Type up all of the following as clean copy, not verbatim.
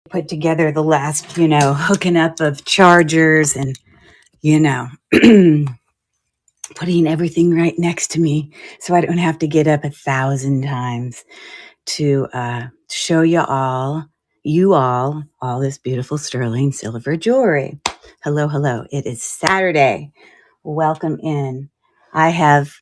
put together the last, hooking up of chargers and, putting everything right next to me so I don't have to get up 1,000 times to show you all this beautiful sterling silver jewelry. Hello, hello. It is Saturday. Welcome in. I have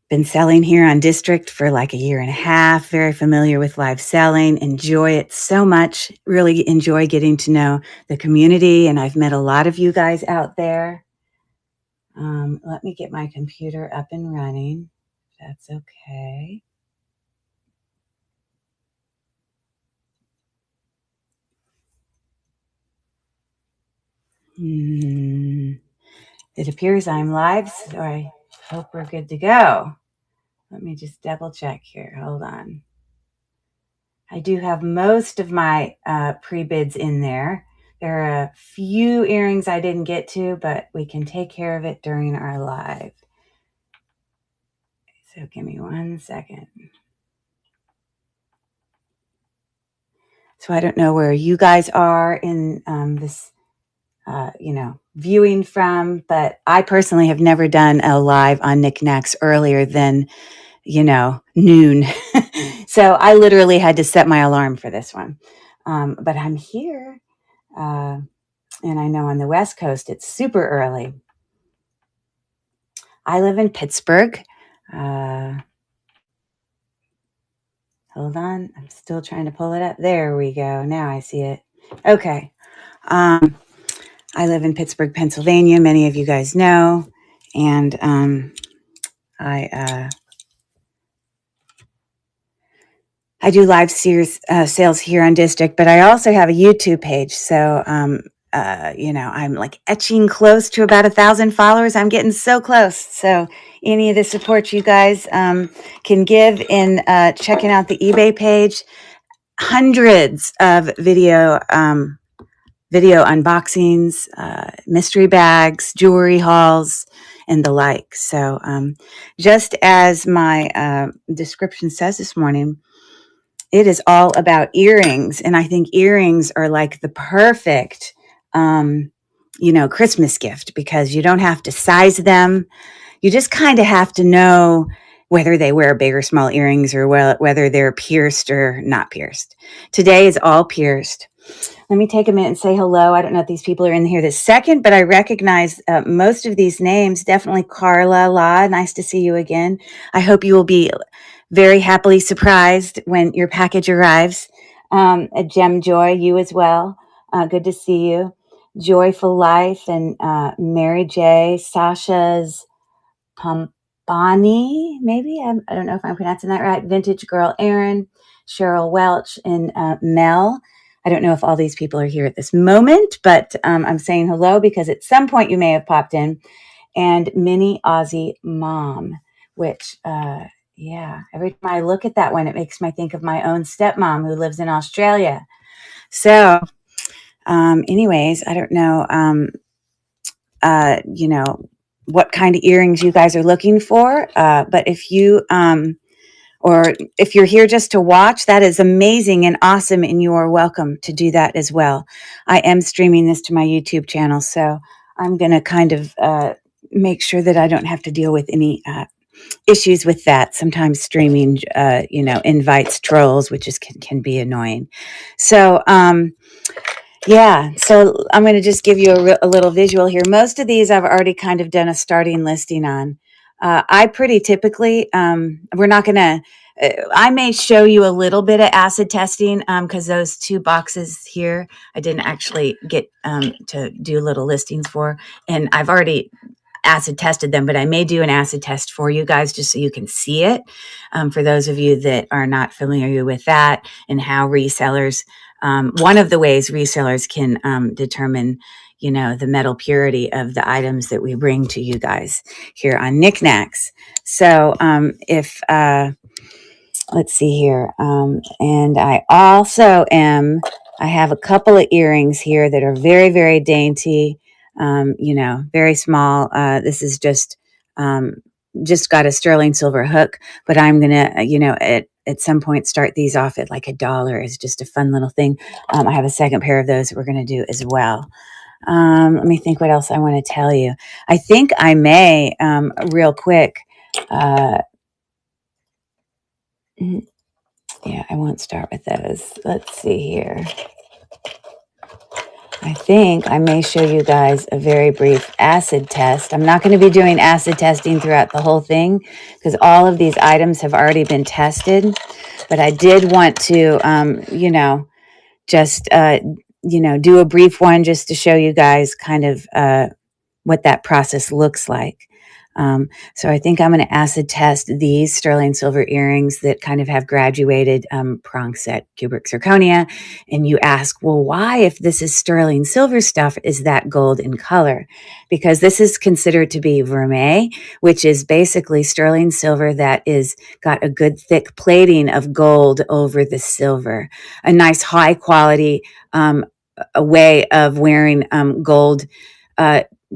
been selling here on District for like a year and a half, very familiar with live selling, enjoy it so much, really enjoy getting to know the community, and I've met a lot of you guys out there. Let me get my computer up and running, if that's okay. It appears I'm live, so I hope we're good to go. Let me just double check here. Hold on. I do have most of my pre-bids in there. There are a few earrings I didn't get to, but we can take care of it during our live. So give me 1 second. So I don't know where you guys are in this, viewing from, but I personally have never done a live on knickknacks earlier than, noon. So I literally had to set my alarm for this one. But I'm here. And I know on the West Coast, it's super early. I live in Pittsburgh. Hold on. I'm still trying to pull it up. There we go. Now I see it. Okay. I live in Pittsburgh, Pennsylvania. Many of you guys know. And I do live sales here on District, but I also have a YouTube page. So, I'm like etching close to about 1,000 followers. I'm getting so close. So any of the support you guys can give in checking out the eBay page, hundreds of video unboxings, mystery bags, jewelry hauls, and the like. So just as my description says this morning, it is all about earrings. And I think earrings are like the perfect, Christmas gift because you don't have to size them. You just kind of have to know whether they wear big or small earrings or whether they're pierced or not pierced. Today is all pierced. Let me take a minute and say hello. I don't know if these people are in here this second, but I recognize most of these names. Definitely Carla La. Nice to see you again. I hope you will be very happily surprised when your package arrives. Gem Joy, you as well. Good to see you. Joyful Life and Mary J. Sasha's Pompani, maybe. I don't know if I'm pronouncing that right. Vintage Girl Erin, Cheryl Welch, and Mel. I don't know if all these people are here at this moment, but I'm saying hello because at some point you may have popped in. And Mini Aussie Mom, which, every time I look at that one, it makes me think of my own stepmom who lives in Australia. So, anyways, I don't know, what kind of earrings you guys are looking for. But if you, or if you're here just to watch, that is amazing and awesome, and you are welcome to do that as well. I am streaming this to my YouTube channel, so I'm going to kind of make sure that I don't have to deal with any issues with that. Sometimes streaming, invites trolls, which can be annoying. So, so I'm going to just give you a little visual here. Most of these I've already kind of done a starting listing on. I pretty typically, we're not going to, I may show you a little bit of acid testing because those 2 boxes here, I didn't actually get to do little listings for. And I've already acid tested them, but I may do an acid test for you guys just so you can see it. For those of you that are not familiar with that and how resellers, one of the ways resellers can determine, the metal purity of the items that we bring to you guys here on Knickknacks. So let's see here. And I also I have a couple of earrings here that are very, very dainty. Very small. This is just just got a sterling silver hook, but I'm gonna, at some point start these off at like $1 is just a fun little thing. I have a second pair of those that we're gonna do as well. Let me think what else I want to tell you. I think I may, real quick. Yeah, I won't start with those. Let's see here. I think I may show you guys a very brief acid test. I'm not going to be doing acid testing throughout the whole thing because all of these items have already been tested. But I did want to, just, do a brief one just to show you guys kind of what that process looks like. So I think I'm going to acid test these sterling silver earrings that kind of have graduated prong set cubic zirconia. And you ask, well, why, if this is sterling silver stuff, is that gold in color? Because this is considered to be vermeil, which is basically sterling silver that is got a good thick plating of gold over the silver. A nice high quality a way of wearing gold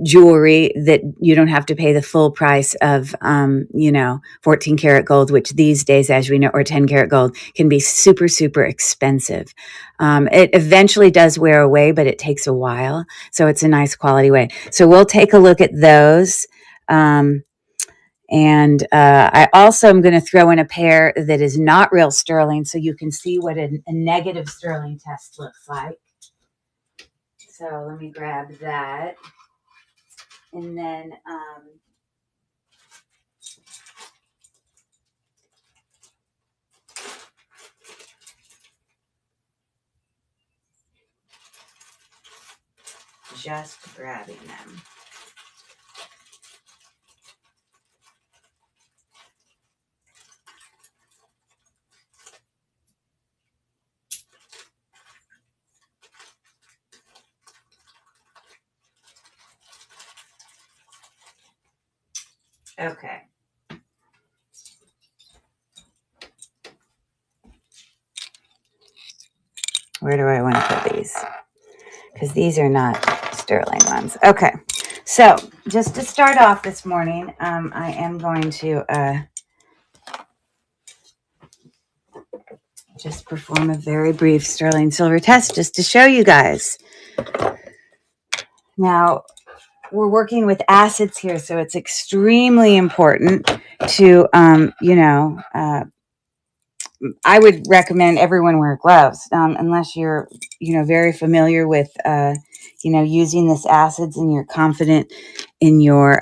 jewelry that you don't have to pay the full price of, 14 karat gold, which these days, as we know, or 10 karat gold can be super, super expensive. It eventually does wear away, but it takes a while. So it's a nice quality way. So we'll take a look at those. And I also am going to throw in a pair that is not real sterling so you can see what a negative sterling test looks like. So let me grab that. And then just grabbing them. Okay. Where do I want to put these? Because these are not sterling ones. Okay. So just to start off this morning, I am going to just perform a very brief sterling silver test just to show you guys. Now, we're working with acids here, so it's extremely important to, I would recommend everyone wear gloves unless you're, very familiar with, using this acids and you're confident in your,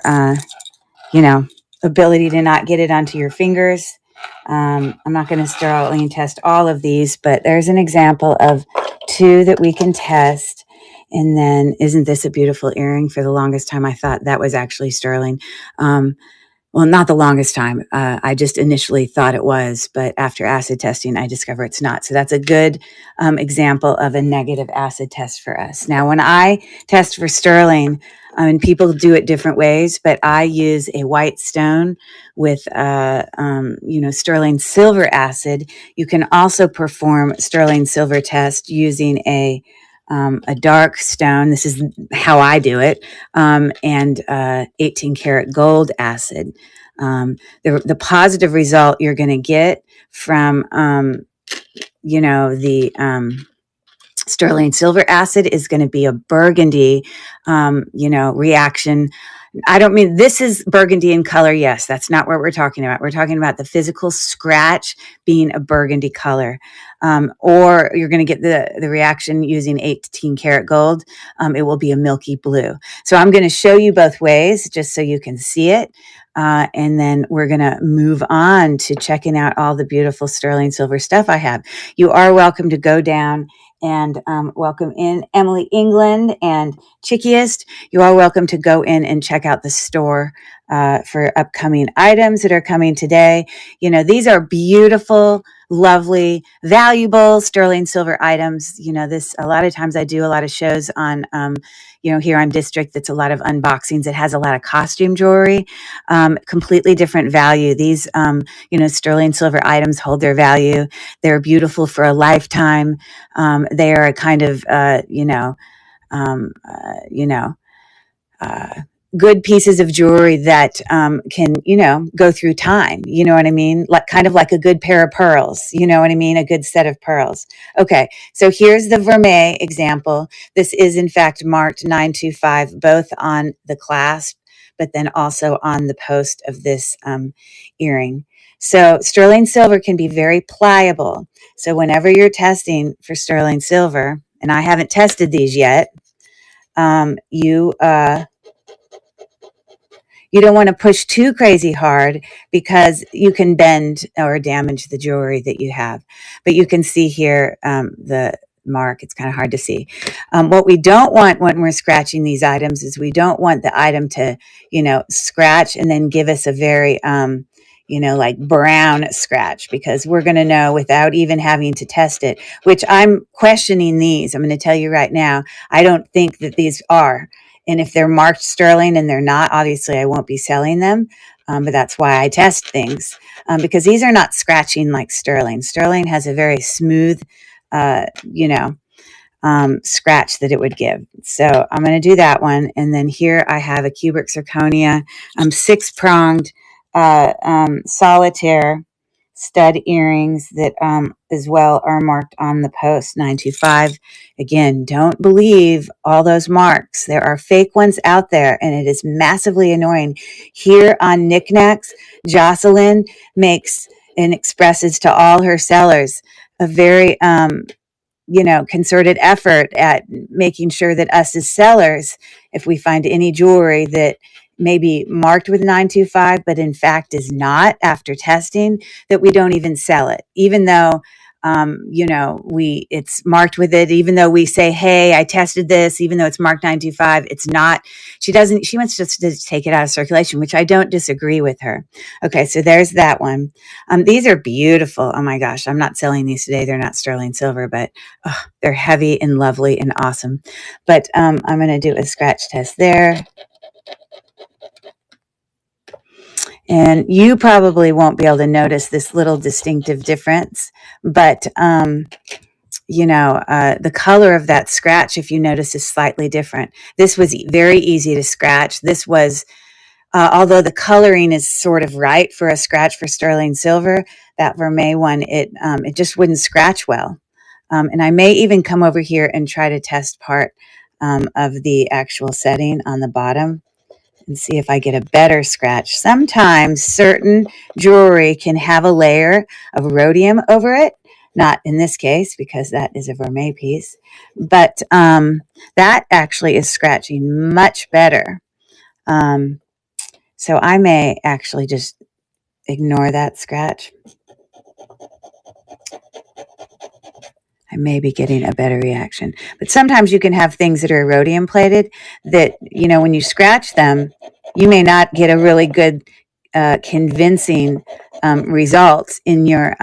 ability to not get it onto your fingers. I'm not going to sterilely test all of these, but there's an example of 2 that we can test. And then, isn't this a beautiful earring? For the longest time, I thought that was actually sterling. Well, not the longest time. I just initially thought it was, but after acid testing, I discovered it's not. So that's a good example of a negative acid test for us. Now, when I test for sterling, and people do it different ways, but I use a white stone with, sterling silver acid. You can also perform sterling silver test using a dark stone. This is how I do it, and 18 karat gold acid. The positive result you're going to get from, the sterling silver acid is going to be a burgundy, reaction. I don't mean this is burgundy in color. Yes, that's not what we're talking about. We're talking about the physical scratch being a burgundy color. Or you're going to get the reaction using 18 karat gold. It will be a milky blue. So I'm going to show you both ways just so you can see it. And then we're going to move on to checking out all the beautiful sterling silver stuff I have. You are welcome to go down and welcome in Emily England and Chickiest. You are welcome to go in and check out the store for upcoming items that are coming today. These are beautiful, lovely, valuable sterling silver items. This, a lot of times I do a lot of shows on, here on District, that's a lot of unboxings. It has a lot of costume jewelry, completely different value. These, sterling silver items hold their value. They're beautiful for a lifetime. They are a kind of, good pieces of jewelry that can, go through time. You know what I mean? Like kind of like a good pair of pearls. You know what I mean? A good set of pearls. Okay, so here's the vermeil example. This is in fact marked 925, both on the clasp, but then also on the post of this earring. So sterling silver can be very pliable. So whenever you're testing for sterling silver, and I haven't tested these yet, you don't want to push too crazy hard because you can bend or damage the jewelry that you have. But you can see here the mark. It's kind of hard to see. What we don't want when we're scratching these items is we don't want the item to, scratch and then give us a very, like brown scratch, because we're going to know without even having to test it, which I'm questioning these. I'm going to tell you right now, I don't think that these are. And if they're marked sterling and they're not, obviously I won't be selling them. But that's why I test things, because these are not scratching like sterling. Sterling has a very smooth, scratch that it would give. So I'm going to do that one. And then here I have a cubic zirconia, 6-pronged solitaire stud earrings that as well are marked on the post 925. Again, don't believe all those marks. There are fake ones out there, and it is massively annoying. Here on Knickknacks, Jocelyn makes and expresses to all her sellers a very concerted effort at making sure that us as sellers, if we find any jewelry that may be marked with 925, but in fact is not, after testing, that we don't even sell it, even though it's marked with it, even though we say, hey, I tested this, even though it's marked 925, it's not. She wants us to take it out of circulation, which I don't disagree with her. Okay, so there's that one. These are beautiful. Oh my gosh, I'm not selling these today. They're not sterling silver, but they're heavy and lovely and awesome. But I'm going to do a scratch test there. And you probably won't be able to notice this little distinctive difference, but the color of that scratch, if you notice, is slightly different. This was very easy to scratch. This was, although the coloring is sort of right for a scratch for sterling silver, that vermeil one, it just wouldn't scratch well. And I may even come over here and try to test part of the actual setting on the bottom and see if I get a better scratch. Sometimes certain jewelry can have a layer of rhodium over it. Not in this case, because that is a vermeil piece, but that actually is scratching much better. So I may actually just ignore that scratch. I may be getting a better reaction. But sometimes you can have things that are rhodium plated that, when you scratch them, you may not get a really good, convincing results in your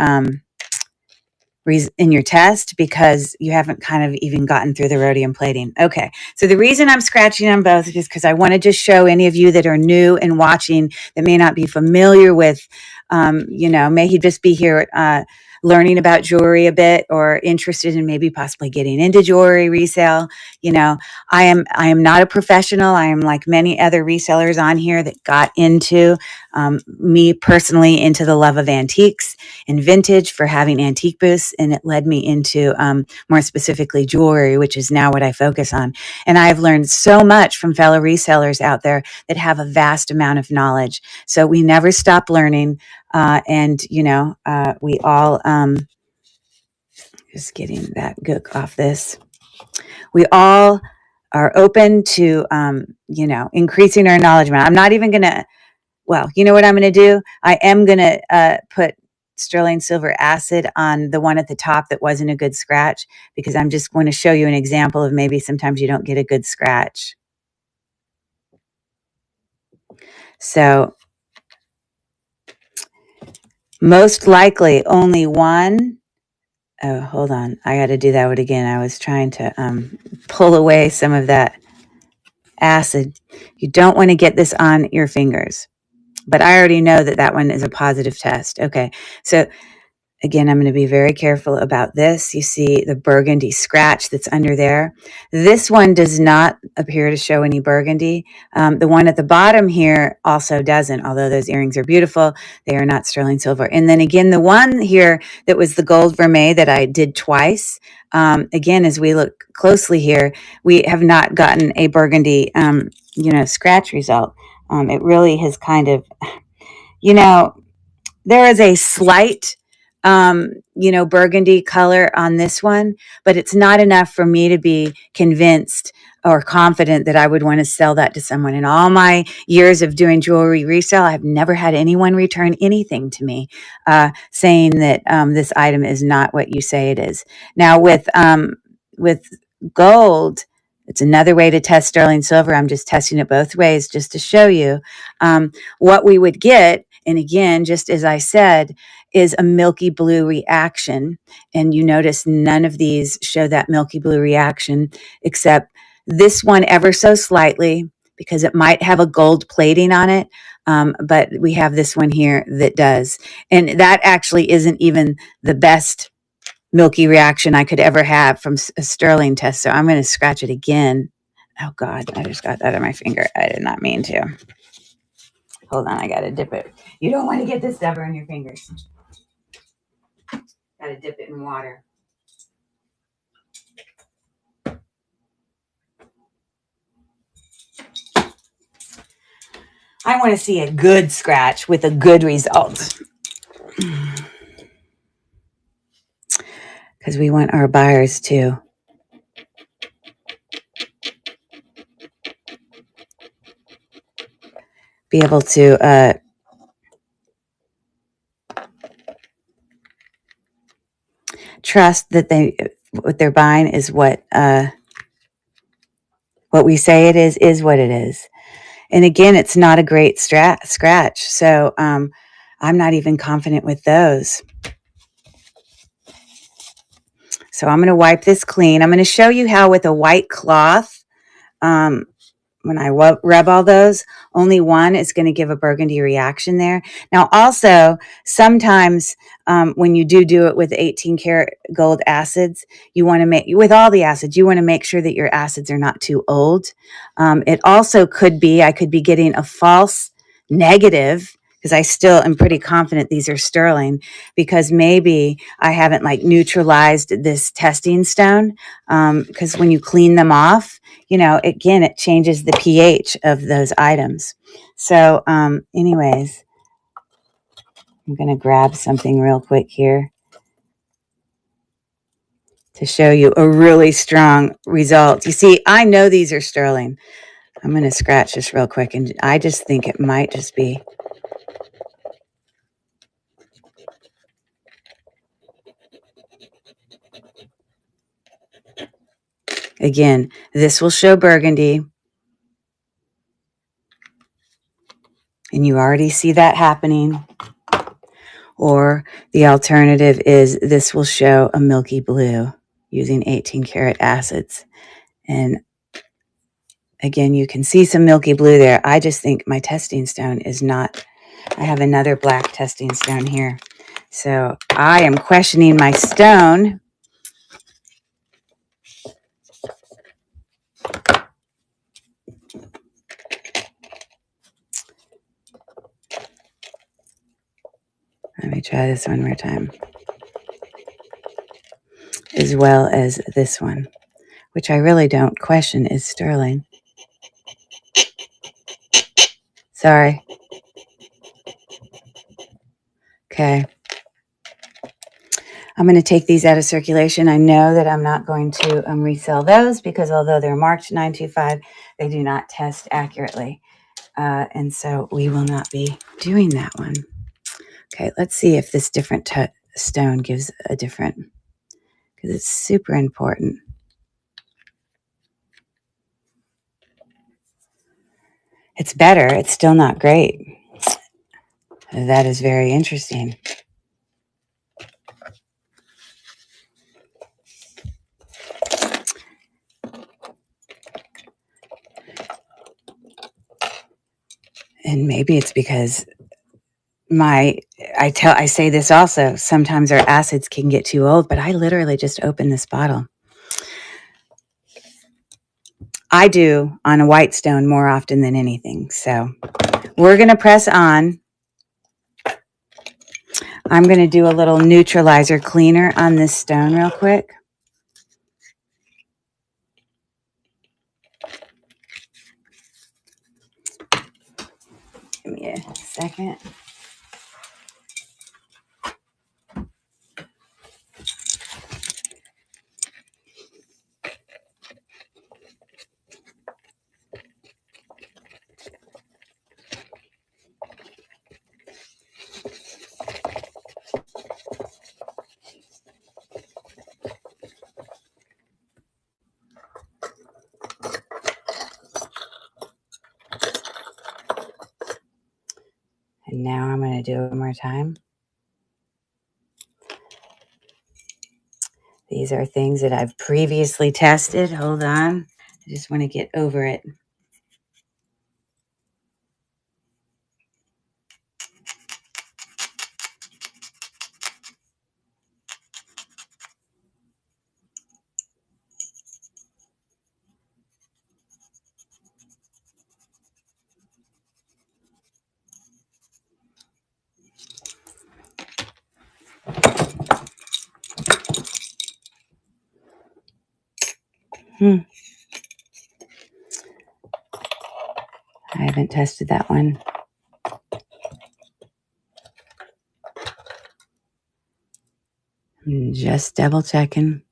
test, because you haven't kind of even gotten through the rhodium plating. Okay, so the reason I'm scratching on both is because I want to just show any of you that are new and watching that may not be familiar with, may he just be here learning about jewelry a bit, or interested in maybe possibly getting into jewelry resale. I am not a professional. I am like many other resellers on here that got into, me personally, into the love of antiques and vintage for having antique booths. And it led me into, more specifically, jewelry, which is now what I focus on. And I've learned so much from fellow resellers out there that have a vast amount of knowledge. So we never stop learning. We all, just getting that gook off this. We all are open to, increasing our knowledge. I'm not even going to, well, you know what I'm going to do? I am going to put sterling silver acid on the one at the top that wasn't a good scratch, because I'm just going to show you an example of maybe sometimes you don't get a good scratch. So most likely only one. Oh, hold on. I got to do that one again. I was trying to pull away some of that acid. You don't want to get this on your fingers, but I already know that that one is a positive test. Okay. So Again, I'm going to be very careful about this. You see the burgundy scratch that's under there. This one does not appear to show any burgundy. The one at the bottom here also doesn't, although those earrings are beautiful. They are not sterling silver. And then again, the one here that was the gold vermeil that I did twice, again, as we look closely here, we have not gotten a burgundy, scratch result. It really has kind of, there is a slight, burgundy color on this one, but it's not enough for me to be convinced or confident that I would want to sell that to someone. In all my years of doing jewelry resale, I've never had anyone return anything to me saying that this item is not what you say it is. Now with gold, it's another way to test sterling silver. I'm just testing it both ways just to show you what we would get. And again, just as I said, is a milky blue reaction. And you notice none of these show that milky blue reaction, except this one ever so slightly, because it might have a gold plating on it. But we have this one here that does. And that actually isn't even the best milky reaction I could ever have from a sterling test. So I'm going to scratch it again. Oh God, I just got that on my finger. I did not mean to. Hold on, I got to dip it. You don't want to get this stuff on your fingers. Got to dip it in water. I want to see a good scratch with a good result. Because we want our buyers to be able to trust that what they're buying is what we say it is what it is. And again, it's not a great scratch. So I'm not even confident with those. So I'm going to wipe this clean. I'm going to show you how with a white cloth, when I rub all those, only one is going to give a burgundy reaction there. Now, also, sometimes when you do it with 18 karat gold acids, you want to make, with all the acids, you want to make sure that your acids are not too old. It also could be, I could be getting a false negative, because I still am pretty confident these are sterling, because maybe I haven't neutralized this testing stone, because when you clean them off, again, it changes the pH of those items. So anyways, I'm going to grab something real quick here to show you a really strong result. You see, I know these are sterling. I'm going to scratch this real quick, and I just think it might just be. Again, this will show burgundy. And you already see that happening. Or the alternative is this will show a milky blue using 18 karat acids. And again, you can see some milky blue there. I just think my testing stone is not. I have another black testing stone here. So I am questioning my stone. Let me try this one more time. As well as this one, which I really don't question is sterling. Sorry. Okay. I'm going to take these out of circulation. I know that I'm not going to resell those because although they're marked 925, they do not test accurately. And so we will not be doing that one. Okay, let's see if this different stone gives a different, because it's super important. It's better. It's still not great. That is very interesting. And maybe it's because my I say this also. Sometimes our acids can get too old, but I literally just opened this bottle. I do on a white stone more often than anything. So we're going to press on. I'm going to do a little neutralizer cleaner on this stone real quick. Give me a second. And now I'm going to do it one more time. These are things that I've previously tested. Hold on. I just want to get over it. I haven't tested that one. I'm just double checking.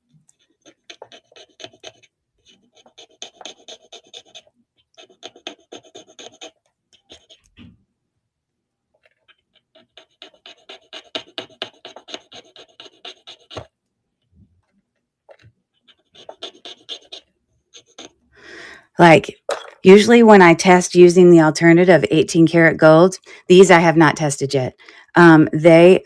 Like, usually when I test using the alternative 18 karat gold, these I have not tested yet. Okay,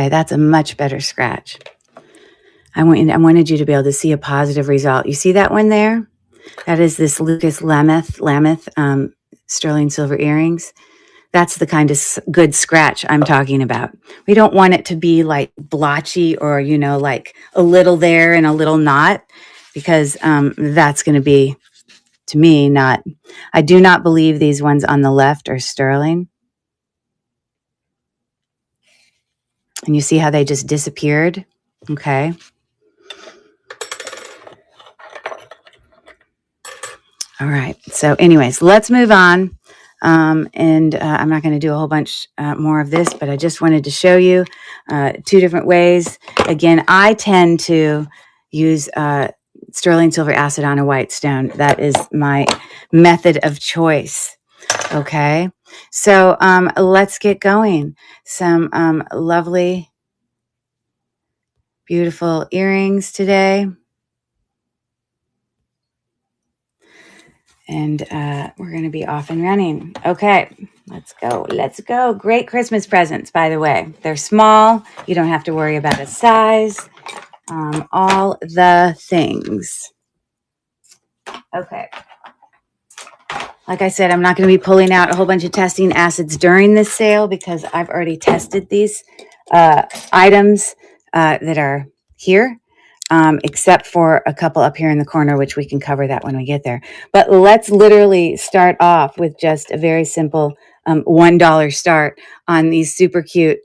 that's a much better scratch. I wanted you to be able to see a positive result. You see that one there? That is this Lucas Lameth sterling silver earrings. That's the kind of good scratch I'm talking about. We don't want it to be like blotchy or, like a little there and a little not, because that's going to be, to me, not. I do not believe these ones on the left are sterling. And you see how they just disappeared? Okay. All right. So anyways, let's move on. And I'm not going to do a whole bunch more of this, but I just wanted to show you two different ways. Again, I tend to use sterling silver acid on a white stone. That is my method of choice. Okay. So let's get going. Some lovely, beautiful earrings today. And we're going to be off and running. Okay, let's go. Let's go. Great Christmas presents, by the way. They're small. You don't have to worry about a size. All the things. Okay. Like I said, I'm not going to be pulling out a whole bunch of testing acids during this sale because I've already tested these items that are here. Except for a couple up here in the corner, which we can cover that when we get there. But let's literally start off with just a very simple $1 start on these super cute.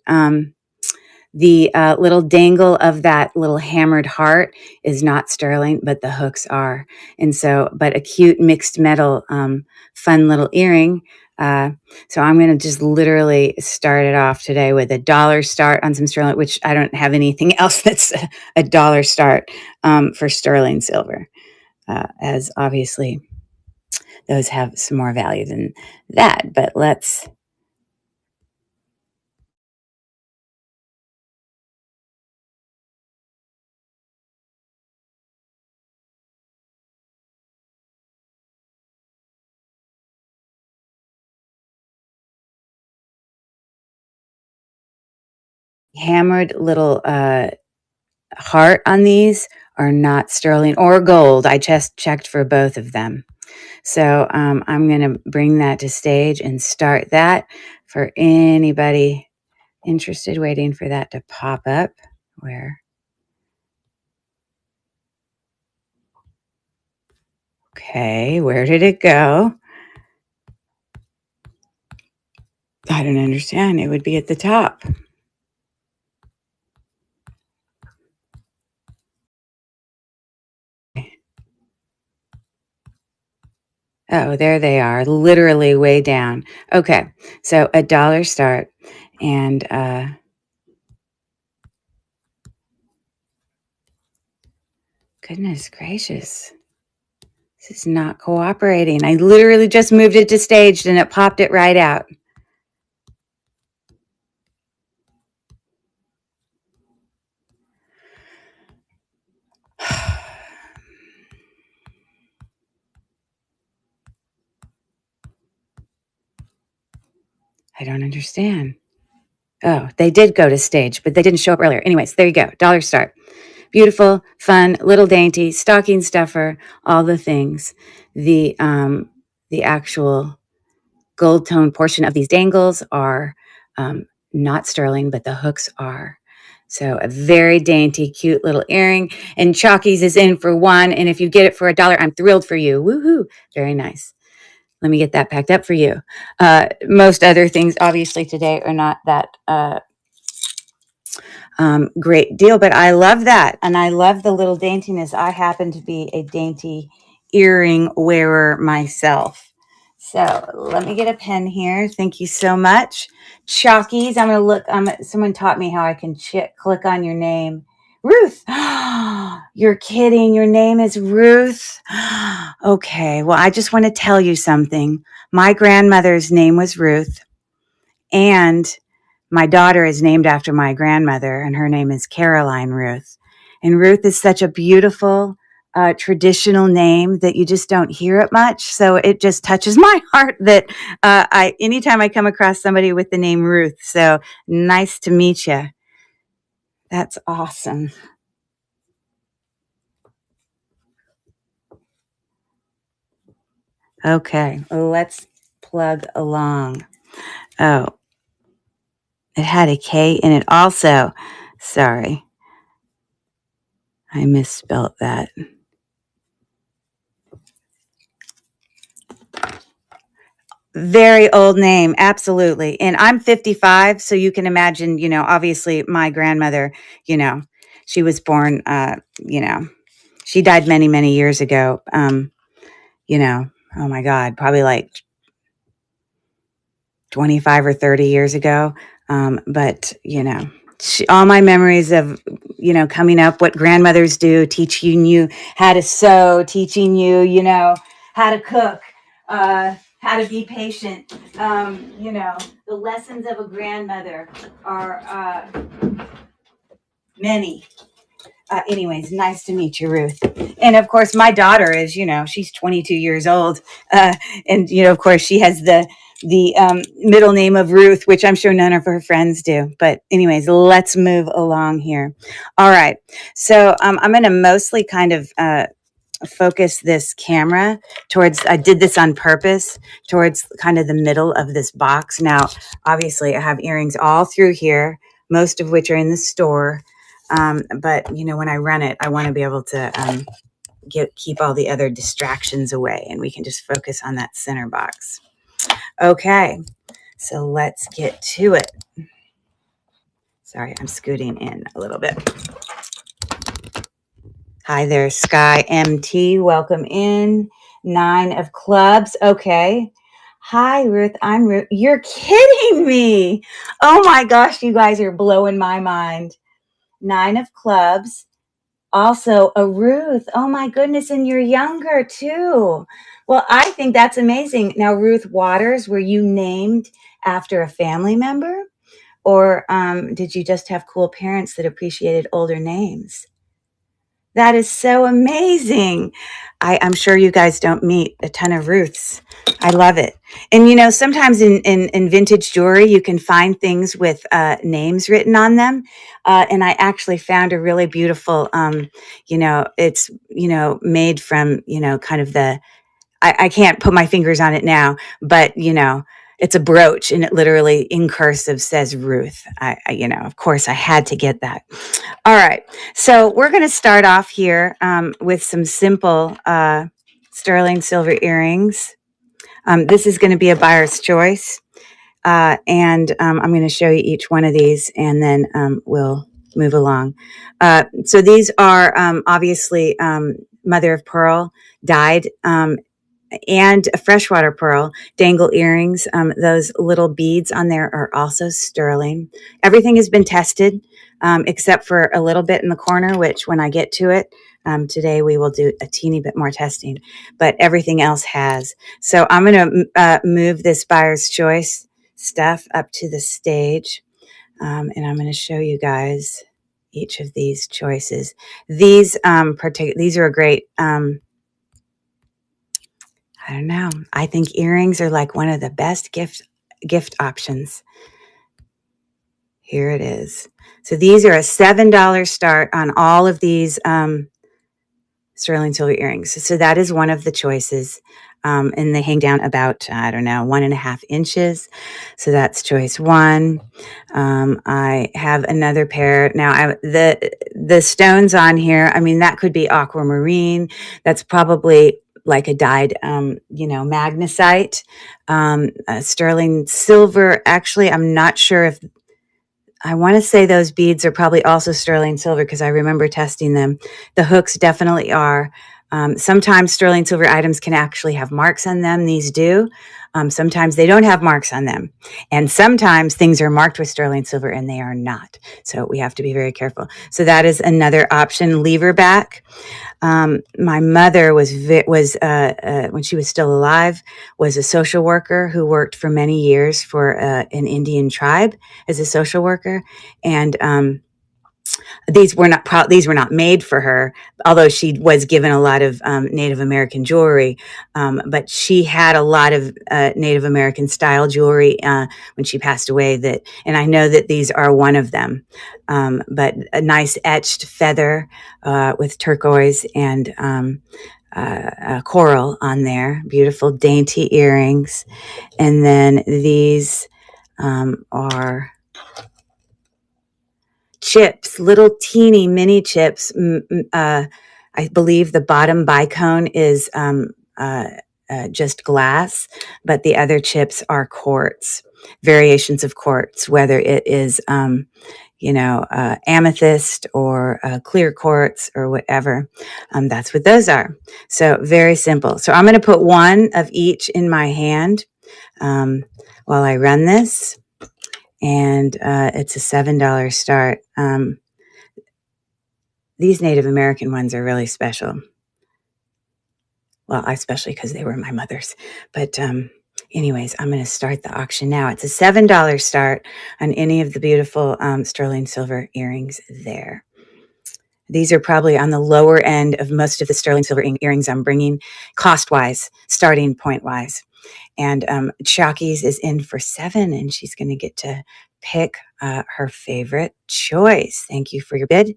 The little dangle of that little hammered heart is not sterling, but the hooks are. And so, but a cute mixed metal, fun little earring. So I'm going to just literally start it off today with $1 start on some sterling, which I don't have anything else that's $1 start for sterling silver, as obviously those have some more value than that. But let's. Hammered little heart on these are not sterling or gold. I just checked for both of them. So I'm going to bring that to stage and start that for anybody interested, waiting for that to pop up. Okay, where did it go? I don't understand. It would be at the top. Oh, there they are, literally way down. Okay, so $1 start, and goodness gracious, this is not cooperating. I literally just moved it to staged, and it popped it right out. I don't understand. Oh, they did go to stage, but they didn't show up earlier. Anyways, there you go. $1 start. Beautiful, fun, little dainty, stocking stuffer, all the things. The actual gold tone portion of these dangles are not sterling, but the hooks are. So a very dainty, cute little earring. And Chalkies is in for one. And if you get it for $1, I'm thrilled for you. Woohoo! Very nice. Let me get that packed up for you. Most other things, obviously, today are not that great deal, but I love that. And I love the little daintiness. I happen to be a dainty earring wearer myself. So let me get a pen here. Thank you so much. Chalkies. I'm going to look. Someone taught me how I can click on your name. Ruth. You're kidding. Your name is Ruth. Okay. Well, I just want to tell you something. My grandmother's name was Ruth, and my daughter is named after my grandmother, and her name is Caroline Ruth. And Ruth is such a beautiful, traditional name that you just don't hear it much. So it just touches my heart that anytime I come across somebody with the name Ruth. So nice to meet you. That's awesome. Okay, let's plug along. Oh, it had a K in it also. Sorry, I misspelled that. Very old name, absolutely. And I'm 55, so you can imagine, obviously my grandmother, she was born, she died many, many years ago. Oh my God, probably like 25 or 30 years ago. But, all my memories of, coming up, what grandmothers do, teaching you how to sew, teaching you, how to cook, how to be patient. The lessons of a grandmother are many. Anyways, nice to meet you, Ruth. And of course, my daughter is, she's 22 years old. And, of course, she has the middle name of Ruth, which I'm sure none of her friends do. But anyways, let's move along here. All right. So I'm going to mostly kind of focus this camera towards, I did this on purpose, towards kind of the middle of this box. Now, obviously, I have earrings all through here, most of which are in the store. But, when I run it, I want to be able to keep all the other distractions away, and we can just focus on that center box. Okay, so let's get to it. Sorry, I'm scooting in a little bit. Hi there, Sky MT. Welcome in. 9 of clubs. Okay. Hi, Ruth. I'm Ruth. You're kidding me. Oh my gosh, you guys are blowing my mind. 9 of clubs. Also, a Ruth. Oh my goodness, and you're younger too. Well, I think that's amazing. Now, Ruth Waters, were you named after a family member? Or did you just have cool parents that appreciated older names? That is so amazing. I'm sure you guys don't meet a ton of Ruths. I love it. And you know, sometimes in vintage jewelry, you can find things with names written on them. And I actually found a really beautiful, it's, made from, kind of I can't put my fingers on it now, but it's a brooch and it literally in cursive says Ruth. Of course I had to get that. All right. So we're going to start off here with some simple sterling silver earrings. This is going to be a buyer's choice. And I'm going to show you each one of these and then we'll move along. So these are obviously mother of pearl dyed and a freshwater pearl dangle earrings. Those little beads on there are also sterling. Everything has been tested except for a little bit in the corner, which when I get to it, today we will do a teeny bit more testing, but everything else has. So I'm going to move this buyer's choice stuff up to the stage, and I'm going to show you guys each of these choices. These these are a great. I don't know. I think earrings are like one of the best gift options. Here it is. So these are a $7 start on all of these sterling silver earrings. So that is one of the choices. And they hang down about, I don't know, 1.5 inches. So that's choice one. I have another pair. Now, the stones on here, I mean, that could be aquamarine. That's probably like a dyed, magnesite. Sterling silver, actually, I'm not sure if I want to say those beads are probably also sterling silver because I remember testing them. The hooks definitely are. Sometimes sterling silver items can actually have marks on them. These do. Sometimes they don't have marks on them. And sometimes things are marked with sterling silver and they are not. So we have to be very careful. So that is another option. Lever back. My mother was when she was still alive, was a social worker who worked for many years for an Indian tribe as a social worker, and these were not made for her, although she was given a lot of Native American jewelry. But she had a lot of Native American style jewelry when she passed away. And I know that these are one of them. But a nice etched feather with turquoise and coral on there. Beautiful, dainty earrings, and then these are chips, little teeny mini chips. I believe the bottom bicone is just glass, but the other chips are quartz, variations of quartz, whether it is, amethyst or clear quartz or whatever. That's what those are. So very simple. So I'm going to put one of each in my hand while I run this. And it's a $7 start. These Native American ones are really special. Well, especially because they were my mother's. But anyways, I'm going to start the auction now. It's a $7 start on any of the beautiful sterling silver earrings there. These are probably on the lower end of most of the sterling silver earrings I'm bringing, cost-wise, starting point-wise. And Chalkies is in for 7, and she's going to get to pick her favorite choice. Thank you for your bid.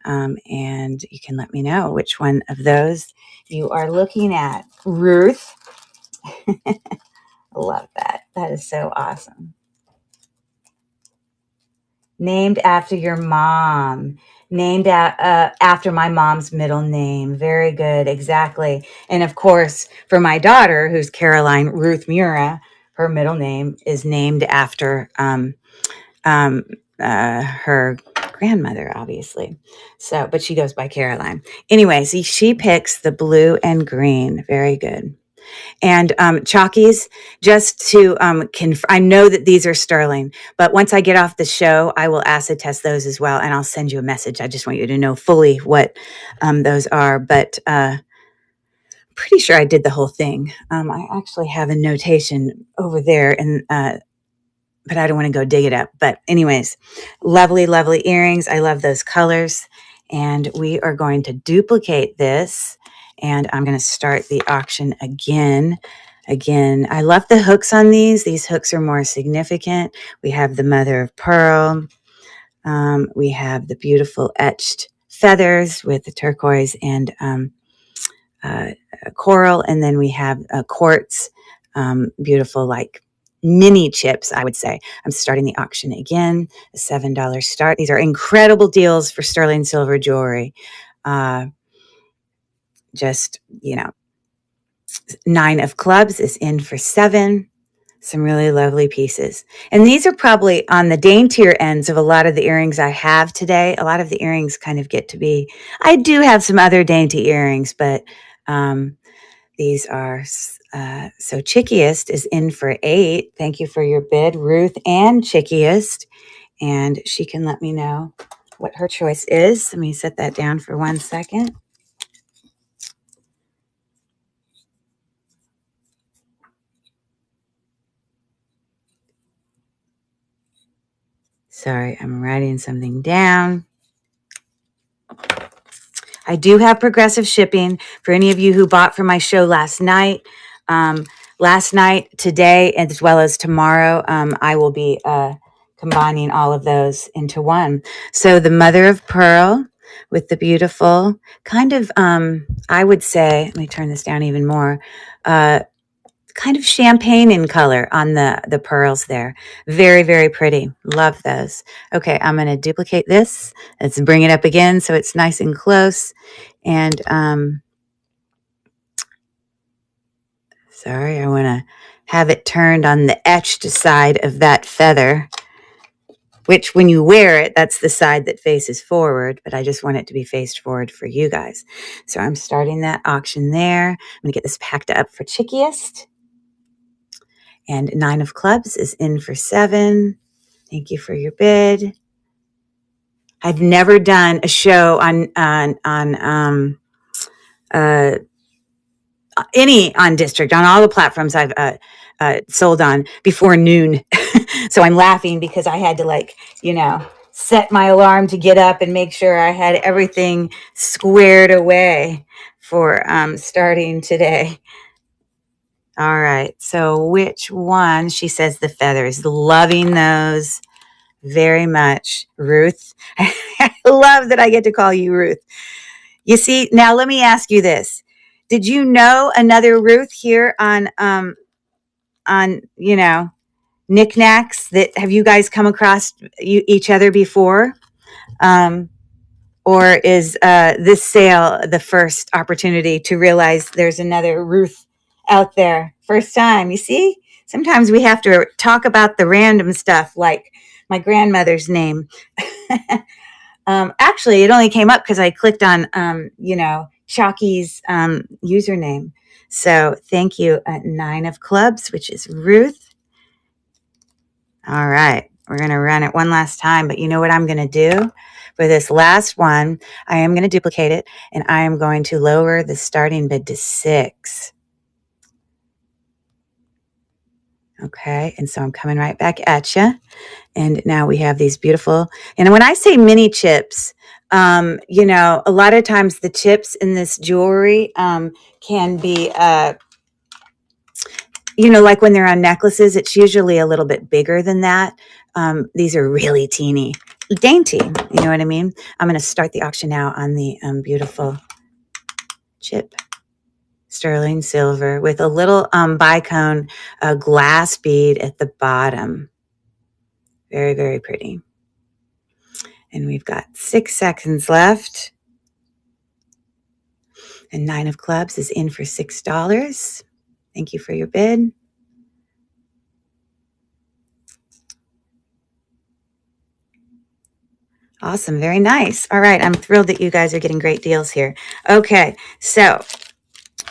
And you can let me know which one of those you are looking at. Ruth. Love that. That is so awesome. Named after your mom. Named after my mom's middle name. Very good. Exactly. And of course, for my daughter, who's Caroline Ruth Mura, her middle name is named after her grandmother, obviously. So, but she goes by Caroline. Anyway, see, she picks the blue and green. Very good. And Chalkies, just to I know that these are sterling, but once I get off the show, I will acid test those as well, and I'll send you a message. I just want you to know fully what those are. But pretty sure I did the whole thing. I actually have a notation over there, and but I don't want to go dig it up. But anyways, lovely, lovely earrings. I love those colors. And we are going to duplicate this, and I'm going to start the auction again. Again, I love the hooks on these. These hooks are more significant. We have the mother of pearl. We have the beautiful etched feathers with the turquoise and coral. And then we have quartz, beautiful, like mini chips, I would say. I'm starting the auction again, a $7 start. These are incredible deals for sterling silver jewelry. Just, 9 of clubs is in for 7. Some really lovely pieces. And these are probably on the daintier ends of a lot of the earrings I have today. A lot of the earrings kind of get to be, I do have some other dainty earrings, but these are, so Chickiest is in for 8. Thank you for your bid, Ruth and Chickiest. And she can let me know what her choice is. Let me set that down for 1 second. Sorry, I'm writing something down. I do have progressive shipping for any of you who bought from my show last night. Today, as well as tomorrow, I will be combining all of those into one. So the mother of pearl with the beautiful kind of, I would say, let me turn this down even more, kind of champagne in color on the pearls there. Very, very pretty. Love those. Okay, I'm going to duplicate this. Let's bring it up again so it's nice and close. And sorry, I want to have it turned on the etched side of that feather, which when you wear it, that's the side that faces forward, but I just want it to be faced forward for you guys. So I'm starting that auction there. I'm going to get this packed up for Chickiest. And 9 of clubs is in for 7. Thank you for your bid. I've never done a show on District, on all the platforms I've sold on before noon. So I'm laughing because I had to set my alarm to get up and make sure I had everything squared away for starting today. All right. So which one? She says the feathers. Loving those very much. Ruth. I love that I get to call you Ruth. You see, now let me ask you this. Did you know another Ruth here on knickknacks? That have you guys come across each other before? Or is this sale the first opportunity to realize there's another Ruth out there? First time, you see? Sometimes we have to talk about the random stuff, like my grandmother's name. Actually, it only came up because I clicked on, Chalky's username. So thank you, 9 of clubs, which is Ruth. All right. We're going to run it one last time, but you know what I'm going to do? For this last one, I am going to duplicate it, and I am going to lower the starting bid to 6. Okay, and so I'm coming right back at you. And now we have these beautiful, and when I say mini chips, a lot of times the chips in this jewelry can be, like when they're on necklaces, it's usually a little bit bigger than that. These are really teeny, dainty, you know what I mean? I'm going to start the auction now on the beautiful chip sterling silver with a little bicone glass bead at the bottom. Very, very pretty. And we've got 6 seconds left. And 9 of clubs is in for $6. Thank you for your bid. Awesome. Very nice. All right. I'm thrilled that you guys are getting great deals here. Okay. So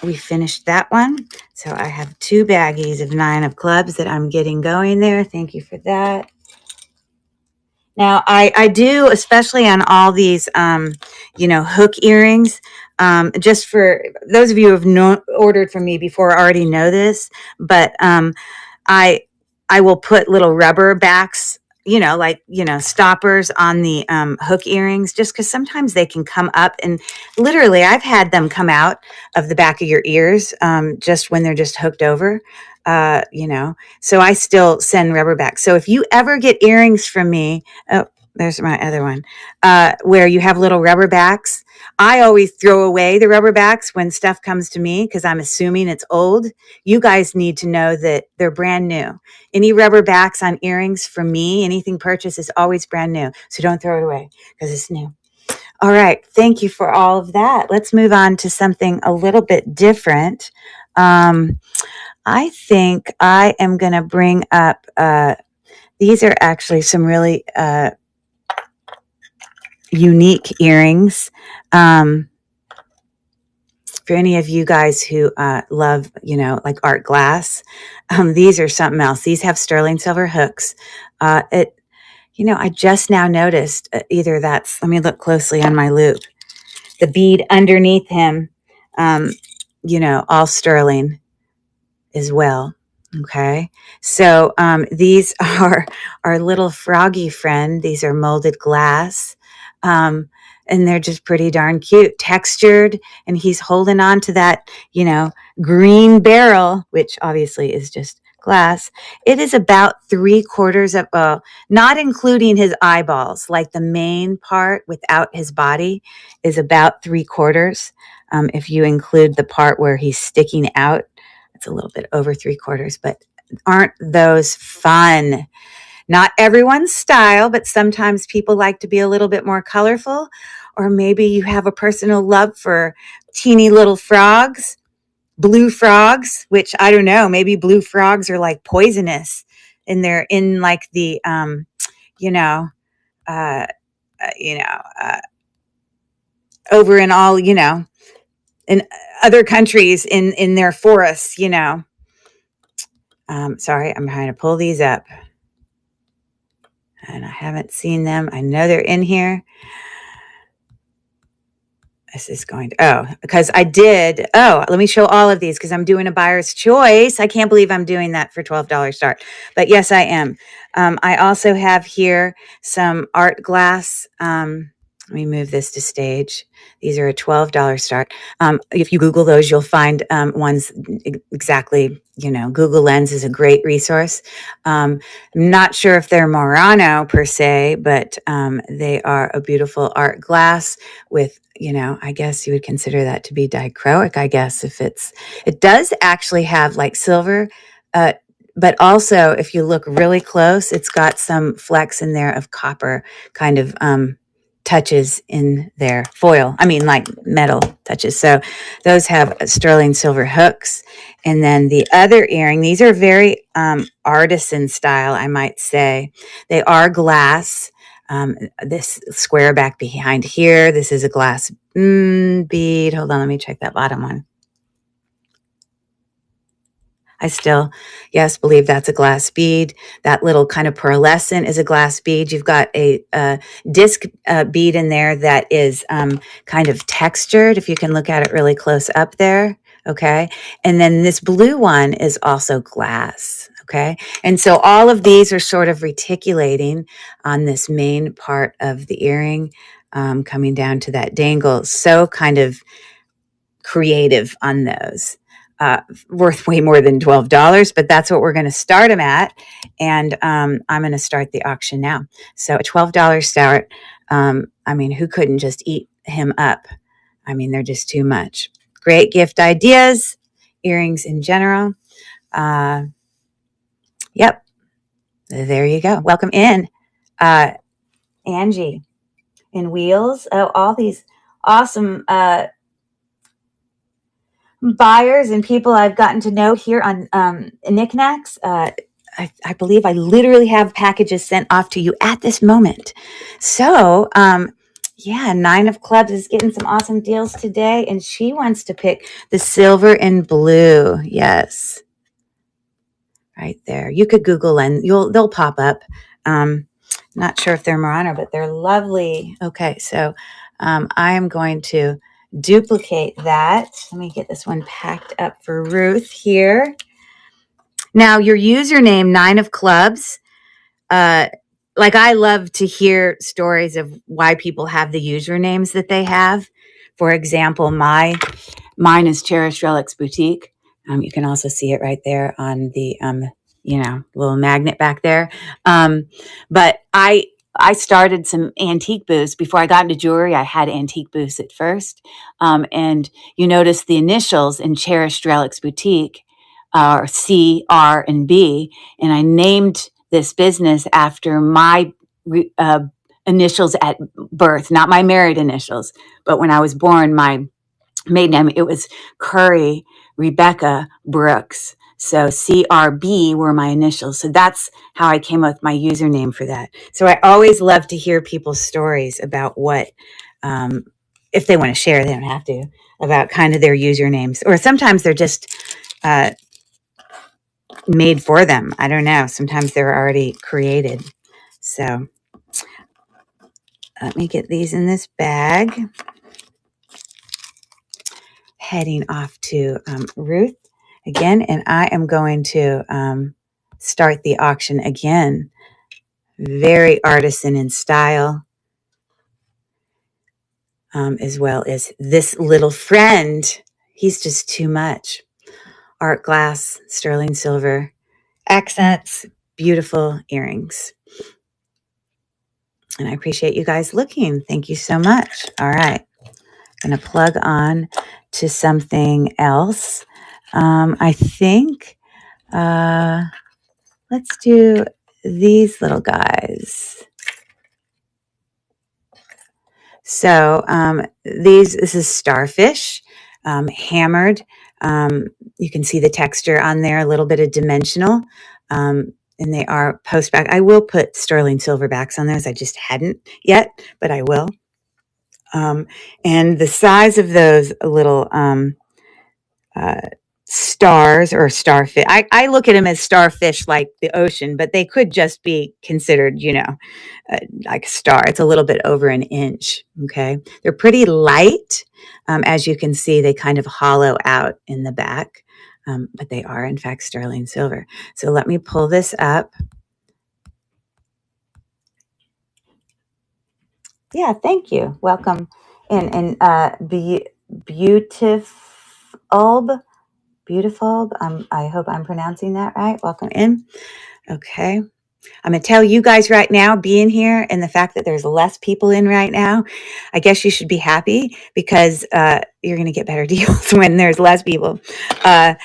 we finished that one. So I have 2 baggies of 9 of clubs that I'm getting going there. Thank you for that. Now, I do, especially on all these, hook earrings, just for those of you who have ordered from me before already know this, but I will put little rubber backs like, stoppers on the hook earrings, just because sometimes they can come up, and literally I've had them come out of the back of your ears just when they're just hooked over, so I still send rubber backs. So if you ever get earrings from me, oh, there's my other one, where you have little rubber backs, I always throw away the rubber backs when stuff comes to me because I'm assuming it's old. You guys need to know that they're brand new. Any rubber backs on earrings from me, anything purchased is always brand new. So don't throw it away because it's new. All right. Thank you for all of that. Let's move on to something a little bit different. I think I am going to bring up, these are actually some really unique earrings. For any of you guys who love, like art glass, these are something else. These have sterling silver hooks. I just now noticed let me look closely on my loop. The bead underneath him, all sterling as well. Okay. So these are our little froggy friend. These are molded glass. And they're just pretty darn cute, textured. And he's holding on to that, green barrel, which obviously is just glass. It is about 3/4 of, not including his eyeballs, like the main part without his body is about 3/4. If you include the part where he's sticking out, it's a little bit over 3/4, but aren't those fun? Not everyone's style, but sometimes people like to be a little bit more colorful, or maybe you have a personal love for teeny little frogs, blue frogs, which I don't know, maybe blue frogs are like poisonous and they're in like the, you know, uh, you know, uh, over in all, in other countries in their forests, Sorry, I'm trying to pull these up and I haven't seen them. I know they're in here. This is going to, because let me show all of these because I'm doing a buyer's choice. I can't believe I'm doing that for $12 start, but yes, I am. I also have here some art glass. Let me move this to stage. These are a $12 start. If you Google those, you'll find ones exactly, Google Lens is a great resource. I'm not sure if they're Murano per se, but they are a beautiful art glass with, I guess you would consider that to be dichroic, I guess, it does actually have like silver, but also if you look really close, it's got some flecks in there of copper kind of touches in their foil. I mean, like metal touches. So those have sterling silver hooks. And then the other earring, these are very artisan style, I might say. They are glass. This square back behind here, this is a glass bead. Hold on, let me check that bottom one. I still, yes, believe that's a glass bead. That little kind of pearlescent is a glass bead. You've got a disc bead in there that is kind of textured, if you can look at it really close up there. Okay. And then this blue one is also glass. Okay. And so all of these are sort of reticulating on this main part of the earring, coming down to that dangle. So kind of creative on those. Worth way more than $12, but that's what we're going to start them at. And I'm going to start the auction now. So a $12 start. Who couldn't just eat him up? They're just too much. Great gift ideas, earrings in general. Yep. There you go. Welcome in, Angie in Wheels. Oh, all these awesome buyers and people I've gotten to know here on Knickknacks. I believe I literally have packages sent off to you at this moment. So, yeah, 9 of Clubs is getting some awesome deals today, and she wants to pick the silver and blue. Yes, right there. You could Google and they'll pop up. Not sure if they're Murano, but they're lovely. Okay, so I am going to duplicate that. Let me get this one packed up for Ruth here. Now, your username, 9 of Clubs, like I love to hear stories of why people have the usernames that they have. For example, mine is Cherished Relics Boutique. You can also see it right there on the little magnet back there. But I started some antique booths before I got into jewelry. I had antique booths at first, and you notice the initials in Cherished Relics Boutique are C, R, and B, and I named this business after my initials at birth, not my married initials, but when I was born, my maiden name, it was Curry Rebecca Brooks. So CRB were my initials. So that's how I came up with my username for that. So I always love to hear people's stories about um, if they want to share, they don't have to, about kind of their usernames. Or sometimes they're just uh, made for them. I don't know. Sometimes they're already created. So let me get these in this bag. Heading off to Ruth again, and I am going to start the auction again. Very artisan in style, as well as this little friend. He's just too much. Art glass, sterling silver, accents, beautiful earrings. And I appreciate you guys looking. Thank you so much. All right. I'm going to plug on to something else. I think let's do these little guys. So this is starfish, hammered. You can see the texture on there, a little bit of dimensional. And they are post back. I will put sterling silverbacks on those. I just hadn't yet, but I will. And the size of those little stars or starfish, I look at them as starfish like the ocean, but they could just be considered, like a star. It's a little bit over an inch. Okay. They're pretty light. As you can see, they kind of hollow out in the back, but they are in fact sterling silver. So let me pull this up. Yeah, thank you. Welcome. And beautiful, beautiful. I hope I'm pronouncing that right. Welcome in. Okay. I'm going to tell you guys right now, being here and the fact that there's less people in right now, I guess you should be happy because you're going to get better deals when there's less people. I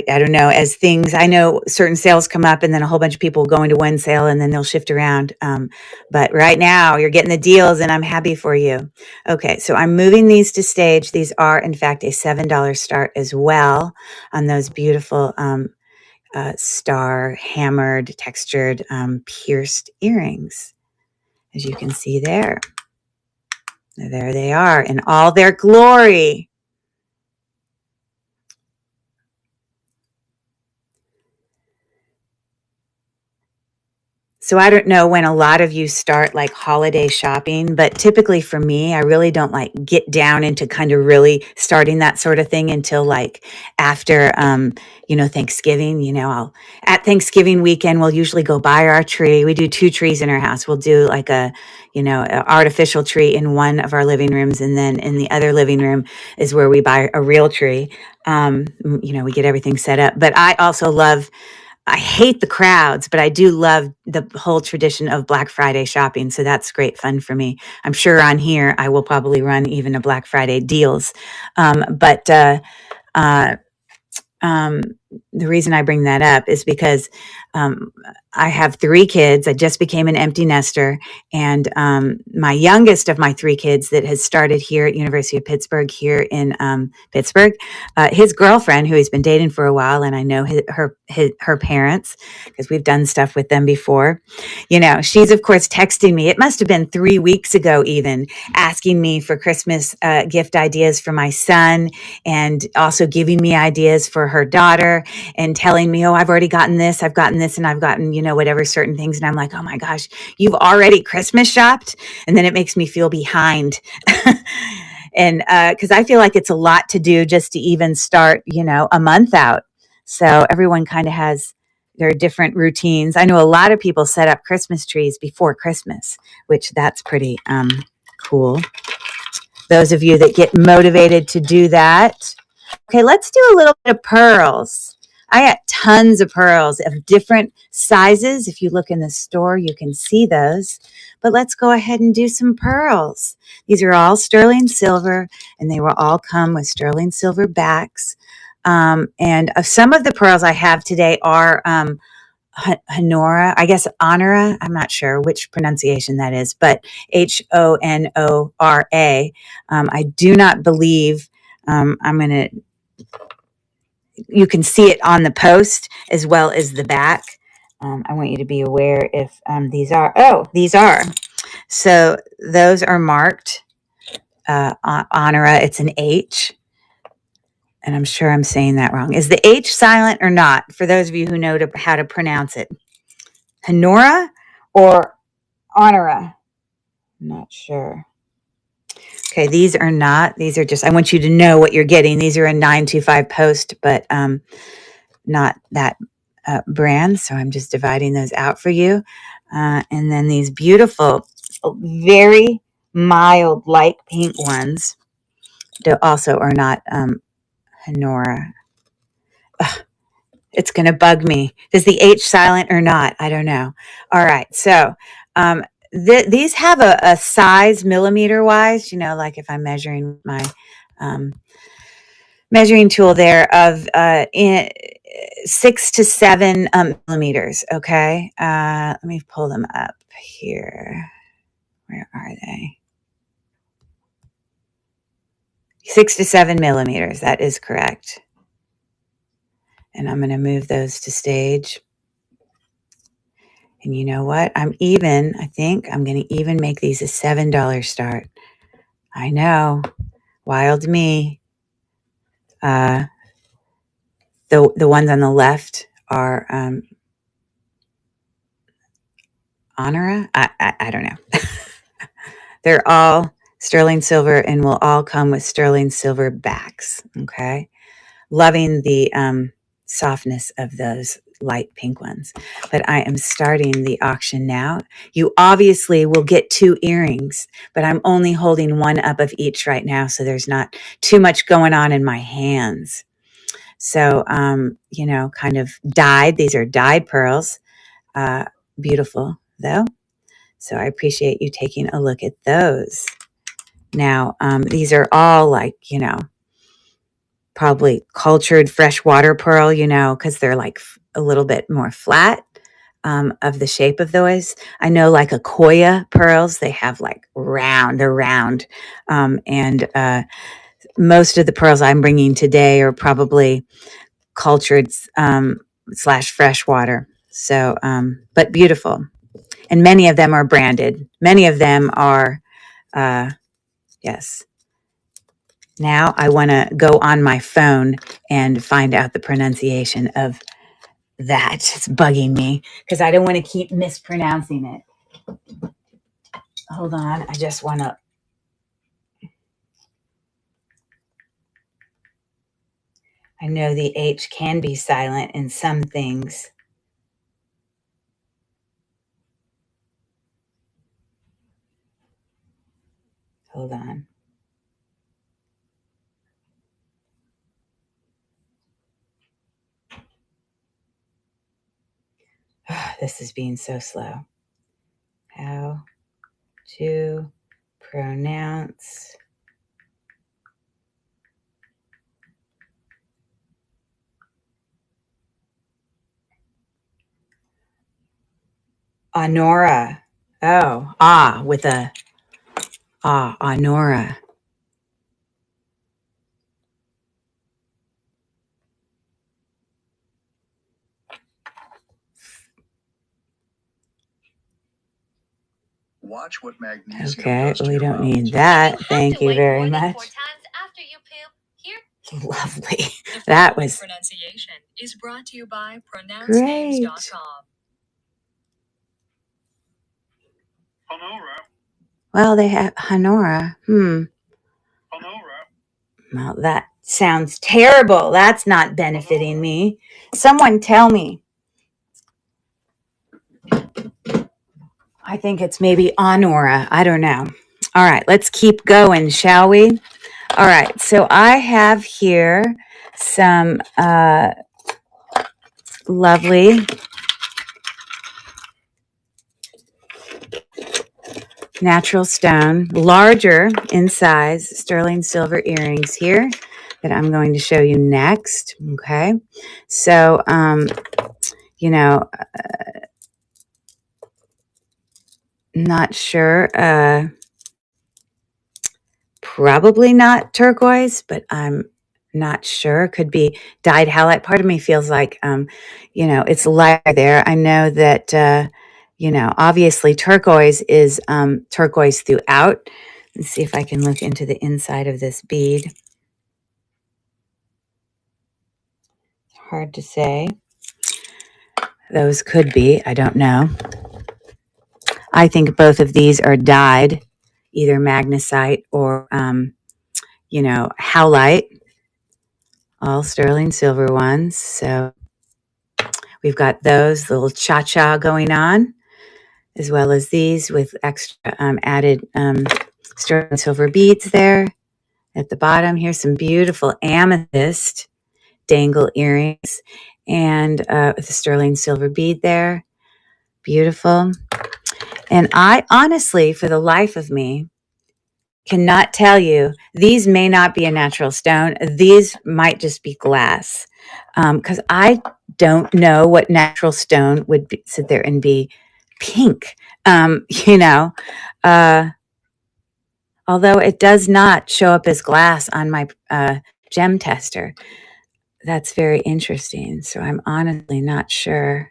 don't know, as things, I know certain sales come up and then a whole bunch of people go into one sale and then they'll shift around. But right now you're getting the deals and I'm happy for you. Okay, so I'm moving these to stage. These are in fact a $7 start as well on those beautiful star hammered, textured, pierced earrings, as you can see there. There they are in all their glory. So I don't know when a lot of you start like holiday shopping, but typically for me, I really don't like get down into kind of really starting that sort of thing until like after, Thanksgiving. At Thanksgiving weekend, we'll usually go buy our tree. We do 2 trees in our house. We'll do like an artificial tree in one of our living rooms. And then in the other living room is where we buy a real tree. We get everything set up, but I hate the crowds, but I do love the whole tradition of Black Friday shopping. So that's great fun for me. I'm sure on here I will probably run even a Black Friday deals. But the reason I bring that up is because I have 3 kids. I just became an empty nester. And my youngest of my 3 kids that has started here at University of Pittsburgh, here in Pittsburgh, his girlfriend, who he's been dating for a while, and I know her parents, because we've done stuff with them before. She's, of course, texting me. It must have been 3 weeks ago even, asking me for Christmas gift ideas for my son, and also giving me ideas for her daughter, and telling me, oh, I've already gotten this, and I've gotten, whatever certain things. And I'm like, oh my gosh, you've already Christmas shopped? And then it makes me feel behind. And because I feel like it's a lot to do just to even start, a month out. So everyone kind of has there are different routines. I know a lot of people set up Christmas trees before Christmas, which that's pretty cool. Those of you that get motivated to do that. Okay, let's do a little bit of pearls. I got tons of pearls of different sizes. If you look in the store, you can see those. But let's go ahead and do some pearls. These are all sterling silver, and they will all come with sterling silver backs. And some of the pearls I have today are Honora, I guess Honora. I'm not sure which pronunciation that is, but Honora. I do not believe you can see it on the post as well as the back. I want you to be aware if these are. So those are marked Honora. It's an H. And I'm sure I'm saying that wrong. Is the H silent or not? For those of you who know how to pronounce it. Honora or Honora? I'm not sure. Okay, these are not. These are just, I want you to know what you're getting. These are a 925 post, but not that brand. So I'm just dividing those out for you. And then these beautiful, very mild light pink ones also are not Honora. Ugh, it's going to bug me. Is the H silent or not? I don't know. All right. So these have a size millimeter wise, like if I'm measuring my measuring tool there of 6 to 7 millimeters. Okay. Let me pull them up here. Where are they? 6 to 7 millimeters. That is correct. And I'm going to move those to stage. And you know what? I think I'm going to even make these a $7 start. I know. Wild me. The ones on the left are Honora. I don't know. They're all sterling silver and will all come with sterling silver backs. Okay. Loving the softness of those light pink ones. But I am starting the auction now. You obviously will get 2 earrings, but I'm only holding one up of each right now, so there's not too much going on in my hands. So, kind of dyed. These are dyed pearls. Beautiful, though. So I appreciate you taking a look at those. Now, these are all like, probably cultured freshwater pearl, because they're like a little bit more flat of the shape of those. I know like Akoya pearls, they have like they're round. And most of the pearls I'm bringing today are probably cultured / freshwater. So, but beautiful. And many of them are branded. Many of them are, yes. Now I want to go on my phone and find out the pronunciation of that. It's bugging me because I don't want to keep mispronouncing it. Hold on. I just want to. I know the H can be silent in some things. Hold on. This is being so slow. How to pronounce Honora. Oh, with a Honora. Watch what magnesium Okay, does to we your don't bones. need that. Thank you very much. Lovely. That was pronunciation is brought to you by great. Honora. Well, they have Honora. Honora. Well, that sounds terrible. That's not benefiting me. Someone tell me. I think it's maybe Honora. I don't know. All right, let's keep going, shall we? All right, so I have here some lovely natural stone, larger in size, sterling silver earrings here that I'm going to show you next. Okay, so you know, not sure. Probably not turquoise, but I'm not sure. Could be dyed halite. Part of me feels like, it's lighter there. I know that, obviously turquoise is turquoise throughout. Let's see if I can look into the inside of this bead. Hard to say. Those could be. I don't know. I think both of these are dyed, either magnesite or, howlite. All sterling silver ones. So we've got those little cha-cha going on, as well as these with extra added sterling silver beads there at the bottom. Here's some beautiful amethyst dangle earrings and with a sterling silver bead there. Beautiful. And I honestly, for the life of me, cannot tell you, these may not be a natural stone. These might just be glass. Because I don't know what natural stone would sit there and be pink. Uh, although it does not show up as glass on my gem tester. That's very interesting. So I'm honestly not sure.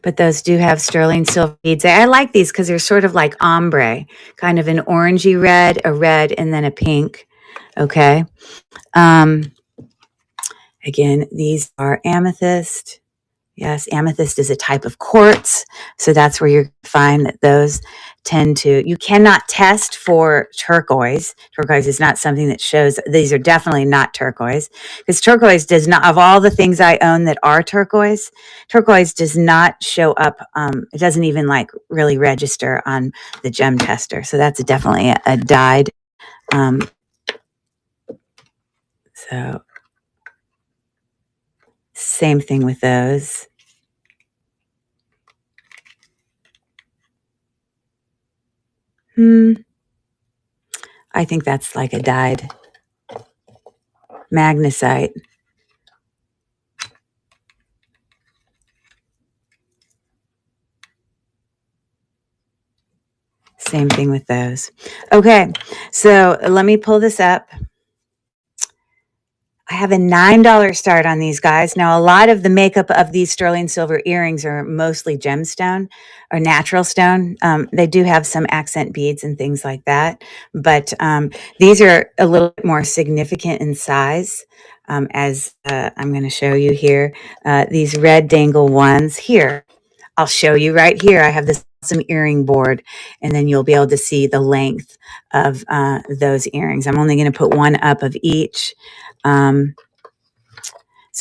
But those do have sterling silver beads. I like these because they're sort of like ombre, kind of an orangey red, a red, and then a pink. Okay. Again, these are amethyst. Yes, amethyst is a type of quartz. So that's where you find that those tend to, you cannot test for turquoise. Turquoise is not something that shows, these are definitely not turquoise, because turquoise does not, of all the things I own that are turquoise does not show up. It doesn't even like really register on the gem tester. So that's definitely a dyed. So same thing with those. I think that's like a dyed magnesite. Same thing with those. Okay, so let me pull this up. I have a $9 start on these guys. Now, a lot of the makeup of these sterling silver earrings are mostly gemstone or natural stone. They do have some accent beads and things like that, but these are a little bit more significant in size, as I'm going to show you here. These red dangle ones here. I'll show you right here. I have this awesome earring board, and then you'll be able to see the length of those earrings. I'm only going to put one up of each. So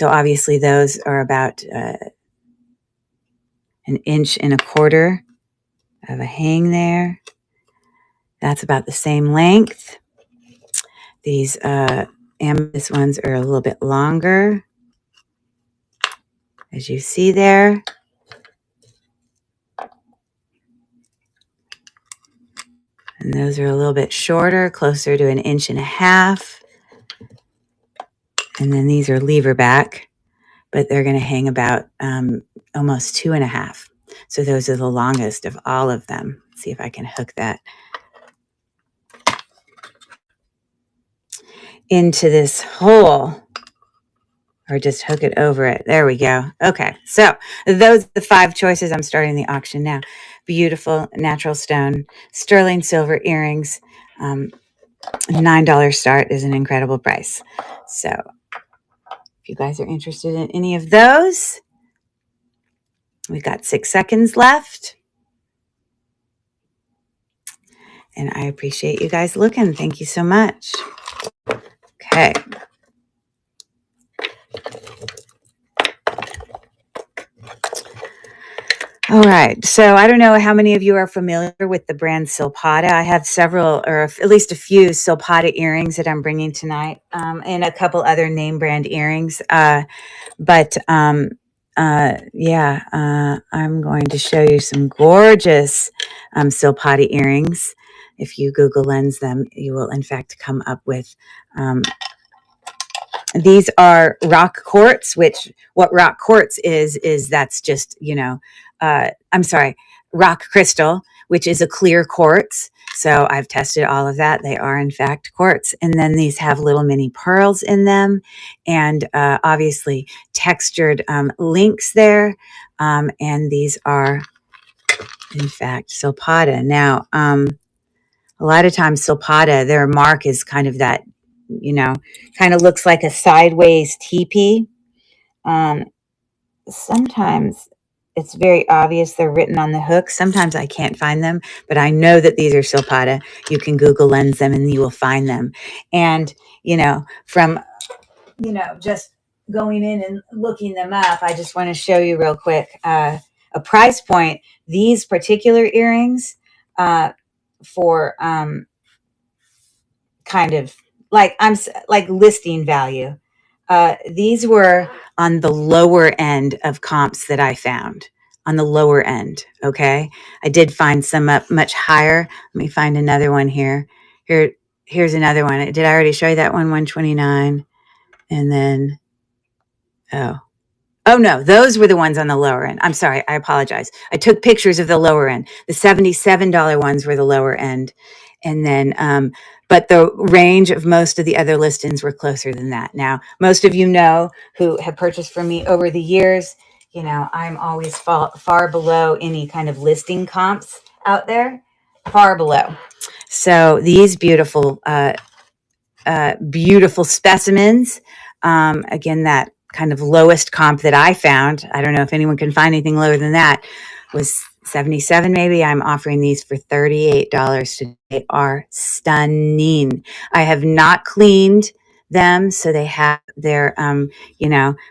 obviously those are about 1.25 inches of a hang there. That's about the same length. These amethyst ones are a little bit longer, as you see there. And those are a little bit shorter, closer to 1.5 inches. And then these are lever back, but they're going to hang about almost 2.5. So those are the longest of all of them. Let's see if I can hook that into this hole, or just hook it over it. There we go. Okay, so those are the 5 choices. I'm starting the auction now. Beautiful natural stone, sterling silver earrings. $9 start is an incredible price. So if you guys are interested in any of those, we've got 6 seconds left. And I appreciate you guys looking. Thank you so much. Okay. All right. So I don't know how many of you are familiar with the brand Silpata. I have several, or at least a few Silpata earrings that I'm bringing tonight, and a couple other name brand earrings. I'm going to show you some gorgeous Silpata earrings. If you Google Lens them, you will in fact come up with these are rock quartz, which what rock quartz is that's just, I'm sorry, rock crystal, which is a clear quartz. So I've tested all of that. They are in fact quartz. And then these have little mini pearls in them and obviously textured links there. And these are in fact Silpata. Now, a lot of times Silpata, their mark is kind of that, kind of looks like a sideways teepee. Um, Sometimes it's very obvious they're written on the hook. Sometimes I can't find them, but I know that these are Silpata. You can Google Lens them and you will find them. And, from, just going in and looking them up, I just want to show you real quick a price point. These particular earrings for kind of like listing value. These were on the lower end of comps that I found. On the lower end, okay. I did find some up much higher. Let me find another one here. Here's another one. Did I already show you that one? 129, and then oh, Oh no, those were the ones on the lower end. I'm sorry, I apologize. I took pictures of the lower end. The $77 ones were the lower end. And then, but the range of most of the other listings were closer than that. Now, most of you know who have purchased from me over the years, I'm always far below any kind of listing comps out there, far below. So these beautiful specimens. Again, that kind of lowest comp that I found, I don't know if anyone can find anything lower than that, was 77 maybe. I'm offering these for $38 today. They are stunning. I have not cleaned them, so they have their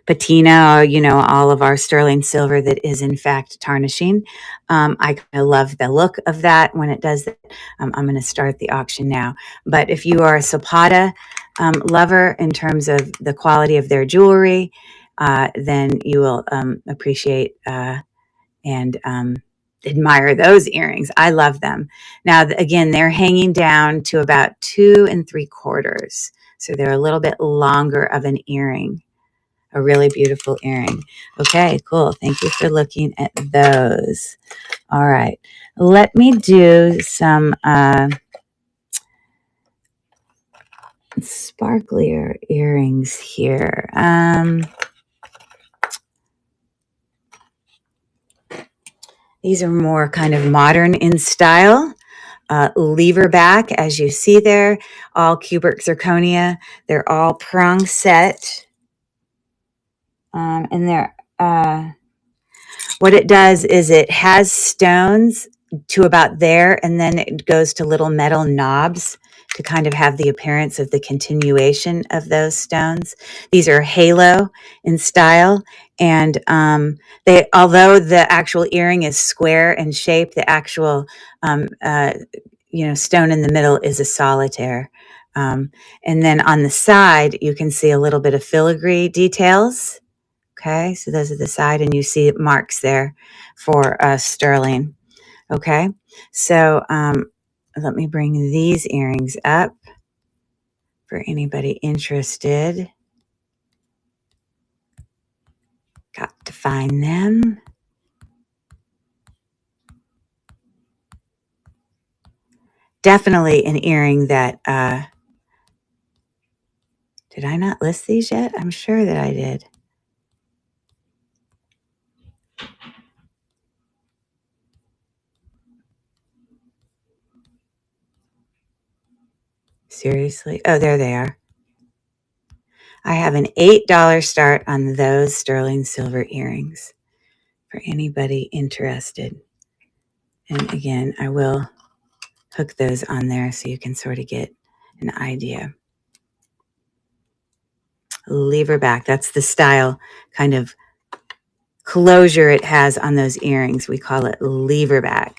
patina, or all of our sterling silver that is in fact tarnishing. I kind of love the look of that when it does that. I'm going to start the auction now. But if you are a Silpata lover in terms of the quality of their jewelry, then you will appreciate and admire those earrings. I love them. Now, again, they're hanging down to about 2 3/4. So they're a little bit longer of an earring. A really beautiful earring. Okay, cool. Thank you for looking at those. All right. Let me do some sparklier earrings here. These are more kind of modern in style. Lever back, as you see there, all cubic zirconia. They're all prong set. And they're, what it does is it has stones to about there, and then it goes to little metal knobs to kind of have the appearance of the continuation of those stones. These are halo in style, and although the actual earring is square in shape, the actual stone in the middle is a solitaire. And then on the side, you can see a little bit of filigree details. Okay, so those are the side, and you see marks there for sterling. Okay, so let me bring these earrings up for anybody interested. Got to find them. Definitely an earring that, did I not list these yet? I'm sure that I did. Seriously? Oh, there they are. I have an $8 start on those sterling silver earrings for anybody interested. And again, I will hook those on there so you can sort of get an idea. Lever back, that's the style, kind of closure it has on those earrings. We call it lever back.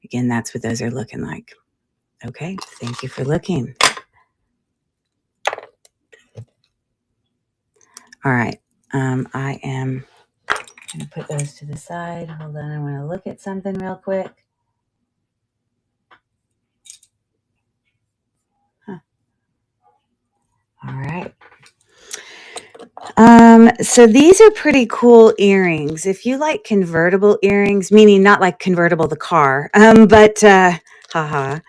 Again, that's what those are looking like. Okay, thank you for looking. All right, I am going to put those to the side. Hold on, I want to look at something real quick. Huh. All right. So these are pretty cool earrings. If you like convertible earrings, meaning not like convertible the car, but haha.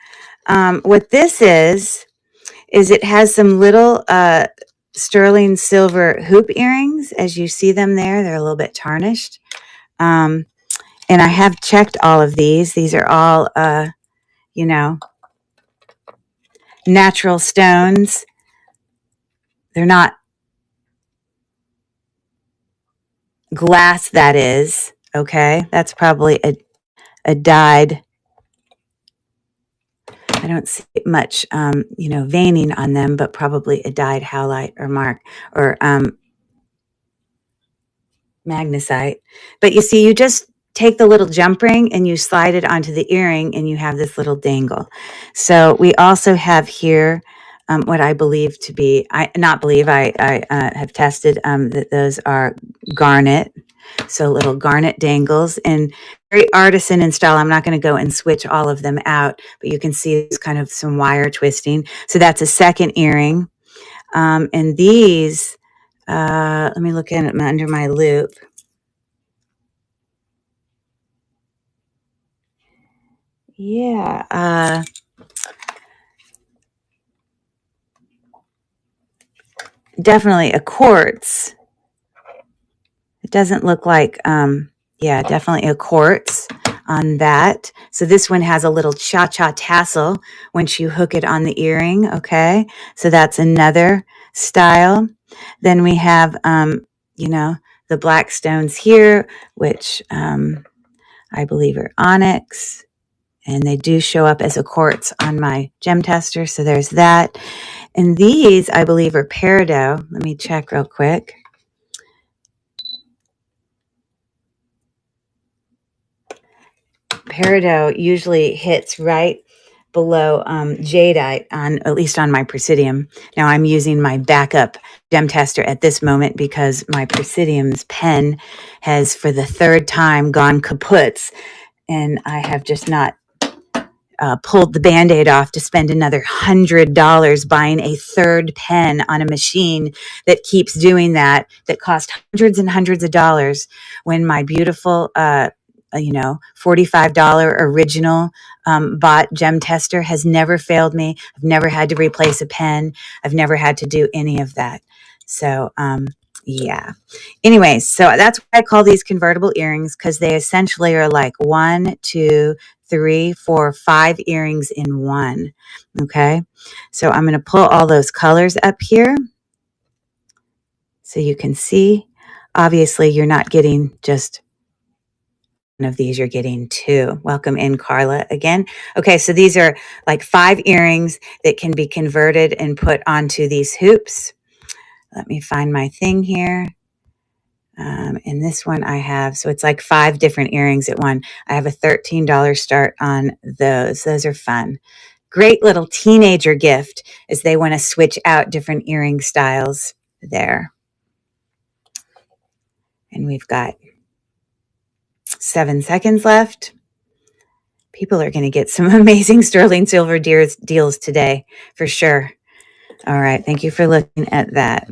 What this is it has some little sterling silver hoop earrings. As you see them there, they're a little bit tarnished. And I have checked all of these. These are all, natural stones. They're not glass, that is. Okay. That's probably a dyed. I don't see much, veining on them, but probably a dyed howlite or mark or magnesite. But you see, you just take the little jump ring and you slide it onto the earring and you have this little dangle. So we also have here what I believe to be, I have tested that those are garnet. So little garnet dangles and very artisan in style. I'm not going to go and switch all of them out, but you can see it's kind of some wire twisting. So that's a second earring. And these, let me look at them under my loop. Yeah. Definitely a quartz. It doesn't look like, definitely a quartz on that. So this one has a little cha-cha tassel once you hook it on the earring. Okay. So that's another style. Then we have, the black stones here, which I believe are onyx. And they do show up as a quartz on my gem tester. So there's that. And these, I believe, are peridot. Let me check real quick. Peridot usually hits right below jadeite, at least on my Presidium. Now I'm using my backup gem tester at this moment because my Presidium's pen has for the third time gone kaput, and I have just not pulled the Band-Aid off to spend another $100 buying a third pen on a machine that keeps doing that cost hundreds and hundreds of dollars, when my beautiful $45 original bought gem tester has never failed me. I've never had to replace a pen. I've never had to do any of that. So yeah. Anyways, so that's why I call these convertible earrings, because they essentially are like 1, 2, 3, 4, 5 earrings in one. Okay. So I'm going to pull all those colors up here so you can see. Obviously, you're not getting just one of these, you're getting 2. Welcome in, Carla, again. Okay, so these are like 5 earrings that can be converted and put onto these hoops. Let me find my thing here. And this one I have, so it's like 5 different earrings at one. I have a $13 start on those. Those are fun. Great little teenager gift as they want to switch out different earring styles there. And we've got 7 seconds left. People are going to get some amazing sterling silver deals today, for sure. All right. Thank you for looking at that.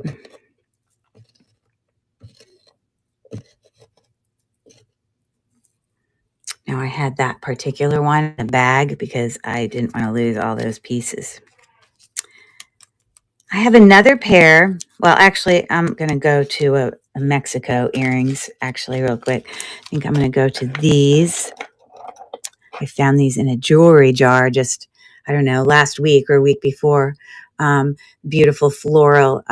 Now, I had that particular one in a bag because I didn't want to lose all those pieces. I have another pair. Well, actually, I'm going to go to a Mexico earrings, actually, real quick. I think I'm going to go to these. I found these in a jewelry jar just, I don't know, last week or a week before. Beautiful floral,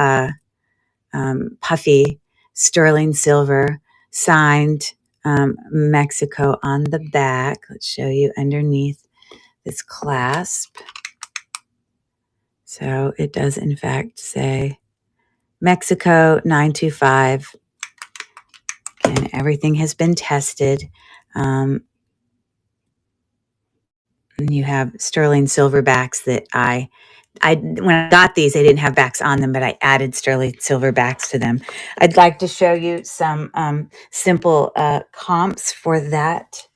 puffy sterling silver, signed Mexico on the back. Let's show you underneath this clasp. So it does, in fact, say Mexico 925. and everything has been tested. And you have sterling silver backs that when I got these, they didn't have backs on them, but I added sterling silver backs to them. I'd like to show you some simple comps for that.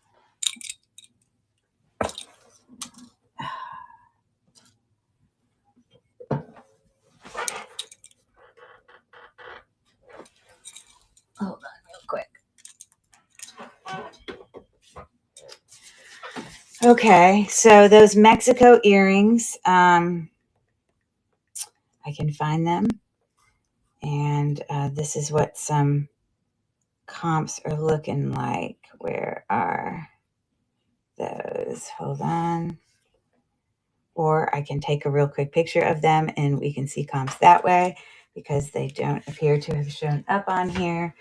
Hold on real quick. Okay, so those Mexico earrings, I can find them. And this is what some comps are looking like. Where are those? Hold on. Or I can take a real quick picture of them and we can see comps that way because they don't appear to have shown up on here.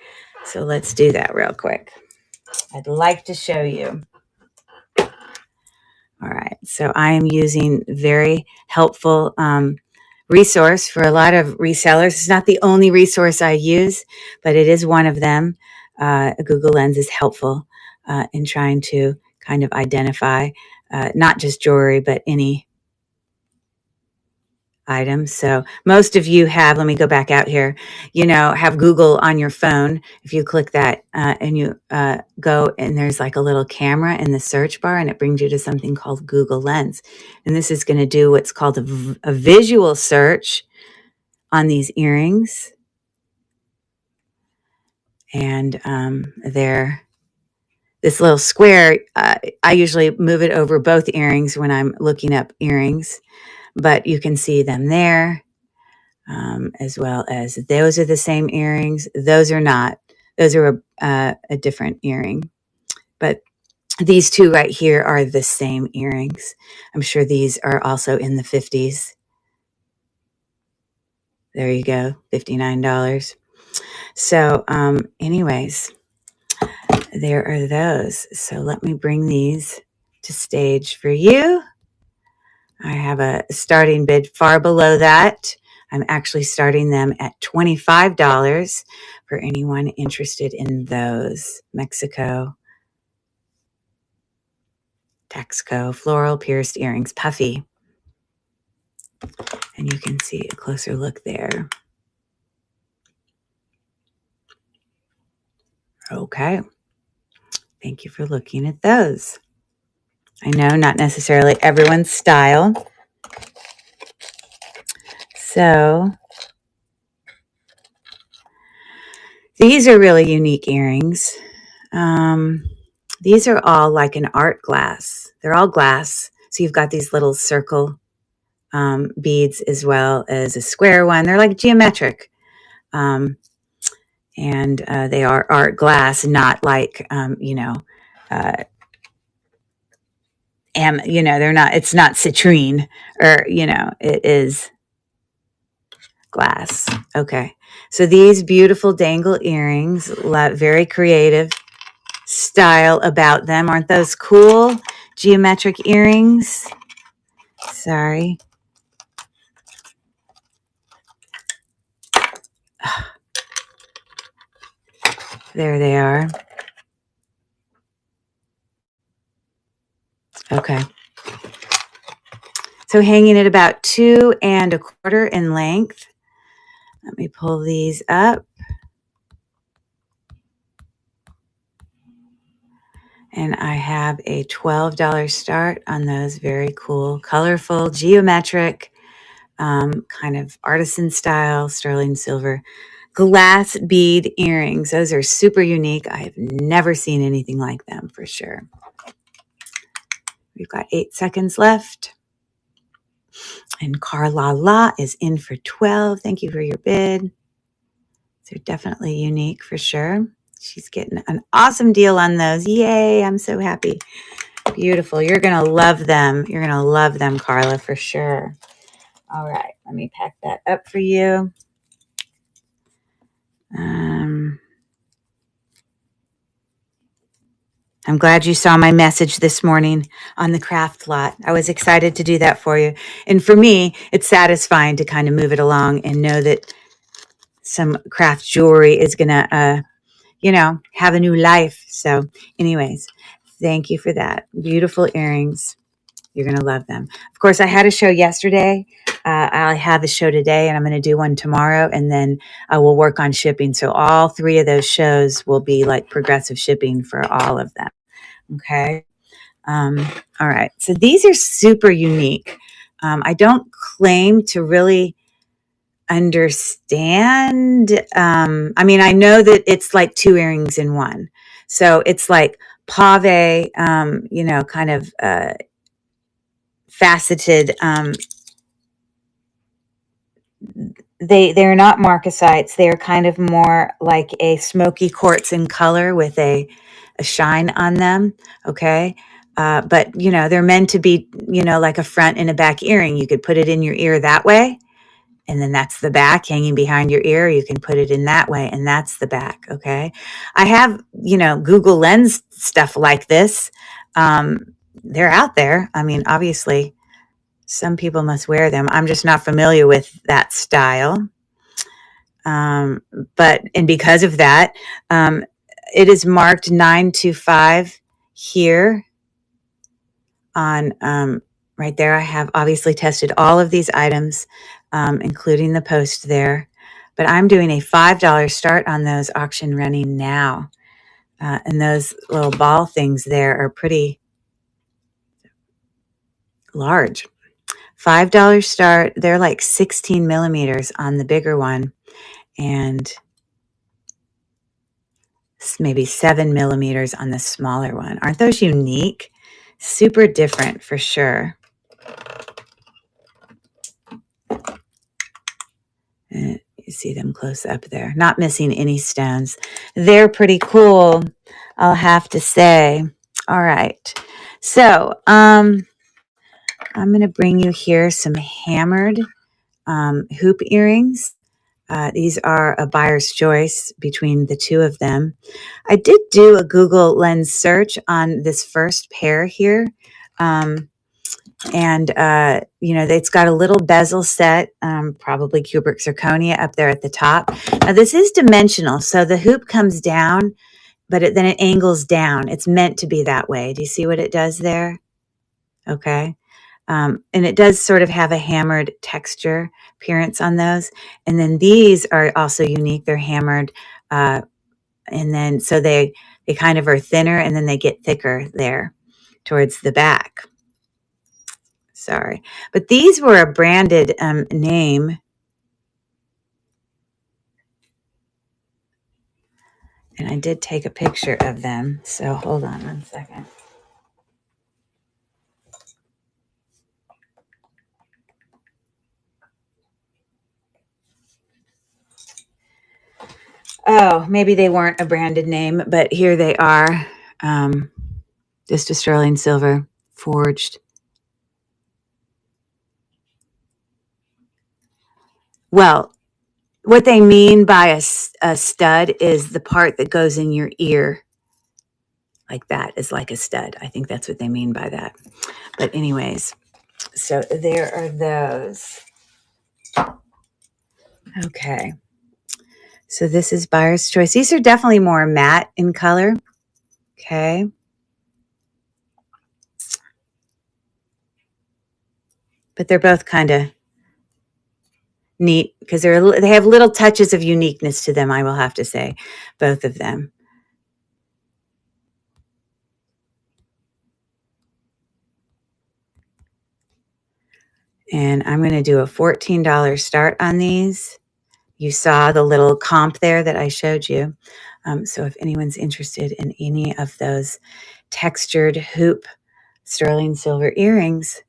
So let's do that real quick. I'd like to show you. All right, so I am using very helpful resource for a lot of resellers. It's not the only resource I use, but it is one of them. Google Lens is helpful in trying to kind of identify not just jewelry, but any items. So most of you have, let me go back out here, have Google on your phone. If you click that and you go and there's like a little camera in the search bar and it brings you to something called Google Lens. And this is going to do what's called a visual search on these earrings. And this little square, I usually move it over both earrings when I'm looking up earrings, but you can see them there. As well as those are the same earrings. Those are not. Those are a different earring. But these two right here are the same earrings. I'm sure these are also in the 50s. There you go, $59. So anyways, there are those. So let me bring these to stage for you. I have a starting bid far below that. I'm actually starting them at $25 for anyone interested in those. Mexico, Texaco, floral pierced earrings, puffy. And you can see a closer look there. Okay. Thank you for looking at those. I know not necessarily everyone's style. So these are really unique earrings. These are all like an art glass. They're all glass. So you've got these little circle beads as well as a square one. They're like geometric. And they are art glass, not like, they're not, it's not citrine or, it is glass. Okay. So these beautiful dangle earrings, very creative style about them. Aren't those cool? Geometric earrings. Sorry. There they are. Okay. So hanging at about 2 1/4 in length. Let me pull these up. And I have a $12 start on those very cool, colorful, geometric, kind of artisan style, sterling silver, glass bead earrings. Those are super unique. I have never seen anything like them for sure. We've got 8 seconds left. And Carla is in for 12. Thank you for your bid. They're definitely unique for sure. She's getting an awesome deal on those. Yay, I'm so happy. Beautiful. You're going to love them. You're going to love them, Carla, for sure. All right, let me pack that up for you. I'm glad you saw my message this morning on the craft lot. I was excited to do that for you. And for me, it's satisfying to kind of move it along and know that some craft jewelry is going to, have a new life. So anyways, thank you for that. Beautiful earrings. You're going to love them. Of course, I had a show yesterday. I have a show today, and I'm going to do one tomorrow, and then I will work on shipping. So all 3 of those shows will be like progressive shipping for all of them. Okay. All right. So these are super unique. I don't claim to really understand. I know that it's like 2 earrings in one. So it's like pave, kind of faceted. They're not marcasites. They're kind of more like a smoky quartz in color with a shine on them. Okay. But they're meant to be, like a front and a back earring. You could put it in your ear that way, and then that's the back hanging behind your ear. You can put it in that way, and that's the back. Okay. I have, Google Lens stuff like this. They're out there. Obviously, some people must wear them. I'm just not familiar with that style. And because of that, it is marked 925 here on, right there. I have obviously tested all of these items, including the post there, but I'm doing a $5 start on those, auction running now. And those little ball things there are pretty large. $5 start. They're like 16 millimeters on the bigger one, and maybe 7 millimeters on the smaller one. Aren't those unique? Super different for sure. You see them close up there. Not missing any stones. They're pretty cool, I'll have to say. All right. So I'm going to bring you here some hammered hoop earrings. These are a buyer's choice between the 2 of them. I did do a Google Lens search on this first pair here. It's got a little bezel set, probably cubic zirconia up there at the top. Now, this is dimensional, so the hoop comes down, but then it angles down. It's meant to be that way. Do you see what it does there? Okay. And it does sort of have a hammered texture appearance on those. And then these are also unique. They're hammered. And then so they kind of are thinner, and then they get thicker there towards the back. Sorry. But these were a branded name. And I did take a picture of them. So hold on 1 second. Oh, maybe they weren't a branded name, but here they are. Just a sterling silver forged. Well, what they mean by a stud is the part that goes in your ear. Like that is like a stud. I think that's what they mean by that. But anyways, so there are those. Okay. So this is buyer's choice. These are definitely more matte in color. Okay. But they're both kind of neat because they have little touches of uniqueness to them, I will have to say, both of them. And I'm going to do a $14 start on these. You saw the little comp there that I showed you. So if anyone's interested in any of those textured hoop sterling silver earrings,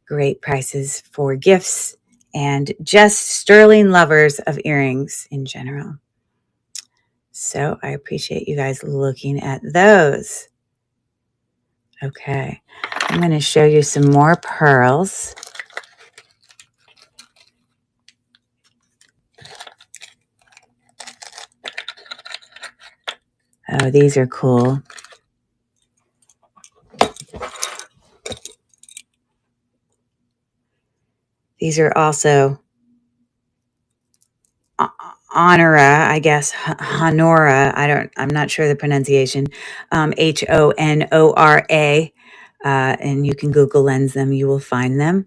great prices for gifts and just sterling lovers of earrings in general. So I appreciate you guys looking at those. Okay, I'm going to show you some more pearls. Oh, these are cool. These are also Honora, I guess, Honora. I'm not sure the pronunciation. Honora. And you can Google Lens them. You will find them.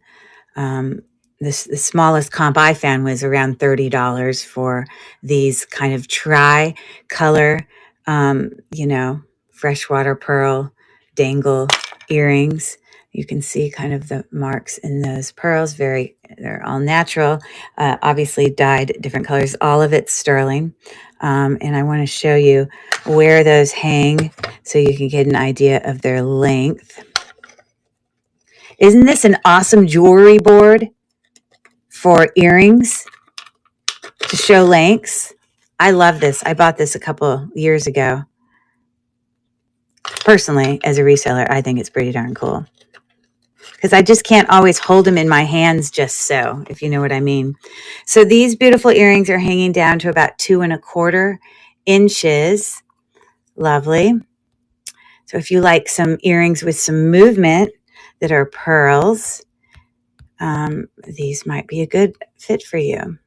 Um, the smallest comp I found was around $30 for these kind of tri-color, freshwater pearl dangle earrings. You can see kind of the marks in those pearls. They're all natural, obviously dyed different colors. All of it's sterling. And I want to show you where those hang so you can get an idea of their length. Isn't this an awesome jewelry board for earrings to show lengths? I love this. I bought this a couple years ago. Personally, as a reseller, I think it's pretty darn cool. Because I just can't always hold them in my hands just so, if you know what I mean. So these beautiful earrings are hanging down to about 2¼ inches. Lovely. So if you like some earrings with some movement that are pearls, these might be a good fit for you.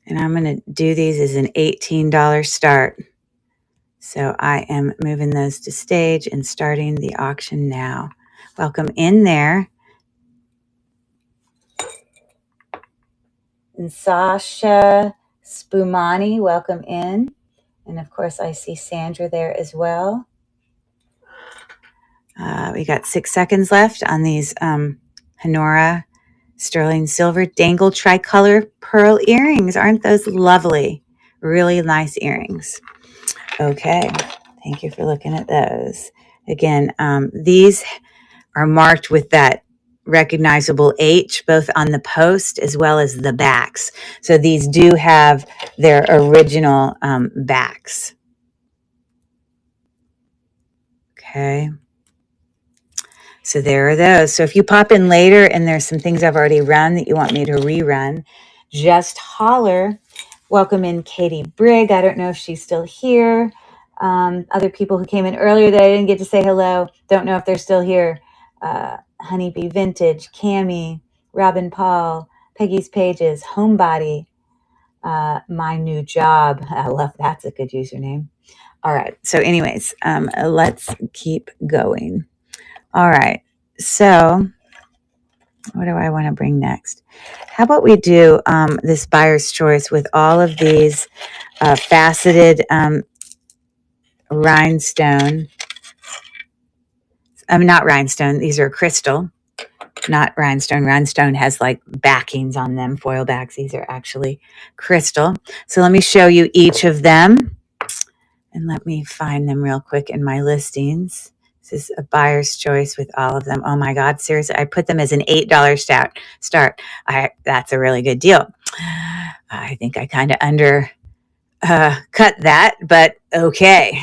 And I'm going to do these as an $18 start. So I am moving those to stage and starting the auction now. Welcome in there. And Sasha Spumani, welcome in. And of course, I see Sandra there as well. We got 6 seconds left on these Honora sterling silver dangle tricolor pearl earrings. Aren't those lovely? Really nice earrings. Okay, thank you for looking at those. Again, these are marked with that recognizable H, both on the post as well as the backs. So these do have their original backs. Okay. So there are those. So if you pop in later and there's some things I've already run that you want me to rerun, just holler. Welcome in Katie Brigg. I don't know if she's still here. Other people who came in earlier that I didn't get to say hello, don't know if they're still here. Honeybee Vintage, Cami, Robin Paul, Peggy's Pages, Homebody, My New Job. I love that's a good username. All right. So anyways, let's keep going. All right. So what do I want to bring next? How about we do this buyer's choice with all of these faceted rhinestone. Not rhinestone. These are crystal, not rhinestone. Rhinestone has like backings on them, foil backs. These are actually crystal. So let me show you each of them. And let me find them real quick in my listings. This is a buyer's choice with all of them. Oh my God, seriously, I put them as an $8 start. That's a really good deal. I think I kind of cut that, but okay,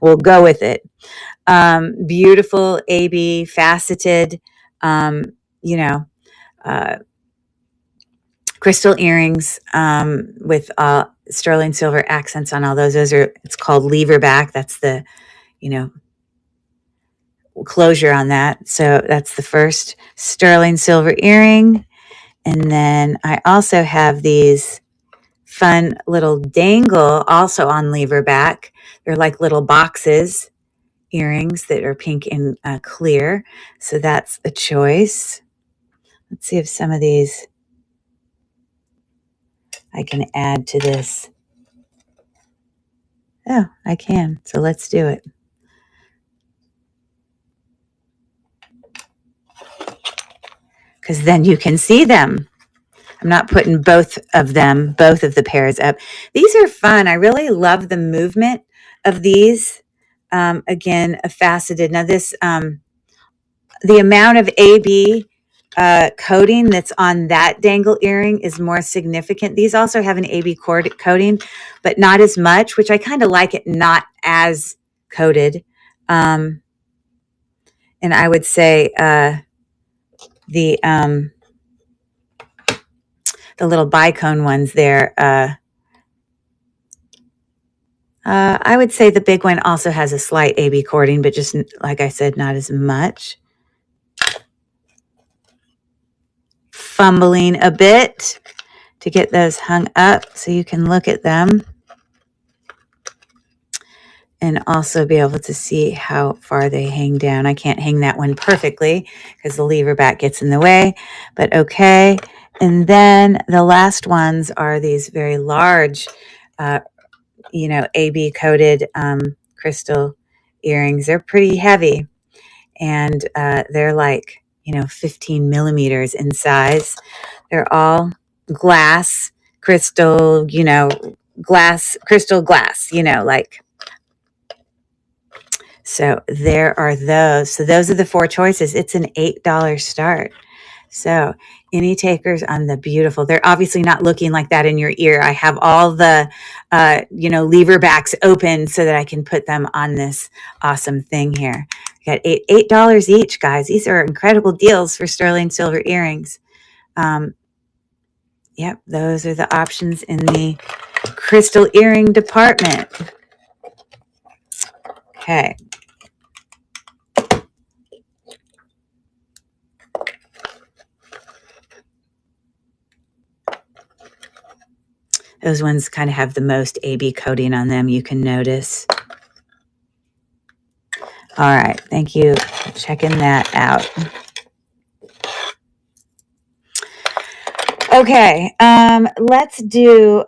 we'll go with it. Beautiful AB faceted, crystal earrings with sterling silver accents on all those. It's called lever back. That's the, closure on that. So that's the first sterling silver earring. And then I also have these fun little dangle also on lever back. They're like little boxes earrings that are pink and clear. So that's a choice. Let's see if some of these I can add to this. Oh, I can. So let's do it. Because then you can see them. I'm not putting both of the pairs up. These are fun. I really love the movement of these. Again, a faceted. Now this, the amount of AB coating that's on that dangle earring is more significant. These also have an AB coating, but not as much, which I kind of like it not as coated. And I would say the little bicone ones there, I would say the big one also has a slight AB coating, but just like I said, not as much. fumbling a bit to get those hung up so you can look at them and also be able to see how far they hang down. I can't hang that one perfectly because the lever back gets in the way, but okay. And then the last ones are these very large, AB coated crystal earrings. They're pretty heavy, and they're like 15 millimeters in size. They're all glass, crystal, crystal glass, like. So there are those. So those are the 4 choices. It's an $8 start. So any takers on the beautiful, they're obviously not looking like that in your ear. I have all the, lever backs open so that I can put them on this awesome thing here. We got $8 each, guys. These are incredible deals for sterling silver earrings. Yep, those are the options in the crystal earring department. Okay. Those ones kind of have the most AB coating on them, you can notice. All right, thank you for checking that out. Okay, let's do,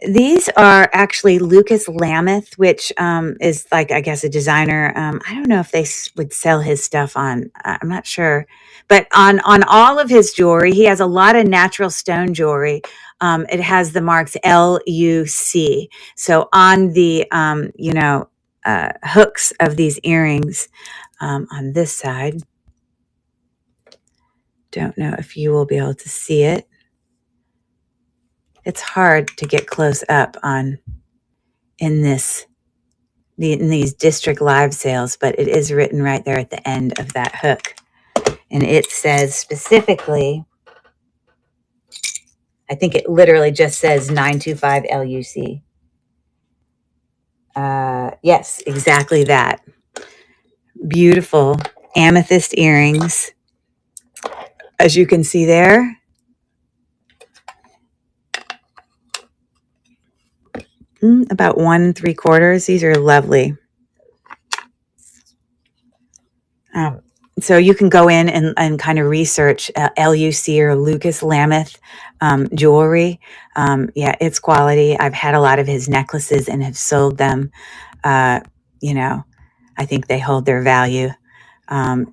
these are actually Lucas Lameth, which is like, I guess, a designer. I don't know if they would sell his stuff on, I'm not sure. But on all of his jewelry, he has a lot of natural stone jewelry. It has the marks LUC. So on the, hooks of these earrings on this side, don't know if you will be able to see it. It's hard to get close up in these district live sales, but it is written right there at the end of that hook. And it says specifically, I think it literally just says 925 LUC. Yes, exactly that. Beautiful amethyst earrings. As you can see there. About 1 3/4. These are lovely. So you can go in and kind of research LUC or Lucas Lameth jewelry. Yeah, it's quality. I've had a lot of his necklaces and have sold them. I think they hold their value.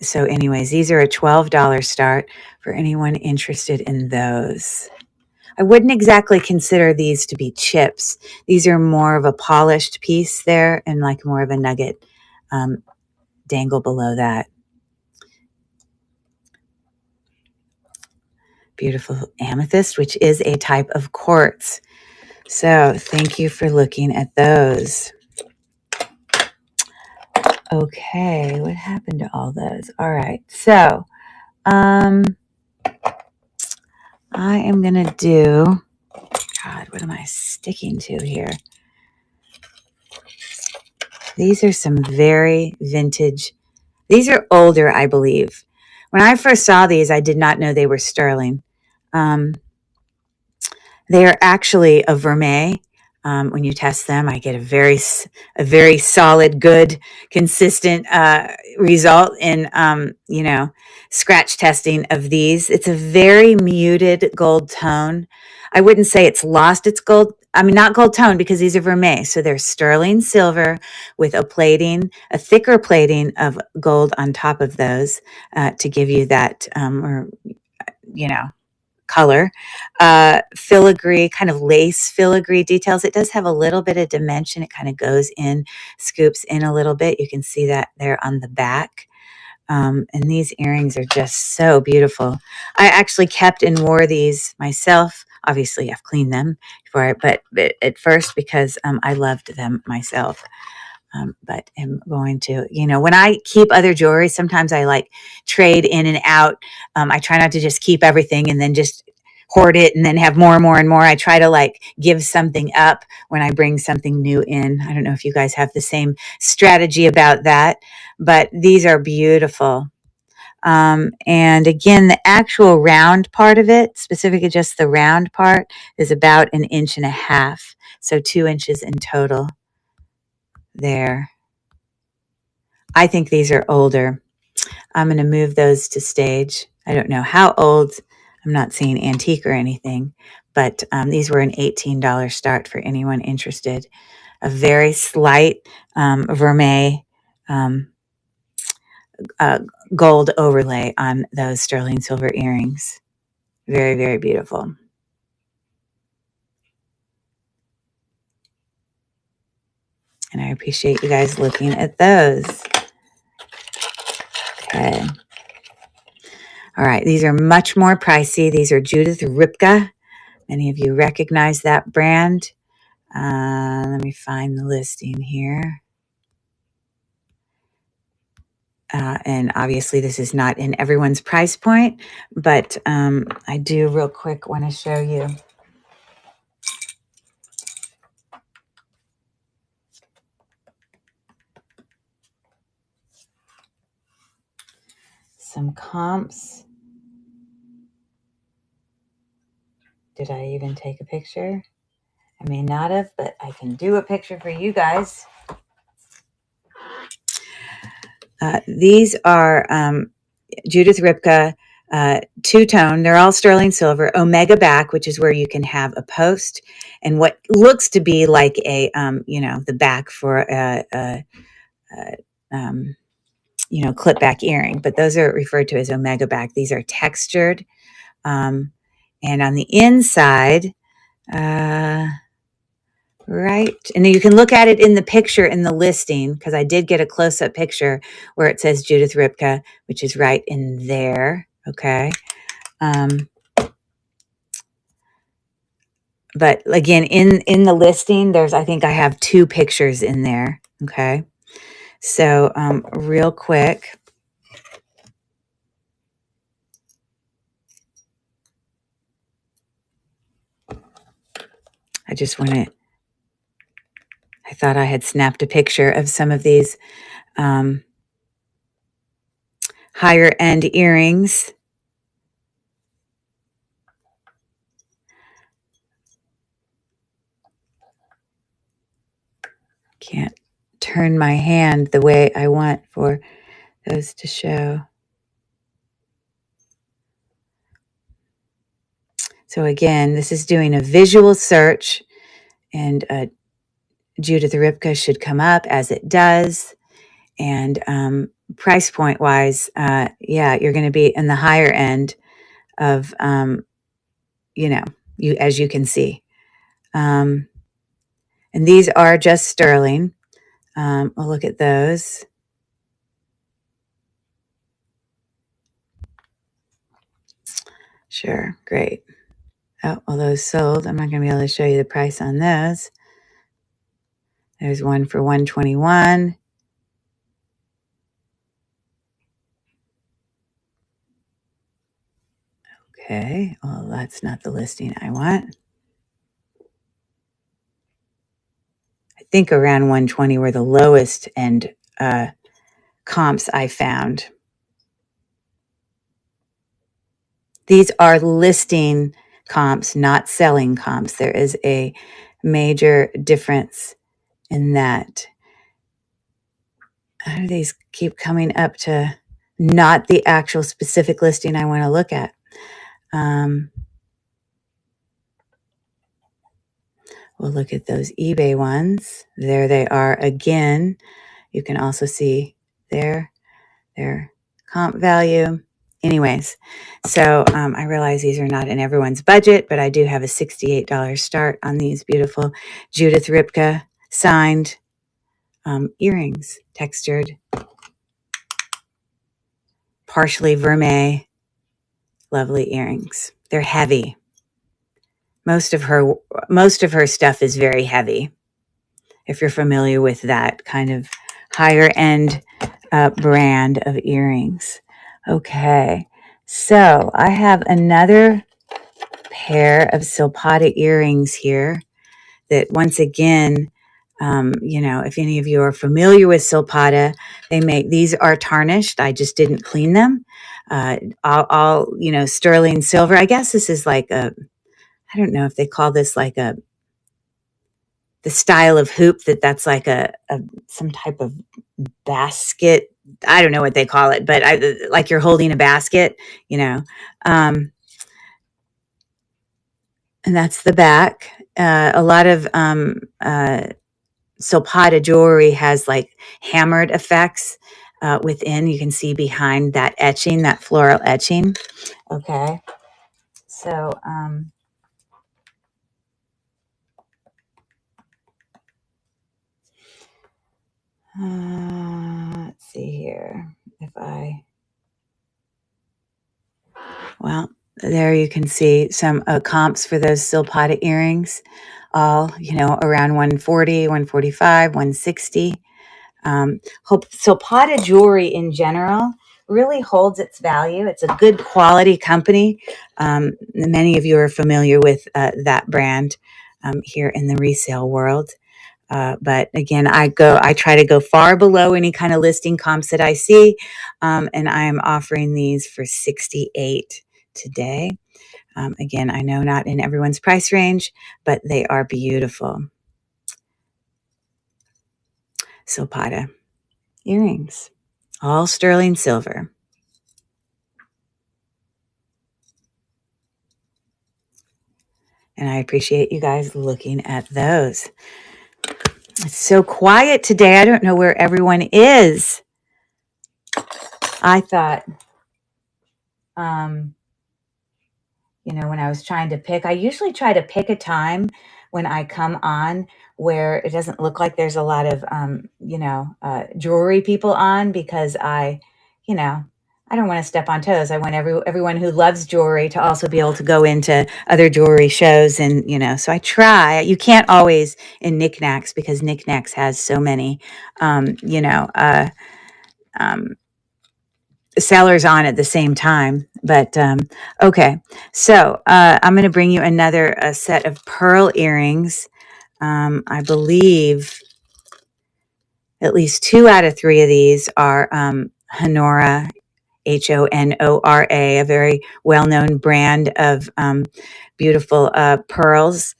So anyways, these are a $12 start for anyone interested in those. I wouldn't exactly consider these to be chips. These are more of a polished piece there and like more of a nugget dangle below that. Beautiful amethyst, which is a type of quartz. So thank you for looking at those. Okay, what happened to all those? All right, so I am going to do, God, what am I sticking to here? These are some very vintage. These are older, I believe. When I first saw these, I did not know they were sterling. They are actually a vermeil. When you test them, I get a very solid, good, consistent result in, scratch testing of these. It's a very muted gold tone. I wouldn't say it's lost its gold. I mean, not gold tone because these are vermeil. So they're sterling silver with a thicker plating of gold on top of those to give you that, color. Filigree, kind of lace filigree details. It does have a little bit of dimension. It kind of goes in, scoops in a little bit. You can see that there on the back. And these earrings are just so beautiful. I actually kept and wore these myself. Obviously, I've cleaned them for it, but at first because I loved them myself. But am going to, when I keep other jewelry, sometimes I like trade in and out. I try not to just keep everything and then just hoard it and then have more and more and more. I try to like give something up when I bring something new in. I don't know if you guys have the same strategy about that, but these are beautiful. And again, the actual round part of it, specifically just the round part, is about 1.5 inches. So 2 inches in total there. I think these are older. I'm going to move those to stage. I don't know how old. I'm not saying antique or anything, but these were an $18 start for anyone interested. A very slight vermeil uh, gold overlay on those sterling silver earrings. Very, very beautiful. And I appreciate you guys looking at those. Okay. All right. These are much more pricey. These are Judith Ripka. Many of you recognize that brand. Let me find the listing here. And obviously this is not in everyone's price point, but I do real quick want to show you some comps. Did I even take a picture? I may not have, but I can do a picture for you guys. These are Judith Ripka two-tone. They're all sterling silver. Omega back, which is where you can have a post, and what looks to be like a, the back for a clip back earring, but those are referred to as Omega back. These are textured, and on the inside, right, and you can look at it in the picture in the listing, because I did get a close-up picture where it says Judith Ripka, which is right in there. Okay. But again, in the listing, I think I have 2 pictures in there. Okay. So real quick, I thought I had snapped a picture of some of these higher end earrings. Can't turn my hand the way I want for those to show. So again, this is doing a visual search, and Judith Ripka should come up as it does. And price point wise, you're going to be in the higher end of, as you can see. And these are just sterling. We'll look at those. Sure, great. Oh, well, those sold. I'm not going to be able to show you the price on those. There's one for $121. Okay, well, that's not the listing I want. I think around $120 were the lowest end comps I found. These are listing comps, not selling comps. There is a major difference in that. How do these keep coming up to not the actual specific listing I want to look at? We'll look at those eBay ones. There they are again. You can also see their comp value. Anyways, so I realize these are not in everyone's budget, but I do have a $68 start on these beautiful Judith Ripka signed earrings, textured, partially vermeil, lovely earrings. They're heavy. Most of her stuff is very heavy. If you're familiar with that kind of higher end brand of earrings. Okay, so I have another pair of Silpata earrings here that once again If any of you are familiar with Silpata, these are tarnished. I just didn't clean them. All sterling silver. I guess this is like I don't know if they call this like the style of hoop that's like some type of basket. I don't know what they call it, but like you're holding a basket, you know. Um, and that's the back. A lot of Silpata jewelry has like hammered effects within. You can see behind that etching, that floral etching. Okay, so let's see here. Well, there you can see some comps for those Silpata earrings, all, around 140, 145, 160. Silpata jewelry in general really holds its value. It's a good quality company. Many of you are familiar with that brand here in the resale world. But again, I try to go far below any kind of listing comps that I see. And I am offering these for $68 today. Again, I know not in everyone's price range, but they are beautiful. Silpata earrings, all sterling silver. And I appreciate you guys looking at those. It's so quiet today. I don't know where everyone is. I thought, when I was trying to pick, I usually try to pick a time when I come on where it doesn't look like there's a lot of, jewelry people on, because I don't want to step on toes. I want everyone who loves jewelry to also be able to go into other jewelry shows. And, so I try. You can't always in Knickknacks, because Knickknacks has so many, sellers on at the same time. But okay, so I'm going to bring you another set of pearl earrings. I believe at least 2 out of 3 of these are Honora, Honora, a very well-known brand of beautiful pearls.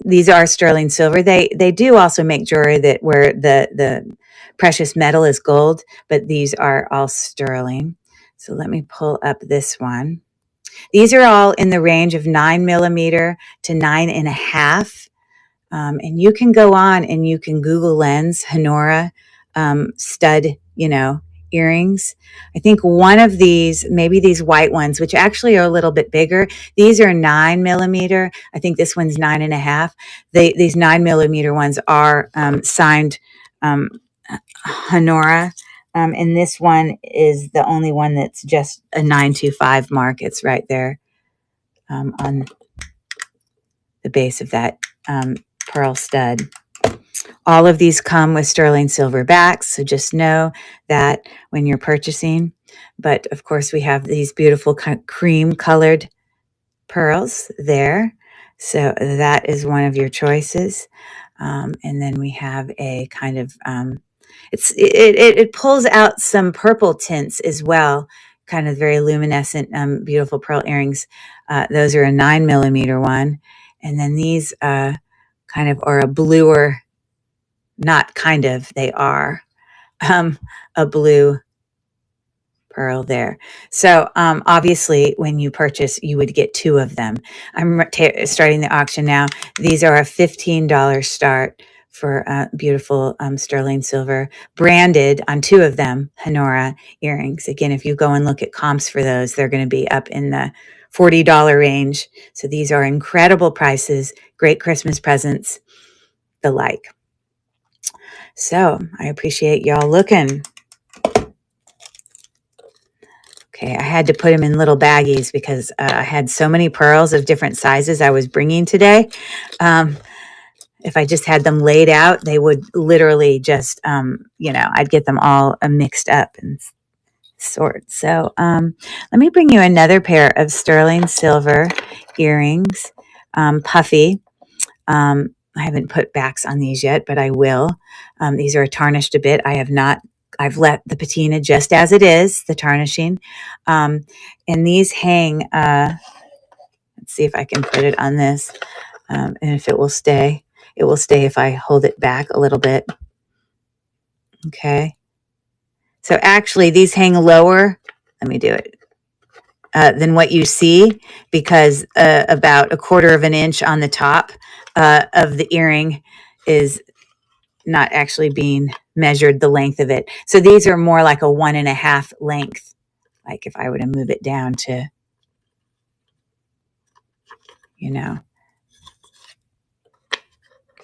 These are sterling silver. They do also make jewelry where the precious metal is gold, but these are all sterling. So let me pull up this one. These are all in the range of 9mm to 9.5. And you can go on and you can Google Lens Honora stud, earrings. I think one of these, maybe these white ones, which actually are a little bit bigger. These are 9mm. I think this one's 9.5. These 9mm ones are signed Honora. And this one is the only one that's just a 925 mark. It's right there on the base of that pearl stud. All of these come with sterling silver backs, so just know that when you're purchasing. But of course, we have these beautiful cream colored pearls there. So that is one of your choices. And then we have a kind of, it pulls out some purple tints as well, kind of very luminescent, beautiful pearl earrings. Those are a 9mm one. And then these kind of are a bluer, not kind of, they are a blue pearl there. So obviously when you purchase, you would get 2 of them. I'm starting the auction now. These are a $15 start for beautiful sterling silver, branded on 2 of them, Honora earrings. Again, if you go and look at comps for those, they're going to be up in the $40 range. So these are incredible prices, great Christmas presents, the like. So I appreciate y'all looking. Okay, I had to put them in little baggies because I had so many pearls of different sizes I was bringing today. If I just had them laid out, they would literally just, I'd get them all mixed up and sort. So let me bring you another pair of sterling silver earrings, puffy. I haven't put backs on these yet, but I will. These are tarnished a bit. I've let the patina just as it is, the tarnishing. And these hang, let's see if I can put it on this. And if it will stay if I hold it back a little bit. Okay. So actually these hang lower. Let me do it. Than what you see, because about 1/4 of an inch on the top of the earring is not actually being measured, the length of it. So these are more like a 1.5 length. Like if I were to move it down to,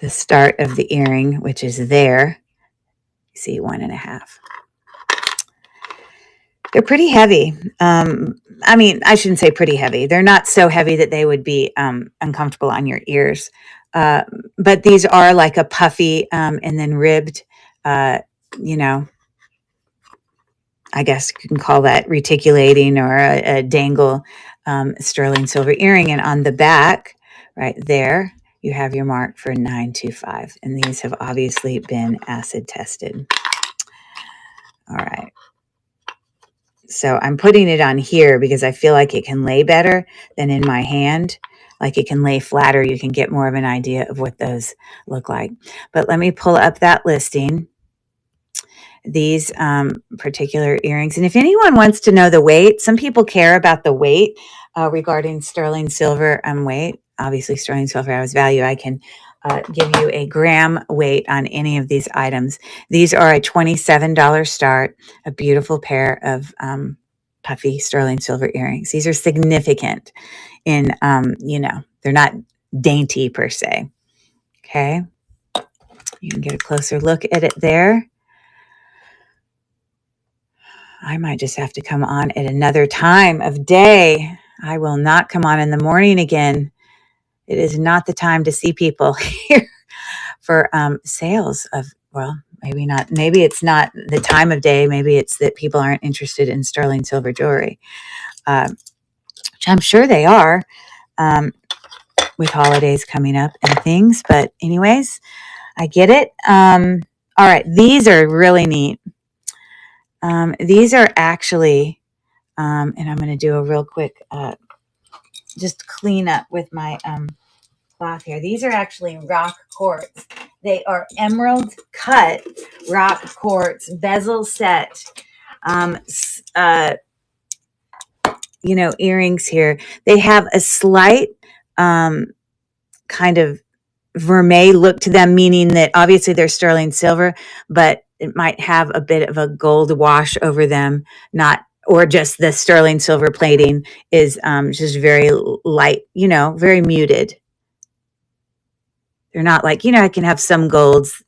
the start of the earring, which is there, you see 1.5. They're pretty heavy. I mean, I shouldn't say pretty heavy. They're not so heavy that they would be uncomfortable on your ears. But these are like a puffy and then ribbed, you know, I guess you can call that reticulating or a dangle sterling silver earring. And on the back, right there, you have your mark for 925. And these have obviously been acid tested. All right. So I'm putting it on here because I feel like it can lay better than in my hand. Like it can lay flatter. You can get more of an idea of what those look like. But let me pull up that listing. These particular earrings. And if anyone wants to know the weight, some people care about the weight regarding sterling silver weight. Obviously, sterling silver has value. I can give you a gram weight on any of these items. These are a $27 start, a beautiful pair of puffy sterling silver earrings. These are significant in, they're not dainty per se. Okay. You can get a closer look at it there. I might just have to come on at another time of day. I will not come on in the morning again. It is not the time to see people here for sales of, well, maybe not. Maybe it's not the time of day. Maybe it's that people aren't interested in sterling silver jewelry, which I'm sure they are with holidays coming up and things. But anyways, I get it. All right. These are really neat. These are actually, and I'm going to do a real quick, just clean up with my cloth here. These are actually rock quartz. They are emerald cut rock quartz bezel set, earrings here. They have a slight kind of vermeil look to them, meaning that obviously they're sterling silver, but it might have a bit of a gold wash over them, or just the sterling silver plating is just very light, very muted. They're not like, I can have some golds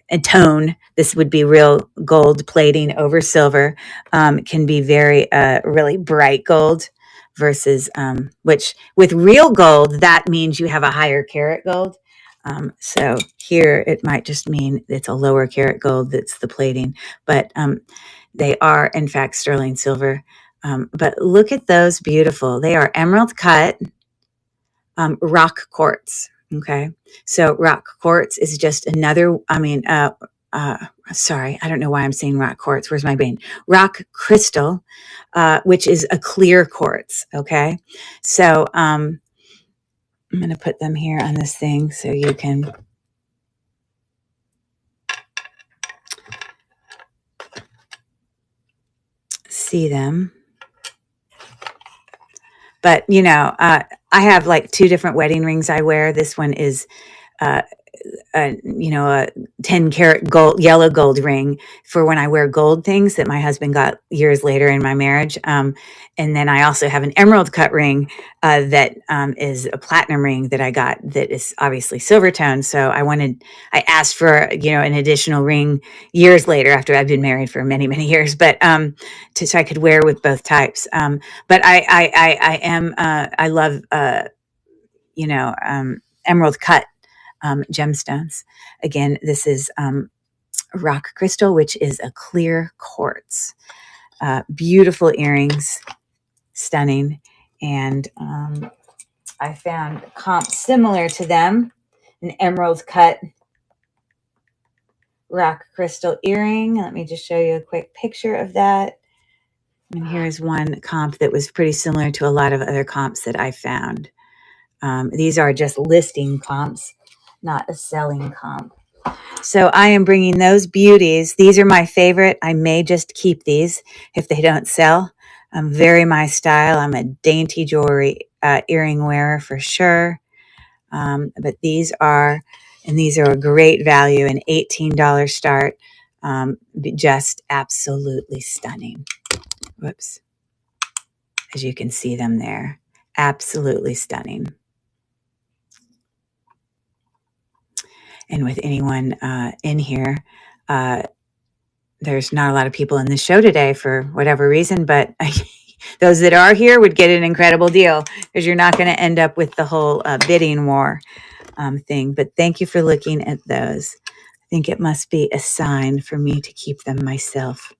and tone. This would be real gold plating over silver. Can be very, really bright gold versus, which with real gold, that means you have a higher carat gold. So here it might just mean it's a lower carat gold that's the plating, but they are in fact sterling silver. But look at those beautiful. They are emerald cut rock quartz. Okay. So rock quartz is just another, sorry, I don't know why I'm saying rock quartz. Where's my brain? Rock crystal, which is a clear quartz. Okay. So I'm going to put them here on this thing so you can see them. But, I have like 2 different wedding rings I wear. This one is, a 10 karat gold, yellow gold ring for when I wear gold things that my husband got years later in my marriage. And then I also have an emerald cut ring that is a platinum ring that I got that is obviously silver tone. So I asked for, an additional ring years later after I've been married for many, many years, but so I could wear with both types. But I love, emerald cut gemstones. Again, this is rock crystal, which is a clear quartz. Beautiful earrings, stunning. And I found comps similar to them an emerald cut rock crystal earring. Let me just show you a quick picture of that. And here's one comp that was pretty similar to a lot of other comps that I found. These are just listing comps, not a selling comp. So I am bringing those beauties. These are my favorite. I may just keep these if they don't sell. Very my style. I'm a dainty jewelry earring wearer for sure. But these are a great value, an $18 start. Just absolutely stunning. Whoops. As you can see them there. Absolutely stunning. And with anyone in here, there's not a lot of people in the show today for whatever reason, but those that are here would get an incredible deal because you're not going to end up with the whole bidding war thing. But thank you for looking at those. I think it must be a sign for me to keep them myself.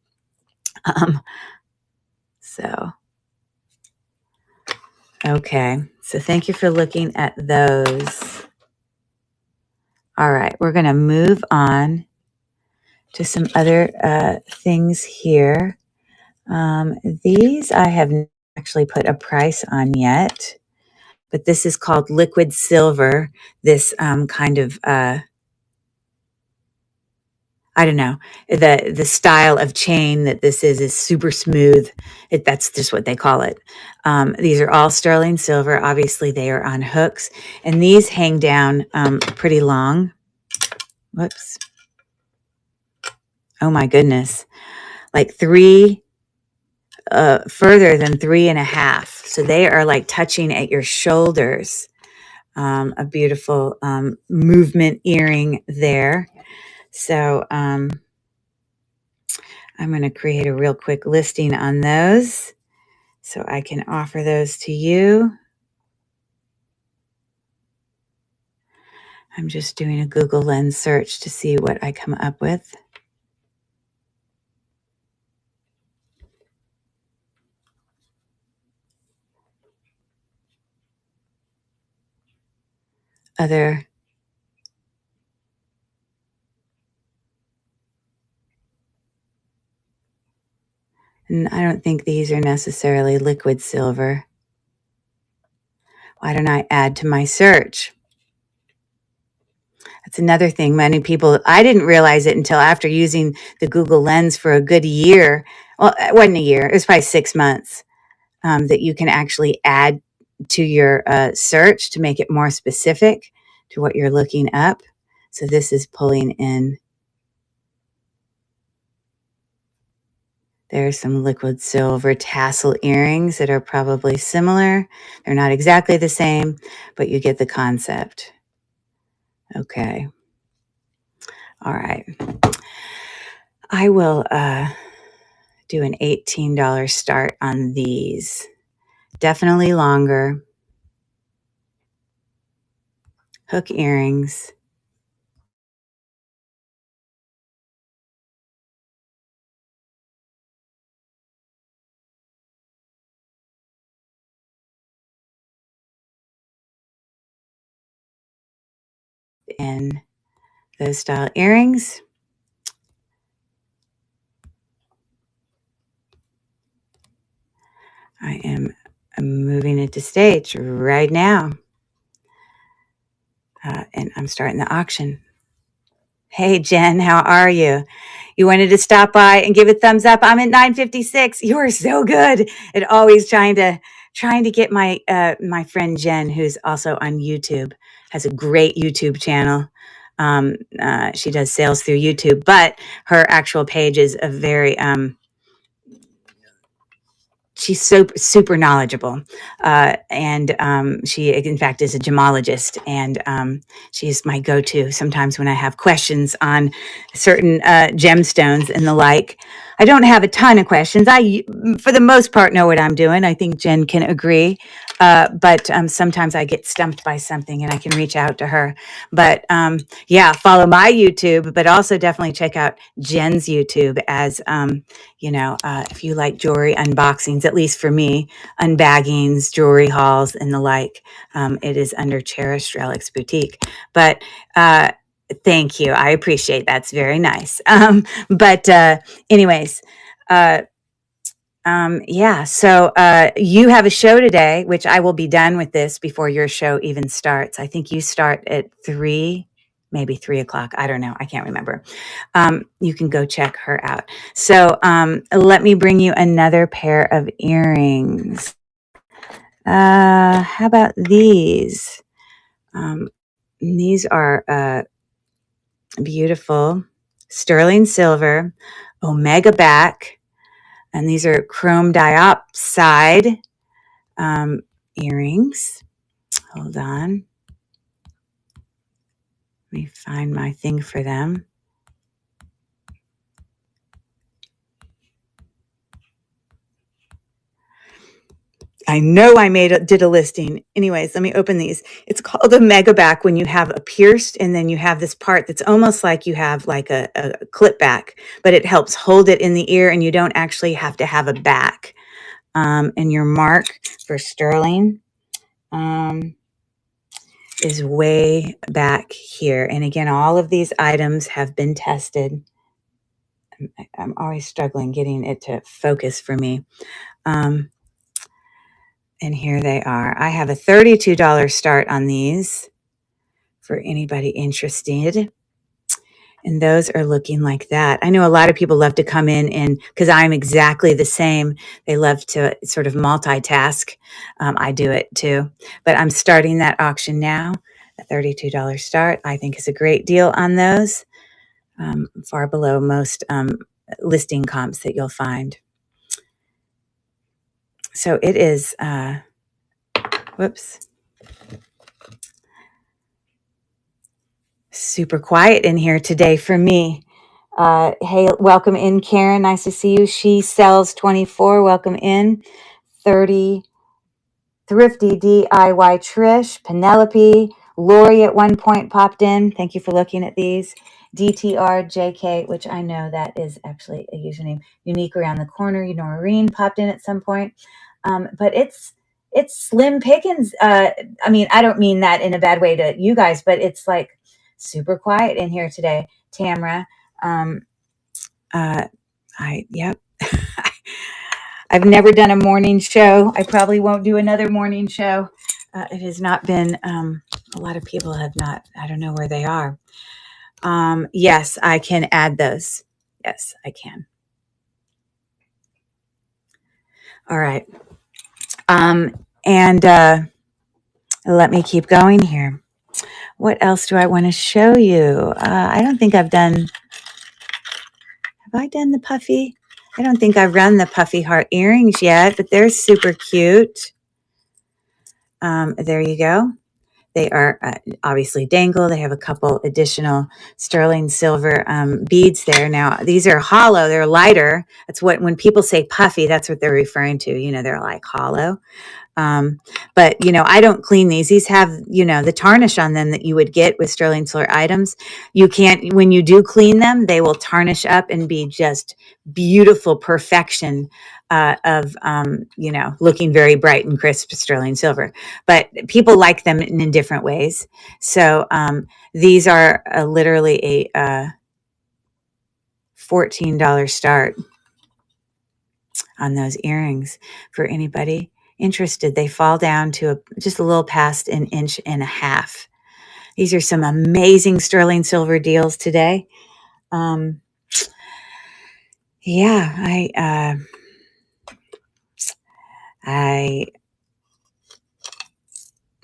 Okay. So thank you for looking at those. All right. We're going to move on to some other things here. These I have not actually put a price on yet, but this is called liquid silver. This kind of, I don't know, the style of chain that this is super smooth. That's just what they call it. These are all sterling silver. Obviously, they are on hooks, and these hang down pretty long. Whoops. Oh my goodness. Like further than 3.5. So they are like touching at your shoulders. A beautiful movement earring there. So I'm going to create a real quick listing on those so I can offer those to you. I'm just doing a Google Lens search to see what I come up with. And I don't think these are necessarily liquid silver. Why don't I add to my search? That's another thing. Many people, I didn't realize it until after using the Google Lens for a good year. Well, it wasn't a year. It was probably 6 months that you can actually add to your search to make it more specific to what you're looking up. So this is pulling in. There's some liquid silver tassel earrings that are probably similar. They're not exactly the same, but you get the concept. Okay. All right. I will do an $18 start on these. Definitely longer. Hook earrings. In those style earrings. I'm moving it to stage right now. And I'm starting the auction. Hey, Jen, how are you? You wanted to stop by and give a thumbs up. I'm at 956. You are so good at always trying to get my my friend Jen, who's also on YouTube, has a great YouTube channel. She does sales through YouTube, but her actual page is a very she's super knowledgeable, and she in fact is a gemologist, and she's my go-to sometimes when I have questions on certain gemstones and the like. I don't have a ton of questions. I for the most part know what I'm doing. I think Jen can agree, but sometimes I get stumped by something and I can reach out to her. But yeah, follow my YouTube, but also definitely check out Jen's YouTube as, if you like jewelry unboxings, at least for me, unbaggings, jewelry hauls, and the like. It is under Cherished Relics Boutique. But thank you. I appreciate that. It's very nice. But anyways, yeah, so you have a show today, which I will be done with this before your show even starts. I think you start at 3, maybe 3 o'clock. I don't know. I can't remember. You can go check her out. So let me bring you another pair of earrings. How about these? These are beautiful sterling silver, omega back. And these are chrome diopside earrings. Hold on. Let me find my thing for them. I know I did a listing. Anyways, let me open these. It's called a mega back when you have a pierced and then you have this part that's almost like you have like a clip back, but it helps hold it in the ear and you don't actually have to have a back. And your mark for sterling is way back here. And again, all of these items have been tested. I'm always struggling getting it to focus for me. And here they are. I have a $32 start on these for anybody interested. And those are looking like that. I know a lot of people love to come in and because I'm exactly the same, they love to sort of multitask. I do it too. But I'm starting that auction now. A $32 start, I think, is a great deal on those. Far below most listing comps that you'll find. So it is, whoops, super quiet in here today for me. Hey, welcome in, Karen. Nice to see you. She sells 24. Welcome in. 30, Thrifty DIY Trish, Penelope, Lori at one point popped in. Thank you for looking at these. DTRJK, which I know that is actually a username. Unique around the corner. Noreen popped in at some point. But it's slim pickings. I mean, I don't mean that in a bad way to you guys, but it's like super quiet in here today. Tamara, yep. I've never done a morning show. I probably won't do another morning show. It has not been, a lot of people have not, I don't know where they are. Yes, I can add those. Yes, I can. All right. And let me keep going here. What else do I want to show you? I don't think I've done, have I done the puffy? I don't think I've run the puffy heart earrings yet, but they're super cute. There you go. They are obviously dangle. They have a couple additional sterling silver beads there. Now, these are hollow. They're lighter. That's what, when people say puffy, that's what they're referring to. You know, they're like hollow. But, I don't clean these. These have, the tarnish on them that you would get with sterling silver items. You can't, when you do clean them, they will tarnish up and be just beautiful perfection of, looking very bright and crisp sterling silver. But people like them in different ways. So these are literally a $14 start on those earrings for anybody interested. They fall down to just a little past an inch and a half. These are some amazing sterling silver deals today. Yeah, I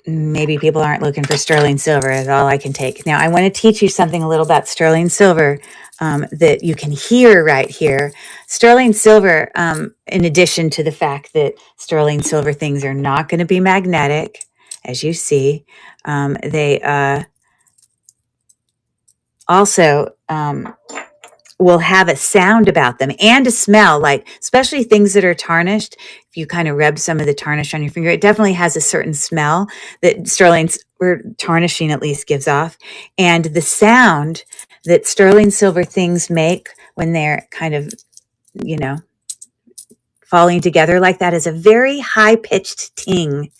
maybe people aren't looking for sterling silver is all I can take. Now, I want to teach you something a little about sterling silver that you can hear right here. Sterling silver, in addition to the fact that sterling silver things are not going to be magnetic, as you see, they also will have a sound about them and a smell, like especially things that are tarnished. If you kind of rub some of the tarnish on your finger, it definitely has a certain smell that sterling's or tarnishing at least gives off. And the sound that sterling silver things make when they're kind of, you know, falling together like that is a very high pitched ting.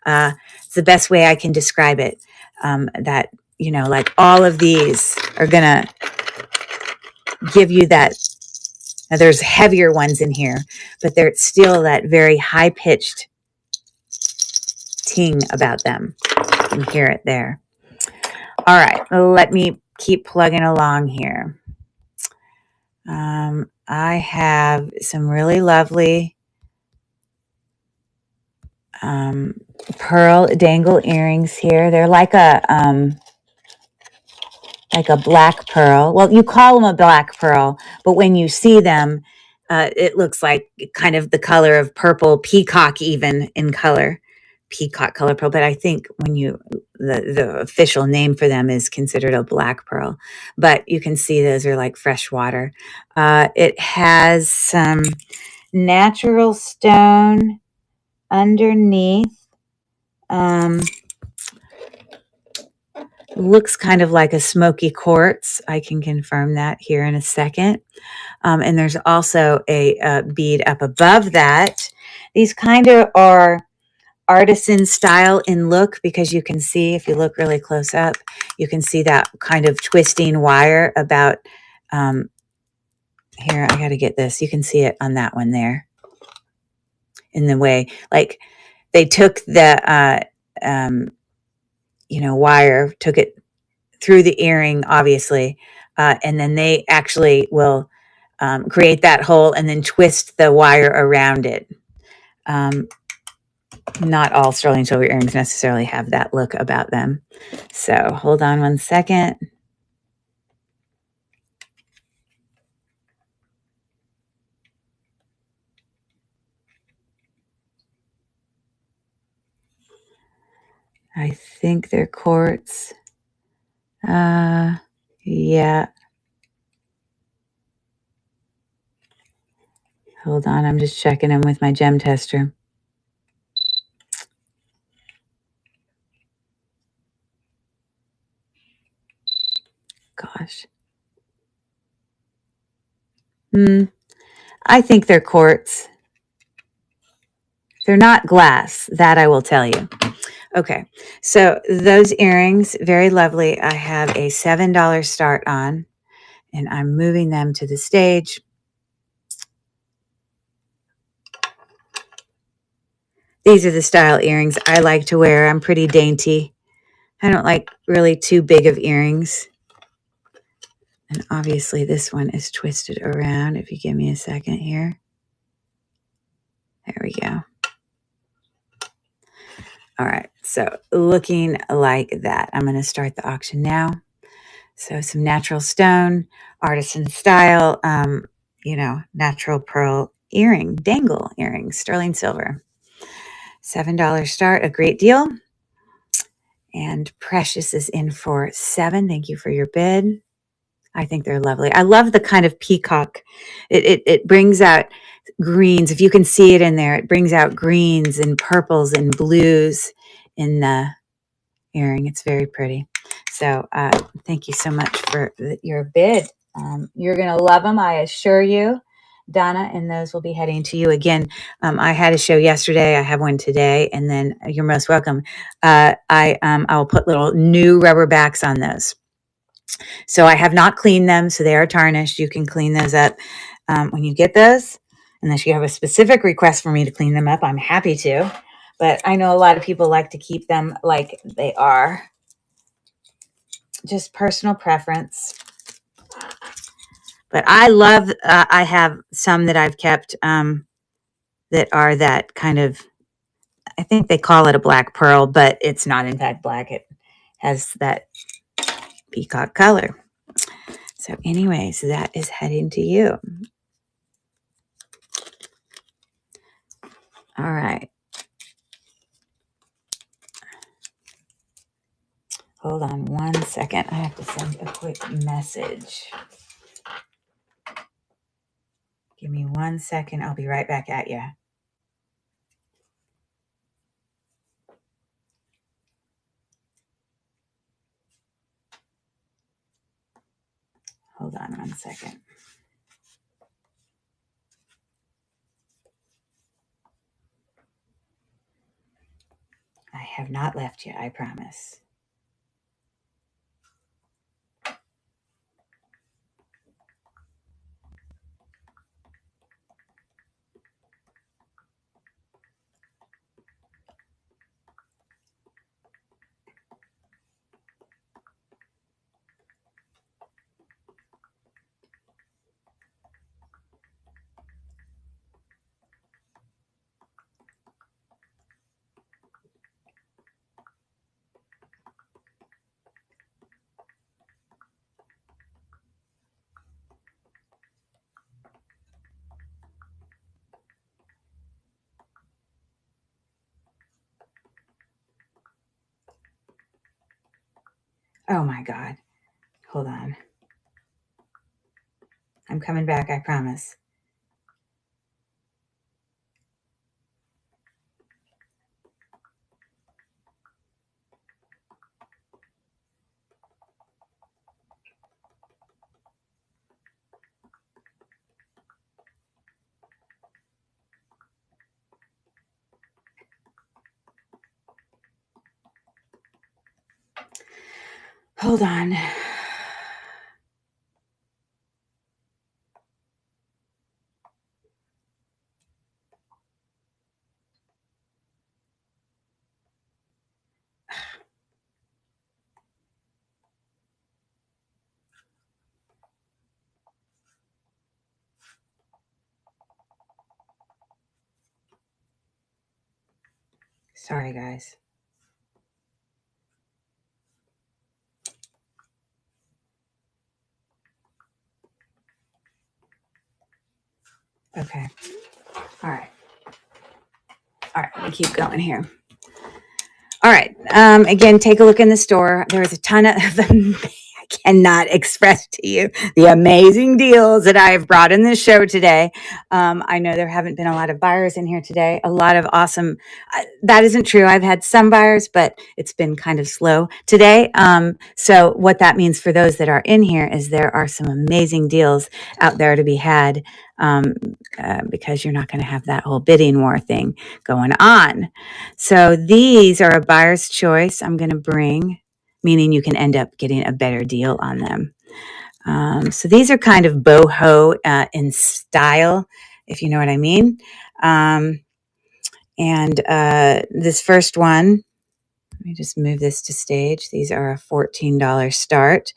It's the best way I can describe it. That, you know, like all of these are going to give you that. Now, there's heavier ones in here, but there's still that very high pitched ting about them. You can hear it there. All right, let me keep plugging along here. I have some really lovely pearl dangle earrings here. They're like a black pearl. Well, you call them a black pearl, but when you see them, it looks like kind of the color of purple peacock, even in color, peacock color pearl. But I think the official name for them is considered a black pearl. But you can see those are like fresh water. It has some natural stone underneath. Looks kind of like a smoky quartz. I can confirm that here in a second. And there's also a bead up above that. These kind of are artisan style in look because you can see, if you look really close up, you can see that kind of twisting wire about, here, I got to get this. You can see it on that one there in the way, like they took the, wire, took it through the earring, obviously, and then they actually will create that hole and then twist the wire around it. Not all sterling silver earrings necessarily have that look about them. So hold on one second. I think they're quartz. Yeah. Hold on, I'm just checking them with my gem tester. Gosh. I think they're quartz. They're not glass, that I will tell you. Okay, so those earrings, very lovely. I have a $7 start on, and I'm moving them to the stage. These are the style earrings I like to wear. I'm pretty dainty. I don't like really too big of earrings. And obviously this one is twisted around. If you give me a second here. There we go. All right, so looking like that. I'm going to start the auction now. So some natural stone, artisan style, natural pearl earring, dangle earrings, sterling silver. $7 start, a great deal. And Precious is in for $7. Thank you for your bid. I think they're lovely. I love the kind of peacock. It brings out greens. If you can see it in there, it brings out greens and purples and blues in the earring. It's very pretty. So thank you so much for your bid. You're going to love them, I assure you, Donna, and those will be heading to you again. I had a show yesterday. I have one today, and then you're most welcome. I will put little new rubber backs on those. So I have not cleaned them, so they are tarnished. You can clean those up when you get those. Unless you have a specific request for me to clean them up, I'm happy to. But I know a lot of people like to keep them like they are. Just personal preference. But I love, I have some that I've kept that are that kind of, I think they call it a black pearl, but it's not in fact black. It has that peacock color. So anyways, that is heading to you. All right. Hold on one second. I have to send a quick message. Give me 1 second. I'll be right back at you. Hold on 1 second. I have not left you, I promise. Oh my God. Hold on. I'm coming back, I promise. Hold on. Sorry, guys. Okay. All right. All right, let me keep going here. All right. Again, take a look in the store. There is a ton of I cannot express to you the amazing deals that I have brought in this show today. I know there haven't been a lot of buyers in here today. A lot of awesome. That isn't true. I've had some buyers, but it's been kind of slow today. So what that means for those that are in here is there are some amazing deals out there to be had, because you're not going to have that whole bidding war thing going on. So these are a buyer's choice I'm going to bring, meaning you can end up getting a better deal on them. So these are kind of boho in style, if you know what I mean. And this first one, let me just move this to stage. These are a $14 start.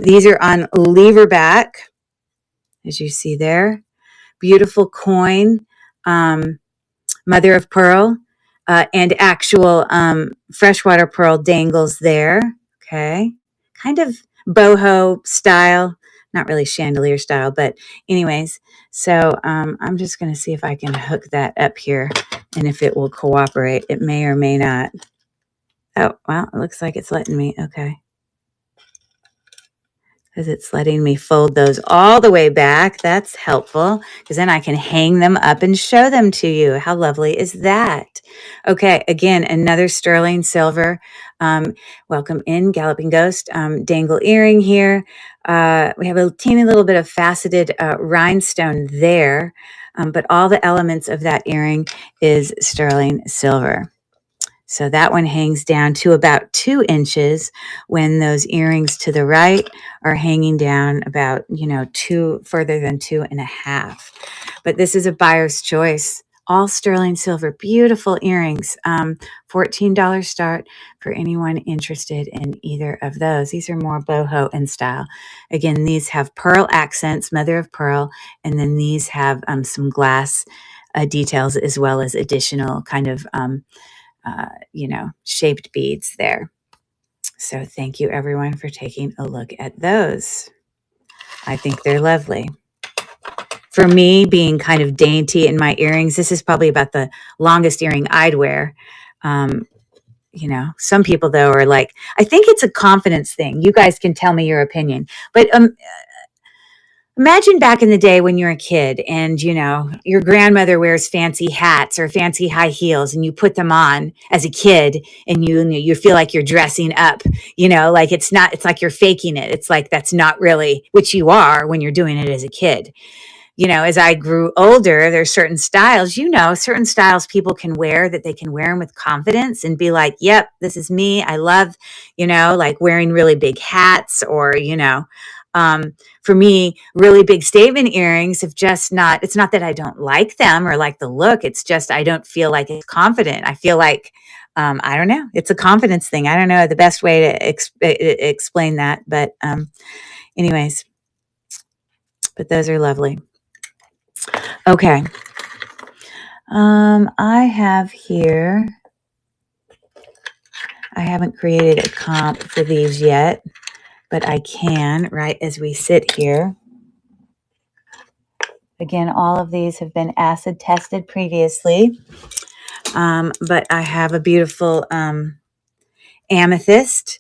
These are on lever back, as you see there. Beautiful coin. Mother of pearl, and actual freshwater pearl dangles there. Okay. Kind of boho style, not really chandelier style, but anyways. So I'm just going to see if I can hook that up here and if it will cooperate. It may or may not. Oh, well, it looks like it's letting me. Okay. Because it's letting me fold those all the way back. That's helpful because then I can hang them up and show them to you. How lovely is that? Okay, again, another sterling silver. Welcome in, Galloping Ghost. Dangle earring here. We have a teeny little bit of faceted rhinestone there, but all the elements of that earring is sterling silver. So that one hangs down to about 2 inches when those earrings to the right are hanging down about, further than 2.5. But this is a buyer's choice. All sterling silver, beautiful earrings. $14 start for anyone interested in either of those. These are more boho in style. Again, these have pearl accents, mother of pearl, and then these have some glass details as well as additional kind of shaped beads there. So thank you everyone for taking a look at those. I think they're lovely. For me, being kind of dainty in my earrings, this is probably about the longest earring I'd wear. Some people though are like, I think it's a confidence thing. You guys can tell me your opinion, but Imagine back in the day when you're a kid and, your grandmother wears fancy hats or fancy high heels and you put them on as a kid and you feel like you're dressing up, like it's like you're faking it. It's like that's not really what you are when you're doing it as a kid. As I grew older, there's certain styles people can wear that they can wear them with confidence and be like, yep, this is me. I love, like wearing really big hats or, for me, really big statement earrings have just not, it's not that I don't like them or like the look. It's just, I don't feel like it's confident. I feel like, I don't know. It's a confidence thing. I don't know the best way to explain that. But anyways, but those are lovely. Okay. I have here, I haven't created a comp for these yet, but I can right as we sit here. Again, all of these have been acid tested previously, but I have a beautiful amethyst,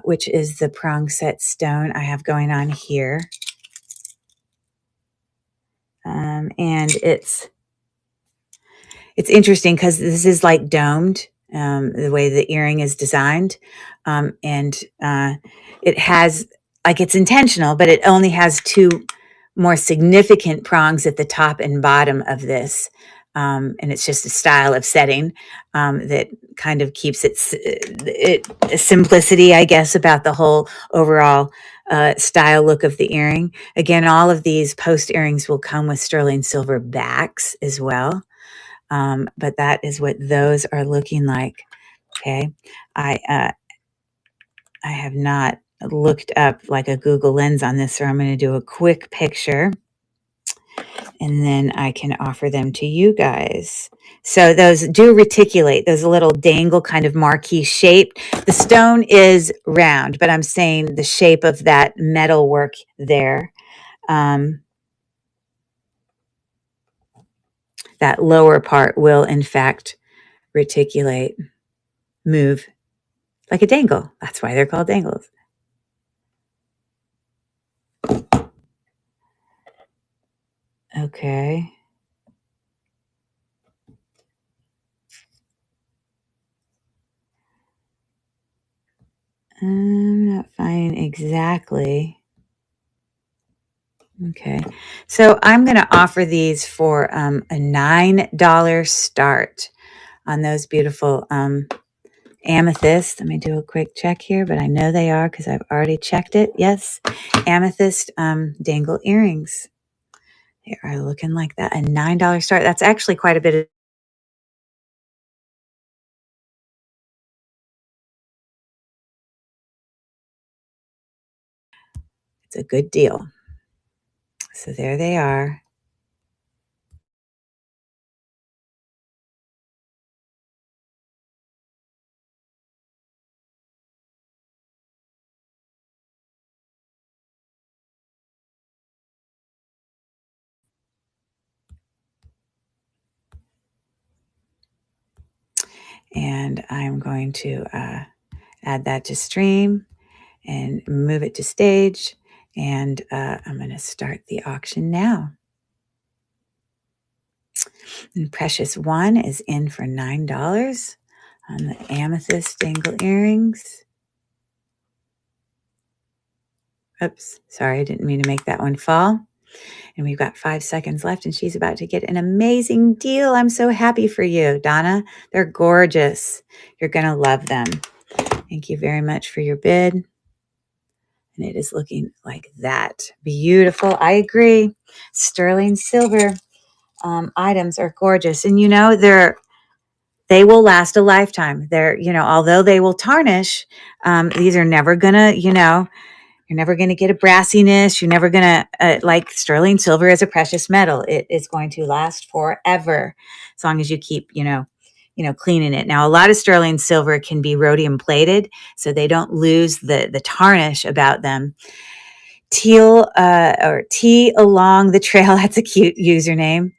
which is the prong set stone I have going on here. And it's interesting because this is like domed, the way the earring is designed. And it has, like, it's intentional, but it only has two more significant prongs at the top and bottom of this. And it's just a style of setting that kind of keeps it simplicity, I guess, about the whole overall style look of the earring. Again, all of these post earrings will come with sterling silver backs as well. But that is what those are looking like. Okay. I have not looked up like a Google Lens on this, so I'm going to do a quick picture and then I can offer them to you guys. So those do reticulate, those little dangle kind of marquee shape. The stone is round, but I'm saying the shape of that metal work there. That lower part will, in fact, reticulate, move like a dangle. That's why they're called dangles. Okay. I'm not finding exactly. Okay. So I'm going to offer these for a $9 start on those beautiful amethyst. Let me do a quick check here, but I know they are because I've already checked it. Yes. Amethyst dangle earrings. They are looking like that. A $9 start. That's actually quite a bit of. It's a good deal. So there they are. And I'm going to add that to stream and move it to stage. And I'm going to start the auction now. And Precious One is in for $9 on the amethyst dangle earrings. Oops, sorry, I didn't mean to make that one fall. And we've got 5 seconds left, and she's about to get an amazing deal. I'm so happy for you, Donna. They're gorgeous. You're going to love them. Thank you very much for your bid. And it is looking like that. Beautiful. I agree. Sterling silver items are gorgeous. And they will last a lifetime. Although they will tarnish, these are never gonna, you're never going to get a brassiness. You're never going to, like sterling silver is a precious metal. It is going to last forever as long as you keep, cleaning it. Now, a lot of sterling silver can be rhodium plated, so they don't lose the tarnish about them. Teal or Tea Along the Trail. That's a cute username.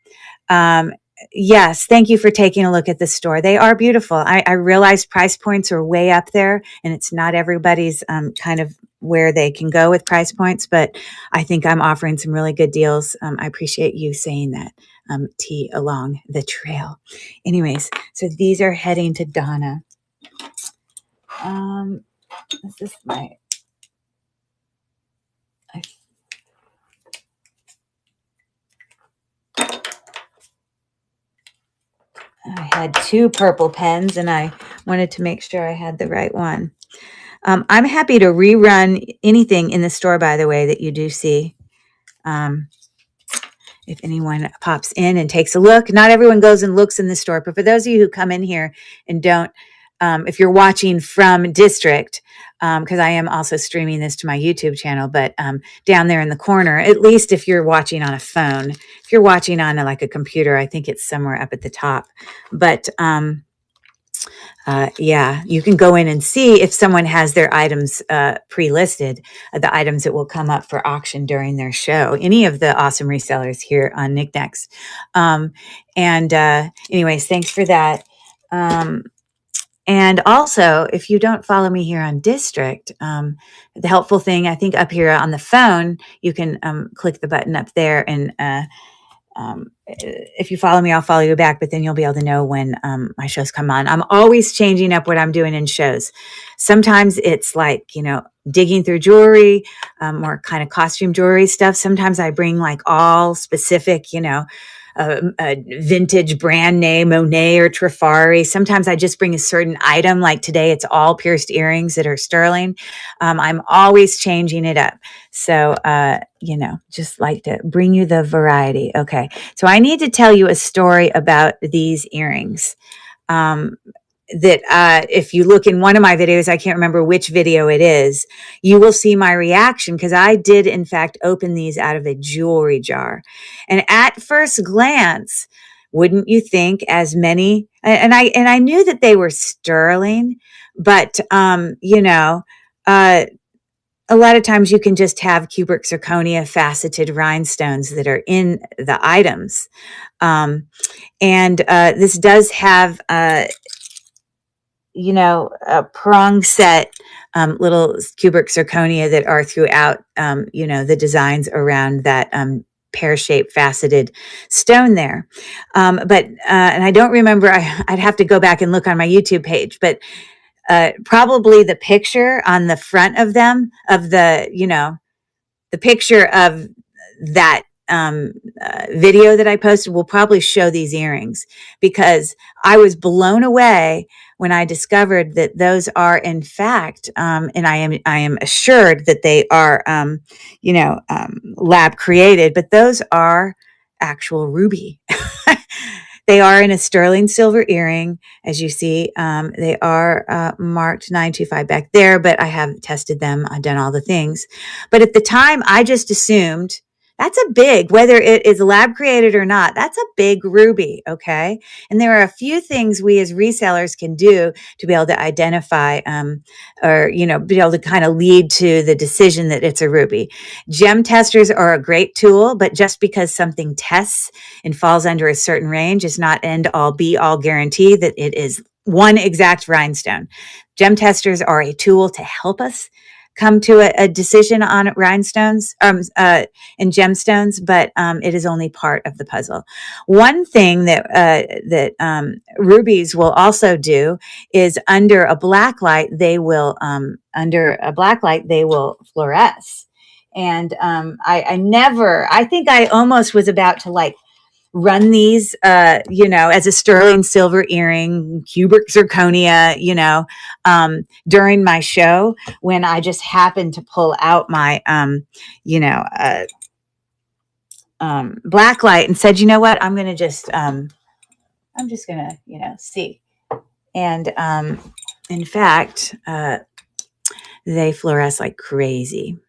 Yes, thank you for taking a look at the store. They are beautiful. I realize price points are way up there, and it's not everybody's kind of where they can go with price points, but I think I'm offering some really good deals. I appreciate you saying that, T, along the trail. Anyways, so these are heading to Donna. This is my, I I had two purple pens and I wanted to make sure I had the right one. I'm happy to rerun anything in the store, by the way, that you do see. If anyone pops in and takes a look, not everyone goes and looks in the store, but for those of you who come in here and don't, if you're watching from district, because I am also streaming this to my YouTube channel, but down there in the corner, at least if you're watching on a phone, if you're watching on like a computer, I think it's somewhere up at the top. But yeah, you can go in and see if someone has their items pre-listed, the items that will come up for auction during their show. Any of the awesome resellers here on Knickknacks. Anyways, thanks for that. And also, if you don't follow me here on District, the helpful thing, I think up here on the phone, you can click the button up there and if you follow me, I'll follow you back, but then you'll be able to know when my shows come on. I'm always changing up what I'm doing in shows. Sometimes it's like, digging through jewelry, more kind of costume jewelry stuff. Sometimes I bring like all specific, a vintage brand name, Monet or Trifari. Sometimes I just bring a certain item. Like today, it's all pierced earrings that are sterling. I'm always changing it up. So, just like to bring you the variety. Okay. So I need to tell you a story about these earrings. That if you look in one of my videos, I can't remember which video it is, you will see my reaction because I did, in fact, open these out of a jewelry jar. And at first glance, wouldn't you think as many, and I knew that they were sterling, but, a lot of times you can just have cubic zirconia faceted rhinestones that are in the items. This does have, a prong set little cubic zirconia that are throughout, the designs around that pear-shaped faceted stone there. And I don't remember, I'd have to go back and look on my YouTube page, but probably the picture on the front of them, of the picture of that video that I posted will probably show these earrings because I was blown away when I discovered that those are in fact, and I am assured that they are, lab created, but those are actual ruby. They are in a sterling silver earring, as you see. They are marked 925 back there, but I have tested them. I've done all the things. But at the time, I just assumed that's a big, whether it is lab created or not, that's a big ruby, okay? And there are a few things we as resellers can do to be able to identify or, be able to kind of lead to the decision that it's a ruby. Gem testers are a great tool, but just because something tests and falls under a certain range is not end all be all guarantee that it is one exact rhinestone. Gem testers are a tool to help us come to a decision on rhinestones and gemstones, but it is only part of the puzzle. One thing that rubies will also do is under a black light they will fluoresce. And I think I almost was about to like run these, as a sterling silver earring, cubic zirconia, during my show when I just happened to pull out my, black light and said, you know what, I'm just going to, see. And, in fact, they fluoresce like crazy.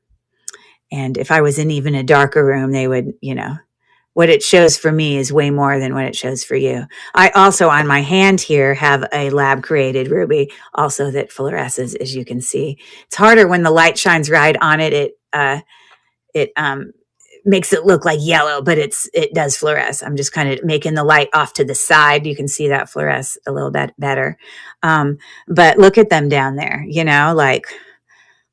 And if I was in even a darker room, they would, what it shows for me is way more than what it shows for you. I also, on my hand here, have a lab created ruby also that fluoresces, as you can see. It's harder when the light shines right on it. It makes it look like yellow, but it does fluoresce. I'm just kind of making the light off to the side. You can see that fluoresce a little bit better. But look at them down there, like,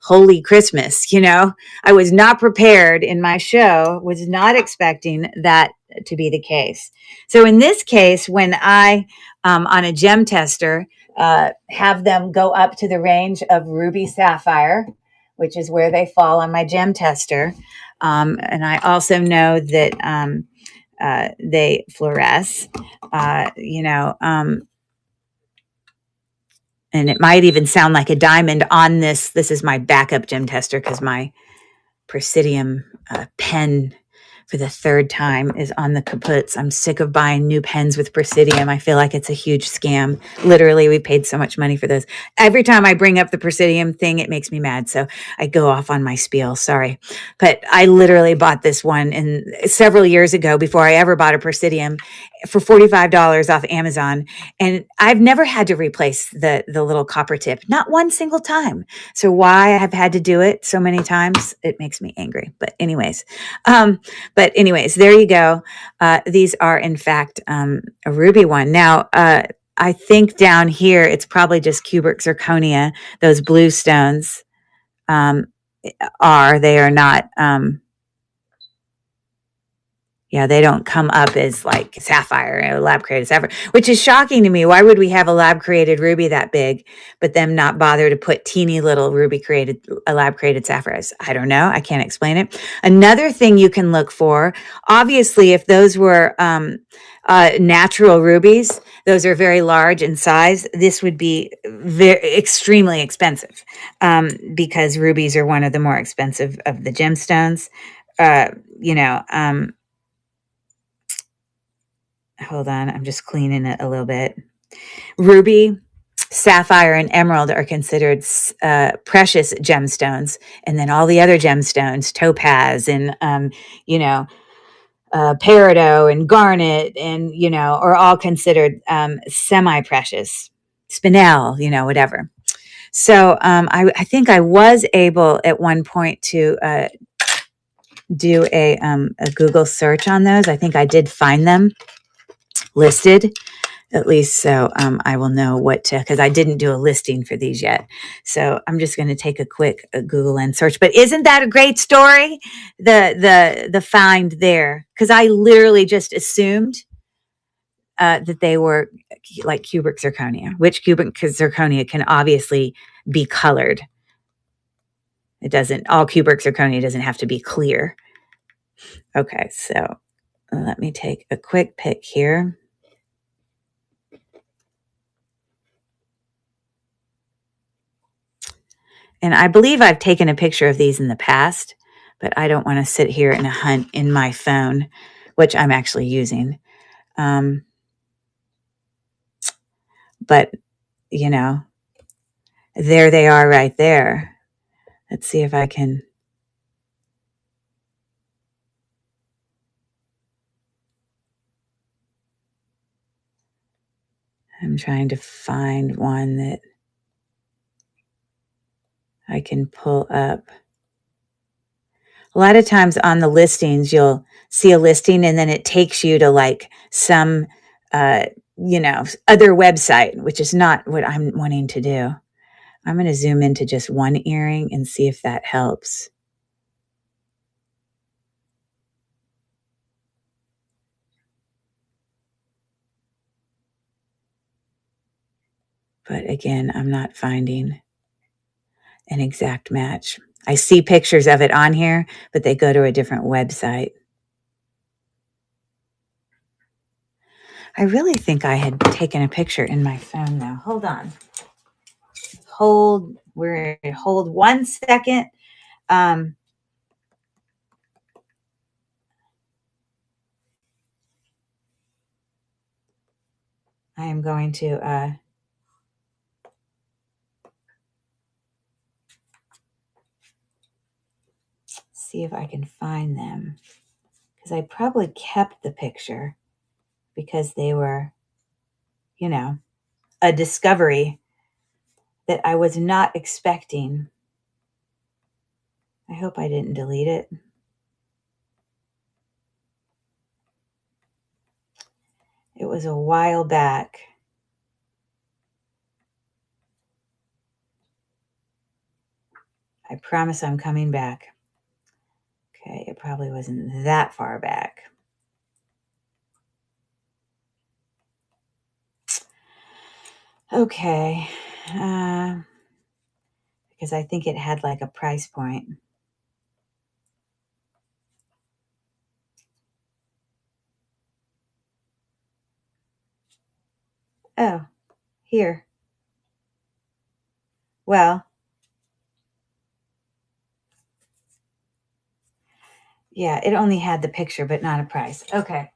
holy Christmas, you know. I was not prepared in my show, was not expecting that to be the case. So in this case, when I, on a gem tester, have them go up to the range of ruby sapphire, which is where they fall on my gem tester. And I also know that they fluoresce, you know, and it might even sound like a diamond on this. This is my backup gem tester because my Presidium pen for the third time is on the kaputs. I'm sick of buying new pens with Presidium. I feel like it's a huge scam. Literally, we paid so much money for those. Every time I bring up the Presidium thing, it makes me mad. So I go off on my spiel. Sorry. But I literally bought this one several years ago before I ever bought a Presidium for $45 off Amazon. And I've never had to replace the little copper tip, not one single time. So why I've had to do it so many times, it makes me angry. But anyways, there you go. These are in fact a ruby one. Now, I think down here it's probably just cubic zirconia. Those blue stones they are not. Yeah, they don't come up as like sapphire or lab created sapphire, which is shocking to me. Why would we have a lab created ruby that big, but them not bother to put teeny little lab created sapphires? I don't know. I can't explain it. Another thing you can look for, obviously, if those were natural rubies, those are very large in size. This would be extremely expensive because rubies are one of the more expensive of the gemstones. You know, hold on, I'm just cleaning it a little bit. Ruby, sapphire, and emerald are considered precious gemstones. And then all the other gemstones, topaz and, peridot and garnet and, are all considered semi-precious. Spinel, whatever. So I think I was able at one point to do a Google search on those. I think I did find them listed, at least so I will know what to, because I didn't do a listing for these yet. So I'm just going to take a quick Google and search. But isn't that a great story? The find there, because I literally just assumed that they were like cubic zirconia, which cubic zirconia can obviously be colored. It doesn't, all cubic zirconia doesn't have to be clear. Okay, so let me take a quick pic here. And I believe I've taken a picture of these in the past, but I don't want to sit here and hunt in my phone, which I'm actually using. But, there they are right there. Let's see if I can. I'm trying to find one that I can pull up. A lot of times on the listings, you'll see a listing and then it takes you to like some, other website, which is not what I'm wanting to do. I'm going to zoom into just one earring and see if that helps. But again, I'm not finding an exact match. I see pictures of it on here, but they go to a different website. I really think I had taken a picture in my phone though. Hold on. Hold 1 second. I am going to see if I can find them, because I probably kept the picture because they were, a discovery that I was not expecting. I hope I didn't delete it. It was a while back. I promise I'm coming back. Okay, it probably wasn't that far back. Okay, because I think it had like a price point. Oh, here. Well, yeah, it only had the picture, but not a price. Okay.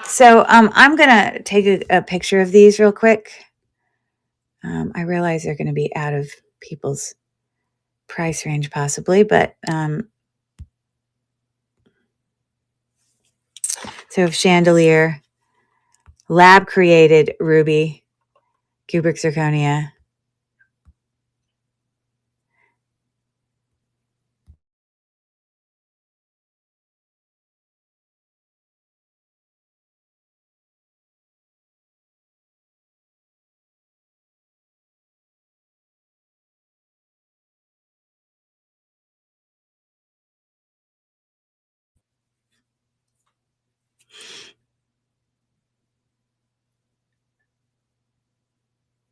So I'm going to take a picture of these real quick. I realize they're going to be out of people's price range possibly, but so chandelier, lab created ruby, cubic zirconia.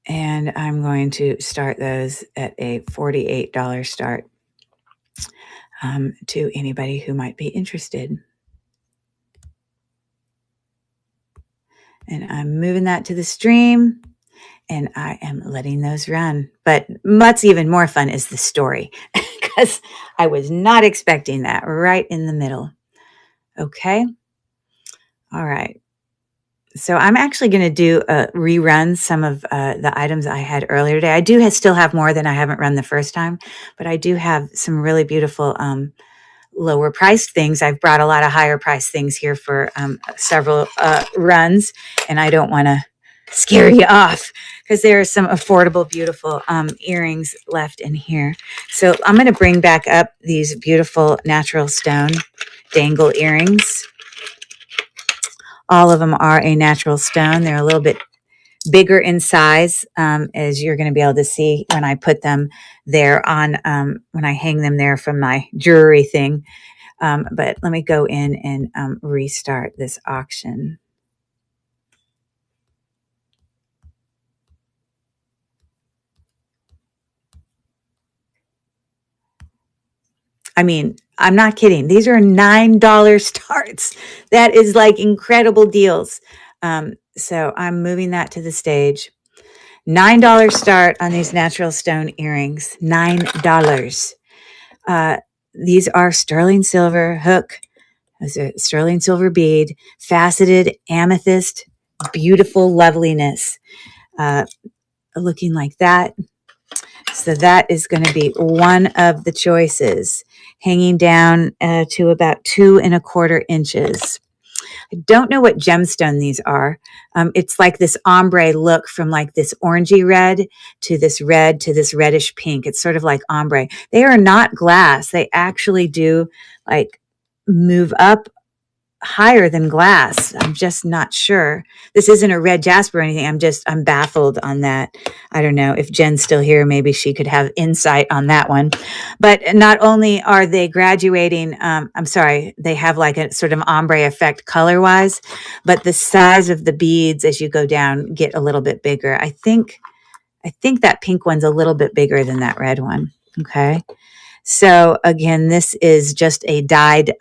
And I'm going to start those at a $48 start to anybody who might be interested. And I'm moving that to the stream and I am letting those run. But what's even more fun is the story because I was not expecting that right in the middle. Okay. All right. So I'm actually going to do rerun some of the items I had earlier today. I do still have more than I haven't run the first time, but I do have some really beautiful lower priced things. I've brought a lot of higher priced things here for several runs, and I don't want to scare you off because there are some affordable, beautiful earrings left in here. So I'm going to bring back up these beautiful natural stone dangle earrings. All of them are a natural stone. They're a little bit bigger in size, as you're going to be able to see when I put them there on, when I hang them there from my jewelry thing. But let me go in and restart this auction. I mean, I'm not kidding. These are $9 starts. That is like incredible deals. So I'm moving that to the stage. $9 start on these natural stone earrings. $9. These are sterling silver hook. There's a sterling silver bead, faceted amethyst, beautiful loveliness, looking like that. So that is going to be one of the choices, hanging down to about 2¼ inches. I don't know what gemstone these are. It's like this ombre look from like this orangey red to this reddish pink. It's sort of like ombre. They are not glass. They actually do like move up higher than glass. I'm just not sure. This isn't a red jasper or anything. I'm baffled on that. I don't know if Jen's still here. Maybe she could have insight on that one. But not only are they graduating, I'm sorry, they have like a sort of ombre effect color wise, but the size of the beads as you go down get a little bit bigger. I think that pink one's a little bit bigger than that red one. Okay. So again, this is just a dyed,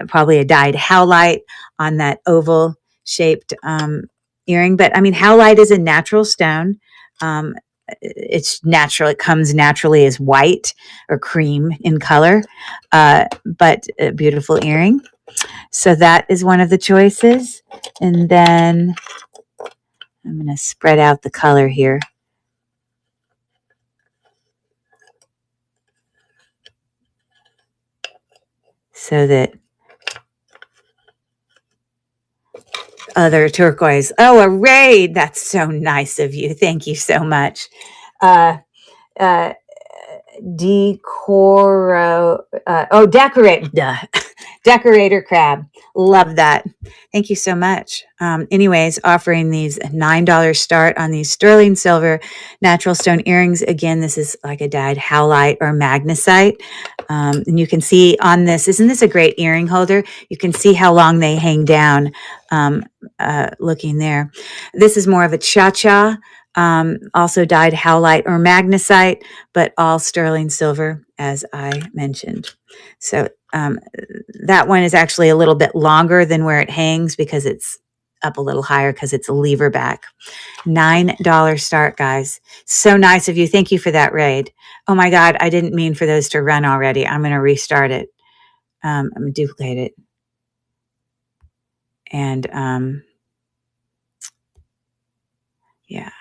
probably a dyed howlite on that oval shaped earring. But I mean, howlite is a natural stone. It's natural. It comes naturally as white or cream in color, but a beautiful earring. So that is one of the choices. And then I'm going to spread out the color here so that other turquoise. Oh, a raid. That's so nice of you. Thank you so much. Uh, decorate, Decorator crab. Love that. Thank you so much. Anyways, offering these $9 start on these sterling silver natural stone earrings. Again, this is like a dyed howlite or magnesite. And you can see on this, isn't this a great earring holder? You can see how long they hang down looking there. This is more of a cha-cha, also dyed howlite or magnesite, but all sterling silver, as I mentioned. So that one is actually a little bit longer than where it hangs because it's up a little higher because it's a lever back. $9 start, guys. So nice of you. Thank you for that raid. Oh my God, I didn't mean for those to run already. I'm going to restart it. I'm going to duplicate it. And yeah,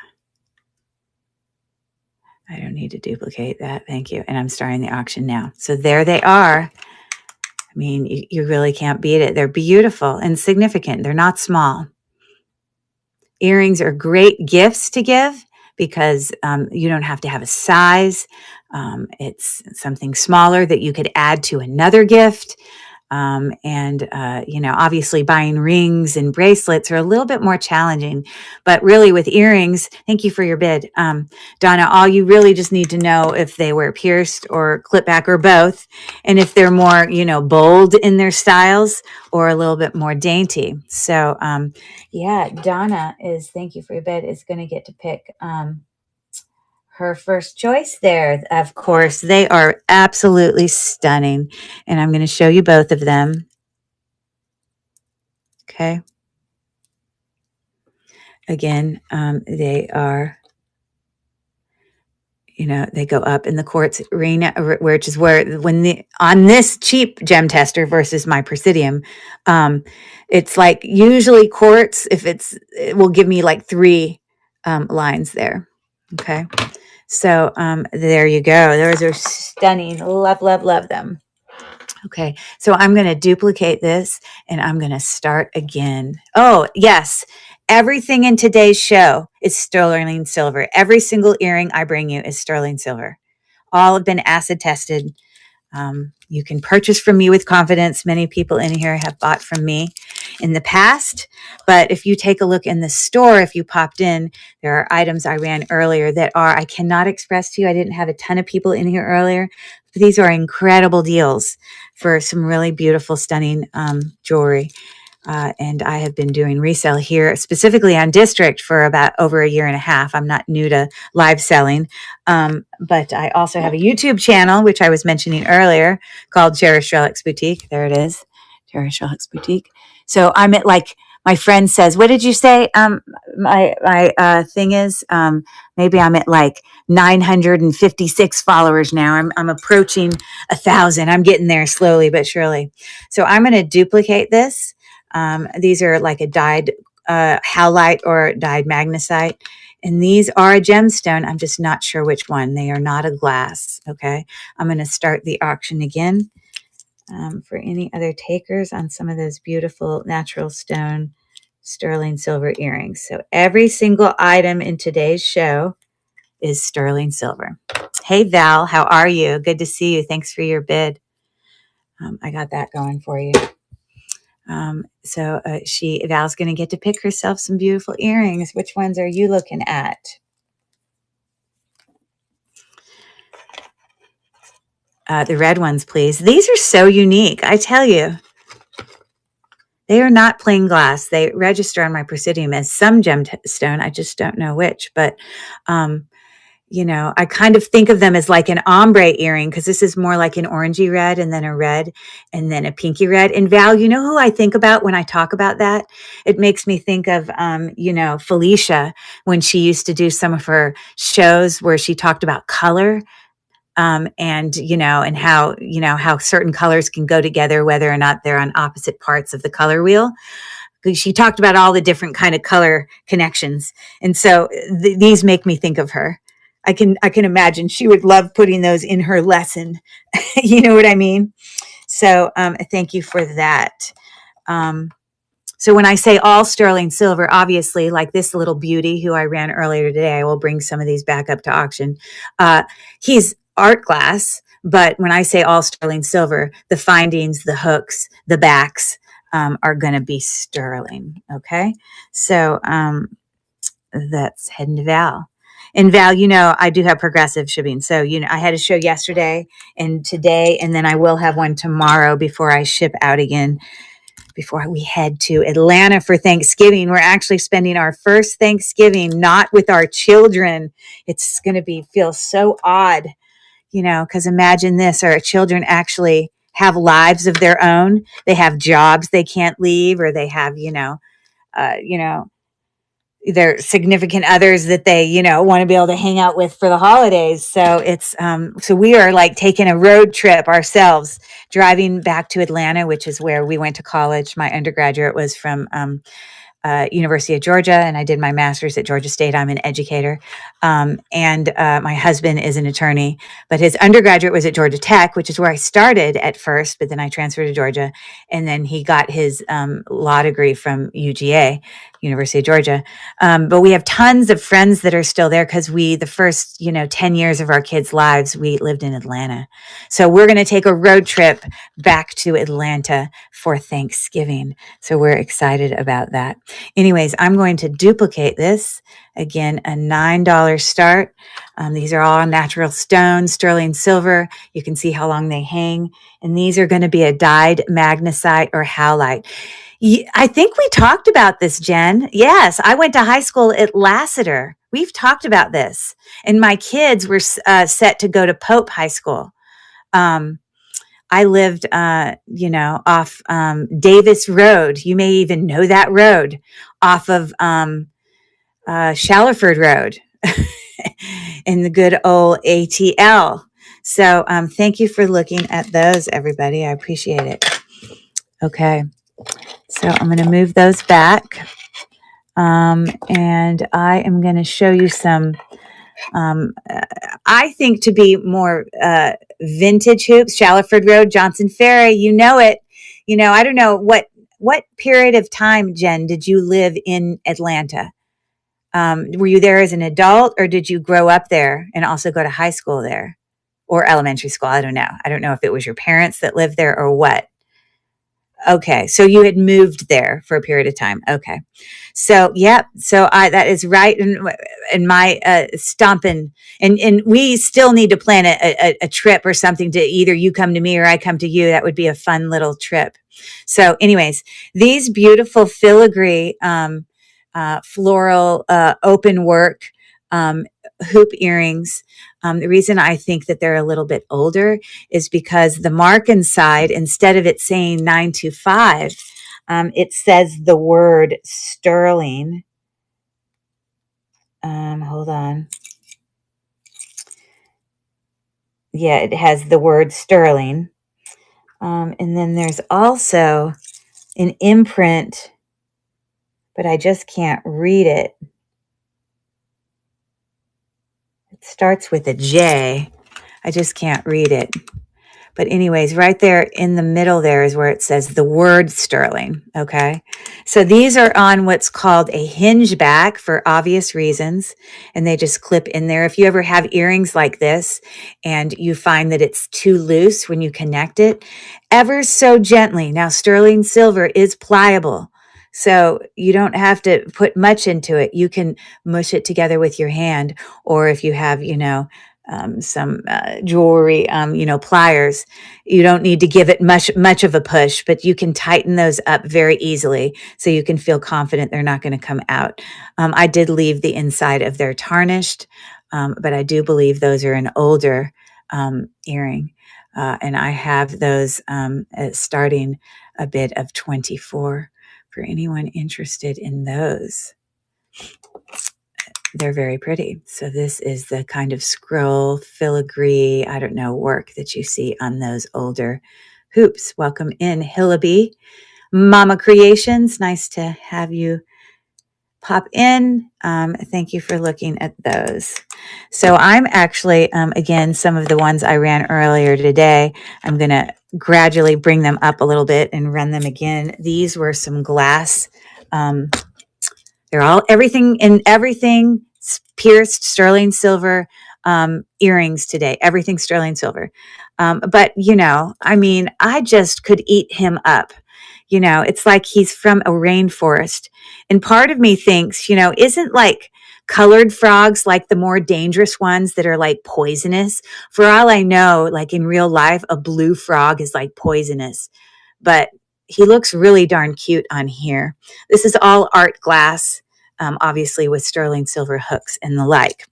I don't need to duplicate that. Thank you. And I'm starting the auction now. So there they are. I mean, you really can't beat it. They're beautiful and significant. They're not small. Earrings are great gifts to give because you don't have to have a size. It's something smaller that you could add to another gift. Obviously buying rings and bracelets are a little bit more challenging, but really with earrings, thank you for your bid. Donna, all you really just need to know if they were pierced or clip back or both, and if they're more, bold in their styles or a little bit more dainty. So, Donna thank you for your bid, is going to get to pick, her first choice there. Of course, they are absolutely stunning. And I'm going to show you both of them. Okay. Again, they are, they go up in the quartz arena, which is where on this cheap gem tester versus my Presidium, it's like usually quartz, it will give me like 3 lines there. Okay. So there you go. Those are stunning. Love, love, love them. Okay, so I'm going to duplicate this and I'm going to start again. Oh, yes. Everything in today's show is sterling silver. Every single earring I bring you is sterling silver. All have been acid tested. You can purchase from me with confidence. Many people in here have bought from me in the past. But if you take a look in the store, if you popped in, there are items I ran earlier that I cannot express to you. I didn't have a ton of people in here earlier. But these are incredible deals for some really beautiful, stunning jewelry. And I have been doing resale here, specifically on District, for about over a year and a half. I'm not new to live selling, but I also have a YouTube channel, which I was mentioning earlier, called Cherish Relics Boutique. There it is, Cherish Relics Boutique. So I'm at, like, my friend says, what did you say? My thing is, maybe I'm at like 956 followers now. I'm approaching 1,000. I'm getting there slowly but surely. So I'm going to duplicate this. These are like a dyed howlite or dyed magnesite. And these are a gemstone. I'm just not sure which one. They are not a glass. Okay. I'm going to start the auction again for any other takers on some of those beautiful natural stone sterling silver earrings. So every single item in today's show is sterling silver. Hey, Val, how are you? Good to see you. Thanks for your bid. I got that going for you. Val's going to get to pick herself some beautiful earrings. Which ones are you looking at? The red ones, please. These are so unique. I tell you, they are not plain glass. They register on my Presidium as some gemstone. I just don't know which, but, I kind of think of them as like an ombre earring, because this is more like an orangey red and then a red and then a pinky red. And Val, you know who I think about when I talk about that? It makes me think of, Felicia, when she used to do some of her shows where she talked about color. And how certain colors can go together, whether or not they're on opposite parts of the color wheel. She talked about all the different kind of color connections. And so these make me think of her. I can imagine she would love putting those in her lesson. You know what I mean? So thank you for that. So when I say all sterling silver, obviously, like this little beauty who I ran earlier today, I will bring some of these back up to auction. He's art glass, But when I say all sterling silver, the findings, the hooks, the backs are going to be sterling. Okay. So that's heading to Val. And Val, I do have progressive shipping. So, I had a show yesterday and today, and then I will have one tomorrow before I ship out again, before we head to Atlanta for Thanksgiving. We're actually spending our first Thanksgiving not with our children. It's going to feel so odd, because imagine this, our children actually have lives of their own. They have jobs they can't leave, or they have, uh, you know, their significant others that they, want to be able to hang out with for the holidays. So so we are like taking a road trip ourselves, driving back to Atlanta, which is where we went to college. My undergraduate was from University of Georgia, and I did my master's at Georgia State. I'm an educator. And my husband is an attorney, but his undergraduate was at Georgia Tech, which is where I started at first, but then I transferred to Georgia. And then he got his law degree from UGA, University of Georgia. But we have tons of friends that are still there because the first, 10 years of our kids' lives, we lived in Atlanta. So we're going to take a road trip back to Atlanta for Thanksgiving. So we're excited about that. Anyways, I'm going to duplicate this. Again, a $9 start. These are all natural stone, sterling silver. You can see how long they hang. And these are going to be a dyed magnesite or howlite. I think we talked about this, Jen. Yes, I went to high school at Lassiter. We've talked about this. And my kids were set to go to Pope High School. I lived, off Davis Road. You may even know that road, off of Shallerford Road in the good old ATL. So thank you for looking at those, everybody. I appreciate it. Okay. So I'm going to move those back. And I am going to show you some, I think, to be more vintage hoops. Shallerford Road, Johnson Ferry, you know it. I don't know what period of time, Jen, did you live in Atlanta? Were you there as an adult, or did you grow up there and also go to high school there or elementary school? I don't know. I don't know if it was your parents that lived there or what. Okay. So you had moved there for a period of time. Okay. So, yep. So that is right in my stomping. And we still need to plan a trip or something, to either you come to me or I come to you. That would be a fun little trip. So anyways, these beautiful filigree, floral, open work, hoop earrings. The reason I think that they're a little bit older is because the mark inside, instead of it saying 925, it says the word sterling. Hold on. Yeah, it has the word sterling. And then there's also an imprint, but I just can't read it. It starts with a J. I just can't read it. But anyways, right there in the middle there is where it says the word sterling, okay? So these are on what's called a hinge back for obvious reasons, and they just clip in there. If you ever have earrings like this and you find that it's too loose when you connect it, ever so gently. Now, sterling silver is pliable, so you don't have to put much into it. You can mush it together with your hand, or if you have, some jewelry, pliers. You don't need to give it much of a push, but you can tighten those up very easily so you can feel confident they're not going to come out. I did leave the inside of their tarnished, but I do believe those are an older earring. And I have those starting a bid of 24 for anyone interested in those. They're very pretty. So this is the kind of scroll, filigree, I don't know, work that you see on those older hoops. Welcome in, Hillaby. Mama Creations, nice to have you pop in. Thank you for looking at those. So I'm actually, again, some of the ones I ran earlier today, I'm going to gradually bring them up a little bit and run them again. These were some glass, they're all everything pierced sterling silver, earrings today. Everything sterling silver. But, I mean, I just could eat him up. It's like he's from a rainforest. And part of me thinks, isn't like colored frogs like the more dangerous ones that are like poisonous? For all I know, like in real life, a blue frog is like poisonous. But he looks really darn cute on here. This is all art glass, obviously with sterling silver hooks and the like.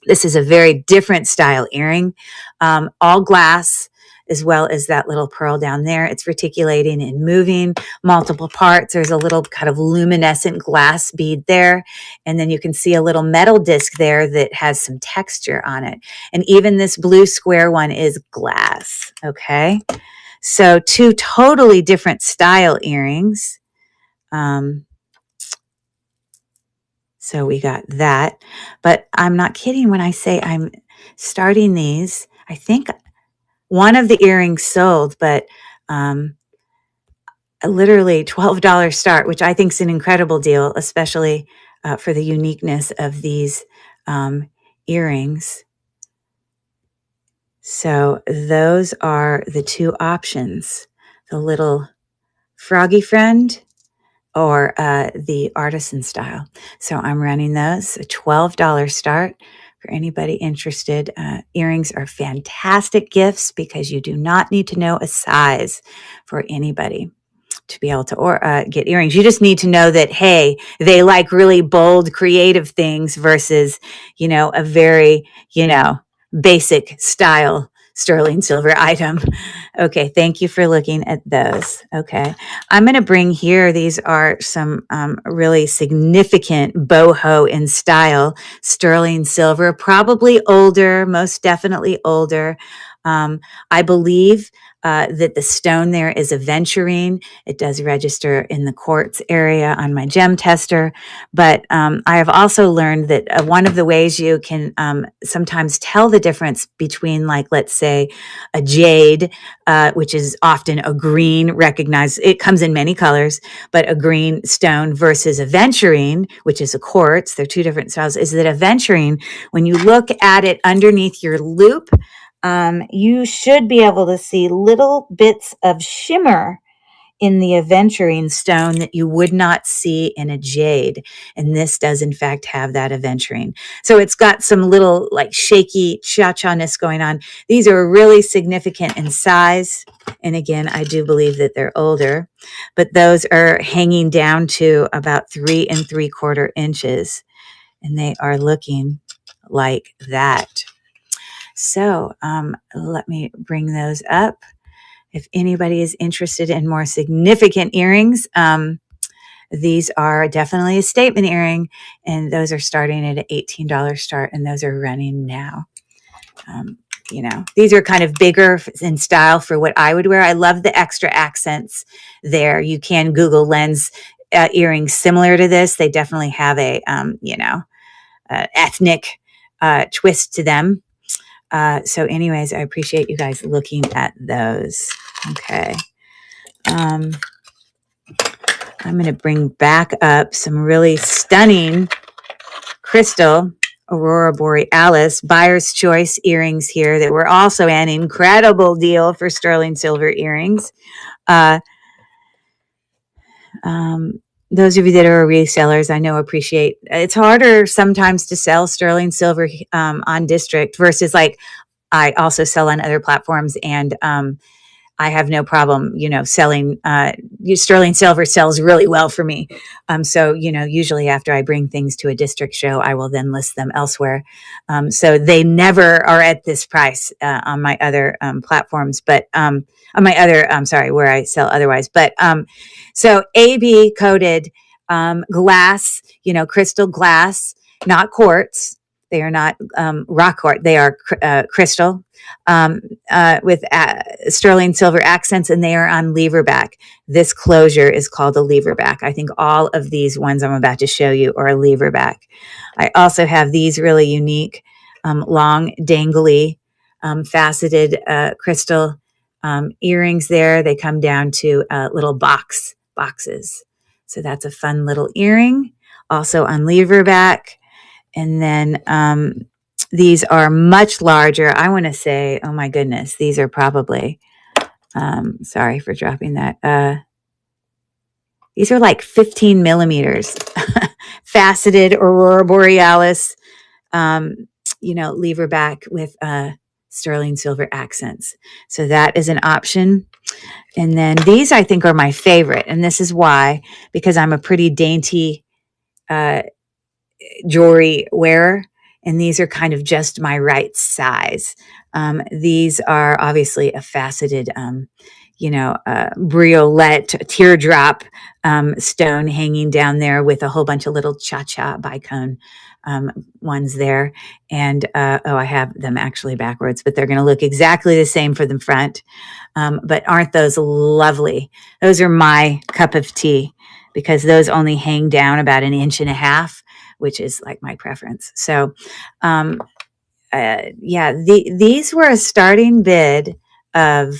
This is a very different style earring, all glass, as well as that little pearl down there. It's reticulating and moving multiple parts. There's a little kind of luminescent glass bead there. And then you can see a little metal disc there that has some texture on it. And even this blue square one is glass. Okay. So two totally different style earrings. So we got that, but I'm not kidding when I say I'm starting these. I think one of the earrings sold, but a literally $12 start, which I think is an incredible deal, especially for the uniqueness of these earrings. So those are the two options, the little froggy friend or the artisan style. So I'm running those, a $12 start for anybody interested. Earrings are fantastic gifts because you do not need to know a size for anybody to be able to get earrings. You just need to know that, hey, they like really bold, creative things versus, a very, basic style sterling silver item. Okay, thank you for looking at those. Okay, I'm going to bring here, these are some really significant boho in style, sterling silver, probably older, most definitely older. I believe that the stone there is aventurine. It does register in the quartz area on my gem tester. But I have also learned that one of the ways you can sometimes tell the difference between, like, let's say, a jade, which is often a green, recognized, it comes in many colors, but a green stone versus aventurine, which is a quartz, they're two different styles, is that aventurine, when you look at it underneath your loop, you should be able to see little bits of shimmer in the aventurine stone that you would not see in a jade. And this does, in fact, have that aventurine. So it's got some little like shaky cha-cha-ness going on. These are really significant in size. And again, I do believe that they're older, but those are hanging down to about 3 3/4 inches. And they are looking like that. So let me bring those up. If anybody is interested in more significant earrings, these are definitely a statement earring, and those are starting at an $18 start, and those are running now. These are kind of bigger in style for what I would wear. I love the extra accents there. You can Google lens earrings similar to this. They definitely have a, ethnic twist to them. So anyways, I appreciate you guys looking at those. Okay. I'm going to bring back up some really stunning crystal Aurora Borealis buyer's choice earrings here that were also an incredible deal for sterling silver earrings. Those of you that are resellers, I know appreciate. It's harder sometimes to sell sterling silver on district versus, like, I also sell on other platforms, and I have no problem, selling. Sterling silver sells really well for me. So, usually after I bring things to a district show, I will then list them elsewhere. So they never are at this price on my other platforms, but on my other, where I sell otherwise. But so AB coated glass, crystal glass, not quartz. They are not rock quartz. They are crystal with sterling silver accents, and they are on lever back. This closure is called a lever back. I think all of these ones I'm about to show you are a lever back. I also have these really unique, long, dangly, faceted crystal earrings there. They come down to little boxes. So that's a fun little earring, also on lever back. And then These are much larger. I want to say, oh my goodness, these are probably, sorry for dropping that. These are like 15 millimeters, faceted Aurora Borealis, um, lever back with sterling silver accents. So that is an option. And then these I think are my favorite. And this is why, because I'm a pretty dainty uh, jewelry wearer. And these are kind of just my right size. These are obviously a faceted, briolette teardrop stone hanging down there with a whole bunch of little cha-cha bicone ones there. And, I have them actually backwards, but they're going to look exactly the same for the front. But aren't those lovely? Those are my cup of tea because those only hang down about an inch and a half, which is like my preference. So, these were a starting bid of,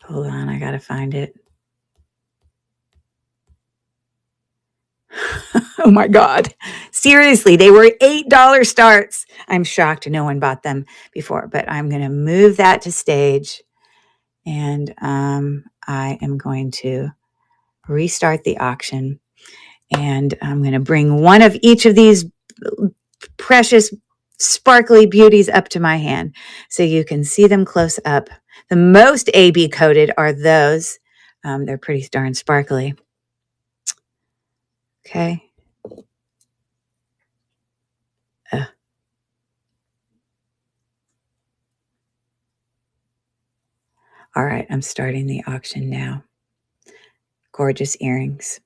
hold on, I got to find it. Oh my God. Seriously, they were $8 starts. I'm shocked no one bought them before, but I'm going to move that to stage and I am going to restart the auction and I'm going to bring one of each of these precious sparkly beauties up to my hand so you can see them close up. The most AB coated are those. They're pretty darn sparkly. Okay. All right, I'm starting the auction now. Gorgeous earrings.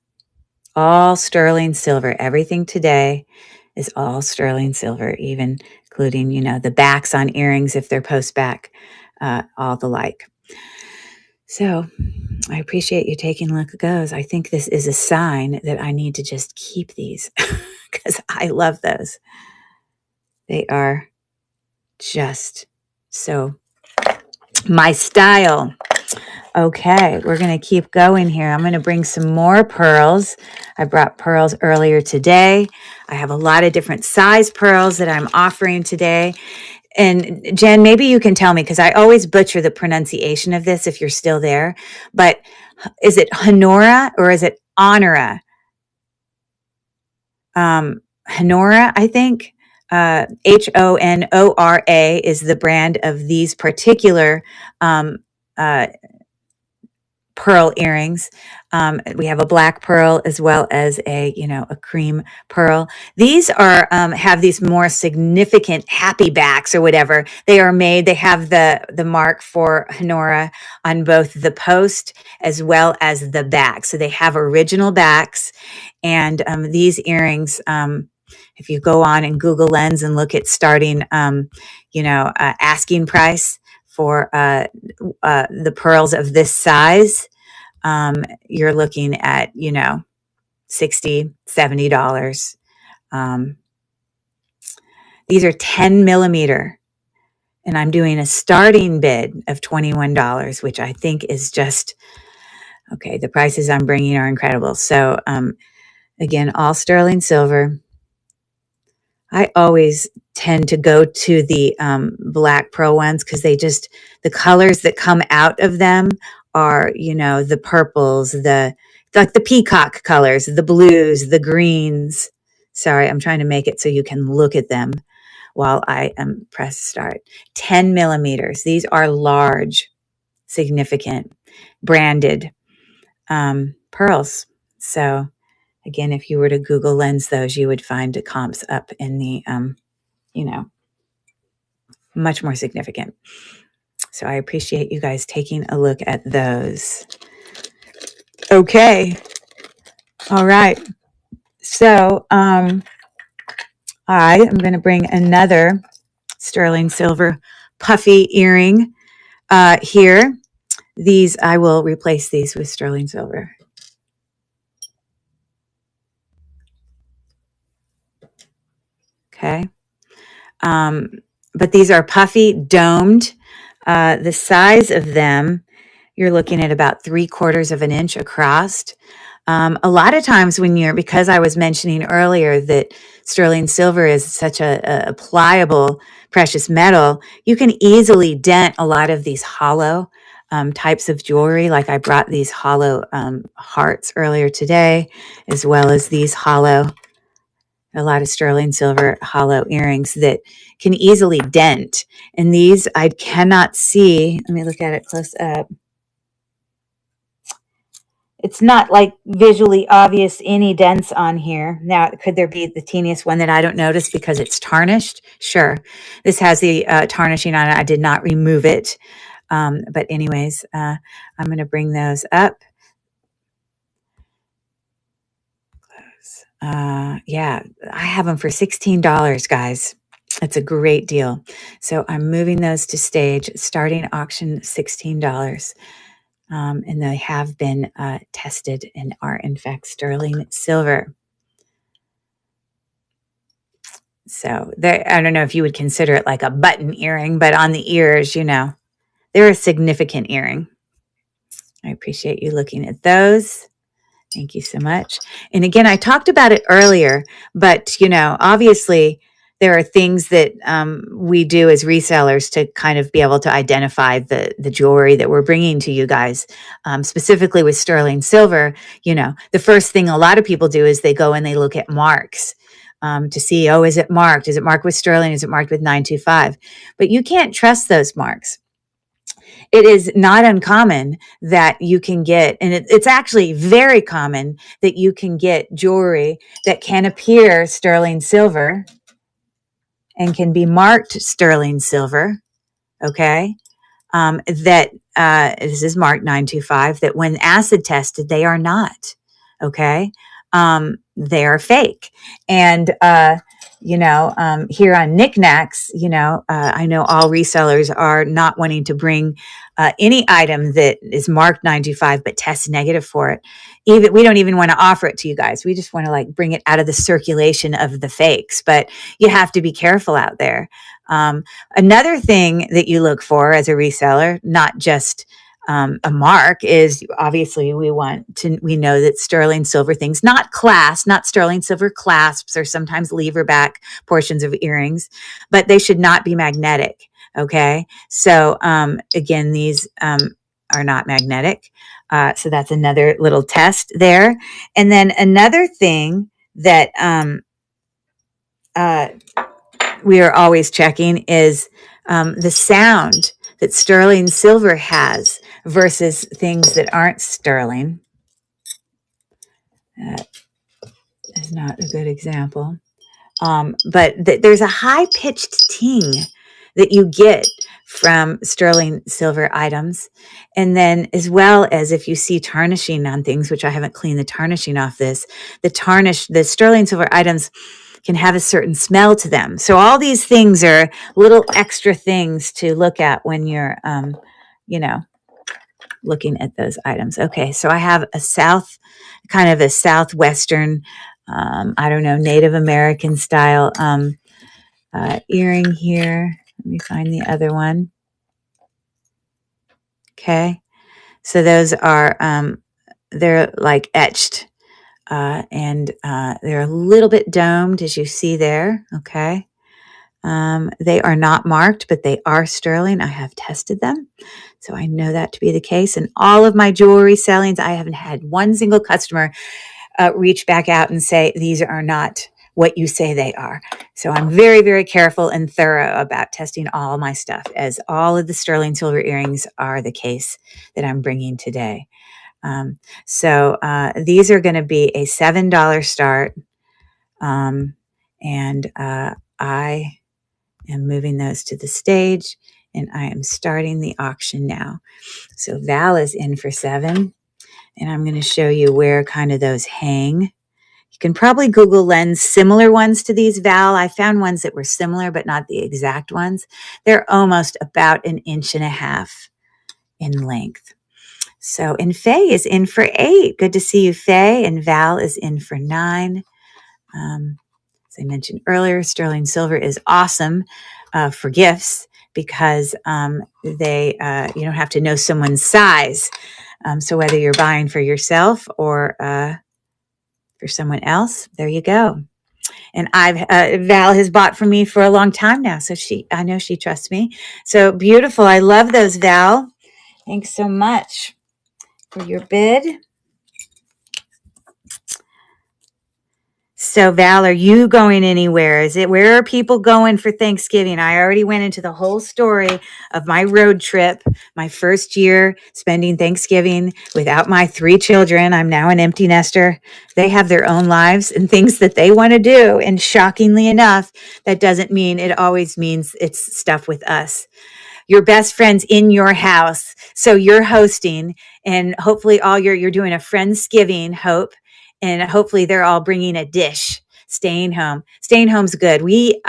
All sterling silver. Everything today is all sterling silver, even including, the backs on earrings if they're post back, all the like. So I appreciate you taking a look at those. I think this is a sign that I need to just keep these because I love those. They are just so my style. Okay, we're going to keep going here. I'm going to bring some more pearls. I brought pearls earlier today. I have a lot of different size pearls that I'm offering today. And Jen, maybe you can tell me, because I always butcher the pronunciation of this if you're still there. But is it Honora or is it Honora? Honora, I think. Honora is the brand of these particular pearl earrings. We have a black pearl as well as a cream pearl. These are have these more significant happy backs or whatever. They are made. They have the mark for Honora on both the post as well as the back. So they have original backs, and these earrings. If you go on and Google Lens and look at starting, asking price for the pearls of this size, you're looking at, $60, $70. These are 10 millimeter, and I'm doing a starting bid of $21, which I think is just, okay, the prices I'm bringing are incredible. So, again, all sterling silver. I always tend to go to the black pearl ones because the colors that come out of them are, the purples, like the peacock colors, the blues, the greens. Sorry, I'm trying to make it so you can look at them while I am press start. 10 millimeters. These are large, significant, branded pearls. So again, if you were to Google Lens those, you would find the comps up in the much more significant. So I appreciate you guys taking a look at those. Okay. All right. So I am going to bring another sterling silver puffy earring here. These, I will replace these with sterling silver. Okay. But these are puffy, domed. The size of them you're looking at about 3/4 of an inch across. A lot of times because I was mentioning earlier that sterling silver is such a pliable precious metal, you can easily dent a lot of these hollow types of jewelry. Like I brought these hollow hearts earlier today, as well as these a lot of sterling silver hollow earrings that can easily dent. And these I cannot see. Let me look at it close up. It's not like visually obvious any dents on here. Now, could there be the teeniest one that I don't notice because it's tarnished? Sure. This has the tarnishing on it. I did not remove it. But anyways, I'm going to bring those up. Yeah, I have them for $16, guys. It's a great deal. So I'm moving those to stage, starting auction $16. And they have been tested and are in fact sterling silver. So I don't know if you would consider it like a button earring, but on the ears, they're a significant earring. I appreciate you looking at those. Thank you so much. And again, I talked about it earlier, but obviously there are things that we do as resellers to kind of be able to identify the jewelry that we're bringing to you guys. Specifically with sterling silver, the first thing a lot of people do is they go and they look at marks to see, oh, is it marked? Is it marked with sterling? Is it marked with 925? But you can't trust those marks. It is not uncommon that you can get, and it's actually very common that you can get jewelry that can appear sterling silver and can be marked sterling silver. Okay. That this is marked 925, that when acid tested, they are not. Okay. They are fake. And, here on Knickknacks, I know all resellers are not wanting to bring any item that is marked 925 but tests negative for it. Even we don't even want to offer it to you guys. We just want to bring it out of the circulation of the fakes. But you have to be careful out there. Another thing that you look for as a reseller, not just a mark, is obviously we know that sterling silver things, not sterling silver clasps or sometimes lever back portions of earrings, but they should not be magnetic. Okay. So, again, these, are not magnetic. So that's another little test there. And then another thing that, we are always checking is, the sound that sterling silver has versus things that aren't sterling. That is not a good example. But there's a high-pitched ting that you get from sterling silver items. And then as well as if you see tarnishing on things, which I haven't cleaned the tarnishing off this, the sterling silver items can have a certain smell to them. So all these things are little extra things to look at when you're, looking at those items. Okay, so I have a southwestern, I don't know, Native American style earring here. Let me find the other one. Okay, so those are, they're like etched. And they're a little bit domed, as you see there. Okay. They are not marked, but they are sterling. I have tested them, so I know that to be the case. And all of my jewelry sellings, I haven't had one single customer reach back out and say, these are not what you say they are. So I'm very, very careful and thorough about testing all my stuff, as all of the sterling silver earrings are the case that I'm bringing today. So these are going to be a $7 start. And I am moving those to the stage, and I am starting the auction now. So Val is in for $7, and I'm going to show you where kind of those hang. You can probably Google lens similar ones to these, Val. I found ones that were similar, but not the exact ones. They're almost about 1.5 inches in length. So, and Faye is in for 8. Good to see you, Faye. And Val is in for 9. As I mentioned earlier, sterling silver is awesome for gifts. because they you don't have to know someone's size. So whether you're buying for yourself or for someone else, there you go. And Val has bought from me for a long time now, so I know she trusts me. So beautiful. I love those, Val. Thanks so much for your bid. So Val, are you going anywhere? Where are people going for Thanksgiving? I already went into the whole story of my road trip, my first year spending Thanksgiving without my 3 children. I'm now an empty nester. They have their own lives and things that they want to do. And shockingly enough, that doesn't mean it always means it's stuff with us. Your best friends in your house. So you're hosting, and hopefully you're doing a Friendsgiving, Hope, and hopefully they're all bringing a dish. Staying home. Staying home's good.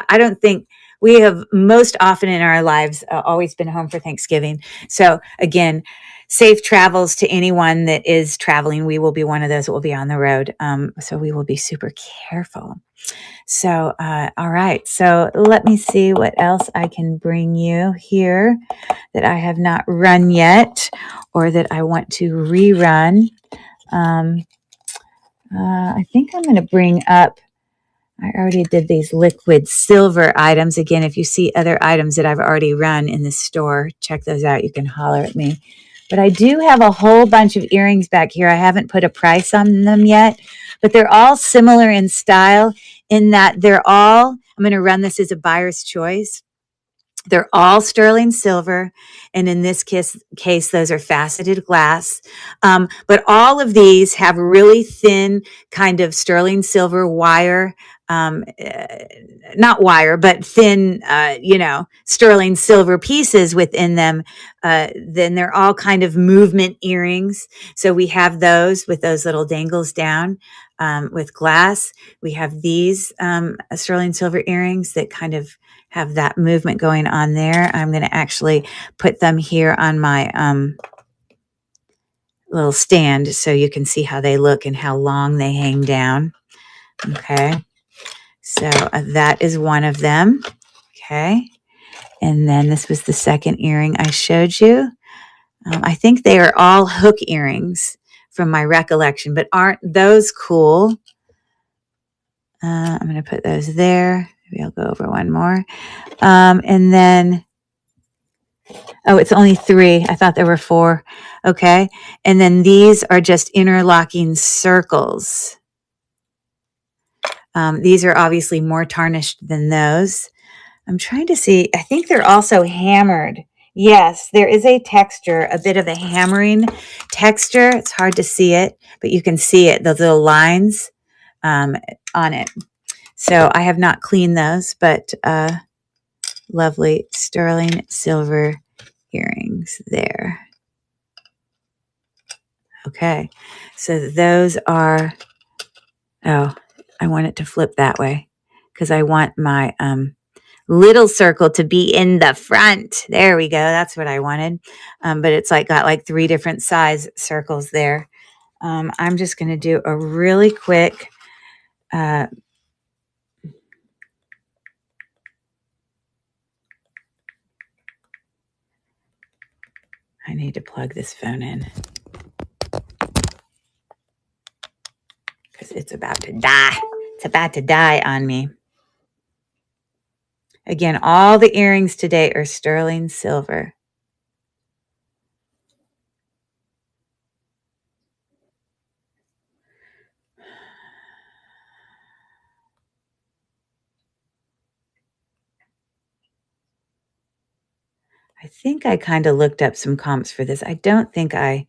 I don't think we have most often in our lives always been home for Thanksgiving. So again, safe travels to anyone that is traveling. We will be one of those that will be on the road. So we will be super careful. So, all right. So let me see what else I can bring you here that I have not run yet or that I want to rerun. I think I'm going to bring up, I already did these liquid silver items. Again, if you see other items that I've already run in the store, check those out. You can holler at me. But I do have a whole bunch of earrings back here. I haven't put a price on them yet, but they're all similar in style in that I'm going to run this as a buyer's choice. They're all sterling silver, and in this case those are faceted glass. But all of these have really thin kind of sterling silver wire, not wire, but thin, sterling silver pieces within them. Then they're all kind of movement earrings. So we have those with those little dangles down with glass. We have these sterling silver earrings that kind of have that movement going on there. I'm going to actually put them here on my little stand so you can see how they look and how long they hang down. Okay. So that is one of them. Okay. And then this was the second earring I showed you. I think they are all hook earrings from my recollection, but aren't those cool? I'm going to put those there. Maybe I'll go over one more. And then, it's only 3. I thought there were 4. Okay. And then these are just interlocking circles. These are obviously more tarnished than those. I'm trying to see. I think they're also hammered. Yes, there is a texture, a bit of a hammering texture. It's hard to see it, but you can see it, those little lines on it. So I have not cleaned those, but lovely sterling silver earrings there. Okay, so those are, I want it to flip that way because I want my little circle to be in the front. There we go. That's what I wanted. But it's got like 3 different size circles there. I'm just going to do a really quick I need to plug this phone in because it's about to die. It's about to die on me. Again, all the earrings today are sterling silver. I think I kind of looked up some comps for this. I don't think oh,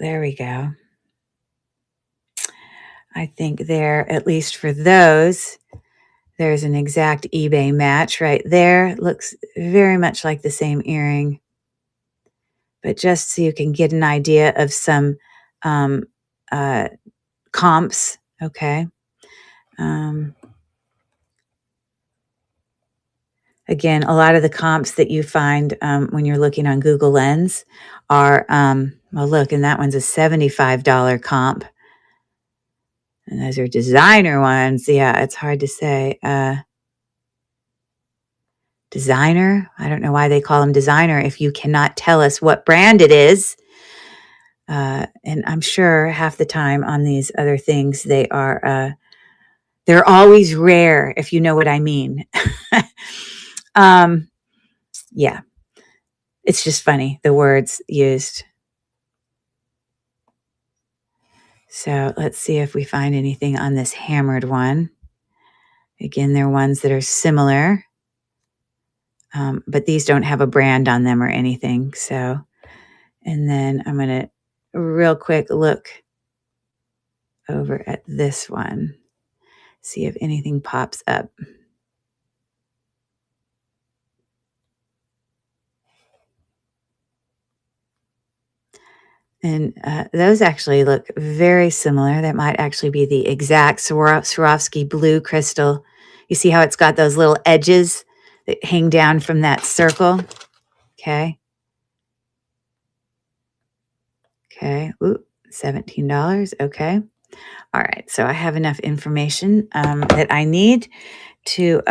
there we go. I think there, at least for those, there's an exact eBay match right there. Looks very much like the same earring. But just so you can get an idea of some comps, okay? Again, a lot of the comps that you find when you're looking on Google Lens are, well, look, and that one's a $75 comp. And those are designer ones. Yeah, it's hard to say. designer. I don't know why they call them designer if you cannot tell us what brand it is. And I'm sure half the time on these other things, they're always rare, if you know what I mean. Yeah, it's just funny, the words used. So let's see if we find anything on this hammered one. Again, they're ones that are similar, but these don't have a brand on them or anything. So, and then I'm going to real quick look over at this one, see if anything pops up. And those actually look very similar. That might actually be the exact Swarovski blue crystal. You see how it's got those little edges that hang down from that circle? Okay. Okay. Ooh, $17. Okay. All right. So I have enough information that I need to...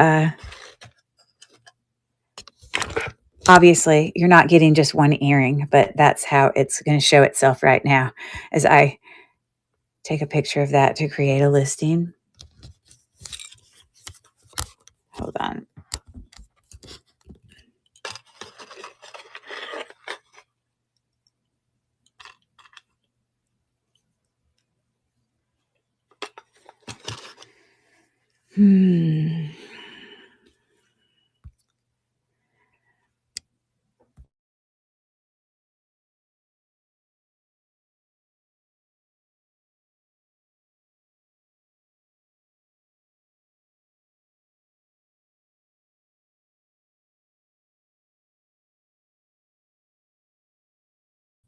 obviously, you're not getting just one earring, but that's how it's going to show itself right now as I take a picture of that to create a listing. Hold on. Hmm.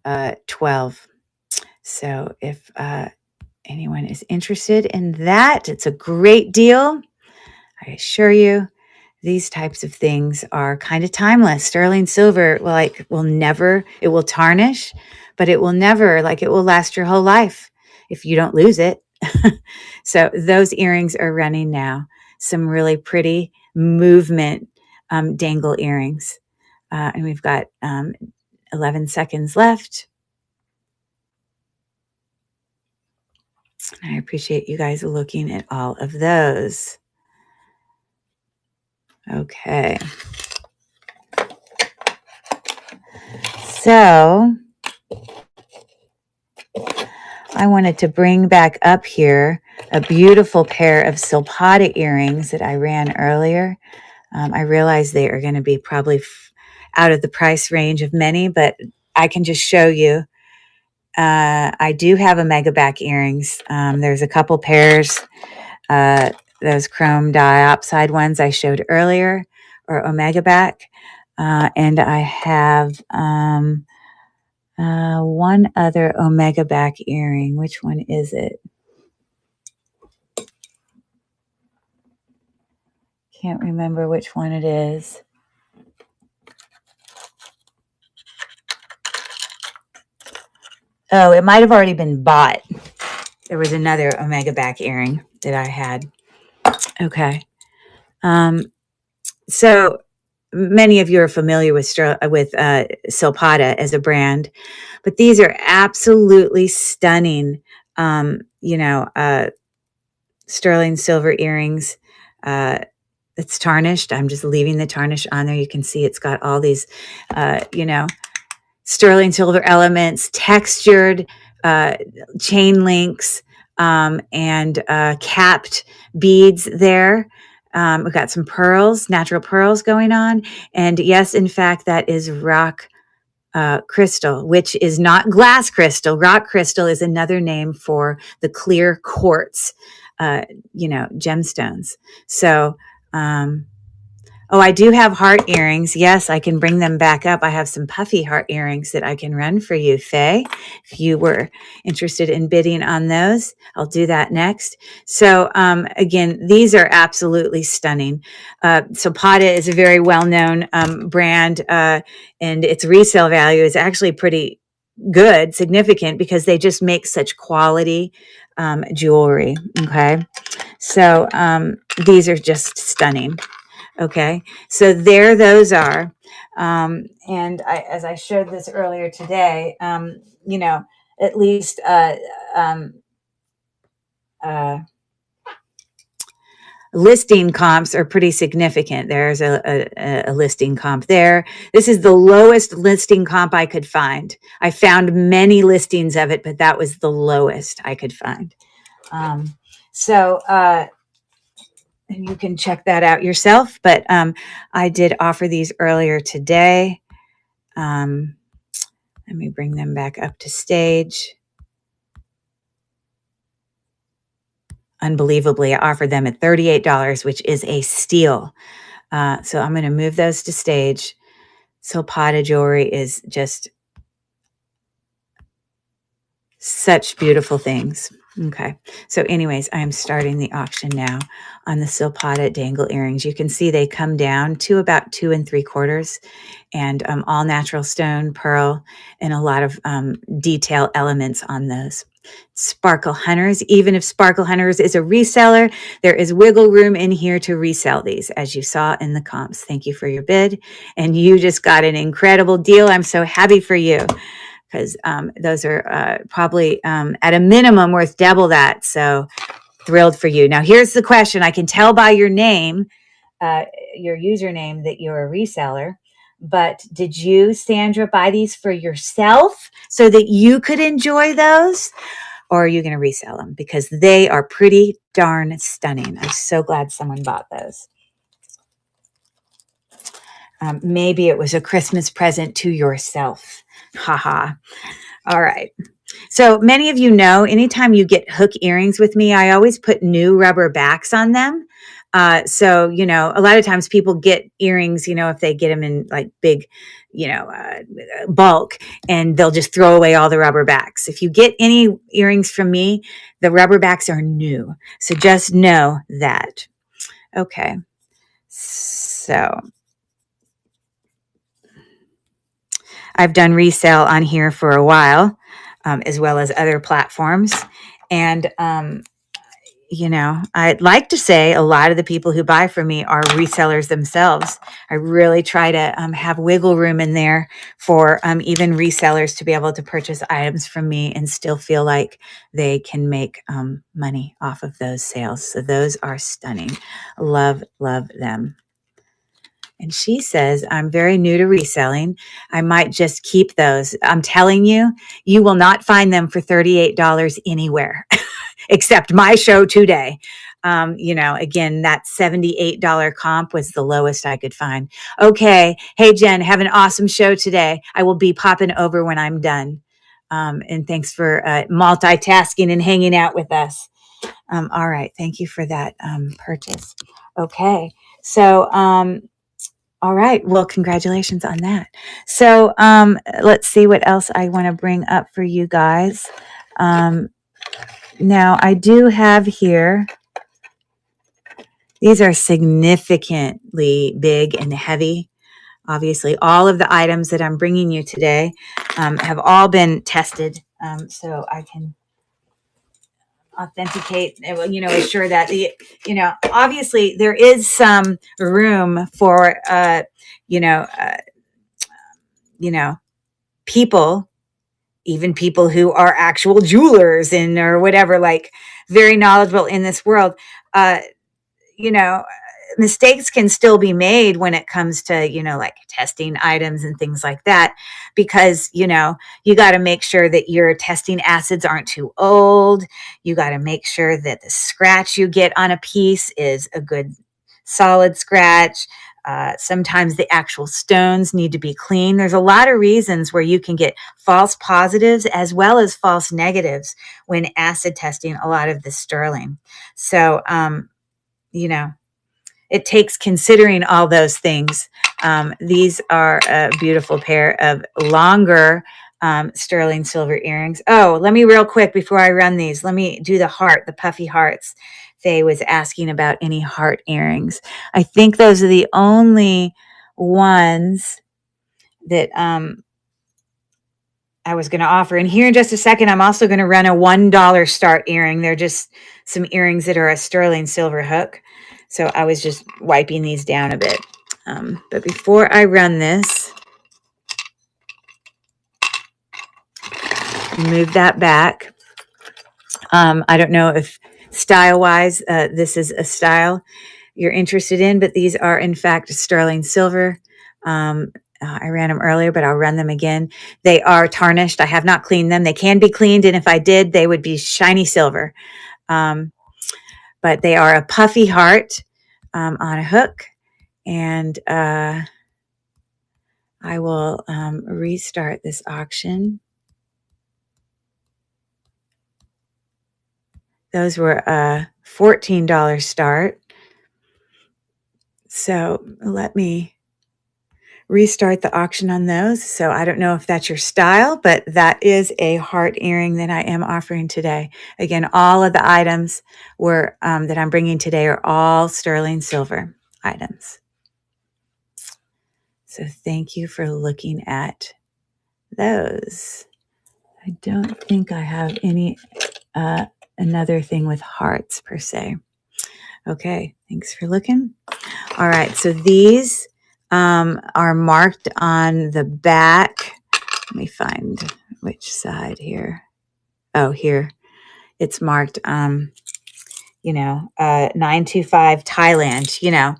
$12. So if anyone is interested in that, it's a great deal. I assure you, these types of things are kind of timeless. Sterling silver, will never, it will tarnish, but it will never, it will last your whole life if you don't lose it. So those earrings are running now. Some really pretty movement dangle earrings. And we've got 11 seconds left. I appreciate you guys looking at all of those. Okay. So I wanted to bring back up here a beautiful pair of Silpata earrings that I ran earlier. I realize they are going to be probably out of the price range of many, but I can just show you. I do have Omega back earrings. There's a couple pairs. Those chrome diopside ones I showed earlier are Omega back. And I have one other Omega back earring. Which one is it? Can't remember which one it is. Oh, it might have already been bought. There was another Omega back earring that I had. Okay. So many of you are familiar with Silpata as a brand, but these are absolutely stunning, sterling silver earrings. It's tarnished. I'm just leaving the tarnish on there. You can see it's got all these, sterling silver elements, textured chain links, and capped beads there. We've got some pearls, natural pearls going on. And yes, in fact, that is rock crystal, which is not glass crystal. Rock crystal is another name for the clear quartz, gemstones. So, I do have heart earrings. Yes, I can bring them back up. I have some puffy heart earrings that I can run for you, Faye. If you were interested in bidding on those, I'll do that next. So again, these are absolutely stunning. Silpata is a very well-known brand, and its resale value is actually pretty good, significant, because they just make such quality jewelry. Okay. So these are just stunning. Okay, so there those are. And as I showed this earlier today, at least uh, listing comps are pretty significant. There's a listing comp there. This is the lowest listing comp I could find. I found many listings of it, but that was the lowest I could find. So you can check that out yourself. But I did offer these earlier today. Let me bring them back up to stage. Unbelievably, I offered them at $38, which is a steal. So I'm going to move those to stage. Silpata jewelry is just such beautiful things. Okay. So anyways, I am starting the auction now on the Silpata dangle earrings. You can see they come down to about 2 3/4 and all natural stone, pearl, and a lot of detail elements on those. Sparkle Hunters. Even if Sparkle Hunters is a reseller, there is wiggle room in here to resell these, as you saw in the comps. Thank you for your bid. And you just got an incredible deal. I'm so happy for you, because those are probably at a minimum worth double that. So thrilled for you. Now, here's the question. I can tell by your name, your username, that you're a reseller. But did you, Sandra, buy these for yourself so that you could enjoy those? Or are you going to resell them? Because they are pretty darn stunning. I'm so glad someone bought those. Maybe it was a Christmas present to yourself. Haha. All right. So many of you know, anytime you get hook earrings with me, I always put new rubber backs on them. So, a lot of times people get earrings, if they get them in like big, bulk, and they'll just throw away all the rubber backs. If you get any earrings from me, the rubber backs are new. So just know that. Okay. So I've done resale on here for a while, as well as other platforms. And, I'd like to say a lot of the people who buy from me are resellers themselves. I really try to have wiggle room in there for even resellers to be able to purchase items from me and still feel like they can make money off of those sales. So those are stunning. Love, love them. And she says, I'm very new to reselling. I might just keep those. I'm telling you, you will not find them for $38 anywhere except my show today. Again, that $78 comp was the lowest I could find. Okay. Hey, Jen, have an awesome show today. I will be popping over when I'm done. And thanks for multitasking and hanging out with us. All right. Thank you for that purchase. Okay. So, all right. Well, congratulations on that. So let's see what else I want to bring up for you guys. Now, I do have here, these are significantly big and heavy. Obviously, all of the items that I'm bringing you today have all been tested, so I can authenticate, assure that obviously there is some room for, people, even people who are actual jewelers and or whatever, like very knowledgeable in this world. You know, Mistakes can still be made when it comes to, like testing items and things like that, because, you got to make sure that your testing acids aren't too old. You got to make sure that the scratch you get on a piece is a good solid scratch. Sometimes the actual stones need to be clean. There's a lot of reasons where you can get false positives as well as false negatives when acid testing a lot of the sterling. So, it takes considering all those things. These are a beautiful pair of longer sterling silver earrings. Oh, let me real quick before I run these, let me do the puffy hearts. Faye was asking about any heart earrings. I think those are the only ones that I was going to offer. And here in just a second, I'm also going to run a $1 start earring. They're just some earrings that are a sterling silver hook. So I was just wiping these down a bit. But before I run this, move that back. I don't know if style-wise, this is a style you're interested in, but these are in fact sterling silver. I ran them earlier, but I'll run them again. They are tarnished. I have not cleaned them. They can be cleaned, and if I did, they would be shiny silver. But they are a puffy heart on a hook, and I will restart this auction. Those were a $14 start. So let me restart the auction on those. So I don't know if that's your style, but that is a heart earring that I am offering today. Again, all of the items were that I'm bringing today are all sterling silver items. So thank you for looking at those. I don't think I have any another thing with hearts per se. Okay, thanks for looking. All right, so these are marked on the back. Let me find which side here. Oh, here. It's marked, 925 Thailand,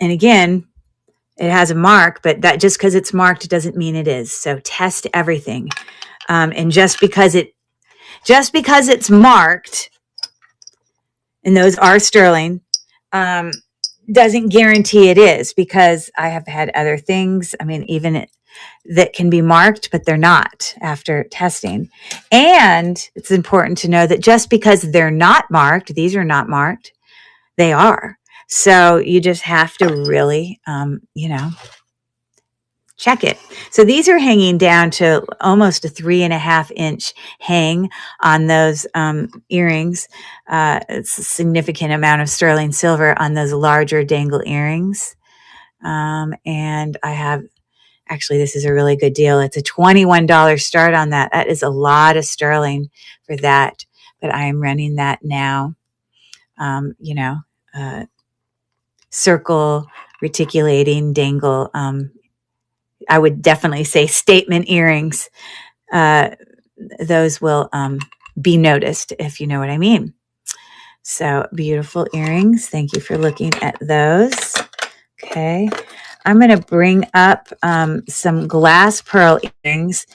and again, it has a mark, but that just because it's marked doesn't mean it is. So test everything. And just because it's marked, and those are sterling, doesn't guarantee it is, because I have had other things. I mean, even that can be marked, but they're not after testing. And it's important to know that just because they're not marked, these are not marked, they are. So you just have to really, check it. So these are hanging down to almost a 3.5-inch hang on those earrings. It's a significant amount of sterling silver on those larger dangle earrings. And I have, actually, this is a really good deal. It's a $21 start on that. That is a lot of sterling for that, but I am running that now. Circle, reticulating, dangle. I would definitely say statement earrings. Those will be noticed, if you know what I mean. So beautiful earrings. Thank you for looking at those. Okay. I'm going to bring up some glass pearl earrings.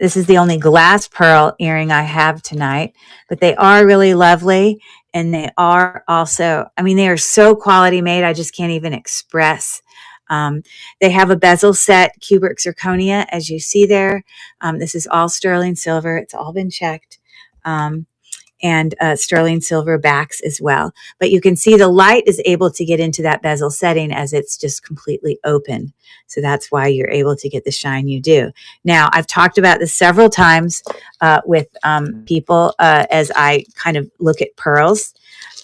This is the only glass pearl earring I have tonight, but they are really lovely. And they are also, they are so quality made, I just can't even express. They have a bezel set, cubic zirconia, as you see there. This is all sterling silver. It's all been checked. And sterling silver backs as well. But you can see the light is able to get into that bezel setting as it's just completely open. So that's why you're able to get the shine you do. Now, I've talked about this several times with people as I kind of look at pearls.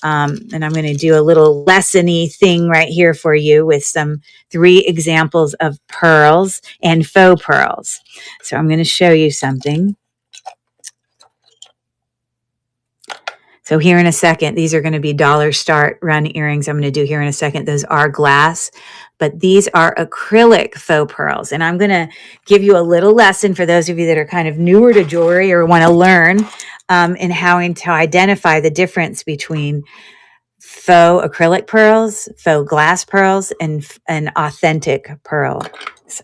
And I'm going to do a little lesson-y thing right here for you with some 3 examples of pearls and faux pearls. So I'm going to show you something. So here in a second, these are going to be dollar start run earrings I'm going to do here in a second. Those are glass, but these are acrylic faux pearls. And I'm going to give you a little lesson for those of you that are kind of newer to jewelry or want to learn in how to identify the difference between faux acrylic pearls, faux glass pearls, and an authentic pearl.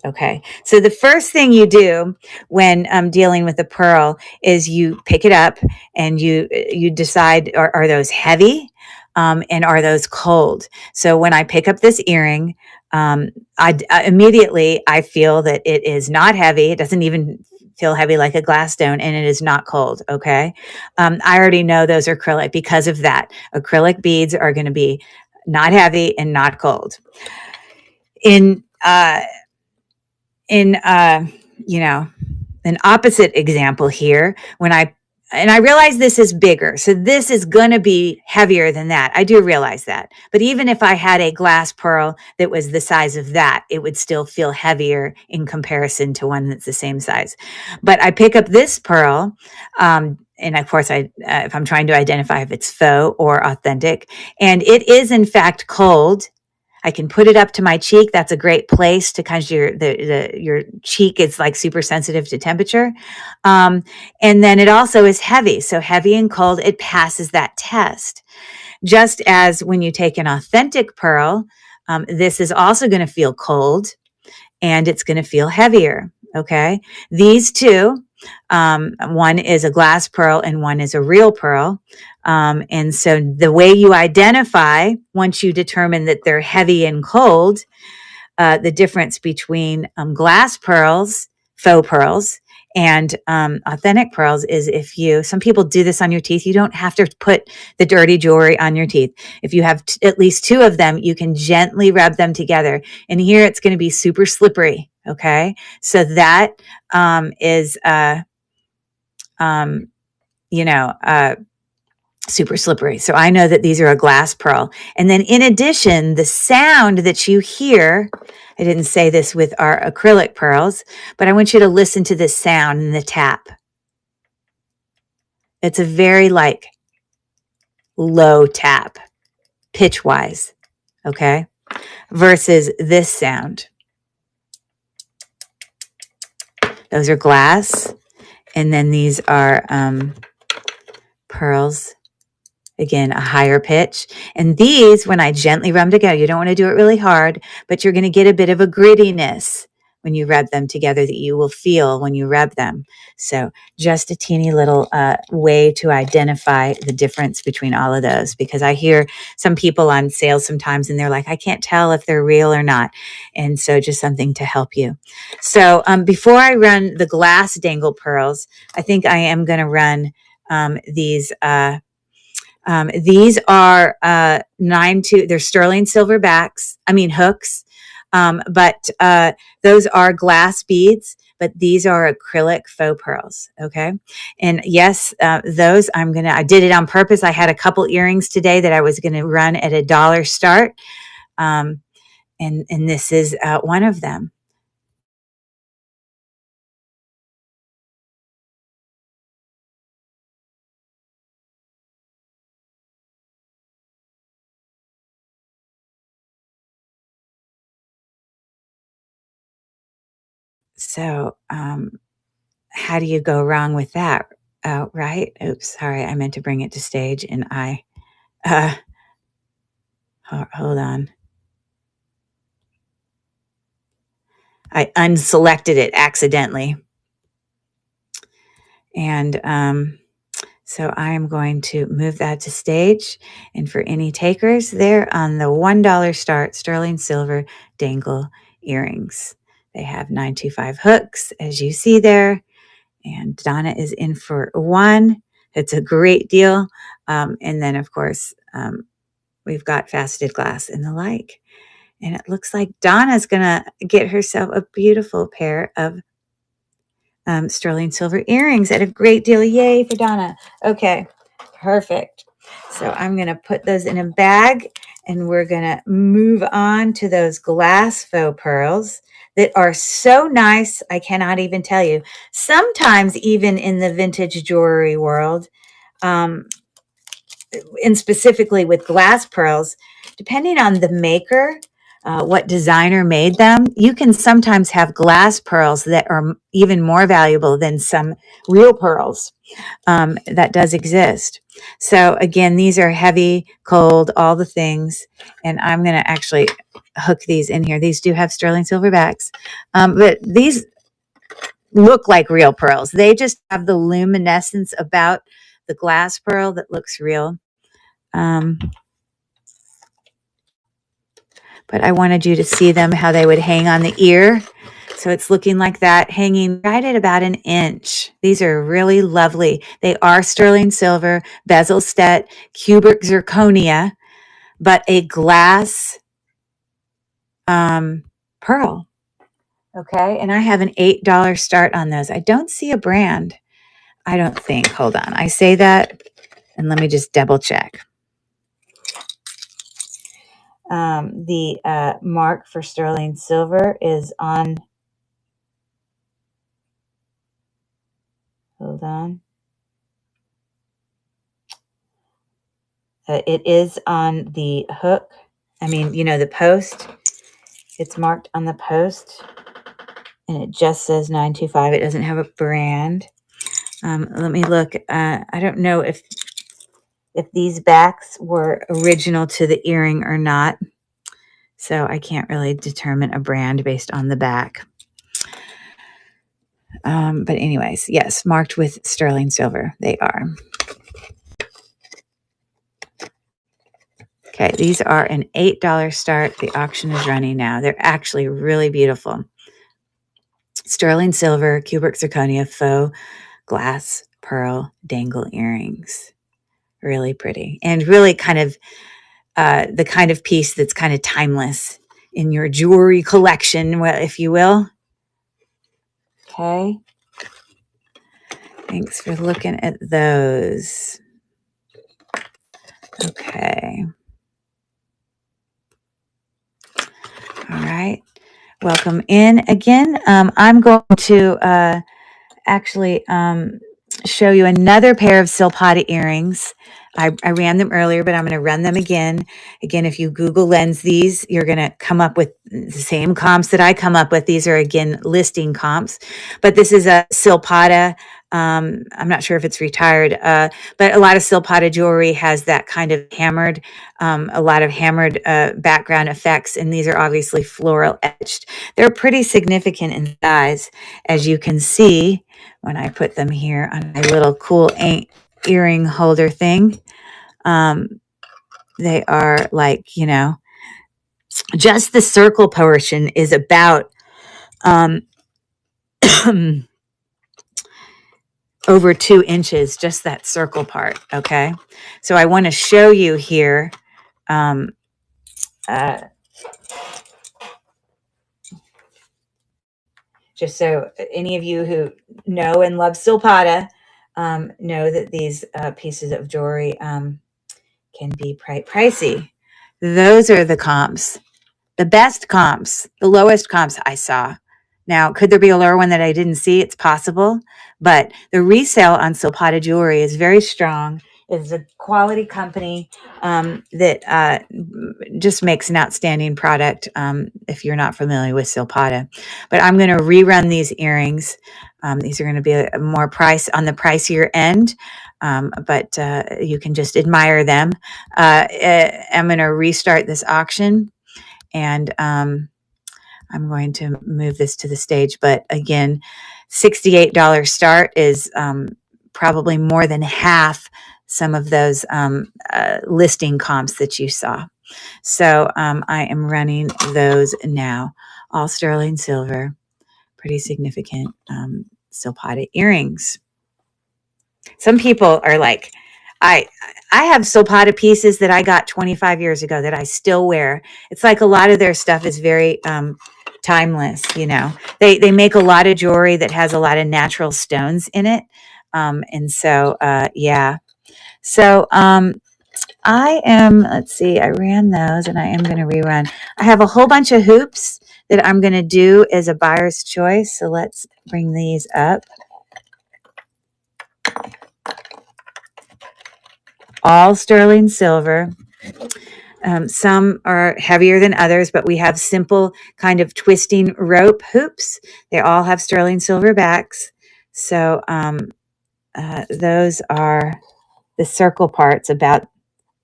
Okay, so the first thing you do when dealing with a pearl is you pick it up and you decide, are those heavy and are those cold? So when I pick up this earring, I immediately feel that it is not heavy. It doesn't even feel heavy like a glass stone, and it is not cold. Okay, I already know those are acrylic because of that. Acrylic beads are going to be not heavy and not cold. In an opposite example here, I realize this is bigger, so this is going to be heavier than that. I do realize that. But even if I had a glass pearl that was the size of that, it would still feel heavier in comparison to one that's the same size. But I pick up this pearl, and of course, if I'm trying to identify if it's faux or authentic, and it is in fact cold, I can put it up to my cheek. That's a great place to kind of your cheek is like super sensitive to temperature. And then it also is heavy. So heavy and cold, it passes that test. Just as when you take an authentic pearl, this is also going to feel cold and it's going to feel heavier. Okay. These two, one is a glass pearl and one is a real pearl. And so the way you identify, once you determine that they're heavy and cold, the difference between glass pearls, faux pearls, and authentic pearls is some people do this on your teeth. You don't have to put the dirty jewelry on your teeth. If you have at least two of them, you can gently rub them together. And here it's going to be super slippery. Okay. So that is, you know, super slippery. So I know that these are a glass pearl. And then in addition, the sound that you hear, I didn't say this with our acrylic pearls, but I want you to listen to this sound in the tap. It's a very like low tap, pitch wise. Okay. Versus this sound. Those are glass. And then these are pearls. Again, a higher pitch. And these, when I gently rub them together, you don't want to do it really hard, but you're going to get a bit of a grittiness when you rub them together that you will feel when you rub them. So just a teeny little way to identify the difference between all of those, because I hear some people on sales sometimes and they're like, I can't tell if they're real or not. And so just something to help you. So before I run the glass dangle pearls, I think I am going to run these are they're sterling silver hooks. But those are glass beads, but these are acrylic faux pearls. Okay. And yes, those I did it on purpose. I had a couple earrings today that I was going to run at $1 start. And this is one of them. So, how do you go wrong with that? Right? Oops, sorry. I meant to bring it to stage and uh, hold on. I unselected it accidentally. And so I'm going to move that to stage. And for any takers, they're on the $1 start sterling silver dangle earrings. They have 925 hooks, as you see there. And Donna is in for one. It's a great deal. And then, of course, we've got faceted glass and the like. And it looks like Donna's going to get herself a beautiful pair of sterling silver earrings at a great deal. Yay for Donna. Okay, perfect. So I'm going to put those in a bag and we're going to move on to those glass faux pearls that are so nice. I cannot even tell you. Sometimes even in the vintage jewelry world, and specifically with glass pearls, depending on the maker, what designer made them, you can sometimes have glass pearls that are even more valuable than some real pearls. That does exist. So again, these are heavy, cold, all the things. And I'm going to actually hook these in here. These do have sterling silver backs. But these look like real pearls. They just have the luminescence about the glass pearl that looks real. But I wanted you to see them, how they would hang on the ear. So it's looking like that, hanging right at about 1 inch. These are really lovely. They are sterling silver, bezel set, cubic zirconia, but a glass pearl. Okay, and I have an $8 start on those. I don't see a brand. I don't think. Hold on. I say that, and let me just double check. The mark for sterling silver is on. Hold on. It is on the hook. I mean, the post. It's marked on the post, and it just says 925. It doesn't have a brand. Let me look. I don't know if these backs were original to the earring or not, so I can't really determine a brand based on the back. But anyways, yes, marked with sterling silver. They are. Okay, these are an $8 start. The auction is running now. They're actually really beautiful. Sterling silver, cubic zirconia, faux glass, pearl, dangle earrings. Really pretty. And really kind of the kind of piece that's kind of timeless in your jewelry collection, if you will. Okay. Thanks for looking at those. Okay. All right. Welcome in again. I'm going to actually show you another pair of Silpata earrings. I ran them earlier, but I'm going to run them again. Again, if you Google Lens these, you're going to come up with the same comps that I come up with. These are, again, listing comps. But this is a Silpata. I'm not sure if it's retired, but a lot of Silpata jewelry has that kind of hammered, a lot of hammered background effects, and these are obviously floral etched. They're pretty significant in size, as you can see when I put them here on my little cool earring holder thing. They are like, just the circle portion is about over 2 inches, just that circle part. Okay. So I want to show you here, just so any of you who know and love Silpata know that these pieces of jewelry can be pricey. Those are the comps, the best comps, the lowest comps I saw. Now, could there be a lower one that I didn't see? It's possible, but the resale on Silpata jewelry is very strong. It's a quality company that just makes an outstanding product if you're not familiar with Silpata. But I'm going to rerun these earrings. These are going to be a more on the pricier end, but you can just admire them. I'm going to restart this auction, and I'm going to move this to the stage. But again, $68 start is probably more than half some of those listing comps that you saw. So I am running those now. All sterling silver, pretty significant Silpata earrings. Some people are like, I have Silpata pieces that I got 25 years ago that I still wear. It's like a lot of their stuff is very timeless. They make a lot of jewelry that has a lot of natural stones in it. And so, yeah. So let's see, I ran those and I am going to rerun. I have a whole bunch of hoops that I'm going to do as a buyer's choice. So let's bring these up. All sterling silver. Some are heavier than others, but we have simple kind of twisting rope hoops. They all have sterling silver backs. So those are the circle parts, about,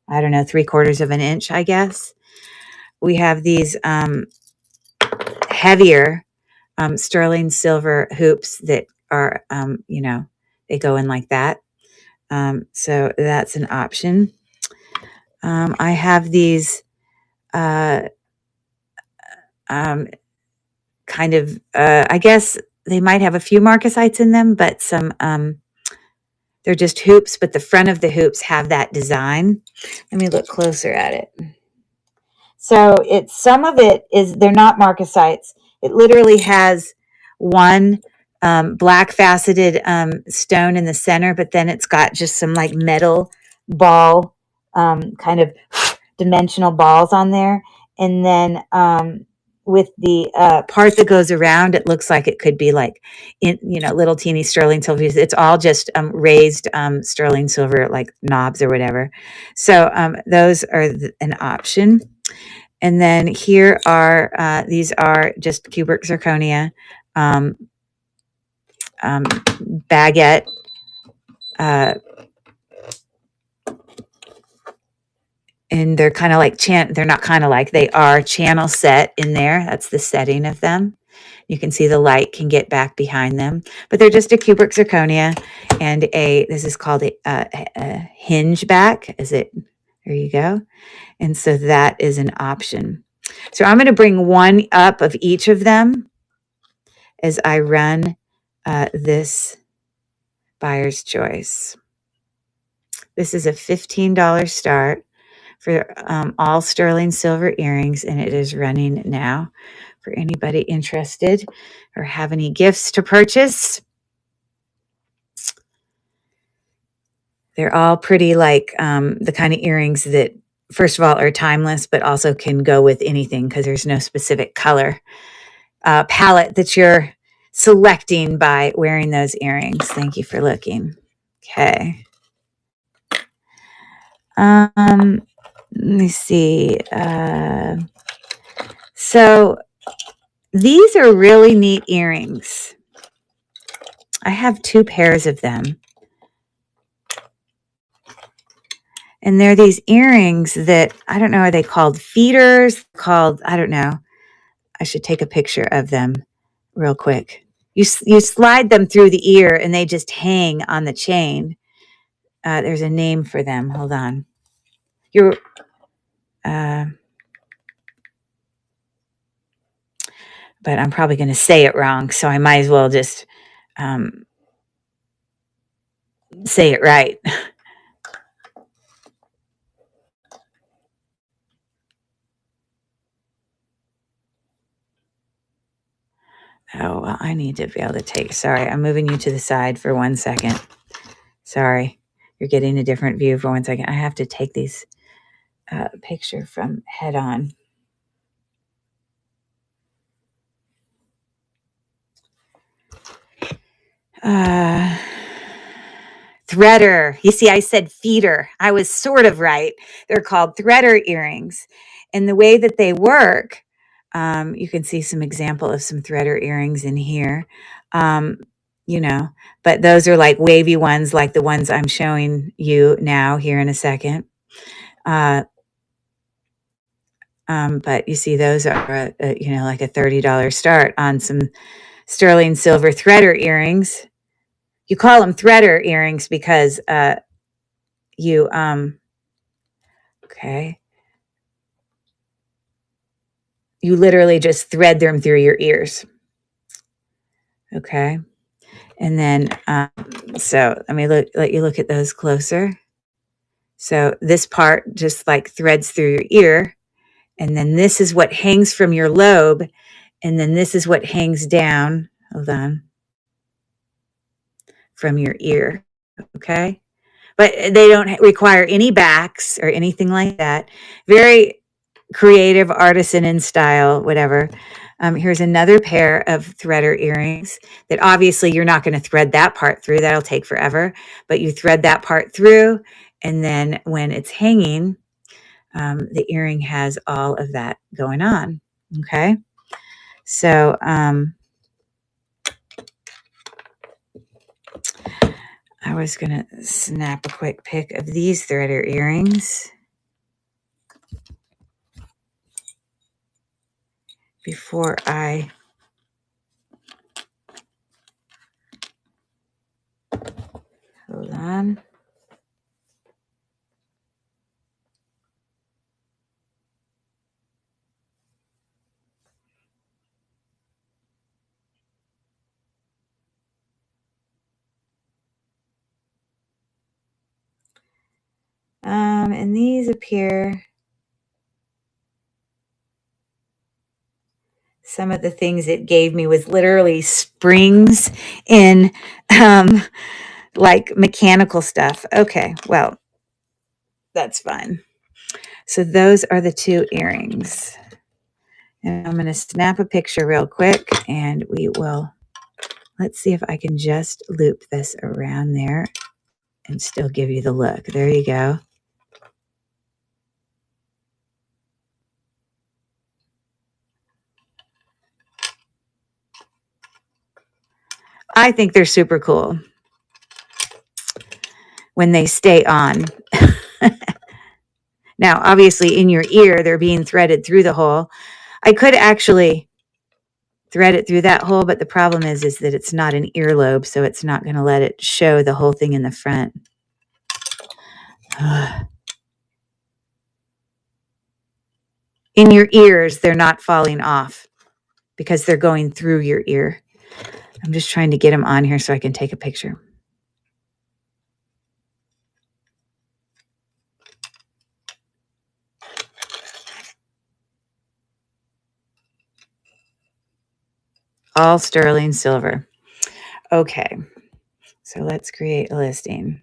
I don't know, 3/4 of an inch, I guess. We have these heavier sterling silver hoops that are, they go in like that. So that's an option. I have these kind of, I guess they might have a few marcasites in them, but some, they're just hoops, but the front of the hoops have that design. Let me look closer at it. So some of it is, they're not marcasites. It literally has one black faceted stone in the center, but then it's got just some like metal ball, kind of dimensional balls on there. And then with the part that goes around, it looks like it could be like, little teeny sterling silver. It's all just raised sterling silver, like knobs or whatever. So those are an option. And then here are, these are just cubic zirconia baguette. And they're kind of like, they're not kind of like, they are channel set in there. That's the setting of them. You can see the light can get back behind them, but they're just a cubic zirconia and this is called a hinge back. There you go. And so that is an option. So I'm going to bring one up of each of them as I run this buyer's choice. This is a $15 start for all sterling silver earrings, and it is running now for anybody interested or have any gifts to purchase. They're all pretty like the kind of earrings that, first of all, are timeless, but also can go with anything because there's no specific color palette that you're selecting by wearing those earrings. Thank you for looking. Okay. Let me see. So these are really neat earrings. I have 2 pairs of them. And they're these earrings that, I don't know, are they called feeders? I don't know. I should take a picture of them real quick. You slide them through the ear and they just hang on the chain. There's a name for them. Hold on. But I'm probably going to say it wrong, so I might as well just say it right. Oh, well, I need to be able to sorry, I'm moving you to the side for 1 second. Sorry, you're getting a different view for 1 second. I have to take these picture from head on. Threader. You see, I said feeder. I was sort of right. They're called threader earrings. And the way that they work, you can see some example of some threader earrings in here. But those are like wavy ones, like the ones I'm showing you now here in a second. But you see, those are, like a $30 start on some sterling silver threader earrings. You call them threader earrings because you literally just thread them through your ears. Okay. And then so let me let you look at those closer. So this part just like threads through your ear, and then this is what hangs from your lobe, and then this is what hangs down, hold on, from your ear. Okay. But they don't require any backs or anything like that. Very creative, artisan in style, whatever. Here's another pair of threader earrings that obviously you're not going to thread that part through. That'll take forever. But you thread that part through, and then when it's hanging, the earring has all of that going on. Okay. So I was going to snap a quick pic of these threader earrings before I hold on. And these appear, some of the things it gave me was literally springs in like mechanical stuff. Okay, well, that's fine. So those are the 2 earrings. And I'm going to snap a picture real quick, and we will, let's see if I can just loop this around there and still give you the look. There you go. I think they're super cool when they stay on. Now, obviously, in your ear, they're being threaded through the hole. I could actually thread it through that hole, but the problem is that it's not an earlobe, so it's not going to let it show the whole thing in the front. In your ears, they're not falling off because they're going through your ear. I'm just trying to get them on here so I can take a picture. All sterling silver. Okay, so let's create a listing.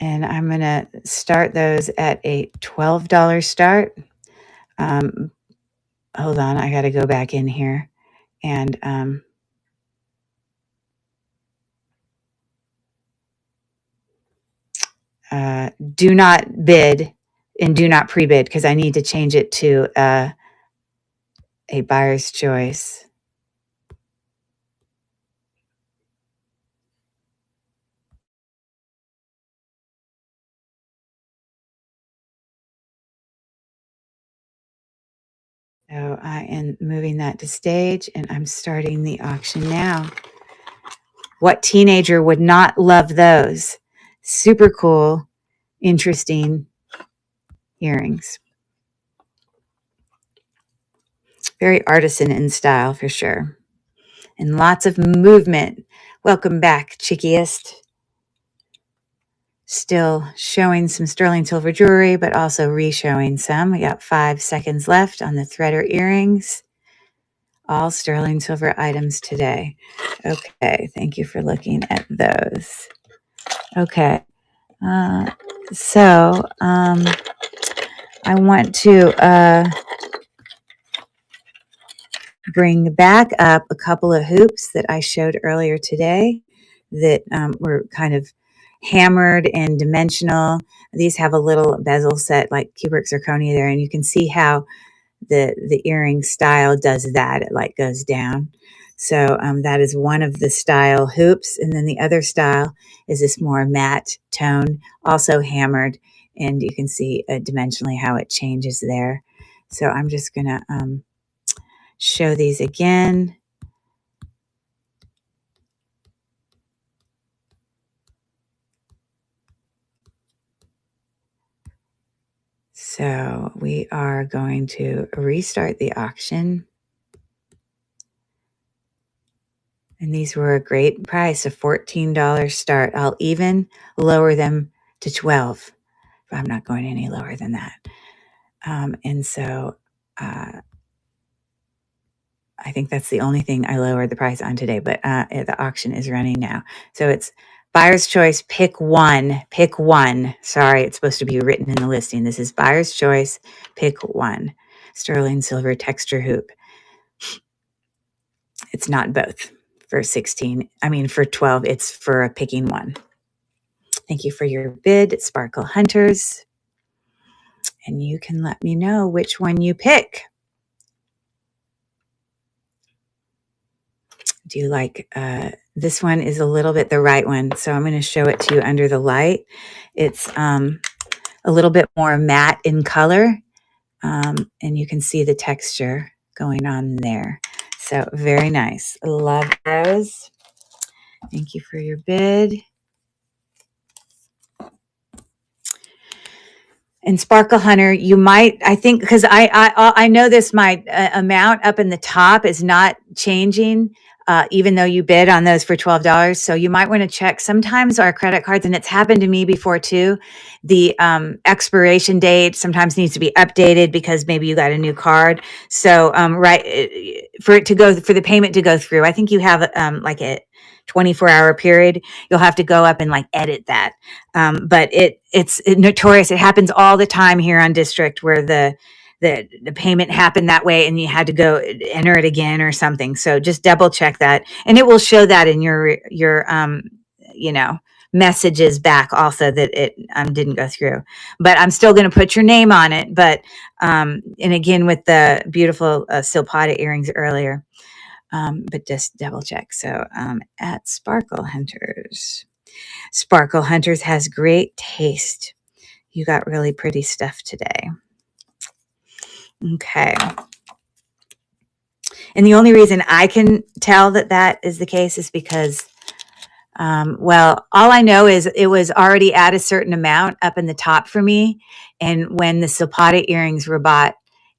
And I'm going to start those at a $12 start. Hold on, I got to go back in here and do not bid and do not pre-bid because I need to change it to a buyer's choice. So I am moving that to stage and I'm starting the auction now. What teenager would not love those? Super cool, interesting earrings. Very artisan in style for sure. And lots of movement. Welcome back, chickiest. Still showing some sterling silver jewelry, but also re-showing some. We got 5 seconds left on the threader earrings. All sterling silver items today. Okay, thank you for looking at those. Okay, so I want to bring back up a couple of hoops that I showed earlier today that were kind of hammered and dimensional. These have a little bezel set like cubic zirconia there, and you can see how the earring style does that. It like goes down. So that is one of the style hoops. And then the other style is this more matte tone, also hammered. And you can see dimensionally how it changes there. So I'm just going to show these again. So we are going to restart the auction. And these were a great price, a $14 start. I'll even lower them to $12. I'm not going any lower than that. And so I think that's the only thing I lowered the price on today, but the auction is running now. So it's buyer's choice, pick one, pick one. Sorry, it's supposed to be written in the listing. This is buyer's choice, pick one. Sterling silver texture hoop. It's not both for 16. I mean, for 12, it's for a picking one. Thank you for your bid, Sparkle Hunters. And you can let me know which one you pick. Do you like this one is a little bit the right one, so I'm going to show it to you under the light. It's a little bit more matte in color, and you can see the texture going on there. So very nice. Love those. Thank you for your bid. And Sparkle Hunter, you might, I think, because I know this, my amount up in the top is not changing. even though you bid on those for $12. So you might want to check. Sometimes our credit cards, and it's happened to me before too, the expiration date sometimes needs to be updated because maybe you got a new card. So for the payment to go through, I think you have like a 24-hour period. You'll have to go up and like edit that. But it's notorious. It happens all the time here on District where the payment happened that way and you had to go enter it again or something. So just double check that, and it will show that in your you know, messages back also that it didn't go through. But I'm still going to put your name on it. But and again with the beautiful Silpata earrings earlier. But just double check. So at Sparkle Hunters. Sparkle Hunters has great taste. You got really pretty stuff today. Okay. And the only reason I can tell that that is the case is because, well, all I know is it was already at a certain amount up in the top for me. And when the Silpata earrings were bought,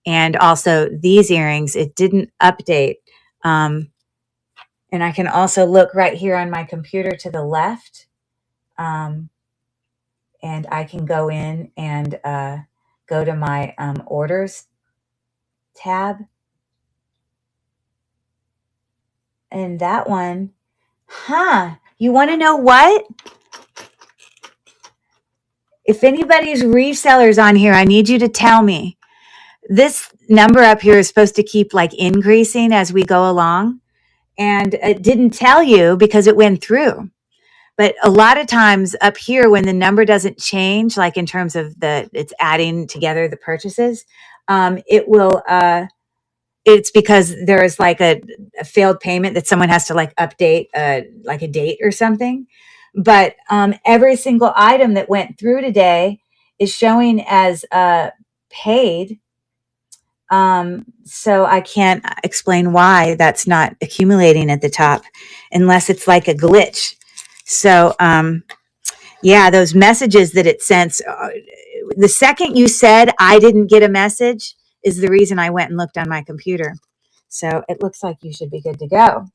and also these earrings, it didn't update. And I can also look right here on my computer to the left. And I can go in and go to my orders tab. And that one, you want to know what? If anybody's resellers on here, I need you to tell me. This number up here is supposed to keep like increasing as we go along. And it didn't tell you because it went through. But a lot of times up here, when the number doesn't change, like in terms of it's adding together the purchases, it will, it's because there is like a failed payment that someone has to like update like a date or something. But every single item that went through today is showing as paid. So I can't explain why that's not accumulating at the top unless it's like a glitch. So yeah, those messages that it sends, the second you said I didn't get a message is the reason I went and looked on my computer. So it looks like you should be good to go.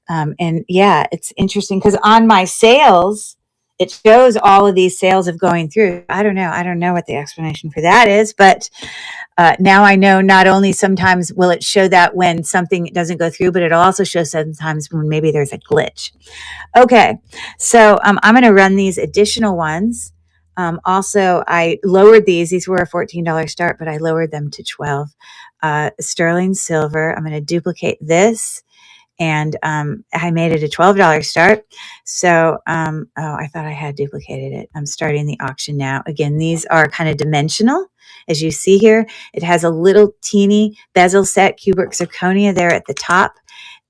And yeah, it's interesting because on my sales, it shows all of these sales of going through. I don't know what the explanation for that is, but now I know not only sometimes will it show that when something doesn't go through, but it'll also show sometimes when maybe there's a glitch. Okay, so I'm going to run these additional ones. Also, I lowered these. These were a $14 start, but I lowered them to $12. Sterling silver. I'm going to duplicate this. And I made it a $12 start. So, oh, I thought I had duplicated it. I'm starting the auction now. Again, these are kind of dimensional. As you see here, it has a little teeny bezel set cubic zirconia there at the top.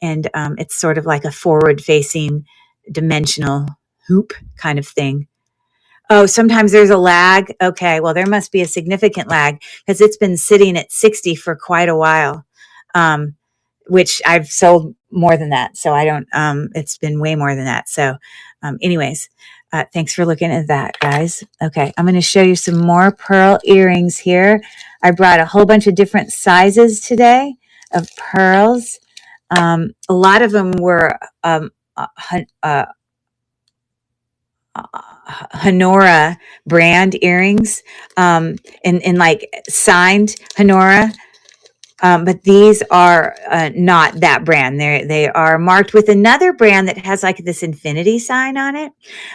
And it's sort of like a forward-facing dimensional hoop kind of thing. Oh, sometimes there's a lag. Okay, well, there must be a significant lag because it's been sitting at 60 for quite a while. Which I've sold more than that. So I don't, it's been way more than that. So anyways, thanks for looking at that, guys. Okay, I'm going to show you some more pearl earrings here. I brought a whole bunch of different sizes today of pearls. A lot of them were Honora brand earrings and like signed Honora. But these are not that brand. They are marked with another brand that has like this infinity sign on it,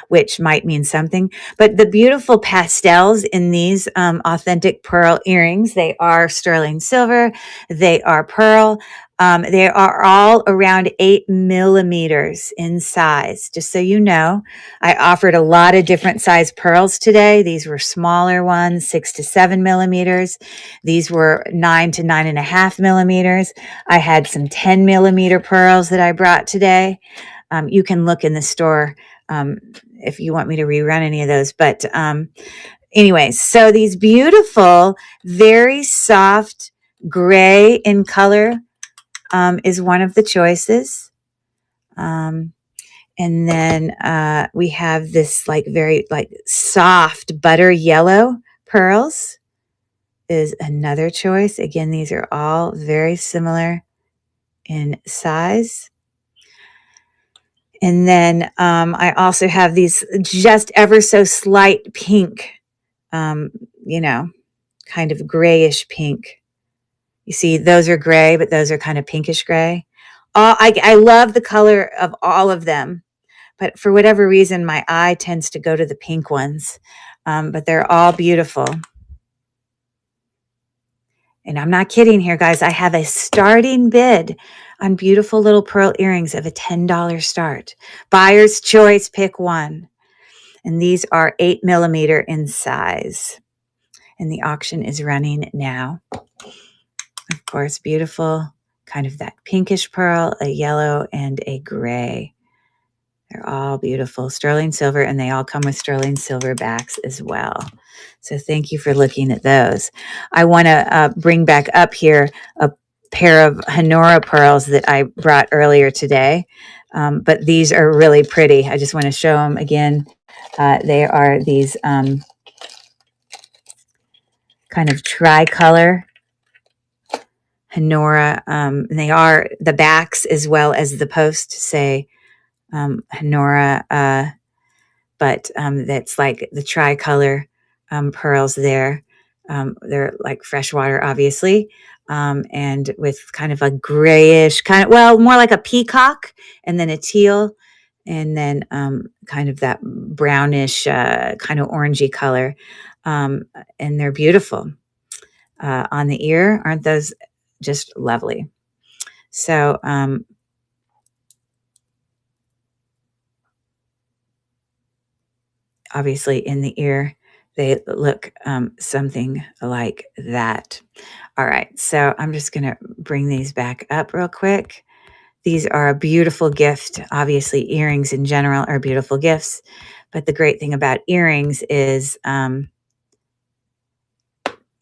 which might mean something. But the beautiful pastels in these authentic pearl earrings, they are sterling silver, they are pearl. They are all around 8 millimeters in size. Just so you know, I offered a lot of different size pearls today. These were smaller ones, 6 to 7 millimeters. These were 9 to 9.5 millimeters. I had some 10 millimeter pearls that I brought today. You can look in the store if you want me to rerun any of those. But anyways, so these beautiful, very soft gray in color is one of the choices. And then we have this like very like soft butter yellow pearls is another choice. Again, these are all very similar in size. And then I also have these just ever so slight pink, um, you know, kind of grayish pink. You see, those are gray, but those are kind of pinkish gray. I love the color of all of them, but for whatever reason, my eye tends to go to the pink ones. But they're all beautiful. And I'm not kidding here, guys. I have a starting bid on beautiful little pearl earrings of a $10 start. Buyer's choice, pick one. And these are 8 millimeter in size. And the auction is running now. Of course, beautiful, kind of that pinkish pearl, a yellow, and a gray. They're all beautiful, sterling silver, and they all come with sterling silver backs as well. So thank you for looking at those. I want to bring back up here a pair of Honora pearls that I brought earlier today, but these are really pretty. I just want to show them again. They are these kind of tricolor Honora, and they are the backs as well as the post say Honora, but that's like the tricolor pearls there. They're like freshwater, obviously, and with kind of a grayish, kind of, well, more like a peacock, and then a teal, and then kind of that brownish, kind of orangey color. And they're beautiful. On the ear, aren't those just lovely? So, obviously in the ear, they look something like that. All right, so I'm just going to bring these back up real quick. These are a beautiful gift. Obviously, earrings in general are beautiful gifts, but the great thing about earrings is you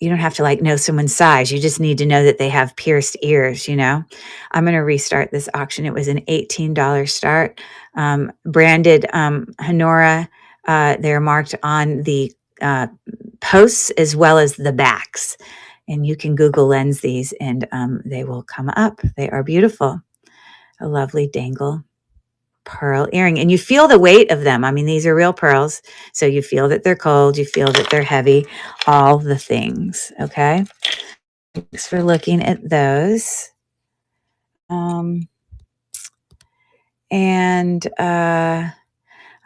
don't have to like know someone's size. You just need to know that they have pierced ears, you know. I'm going to restart this auction. It was an $18 start. Branded Honora. They're marked on the posts as well as the backs. And you can Google Lens these and they will come up. They are beautiful. A lovely dangle pearl earring. And you feel the weight of them. I mean, these are real pearls. So you feel that they're cold. You feel that they're heavy. All the things. Okay. Thanks for looking at those. And I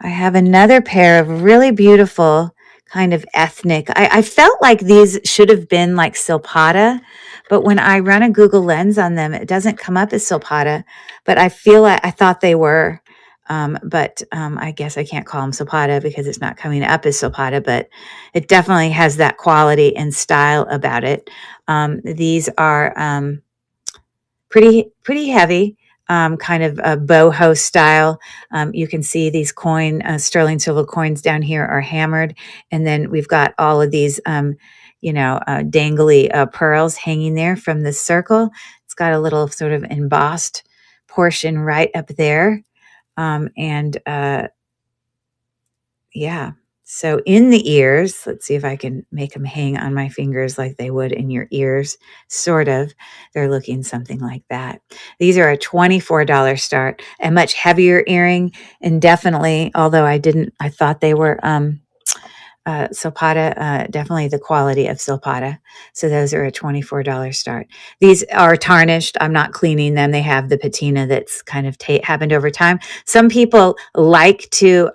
have another pair of really beautiful kind of ethnic. I felt like these should have been like silpata, but when I run a Google Lens on them, it doesn't come up as silpata, but I feel like I thought they were. But I guess I can't call them silpata because it's not coming up as silpata, but it definitely has that quality and style about it. These are pretty heavy, kind of a boho style. You can see these sterling silver coins down here are hammered. And then we've got all of these, dangly pearls hanging there from the circle. It's got a little sort of embossed portion right up there. Yeah. So in the ears, let's see if I can make them hang on my fingers like they would in your ears, sort of. They're looking something like that. These are a $24 start, a much heavier earring, and definitely, although I thought they were silpata, definitely the quality of silpata. So those are a $24 start. These are tarnished. I'm not cleaning them. They have the patina that's kind of happened over time. Some people like to,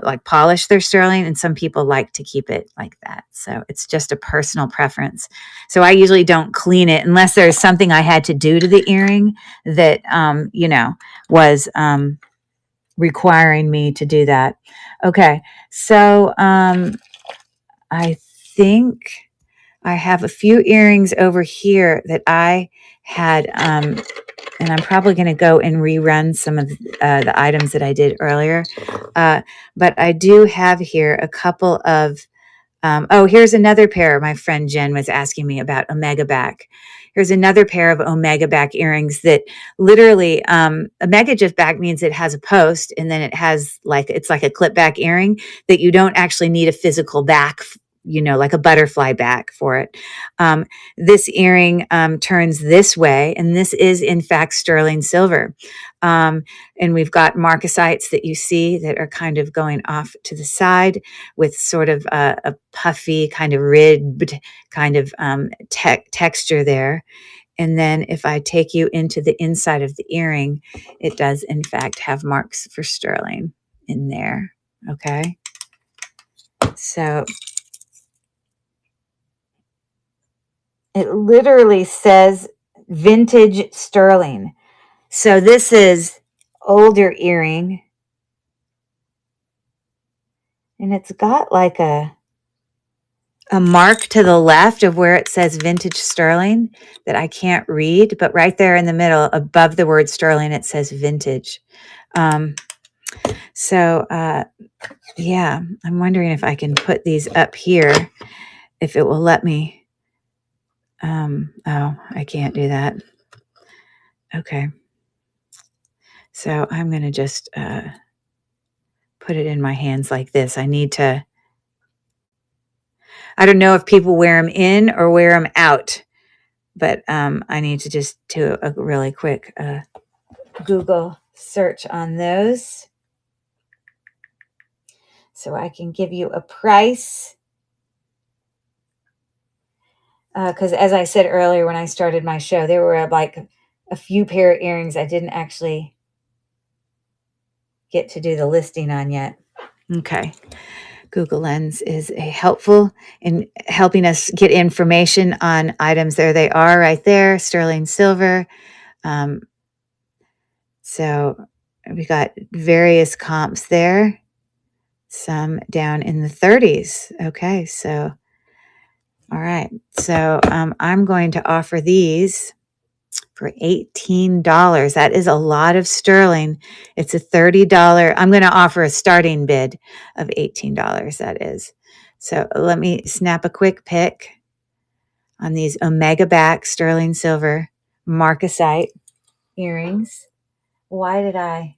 like polish their sterling, and some people like to keep it like that. So it's just a personal preference. So I usually don't clean it unless there's something I had to do to the earring that, was requiring me to do that. Okay. So I think I have a few earrings over here that I had, and I'm probably going to go and rerun some of the items that I did earlier. But I do have here a couple of, here's another pair my friend Jen was asking me about, Omega back. Here's another pair of Omega back earrings that literally, Omega just back means it has a post, and then it has it's like a clip back earring that you don't actually need a physical back like a butterfly back for it. Um, this earring turns this way, and this is in fact sterling silver. And we've got marcasites that you see that are kind of going off to the side with sort of a puffy kind of ribbed kind of texture there. And then if I take you into the inside of the earring, it does in fact have marks for sterling in there. Okay. So it literally says vintage sterling. So this is older earring. And it's got like a mark to the left of where it says vintage sterling that I can't read, but right there in the middle above the word sterling, it says vintage. Yeah, I'm wondering if I can put these up here, if it will let me. Oh, I can't do that. Okay. So I'm going to just put it in my hands like this. I don't know if people wear them in or wear them out, but I need to just do a really quick Google search on those so I can give you a price. Because as I said earlier when I started my show, there were like a few pair of earrings I didn't actually get to do the listing on yet. Okay. Google Lens is helpful in helping us get information on items. There they are right there, sterling silver. So we got various comps there, some down in the 30s. Okay, so all right. So I'm going to offer these for $18. That is a lot of sterling. It's a $30. I'm going to offer a starting bid of $18, that is. So let me snap a quick pic on these Omega back sterling silver marcasite earrings. Why did I?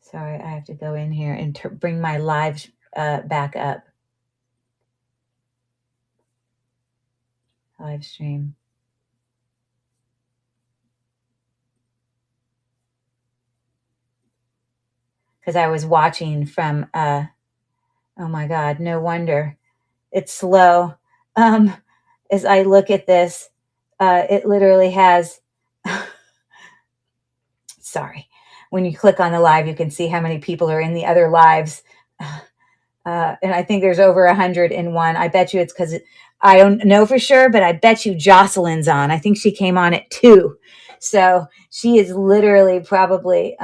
Sorry, I have to go in here and bring my live back up. Live stream. Because I was watching from, oh my God, no wonder. It's slow. As I look at this, it literally has, sorry, when you click on the live, you can see how many people are in the other lives. And I think there's over 101. I bet you it's because I don't know for sure, but I bet you Jocelyn's on. I think she came on at 2. So she is literally probably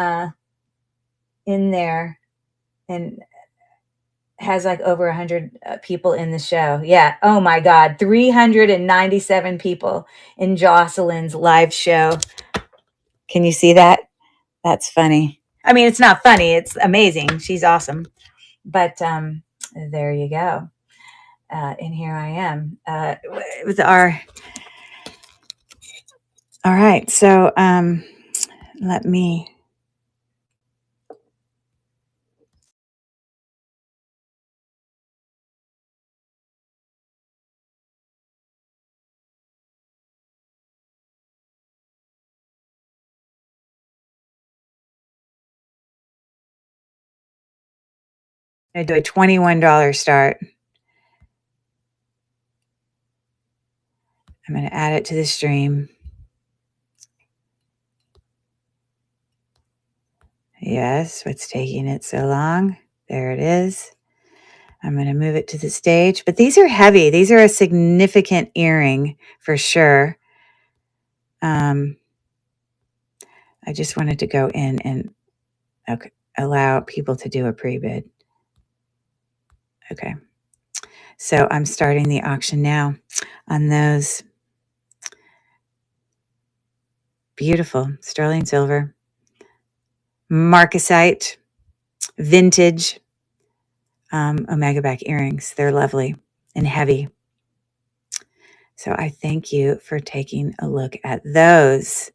in there and has like over 100 people in the show. Yeah. Oh my God. 397 people in Jocelyn's live show. Can you see that? That's funny. I mean, it's not funny. It's amazing. She's awesome. But there you go. And here I am with our. All right. So let me. I do a $21 start. I'm going to add it to the stream. Yes, what's taking it so long? There it is. I'm going to move it to the stage. But these are heavy. These are a significant earring for sure. I just wanted to go in and allow people to do a pre-bid. Okay. So I'm starting the auction now on those beautiful sterling silver, marcasite, vintage Omega back earrings. They're lovely and heavy. So I thank you for taking a look at those.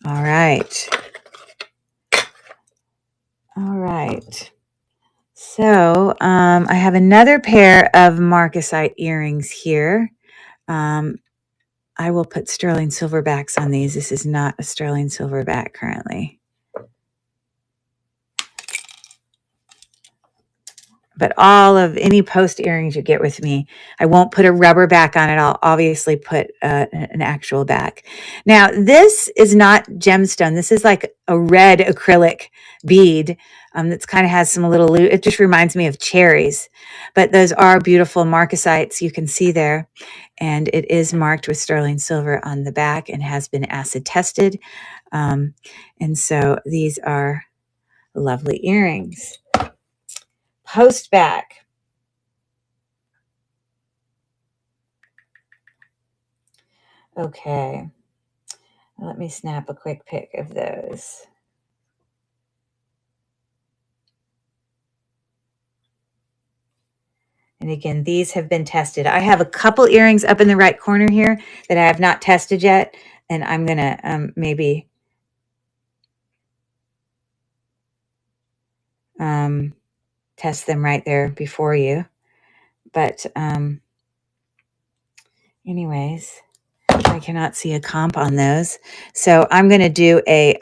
All right. All right. So I have another pair of marcasite earrings here. I will put sterling silverbacks on these. This is not a sterling silverback currently. But all of any post earrings you get with me, I won't put a rubber back on it. I'll obviously put an actual back. Now, this is not gemstone. This is like a red acrylic bead that's kind of has some little, it just reminds me of cherries. But those are beautiful marcasites you can see there. And it is marked with sterling silver on the back and has been acid tested. And so these are lovely earrings. Post back. Okay, let me snap a quick pic of those. And again, these have been tested. I have a couple earrings up in the right corner here that I have not tested yet, and I'm going to maybe test them right there before you. But anyways, I cannot see a comp on those. So I'm going to do a,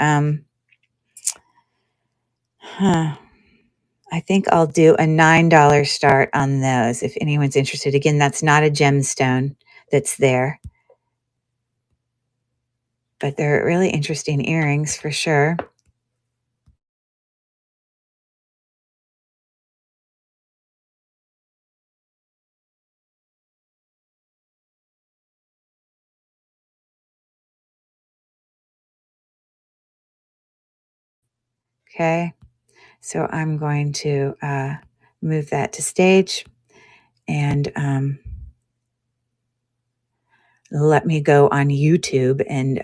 I think I'll do a $9 start on those if anyone's interested. Again, that's not a gemstone that's there. But they're really interesting earrings for sure. Okay, so I'm going to move that to stage and let me go on YouTube and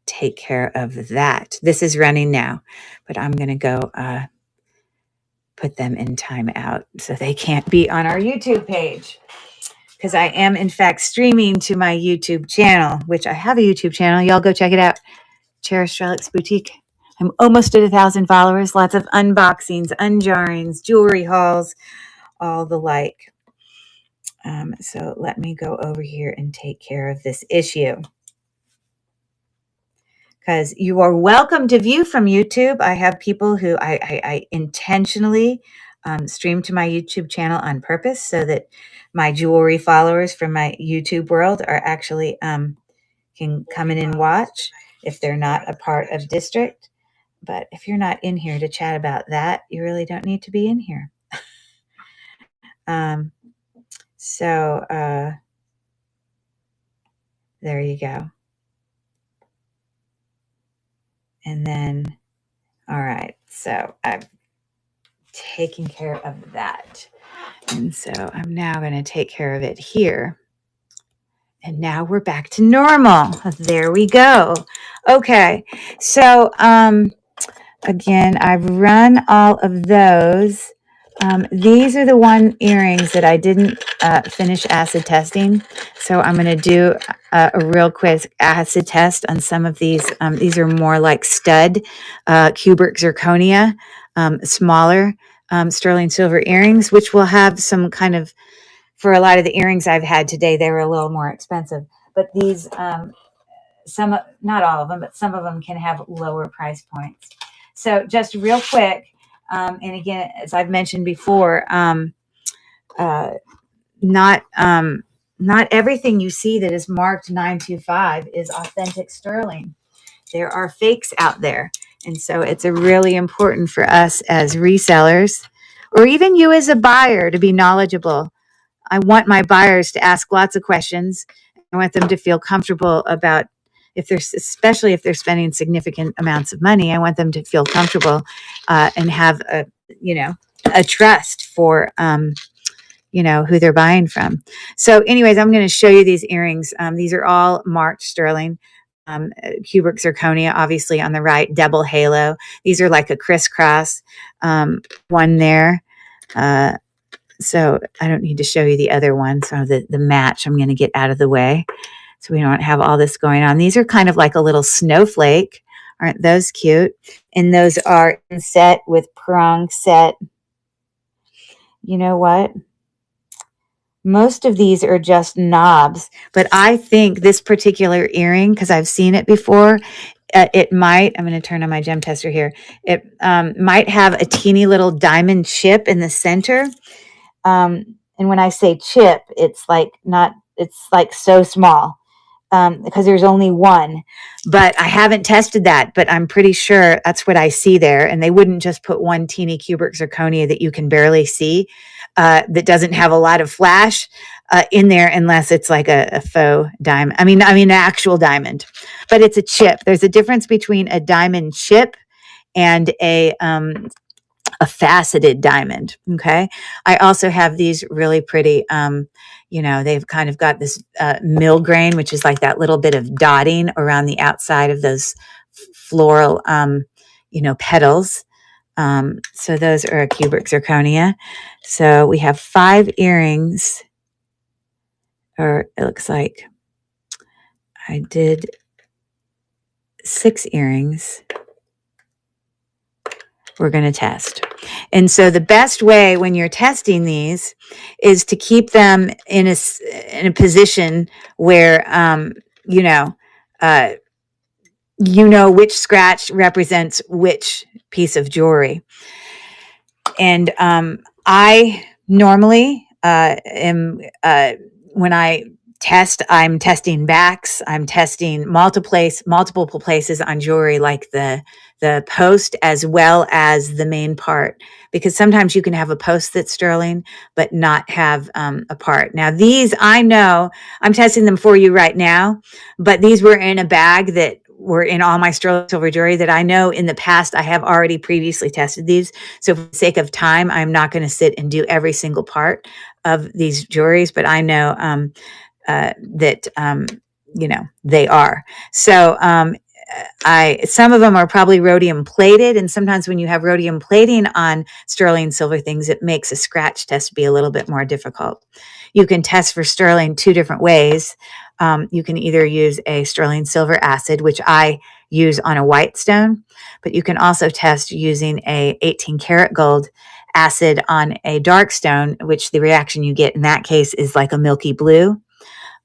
take care of that. This is running now, but I'm going to go put them in timeout so they can't be on our YouTube page. Because I am, in fact, streaming to my YouTube channel, which I have a YouTube channel. Y'all go check it out. Cherished Relics Boutique. I'm almost at 1,000 followers. Lots of unboxings, unjarrings, jewelry hauls, all the like. So let me go over here and take care of this issue. Because you are welcome to view from YouTube. I have people who I intentionally stream to my YouTube channel on purpose so that my jewelry followers from my YouTube world are actually can come in and watch if they're not a part of District. But if you're not in here to chat about that, you really don't need to be in here. So there you go. And then, all right, so I've taken care of that. And so I'm now going to take care of it here. And now we're back to normal. There we go. Okay, so again, I've run all of those. These are the one earrings that I didn't finish acid testing. So I'm going to do a real quick acid test on some of these. These are more like stud cubic zirconia, smaller sterling silver earrings, which will have some kind of, for a lot of the earrings I've had today, they were a little more expensive. But these, some, not all of them, but some of them can have lower price points. So just real quick, and again, as I've mentioned before, not everything you see that is marked 925 is authentic sterling. There are fakes out there. And so it's really important for us as resellers, or even you as a buyer, to be knowledgeable. I want my buyers to ask lots of questions. I want them to feel comfortable about, especially if they're spending significant amounts of money, I want them to feel comfortable and have a trust for, who they're buying from. So anyways, I'm going to show you these earrings. These are all marked sterling. Cubic zirconia, obviously on the right, double halo. These are like a crisscross one there. So I don't need to show you the other one. So the match I'm going to get out of the way so we don't have all this going on. These are kind of like a little snowflake Aren't those cute? And those are set with prong set. You know what? Most of these are just knobs, but I think this particular earring, because I've seen it before, it might, I'm going to turn on my gem tester here. It might have a teeny little diamond chip in the center. And when I say chip, it's like not, it's like so small because there's only one. But I haven't tested that, but I'm pretty sure that's what I see there. And they wouldn't just put one teeny cubic zirconia that you can barely see, that doesn't have a lot of flash in there, unless it's like a faux diamond. I mean, an actual diamond, but it's a chip. There's a difference between a diamond chip and a faceted diamond. Okay. I also have these really pretty, they've kind of got this mill grain, which is like that little bit of dotting around the outside of those floral, petals. So those are a cubic zirconia. So we have 5 earrings, or it looks like I did 6 earrings we're going to test. And so the best way when you're testing these is to keep them in a position where, which scratch represents which piece of jewelry. And I normally am, when I test, I'm testing backs, I'm testing multiple places on jewelry, like the post as well as the main part, because sometimes you can have a post that's sterling but not have a part. Now these, I know I'm testing them for you right now, but these were in a bag that were in all my sterling silver jewelry that I know in the past I have already previously tested these. So for the sake of time, I'm not going to sit and do every single part of these jewelries, but I know that they are. So some of them are probably rhodium plated, and sometimes when you have rhodium plating on sterling silver things, it makes a scratch test be a little bit more difficult. You can test for sterling 2 different ways. You can either use a sterling silver acid, which I use on a white stone, but you can also test using a 18 karat gold acid on a dark stone, which the reaction you get in that case is like a milky blue.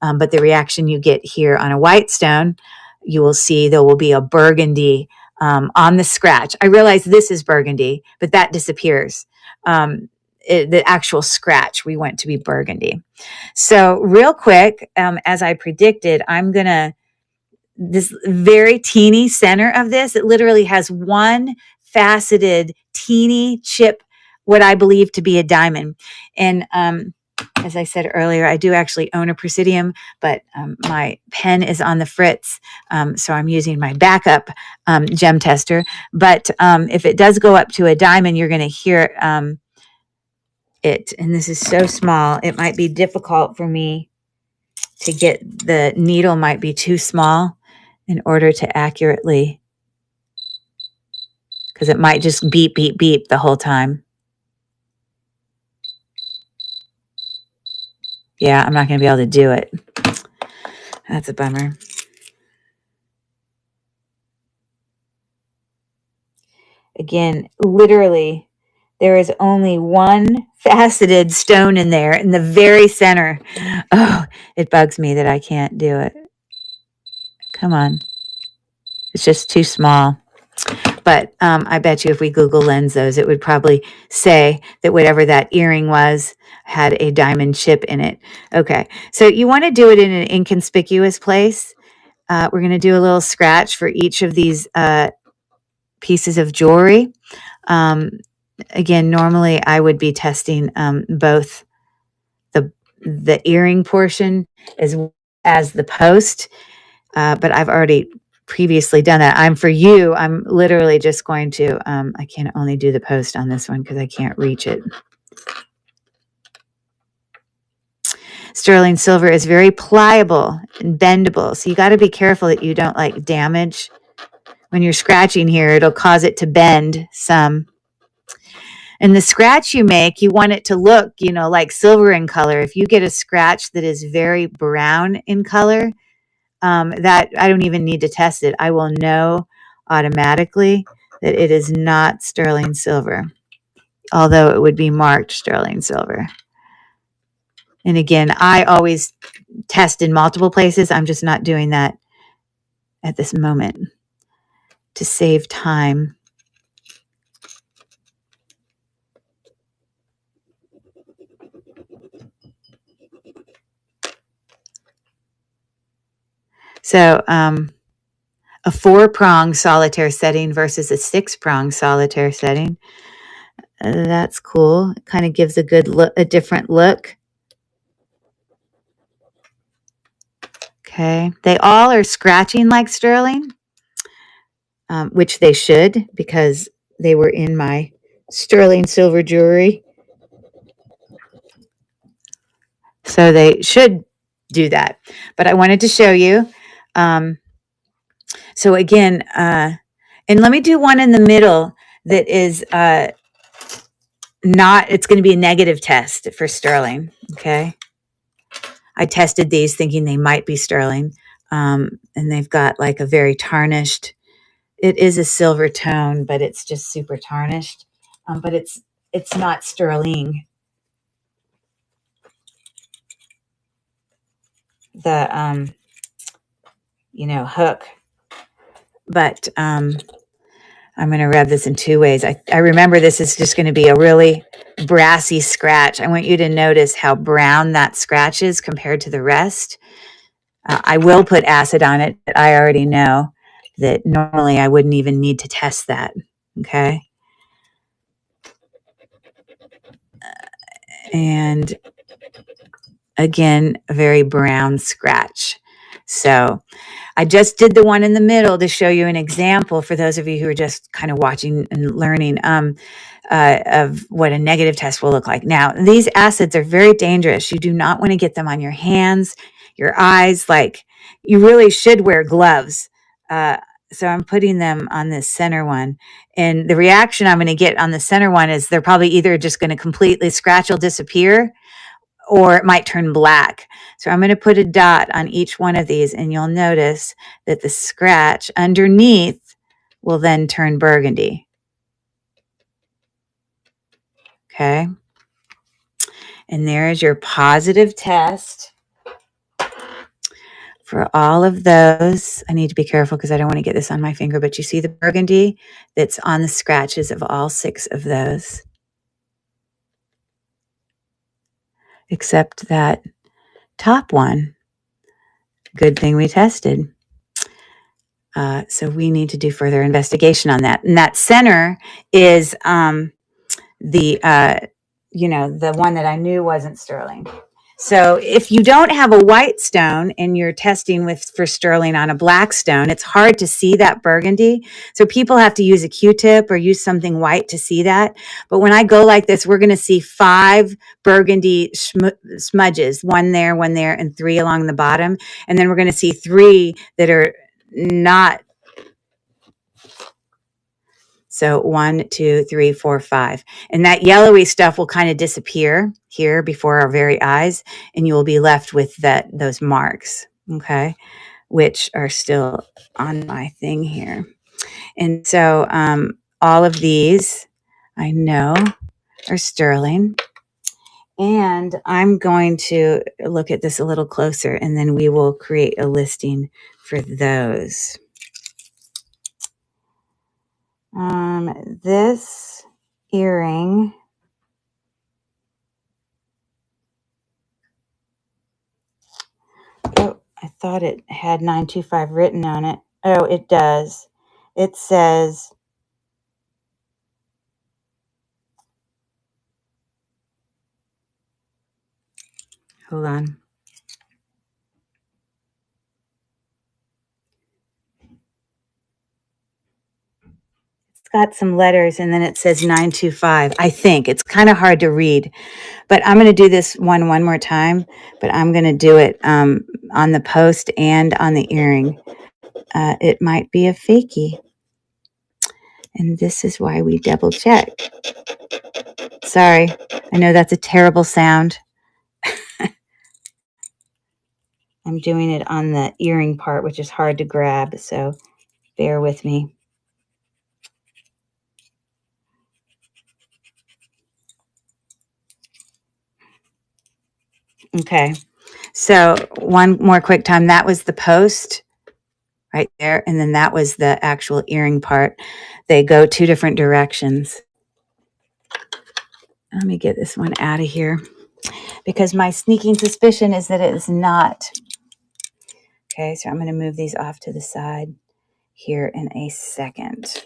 But the reaction you get here on a white stone, you will see there will be a burgundy on the scratch. I realize this is burgundy, but that disappears. The actual scratch, we want to be burgundy. So real quick, as I predicted, I'm going to, this very teeny center of this, it literally has one faceted teeny chip, what I believe to be a diamond. And as I said earlier, I do actually own a Presidium, but my pen is on the fritz, so I'm using my backup gem tester. But if it does go up to a diamond, you're going to hear it. And this is so small, it might be difficult for me to get, the needle might be too small in order to accurately, because it might just beep, beep, beep the whole time. Yeah, I'm not going to be able to do it. That's a bummer. Again, literally, there is only one faceted stone in there in the very center. Oh, it bugs me that I can't do it. Come on. It's just too small. But I bet you if we Google lens those, it would probably say that whatever that earring was had a diamond chip in it. Okay, so you want to do it in an inconspicuous place. We're going to do a little scratch for each of these pieces of jewelry. Again, normally I would be testing both the earring portion as the post, but I've already previously done that. I'm literally just going to, I can only do the post on this one because I can't reach it. Sterling silver is very pliable and bendable, so you got to be careful that you don't like damage. When you're scratching here, it'll cause it to bend some. And the scratch you make, you want it to look, like silver in color. If you get a scratch that is very brown in color, that I don't even need to test it. I will know automatically that it is not sterling silver, although it would be marked sterling silver. And again, I always test in multiple places. I'm just not doing that at this moment to save time. So a 4-prong solitaire setting versus a 6-prong solitaire setting. That's cool. It kind of gives a good look, a different look. Okay. They all are scratching like sterling, which they should because they were in my sterling silver jewelry. So they should do that. But I wanted to show you. So again, and let me do one in the middle that is not, it's going to be a negative test for sterling. Okay. I tested these thinking they might be sterling. And they've got like a very tarnished, it is a silver tone, but it's just super tarnished. But it's not sterling. The, hook. But I'm going to rub this in 2 ways. I remember this is just going to be a really brassy scratch. I want you to notice how brown that scratch is compared to the rest. I will put acid on it, but I already know that normally I wouldn't even need to test that. Okay. And again, a very brown scratch. So I just did the one in the middle to show you an example for those of you who are just kind of watching and learning of what a negative test will look like. Now, these acids are very dangerous. You do not want to get them on your hands, your eyes. Like, you really should wear gloves. So I'm putting them on this center one. And the reaction I'm going to get on the center one is they're probably either just going to completely scratch will disappear, or it might turn black. So I'm going to put a dot on each one of these, and you'll notice that the scratch underneath will then turn burgundy. Okay. And there is your positive test for all of those. I need to be careful because I don't want to get this on my finger, but you see the burgundy that's on the scratches of all 6 of those, except that top one. Good thing we tested. So we need to do further investigation on that. And that center is the one that I knew wasn't sterling. So if you don't have a white stone and you're testing for sterling on a black stone, it's hard to see that burgundy. So people have to use a Q-tip or use something white to see that. But when I go like this, we're going to see 5 burgundy smudges, 1 there, 1 there, and 3 along the bottom. And then we're going to see 3 that are not. So 1, 2, 3, 4, 5. And that yellowy stuff will kind of disappear here before our very eyes, and you will be left with those marks, okay, which are still on my thing here. And so all of these I know are sterling. And I'm going to look at this a little closer, and then we will create a listing for those. This earring, oh, I thought it had 925 written on it. Oh, it does. It says, hold on. It's got some letters, and then it says 925. I think it's kind of hard to read, but I'm going to do this one more time, but I'm going to do it on the post and on the earring. It might be a fakie. And this is why we double check. Sorry, I know that's a terrible sound. I'm doing it on the earring part, which is hard to grab, so bear with me. Okay. So one more quick time. That was the post right there. And then that was the actual earring part. They go two different directions. Let me get this one out of here because my sneaking suspicion is that it is not. Okay, so I'm going to move these off to the side here in a second.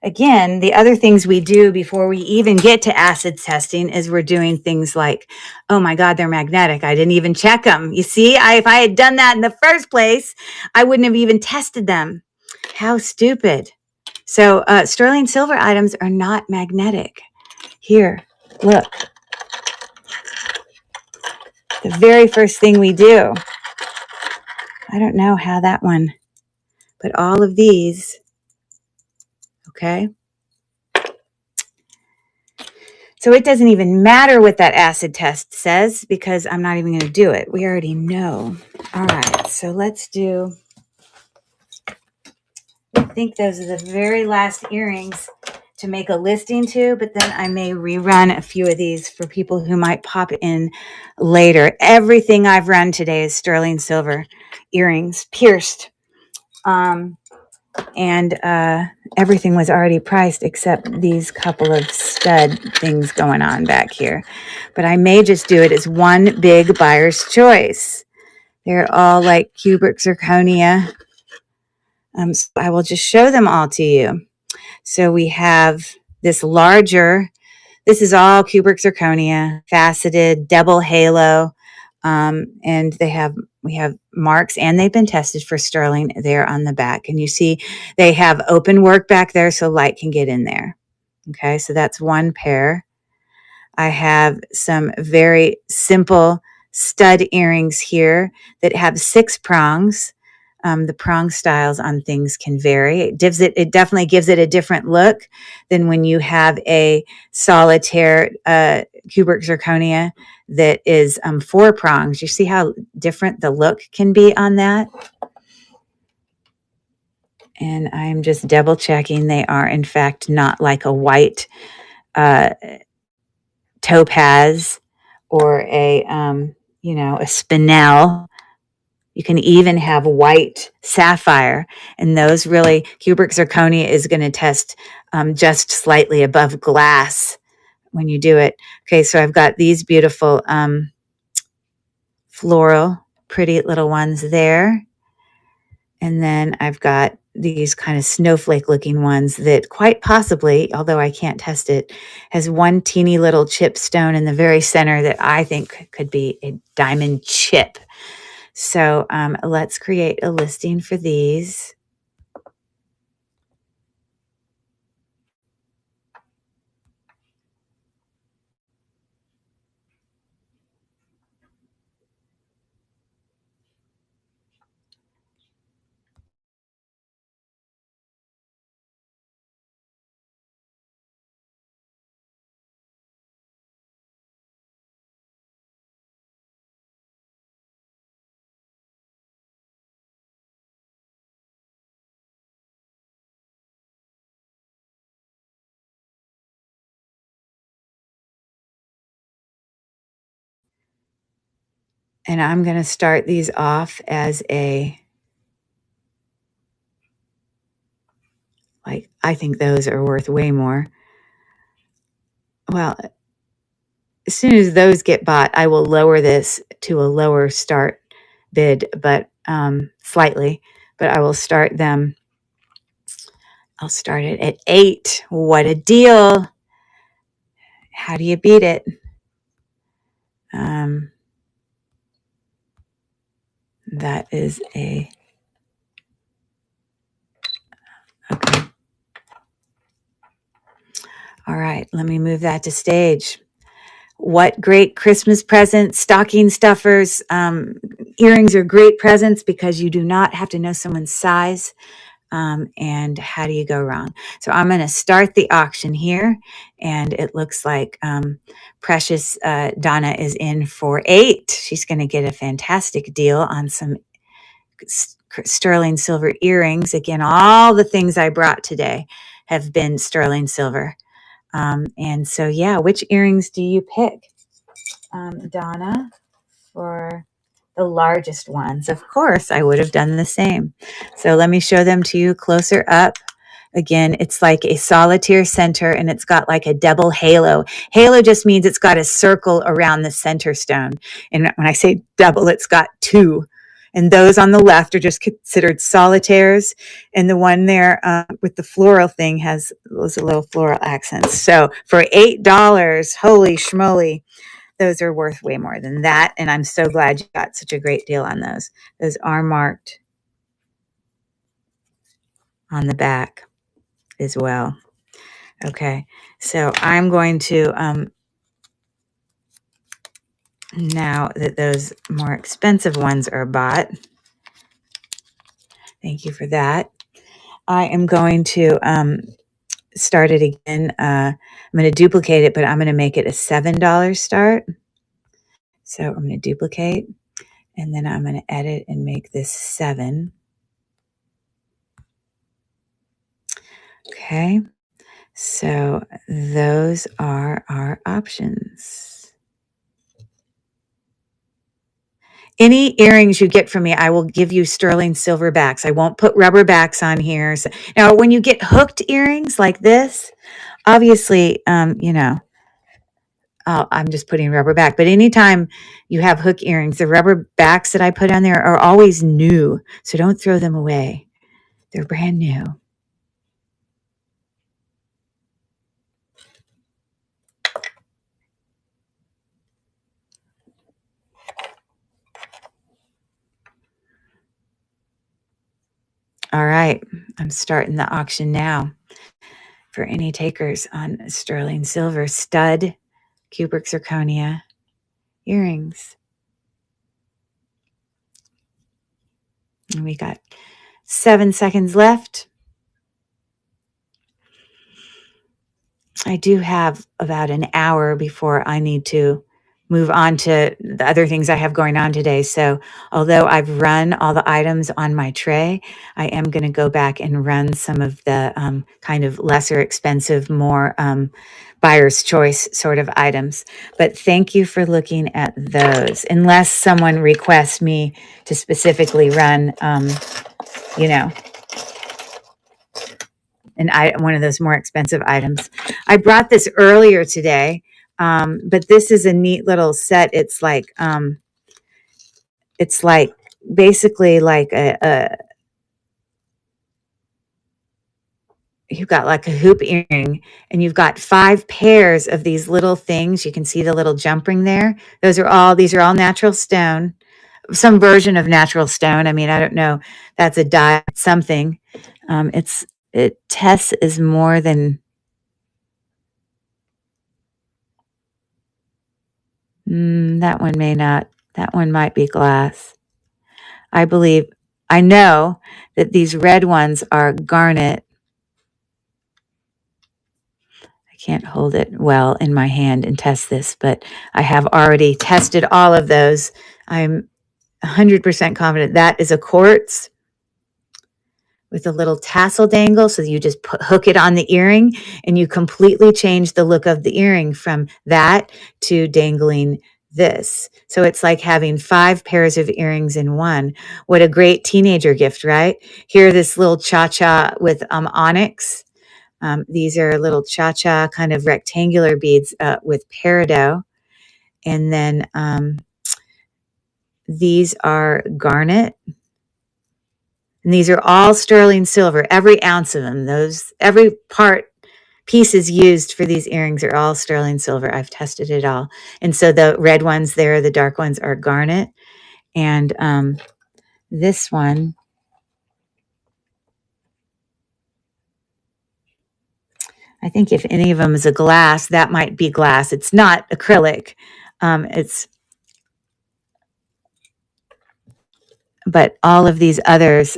Again, the other things we do before we even get to acid testing is we're doing things like, oh my God, they're magnetic. I didn't even check them. You see, if I had done that in the first place, I wouldn't have even tested them. How stupid. So sterling silver items are not magnetic. Here, look. The very first thing we do. I don't know how that one, but all of these, okay? So it doesn't even matter what that acid test says because I'm not even going to do it. We already know. All right, so let's do, I think those are the very last earrings to make a listing to, but then I may rerun a few of these for people who might pop in later. Everything I've run today is sterling silver earrings, pierced. And everything was already priced except these couple of stud things going on back here. But I may just do it as one big buyer's choice. They're all like cubic zirconia. So I will just show them all to you. So we have this larger, this is all cubic zirconia, faceted, double halo. And we have marks and they've been tested for sterling there on the back. And you see they have open work back there so light can get in there. Okay, so that's one pair. I have some very simple stud earrings here that have 6 prongs. The prong styles on things can vary. It definitely gives it a different look than when you have a solitaire cubic zirconia that is 4 prongs. You see how different the look can be on that? And I'm just double checking they are in fact not like a white topaz or a a spinel. You can even have white sapphire, and those really, cubic zirconia is going to test just slightly above glass when you do it. Okay, so I've got these beautiful floral, pretty little ones there. And then I've got these kind of snowflake looking ones that quite possibly, although I can't test it, has one teeny little chip stone in the very center that I think could be a diamond chip. So let's create a listing for these. And I'm going to start these off as I think those are worth way more. Well, as soon as those get bought, I will lower this to a lower start bid, but slightly. But I will start them. I'll start it at 8. What a deal! How do you beat it? That is okay. All right, let me move that to stage. What great Christmas presents, stocking stuffers. Earrings are great presents because you do not have to know someone's size. And how do you go wrong? So I'm going to start the auction here. And it looks like Precious Donna is in for 8. She's going to get a fantastic deal on some sterling silver earrings. Again, all the things I brought today have been sterling silver. And so, yeah, which earrings do you pick, Donna? for the largest ones. Of course, I would have done the same. So let me show them to you closer up. Again, it's like a solitaire center and it's got like a double halo. Halo just means it's got a circle around the center stone. And when I say double, it's got two. And those on the left are just considered solitaires. And the one there with the floral thing has those little floral accents. So for $8, holy schmoly, those are worth way more than that. And I'm so glad you got such a great deal on those. Those are marked on the back as well. Okay, so I'm going to, now that those more expensive ones are bought, thank you for that. I am going to start it again. I'm going to duplicate it, but I'm going to make it a $7 start. So I'm going to duplicate, and then I'm going to edit and make this 7. Okay. So those are our options. Any earrings you get from me, I will give you sterling silver backs. I won't put rubber backs on here. So, now, when you get hooked earrings like this, obviously, I'm just putting rubber back. But anytime you have hook earrings, the rubber backs that I put on there are always new. So don't throw them away. They're brand new. All right, I'm starting the auction now for any takers on sterling silver stud cupric zirconia earrings. And we got 7 seconds left. I do have about an hour before I need to move on to the other things I have going on today. So although I've run all the items on my tray, I am going to go back and run some of the kind of lesser expensive, more buyer's choice sort of items. But thank you for looking at those. Unless someone requests me to specifically run, one of those more expensive items. I brought this earlier today, but this is a neat little set. It's like basically like you've got like a hoop earring, and you've got 5 pairs of these little things. You can see the little jump ring there. These are all natural stone, some version of natural stone. I mean, I don't know. That's a dye something. Tess is more than. That one may not. That one might be glass. I know that these red ones are garnet. I can't hold it well in my hand and test this, but I have already tested all of those. I'm 100% confident that is a quartz with a little tassel dangle. So you just hook it on the earring and you completely change the look of the earring from that to dangling this. So it's like having 5 pairs of earrings in one. What a great teenager gift, right? Here, this little cha-cha with onyx. These are little cha-cha kind of rectangular beads with peridot. And then these are garnet. And these are all sterling silver, every ounce of them. Every pieces used for these earrings are all sterling silver. I've tested it all. And so the red ones there, the dark ones are garnet. And this one, I think if any of them is a glass, that might be glass. It's not acrylic. But all of these others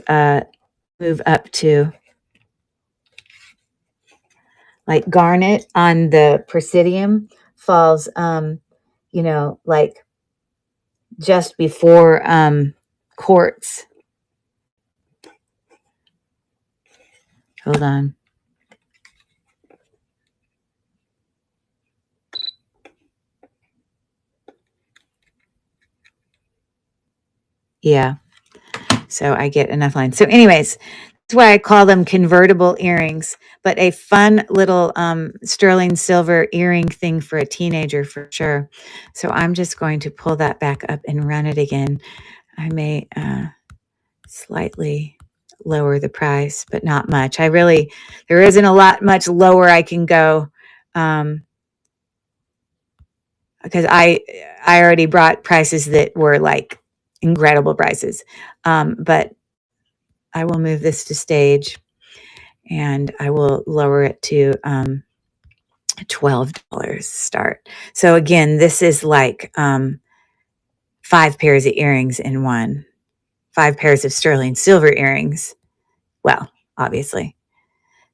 move up to like garnet on the Presidium falls, like just before quartz. Hold on. Yeah. So I get enough line. So anyways, that's why I call them convertible earrings, but a fun little sterling silver earring thing for a teenager for sure. So I'm just going to pull that back up and run it again. I may slightly lower the price, but not much. There isn't a lot much lower I can go. Because I already brought prices that were like incredible prices. But I will move this to stage and I will lower it to $12 start. So again, this is like 5 pairs of earrings in one, 5 pairs of sterling silver earrings. Well, obviously.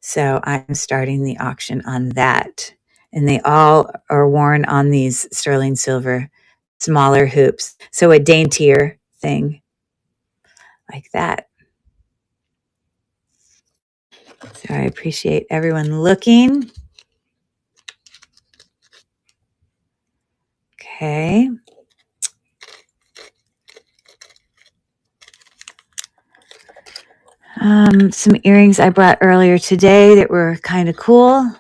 So I'm starting the auction on that. And they all are worn on these sterling silver smaller hoops. So a daintier thing like that. So I appreciate everyone looking. Okay. Some earrings I brought earlier today that were kind of cool.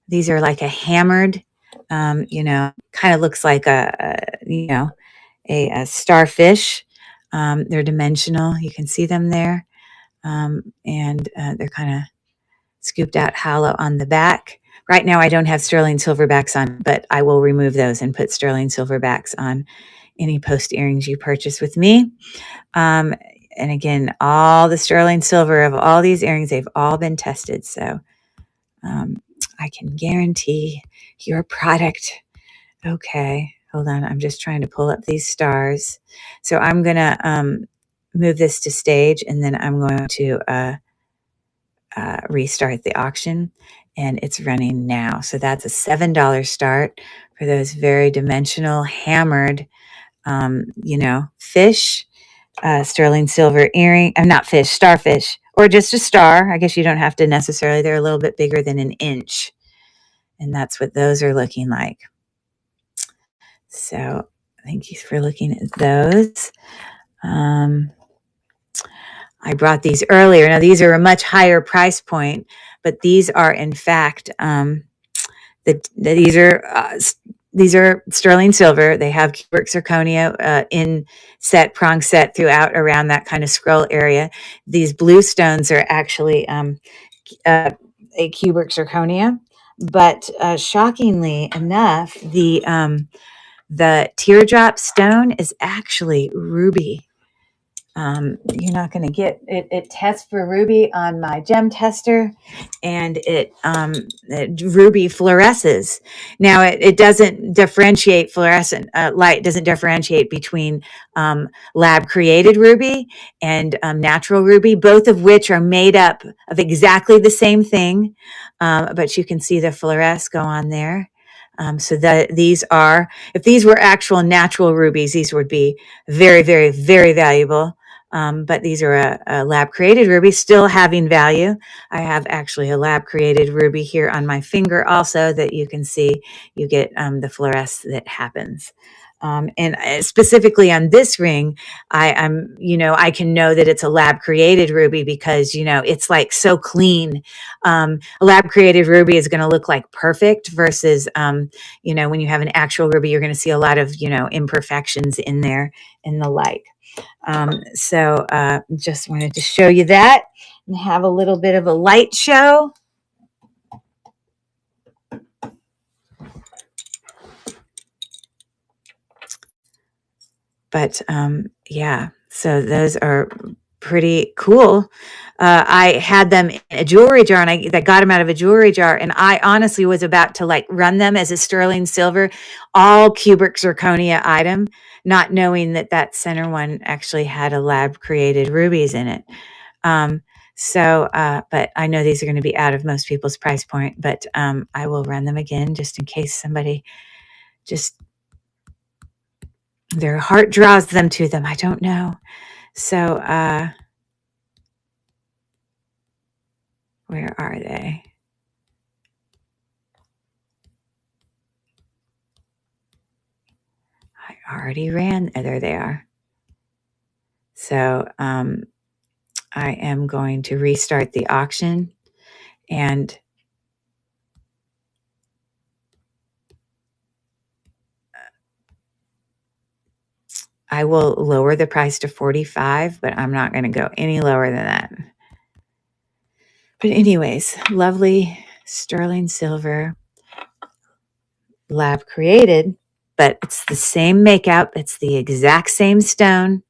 These are like a hammered, kind of looks like a starfish. They're dimensional. You can see them there. And they're kind of scooped out hollow on the back. Right now, I don't have sterling silverbacks on, but I will remove those and put sterling silverbacks on any post earrings you purchase with me. And again, all the sterling silver of all these earrings, they've all been tested. So I can guarantee your product. Okay, hold on. I'm just trying to pull up these stars. So I'm going to move this to stage, and then I'm going to restart the auction, and it's running now. So that's a $7 start for those very dimensional hammered, fish, sterling silver earring. I'm not fish, starfish, or just a star. I guess you don't have to necessarily. They're a little bit bigger than an inch, and that's what those are looking like. So thank you for looking at those. I brought these earlier. Now these are a much higher price point, but these are in fact these are sterling silver. They have cubic zirconia in prong set throughout around that kind of scroll area. These blue stones are actually a cubic zirconia, but shockingly enough, the teardrop stone is actually ruby. You're not going to get it. It tests for ruby on my gem tester, and it ruby fluoresces. Now it doesn't differentiate fluorescent light. Doesn't differentiate between lab created ruby and natural ruby, both of which are made up of exactly the same thing. But you can see the fluoresce go on there. So that if these were actual natural rubies, these would be very, very, very valuable. But these are a lab created ruby, still having value. I have actually a lab created ruby here on my finger also that you can see. You get the fluoresce that happens. And specifically on this ring, I can know that it's a lab created ruby because, it's like so clean. A lab created ruby is going to look like perfect versus, when you have an actual ruby, you're going to see a lot of, imperfections in there and the like. So just wanted to show you that and have a little bit of a light show. But yeah, so those are pretty cool. I had them in a jewelry jar, and I got them out of a jewelry jar, and I honestly was about to like run them as a sterling silver, all cubic zirconia item, not knowing that center one actually had a lab created rubies in it. But I know these are going to be out of most people's price point, but I will run them again just in case somebody just their heart draws them to them. I don't know. So, where are they? already ran. There they are. So I am going to restart the auction, and I will lower the price to $45, but I'm not going to go any lower than that. But anyways, lovely sterling silver, lab created, but it's the same makeup. It's the exact same stone.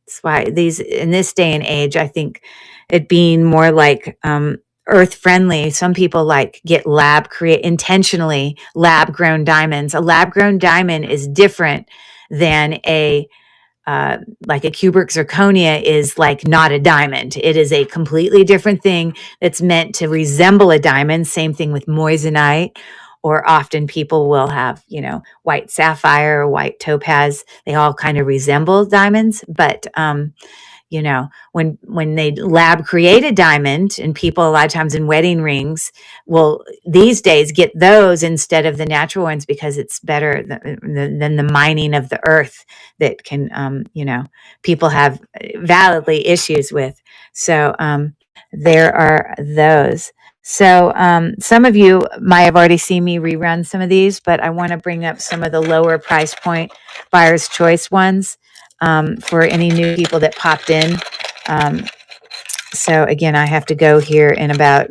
That's why these, in this day and age, I think it being more like earth friendly. Some people like get intentionally lab grown diamonds. A lab grown diamond is different than like a cubic zirconia is like not a diamond. It is a completely different thing that's meant to resemble a diamond. Same thing with moissanite, or often people will have, white sapphire or white topaz. They all kind of resemble diamonds, but when they lab create a diamond, and people a lot of times in wedding rings will these days get those instead of the natural ones, because it's better than the mining of the earth that can people have validly issues with. So there are those. So some of you might have already seen me rerun some of these, but I want to bring up some of the lower price point buyer's choice ones for any new people that popped in. So again, I have to go here in about,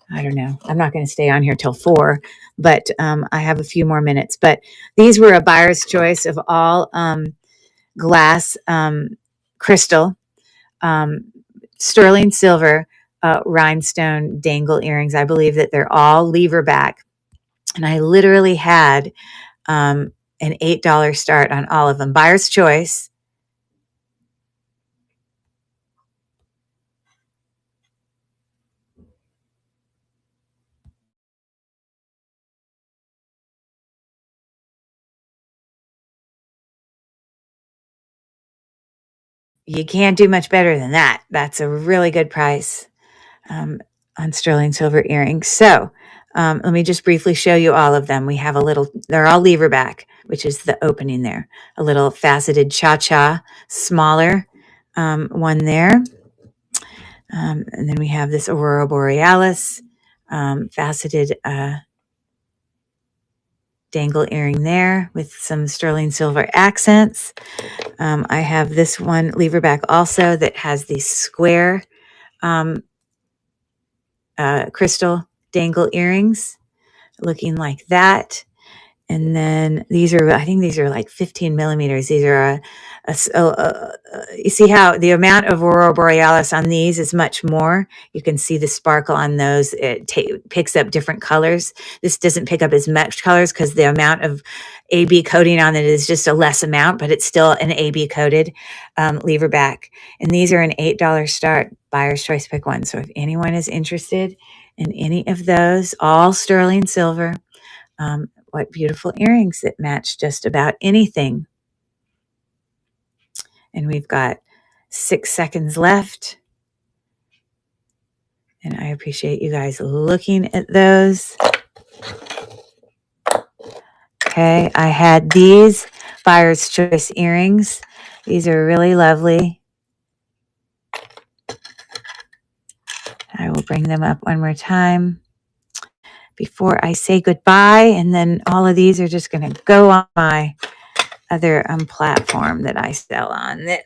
I don't know, I'm not going to stay on here till 4, but I have a few more minutes. But these were a buyer's choice of all glass crystal, sterling silver, rhinestone dangle earrings. I believe that they're all lever back. And I literally had an $8 start on all of them. Buyer's choice. You can't do much better than that. That's a really good price on sterling silver earrings. So let me just briefly show you all of them. We have they're all lever back, which is the opening there. A little faceted cha-cha, smaller one there. And then we have this Aurora Borealis, faceted dangle earring there with some sterling silver accents. I have this one lever back also that has these square crystal dangle earrings looking like that. And then I think these are like 15 millimeters. These are you see how the amount of Aurora Borealis on these is much more. You can see the sparkle on those. It picks up different colors. This doesn't pick up as much colors because the amount of AB coating on it is just a less amount, but it's still an AB coated lever back. And these are an $8 start, buyer's choice pick one. So if anyone is interested in any of those, all sterling silver, what beautiful earrings that match just about anything. And we've got 6 seconds left. And I appreciate you guys looking at those. Okay, I had these buyer's choice earrings. These are really lovely. I will bring them up one more time before I say goodbye. And then all of these are just going to go on my other platform that I sell on, that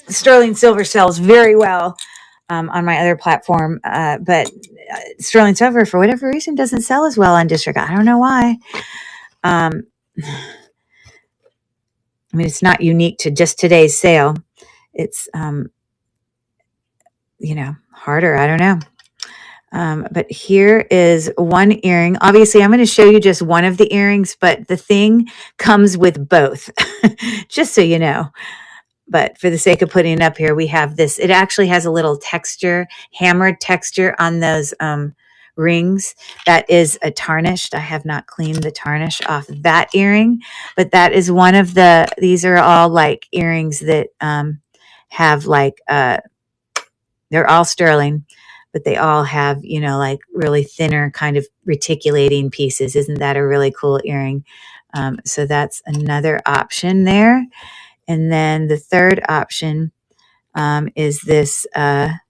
sterling silver sells very well on my other platform, but sterling silver, for whatever reason, doesn't sell as well on District. I don't know why. I mean, it's not unique to just today's sale. It's, harder. I don't know. But here is one earring. Obviously, I'm going to show you just one of the earrings, but the thing comes with both, just so you know. But for the sake of putting it up here, we have this. It actually has a little texture, hammered texture on those rings. That is a tarnished. I have not cleaned the tarnish off that earring, but that is one of these are all like earrings that have like, they're all sterling, but they all have, like really thinner kind of reticulating pieces. Isn't that a really cool earring? So that's another option there. And then the third option is this, get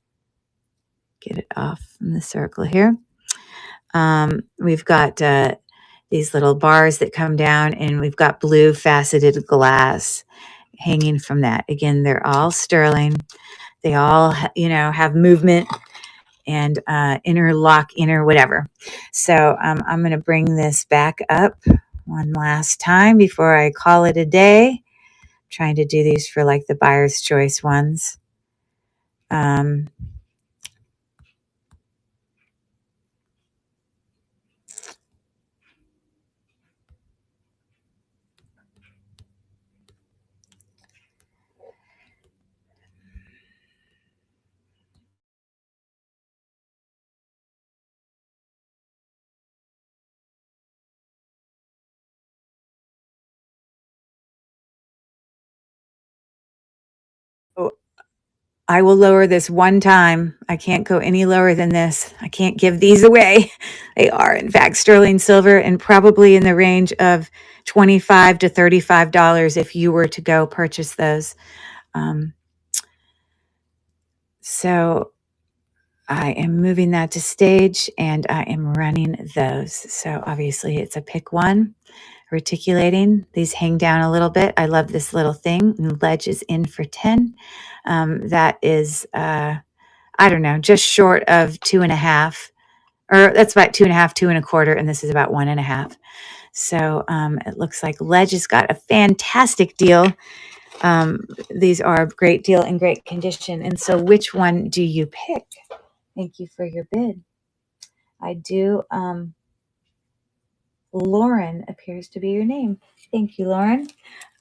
it off from the circle here. We've got these little bars that come down, and we've got blue faceted glass hanging from that. Again, they're all sterling. They all, have movement and interlock, whatever. So I'm going to bring this back up one last time before I call it a day. I'm trying to do these for like the buyer's choice ones. I will lower this one time. I can't go any lower than this. I can't give these away. They are, in fact, sterling silver and probably in the range of $25 to $35 if you were to go purchase those. So I am moving that to stage and I am running those. So obviously it's a pick one. Reticulating. These hang down a little bit. I love this little thing. And ledge is in for 10. That is, I don't know, just short of 2.5, or that's about 2.5, 2.25, and this is about 1.5. So it looks like ledge has got a fantastic deal. These are a great deal in great condition. And so which one do you pick? Thank you for your bid. I do. Lauren appears to be your name. Thank you, Lauren.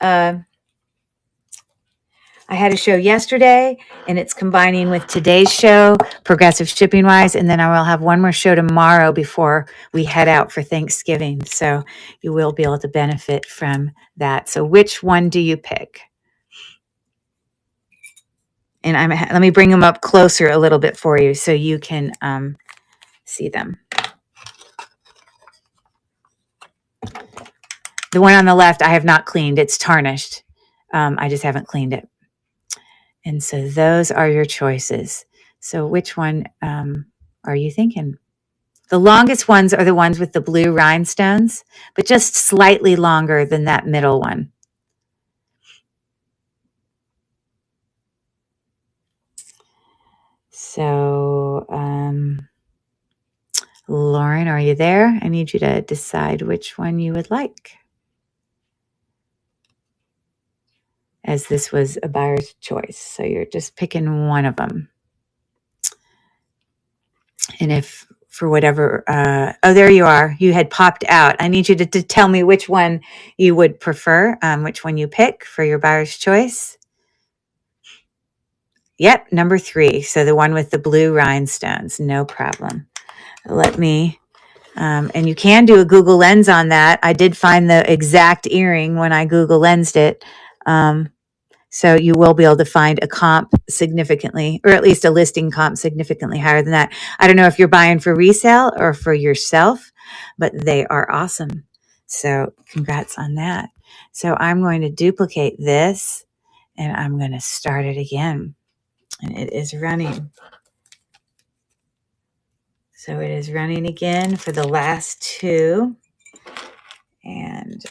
I had a show yesterday, and it's combining with today's show, progressive shipping wise, and then I will have one more show tomorrow before we head out for Thanksgiving. So you will be able to benefit from that. So which one do you pick? And let me bring them up closer a little bit for you so you can see them. The one on the left, I have not cleaned. It's tarnished. I just haven't cleaned it. And so those are your choices. So which one are you thinking? The longest ones are the ones with the blue rhinestones, but just slightly longer than that middle one. So, Lauren, are you there? I need you to decide which one you would like, as this was a buyer's choice. So you're just picking one of them. And if for whatever, oh, there you are. You had popped out. I need you to tell me which one you would prefer, which one you pick for your buyer's choice. Yep, number 3. So the one with the blue rhinestones, no problem. Let me, and you can do a Google Lens on that. I did find the exact earring when I Google Lensed it. So you will be able to find a comp significantly, or at least a listing comp significantly higher than that. I don't know if you're buying for resale or for yourself, but they are awesome. So congrats on that. So I'm going to duplicate this and I'm going to start it again. And it is running. So it is running again for the last 2. And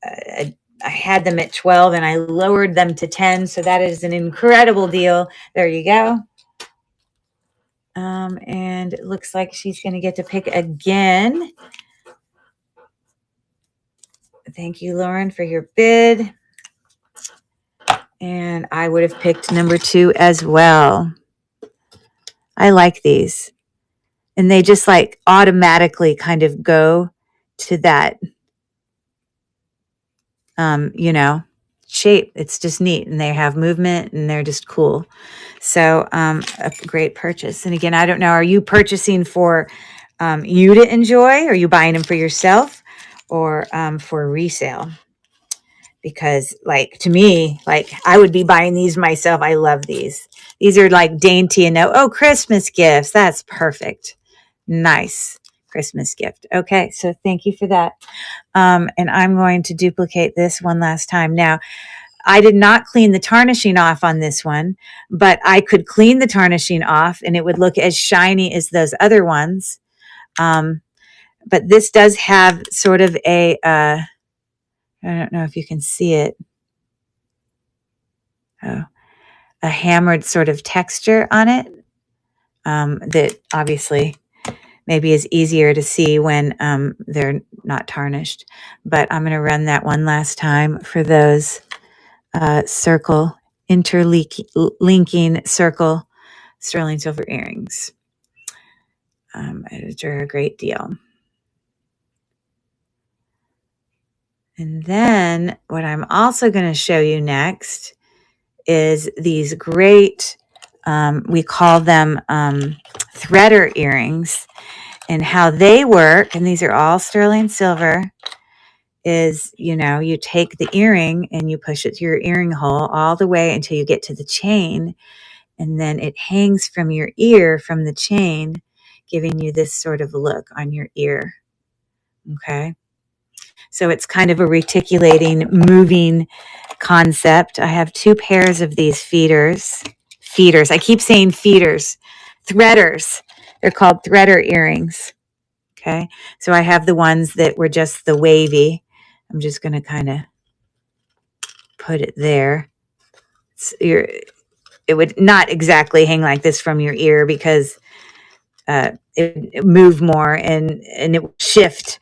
I had them at 12 and I lowered them to 10. So that is an incredible deal. There you go. And it looks like she's going to get to pick again. Thank you, Lauren, for your bid. And I would have picked number 2 as well. I like these. And they just like automatically kind of go to that, shape. It's just neat. And they have movement and they're just cool. So a great purchase. And again, I don't know, are you purchasing for you to enjoy? Are you buying them for yourself or for resale? Because like to me, like I would be buying these myself. I love these. These are like dainty and Christmas gifts. That's perfect. Nice. Christmas gift. Okay, so thank you for that. And I'm going to duplicate this one last time. Now, I did not clean the tarnishing off on this one, but I could clean the tarnishing off and it would look as shiny as those other ones. But this does have sort of a, I don't know if you can see it. Oh, a hammered sort of texture on it that obviously maybe is easier to see when they're not tarnished. But I'm going to run that one last time for those circle interlinking circle sterling silver earrings. They're a great deal. And then what I'm also going to show you next is these great, we call them threader earrings, and how they work. And these are all sterling silver. Is, you take the earring and you push it through your earring hole all the way until you get to the chain. And then it hangs from your ear from the chain, giving you this sort of look on your ear. Okay. So it's kind of a reticulating, moving concept. I have 2 pairs of these feeders. I keep saying feeders. Threaders. They're called threader earrings. Okay. So I have the ones that were just the wavy. I'm just going to kind of put it there. It would not exactly hang like this from your ear because it move more and it would shift.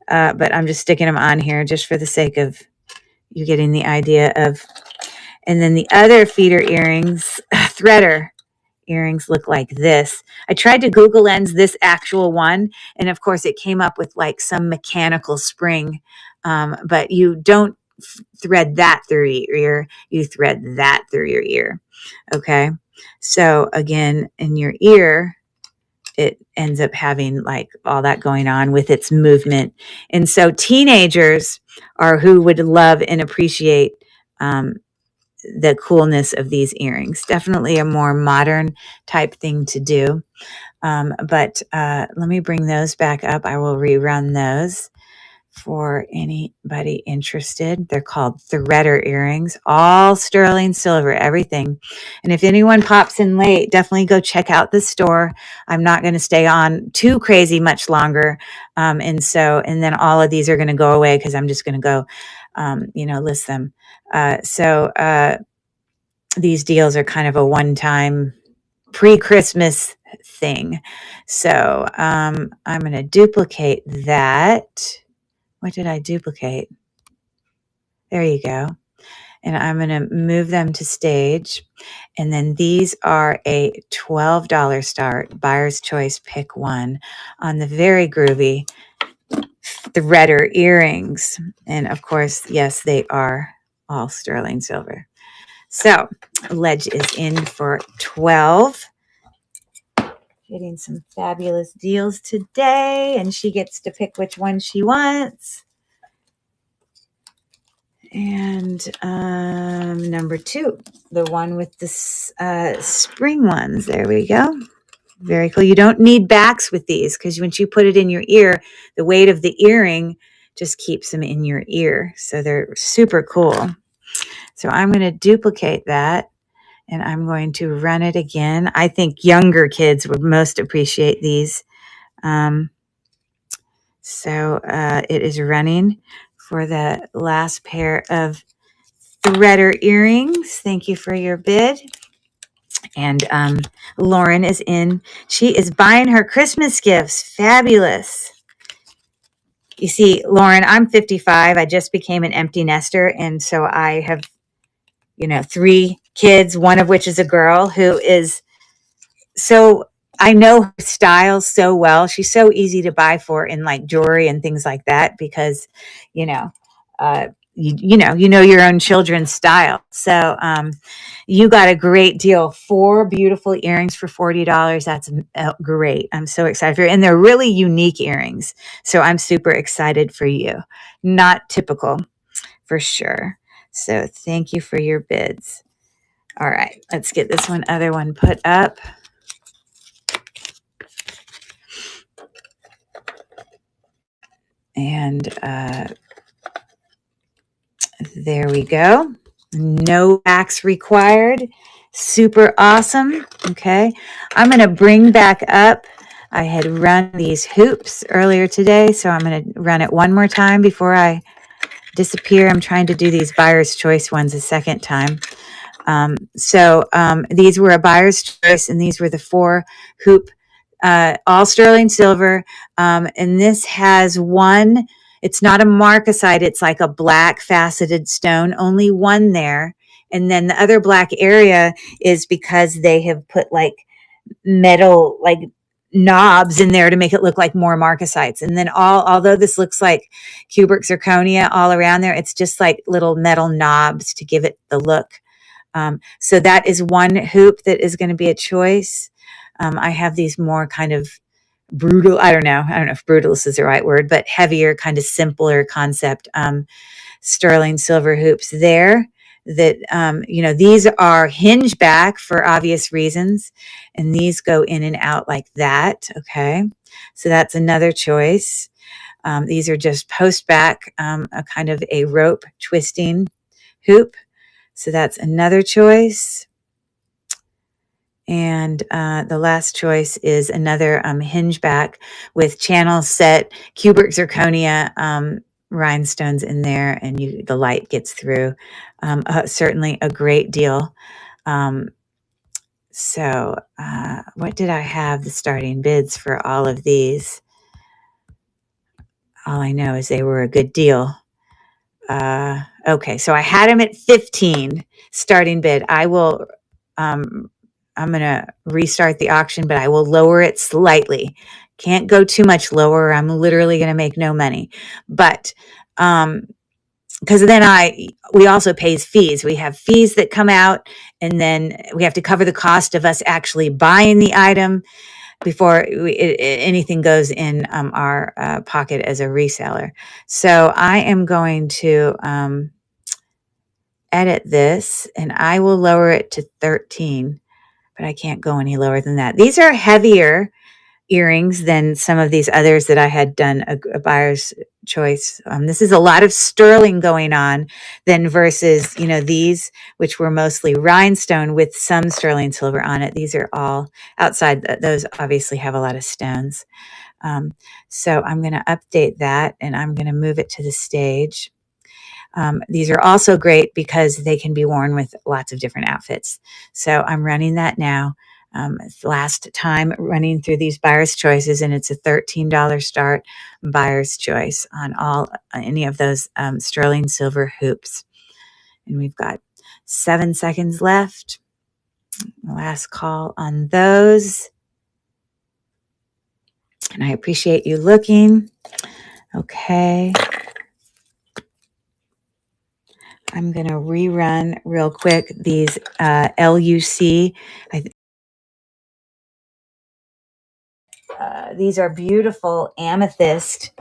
But I'm just sticking them on here just for the sake of you getting the idea of. And then the other feeder earrings, threader earrings, look like this. I tried to Google Lens this actual one, and of course it came up with like some mechanical spring, but you don't thread that through your ear, you thread that through your ear. Okay, so again, in your ear, it ends up having like all that going on with its movement. And so teenagers are who would love and appreciate the coolness of these earrings. Definitely a more modern type thing to do. But let me bring those back up. I will rerun those for anybody interested. They're called threader earrings, all sterling silver, everything. And if anyone pops in late, definitely go check out the store. I'm not going to stay on too crazy much longer. And then all of these are going to go away because I'm just going to go, list them. These deals are kind of a one-time pre-Christmas thing. So I'm going to duplicate that. What did I duplicate? There you go. And I'm going to move them to stage. And then these are a $12 start, buyer's choice, pick one, on the very groovy threader earrings. And of course, yes, they are all sterling silver. So Ledge is in for 12. Getting some fabulous deals today, and she gets to pick which one she wants. And number 2, the one with the spring ones. There we go. Very cool. You don't need backs with these because once you put it in your ear, the weight of the earring just keeps them in your ear. So they're super cool. So I'm going to duplicate that. And I'm going to run it again. I think younger kids would most appreciate these. It is running for the last pair of threader earrings. Thank you for your bid. And Lauren is in. She is buying her Christmas gifts. Fabulous. You see, Lauren, I'm 55. I just became an empty nester. And so I have 3 kids, one of which is a girl who is I know her style so well. She's so easy to buy for in like jewelry and things like that because, you know your own children's style. So you got a great deal. 4 beautiful earrings for $40. That's great. I'm so excited for you. And they're really unique earrings. So I'm super excited for you. Not typical for sure. So thank you for your bids. All right, let's get this other one put up. And there we go. No wax required. Super awesome. Okay. I'm going to bring back up. I had run these hoops earlier today, so I'm going to run it one more time before I disappear. I'm trying to do these buyer's choice ones a second time. These were a buyer's choice, and these were the 4 hoop, all sterling silver. And this has one, it's not a marcasite, it's like a black faceted stone, only one there. And then the other black area is because they have put like metal, like knobs in there to make it look like more marcasites. And then although this looks like cubic zirconia all around there, it's just like little metal knobs to give it the look. So that is one hoop that is going to be a choice. I have these more kind of brutal, I don't know if brutalist is the right word, but heavier, kind of simpler concept sterling silver hoops there that, these are hinge back for obvious reasons, and these go in and out like that. Okay. So that's another choice. These are just post back, a kind of a rope twisting hoop. So that's another choice. And the last choice is another hinge back with channel set cubic zirconia rhinestones in there, and the light gets through. Certainly a great deal. What did I have the starting bids for all of these? All I know is they were a good deal. Okay, so I had them at 15 starting bid. I'm going to restart the auction, but I will lower it slightly. Can't go too much lower. I'm literally going to make no money. But because then we also pay fees. We have fees that come out, and then we have to cover the cost of us actually buying the item before anything goes in our pocket as a reseller. So I am going to edit this, and I will lower it to 13, but I can't go any lower than that. These are heavier earrings than some of these others that I had done a buyer's choice. This is a lot of sterling going on than versus, these, which were mostly rhinestone with some sterling silver on it. These are all outside. Those obviously have a lot of stones. So I'm going to update that, and I'm going to move it to the stage. These are also great because they can be worn with lots of different outfits. So I'm running that now. Last time running through these buyer's choices, and it's a $13 start buyer's choice on any of those sterling silver hoops. And we've got 7 seconds left. Last call on those. And I appreciate you looking. Okay. I'm going to rerun real quick these LUC. These are beautiful amethyst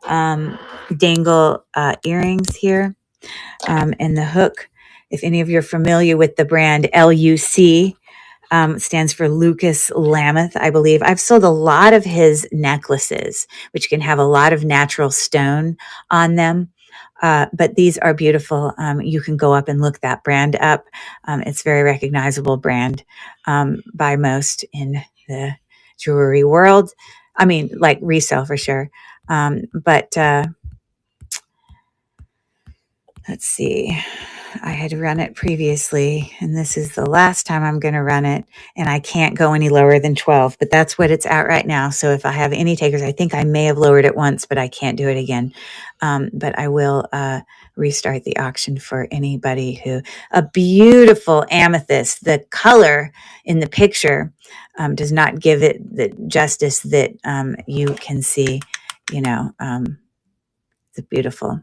dangle earrings here. And the hook, if any of you are familiar with the brand LUC, stands for Lucas Lameth, I believe. I've sold a lot of his necklaces, which can have a lot of natural stone on them. But these are beautiful. You can go up and look that brand up. It's a very recognizable brand by most in the jewelry world. I mean, like resale for sure. But let's see. I had run it previously, and this is the last time I'm going to run it, and I can't go any lower than 12, but that's what it's at right now. So if I have any takers, I think I may have lowered it once, but I can't do it again. But I will restart the auction for anybody a beautiful amethyst. The color in the picture does not give it the justice that you can see, it's beautiful.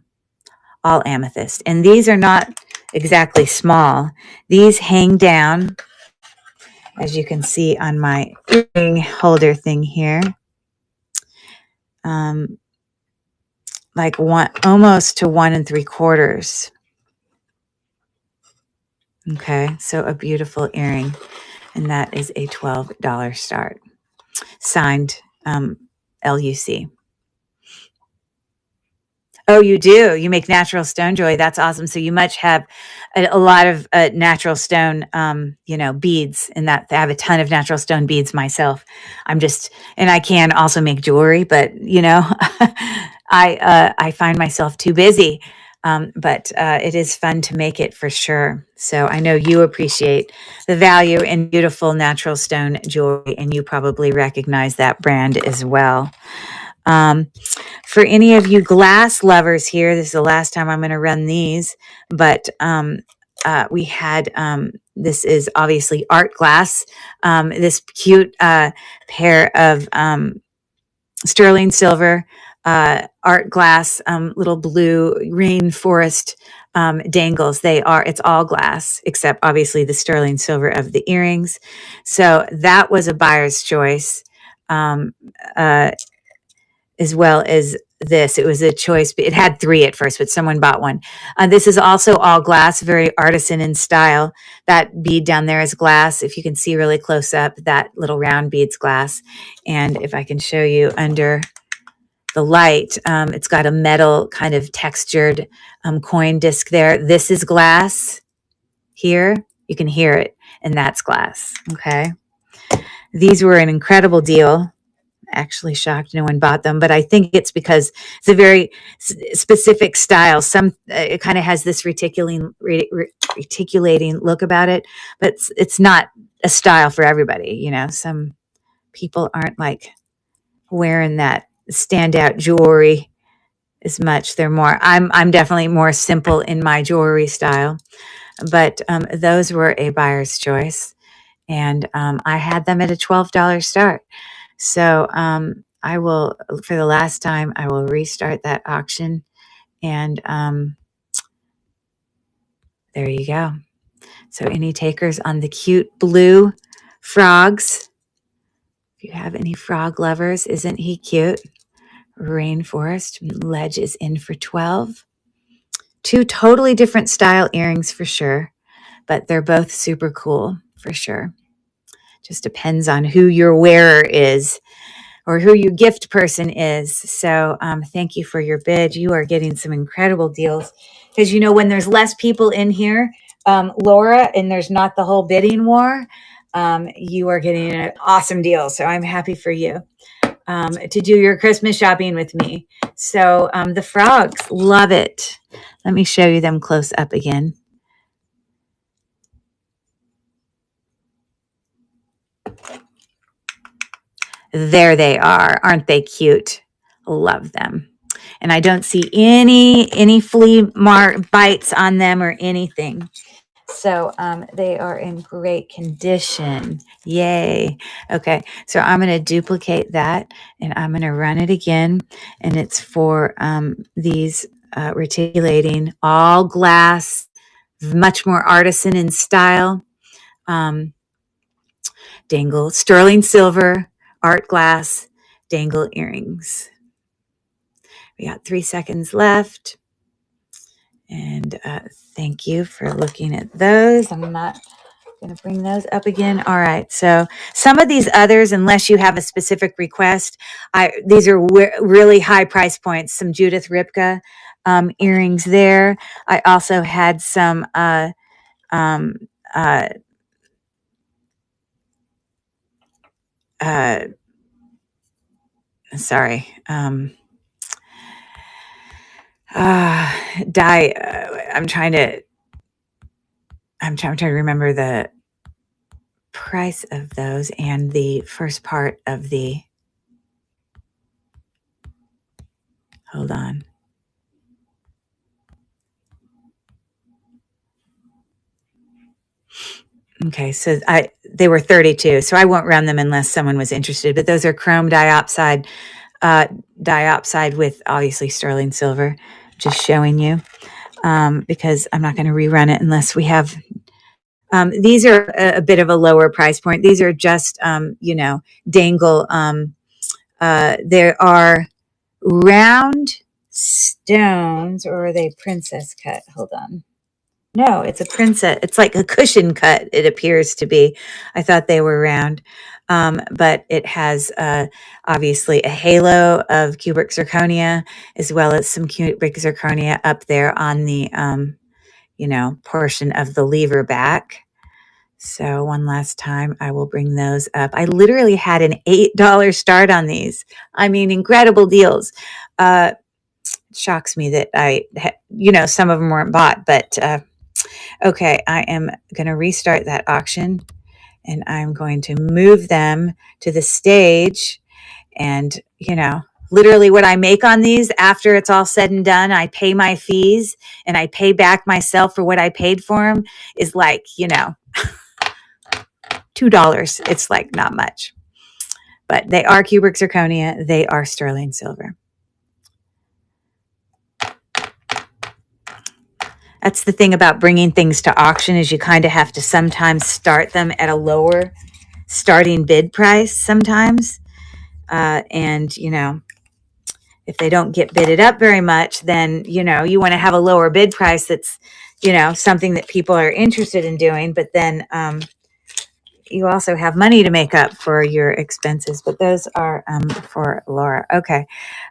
All amethyst. And these are not exactly small. These hang down, as you can see on my earring holder thing here. Like almost to 1 3/4. Okay, so a beautiful earring. And that is a $12 start. Signed LUC. Oh, you do. You make natural stone jewelry. That's awesome. So you must have a lot of natural stone, beads. And that I have a ton of natural stone beads myself. And I can also make jewelry, but I find myself too busy. But it is fun to make it for sure. So I know you appreciate the value in beautiful natural stone jewelry, and you probably recognize that brand as well. Um, for any of you glass lovers here, this is the last time I'm going to run these, but we had this is obviously art glass. This cute pair of sterling silver art glass, little blue rainforest dangles. It's all glass, except obviously the sterling silver of the earrings. So that was a buyer's choice. Um, uh, as well as this. It was a choice. It had three at first, but someone bought one. This is also all glass, very artisan in style. That bead down there is glass. If you can see really close up, that little round bead's glass. And if I can show you under the light, it's got a metal kind of textured coin disc there. This is glass here. You can hear it, and that's glass. Okay. These were an incredible deal. Actually shocked no one bought them, but I think it's because it's a very specific style. It kind of has this reticulating look about it, but it's not a style for everybody. Some people aren't like wearing that standout jewelry as much. I'm definitely more simple in my jewelry style, but those were a buyer's choice, and I had them at a $12 start. So I will, for the last time, I will restart that auction. And there you go. So any takers on the cute blue frogs? If you have any frog lovers, isn't he cute? Rainforest Ledge is in for 12. Two totally different style earrings for sure, but they're both super cool for sure. Just depends on who your wearer is, or who your gift person is. So thank you for your bid. You are getting some incredible deals because, when there's less people in here, Laura, and there's not the whole bidding war, you are getting an awesome deal. So I'm happy for you to do your Christmas shopping with me. So the frogs, love it. Let me show you them close up again. There they are. Aren't they cute? Love them. And I don't see any flea bites on them or anything. So they are in great condition. Yay. Okay. So I'm going to duplicate that and I'm going to run it again. And it's for these reticulating all glass, much more artisan in style. Dangle sterling silver art glass dangle earrings. We got 3 seconds left. And thank you for looking at those. I'm not going to bring those up again. All right. So some of these others, unless you have a specific request, these are really high price points. Some Judith Ripka earrings there. I also had some sorry. I'm trying to remember the price of those and the first part of the, hold on. Okay, so they were 32, so I won't run them unless someone was interested. But those are chrome diopside with obviously sterling silver. Just showing you because I'm not going to rerun it unless we have. These are a bit of a lower price point. These are just dangle. There are round stones, or are they princess cut? Hold on. No, it's a princess. It's like a cushion cut, it appears to be. I thought they were round. but it has obviously a halo of cubic zirconia, as well as some cubic zirconia up there on the portion of the lever back. So one last time, I will bring those up. I literally had an $8 start on these. I mean, incredible deals. It shocks me that some of them weren't bought, but okay, I am going to restart that auction, and I'm going to move them to the stage. And, literally what I make on these after it's all said and done, I pay my fees and I pay back myself for what I paid for them is like, $2. It's like not much, but they are cubic zirconia. They are sterling silver. That's the thing about bringing things to auction, is you kind of have to sometimes start them at a lower starting bid price sometimes. And, if they don't get bidded up very much, then, you want to have a lower bid price that's, something that people are interested in doing. But then you also have money to make up for your expenses. But those are for Laura. Okay.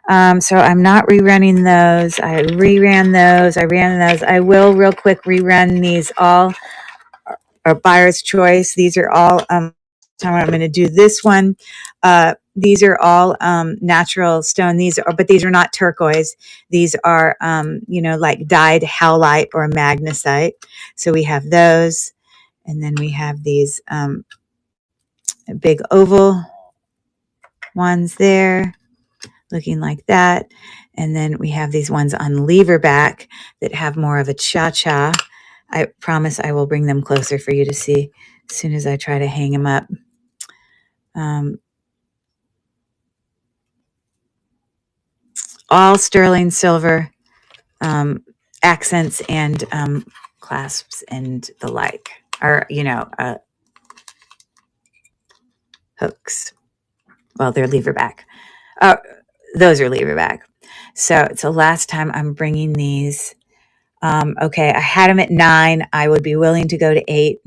So I'm not rerunning those. I reran those. I ran those. I will real quick rerun these all, or buyer's choice. These are all, I'm going to do this one. These are all natural stone. But these are not turquoise. These are, like dyed howlite or magnesite. So we have those. And then we have these big oval ones there, looking like that. And then we have these ones on lever back that have more of a cha-cha. I promise I will bring them closer for you to see as soon as I try to hang them up. All sterling silver accents and clasps and the like, or hooks. Well, they're lever back. Those are lever back. So it's the last time I'm bringing these. Okay, I had them at 9. I would be willing to go to 8.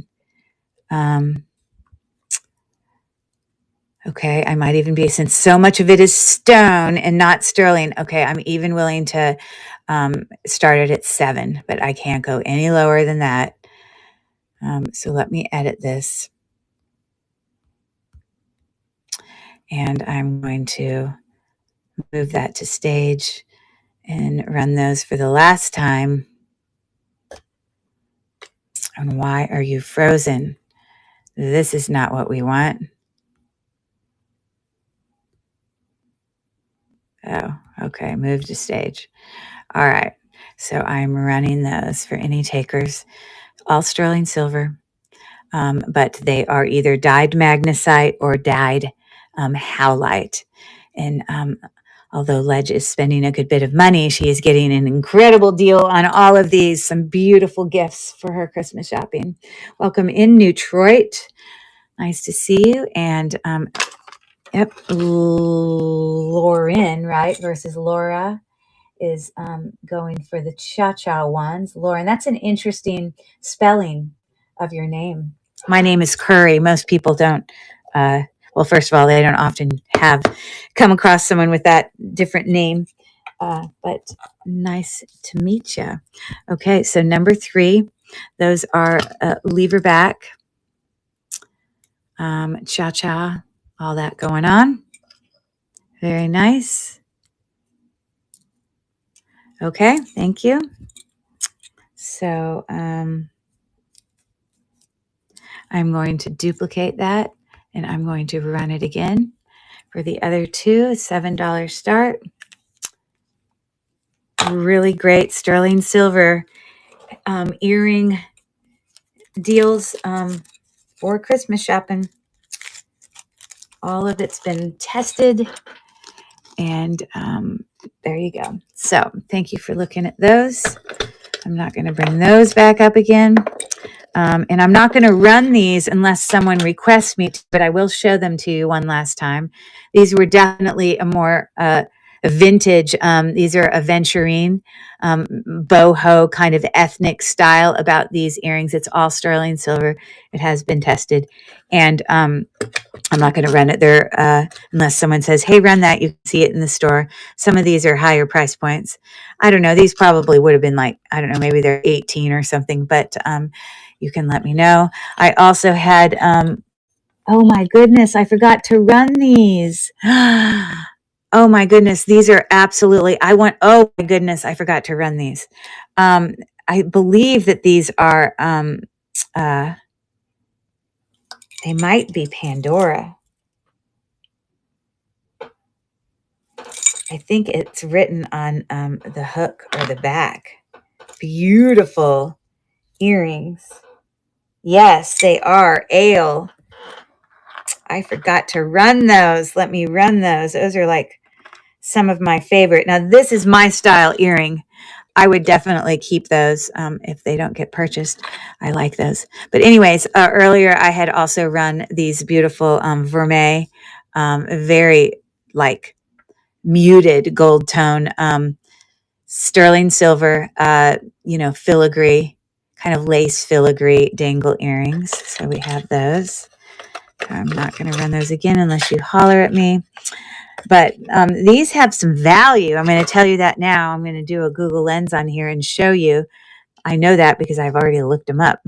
Okay, I might even be, since so much of it is stone and not sterling. Okay, I'm even willing to start it at 7, but I can't go any lower than that. So let me edit this. And I'm going to move that to stage and run those for the last time. And why are you frozen? This is not what we want. Oh, okay, move to stage. All right, so I'm running those for any takers. All sterling silver, but they are either dyed magnesite or dyed howlite. And although Ledge is spending a good bit of money, she is getting an incredible deal on all of these. Some beautiful gifts for her Christmas shopping. Welcome in, Detroit. Nice to see you. And yep, Lauren, right, versus Laura is going for the cha-cha ones. Lauren, that's an interesting spelling of your name. My name is Curry. Most people don't. Well, first of all, they don't often come across someone with that different name. But nice to meet you. Okay, so number 3, those are lever back, cha-cha, all that going on. Very nice. Okay, thank you. So I'm going to duplicate that, and I'm going to run it again for the other 2, $7 start. Really great sterling silver earring deals for Christmas shopping. All of it's been tested, and there you go. So thank you for looking at those. I'm not going to bring those back up again. And I'm not going to run these unless someone requests me to, but I will show them to you one last time. These were definitely a more vintage. These are aventurine, boho kind of ethnic style about these earrings. It's all sterling silver. It has been tested. And I'm not going to run it there unless someone says, hey, run that. You can see it in the store. Some of these are higher price points. I don't know. These probably would have been like, I don't know, maybe they're 18 or something, but you can let me know. I also had, oh my goodness, I forgot to run these. Oh my goodness, these are absolutely, oh my goodness, I forgot to run these. I believe that these are, uh, they might be Pandora. I think it's written on the hook or the back. Beautiful earrings. Yes, they are ale. I forgot to run those. Let me run those. Those are like some of my favorite. Now, this is my style earring. I would definitely keep those if they don't get purchased. I like those. But anyways, earlier I had also run these beautiful vermeil, very like muted gold tone, sterling silver, filigree, kind of lace filigree dangle earrings. So we have those. I'm not going to run those again unless you holler at me. But these have some value. I'm going to tell you that now. I'm going to do a Google Lens on here and show you. I know that because I've already looked them up.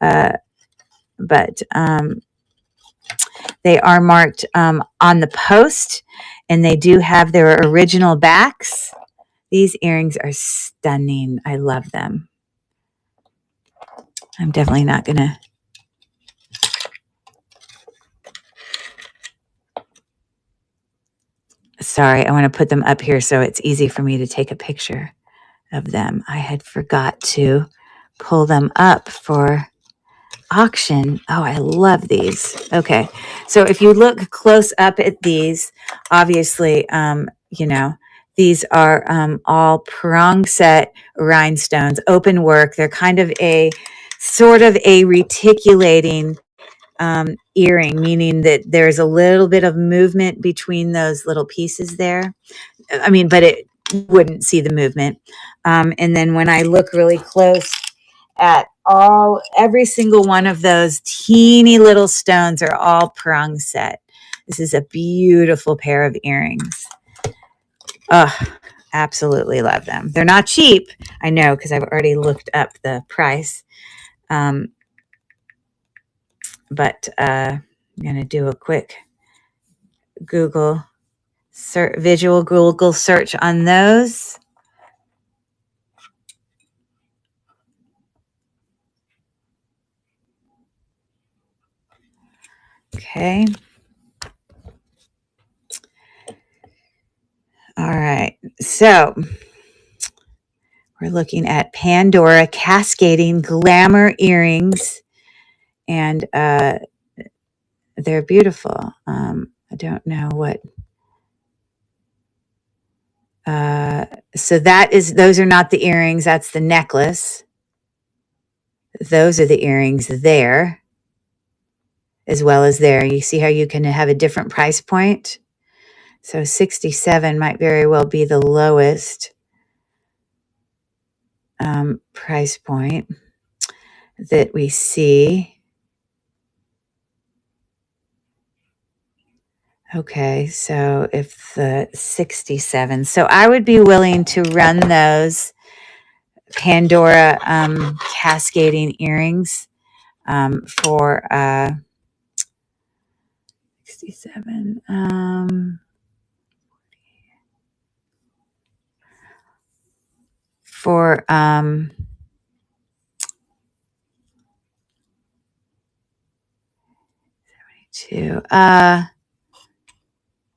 But they are marked on the post, and they do have their original backs. These earrings are stunning. I love them. I'm definitely not going to. Sorry, I want to put them up here so it's easy for me to take a picture of them. I had forgot to pull them up for auction. Oh, I love these. Okay. So if you look close up at these, obviously, these are all prong set rhinestones, open work. They're kind of a sort of a reticulating earring, meaning that there's a little bit of movement between those little pieces there. I mean, but it wouldn't see the movement. And then when I look really close at every single one of those teeny little stones are all prong set. This is a beautiful pair of earrings. Oh, absolutely love them. They're not cheap. I know because I've already looked up the price. But I'm going to do a quick visual Google search on those. Okay. All right. So we're looking at Pandora cascading glamour earrings, and they're beautiful. I don't know what. So those are not the earrings. That's the necklace. Those are the earrings there, as well as there. You see how you can have a different price point? So 67 might very well be the lowest price point that we see. Okay, so if the 67, so I would be willing to run those Pandora cascading earrings for 67. For 72.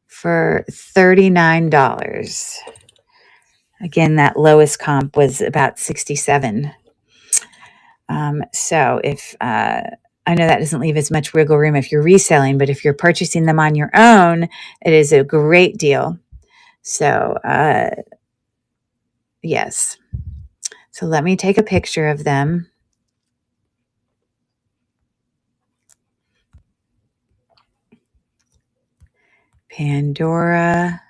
For $39. Again, that lowest comp was about 67. So if I know that doesn't leave as much wiggle room if you're reselling, but if you're purchasing them on your own, it is a great deal. So yes. So let me take a picture of them. Pandora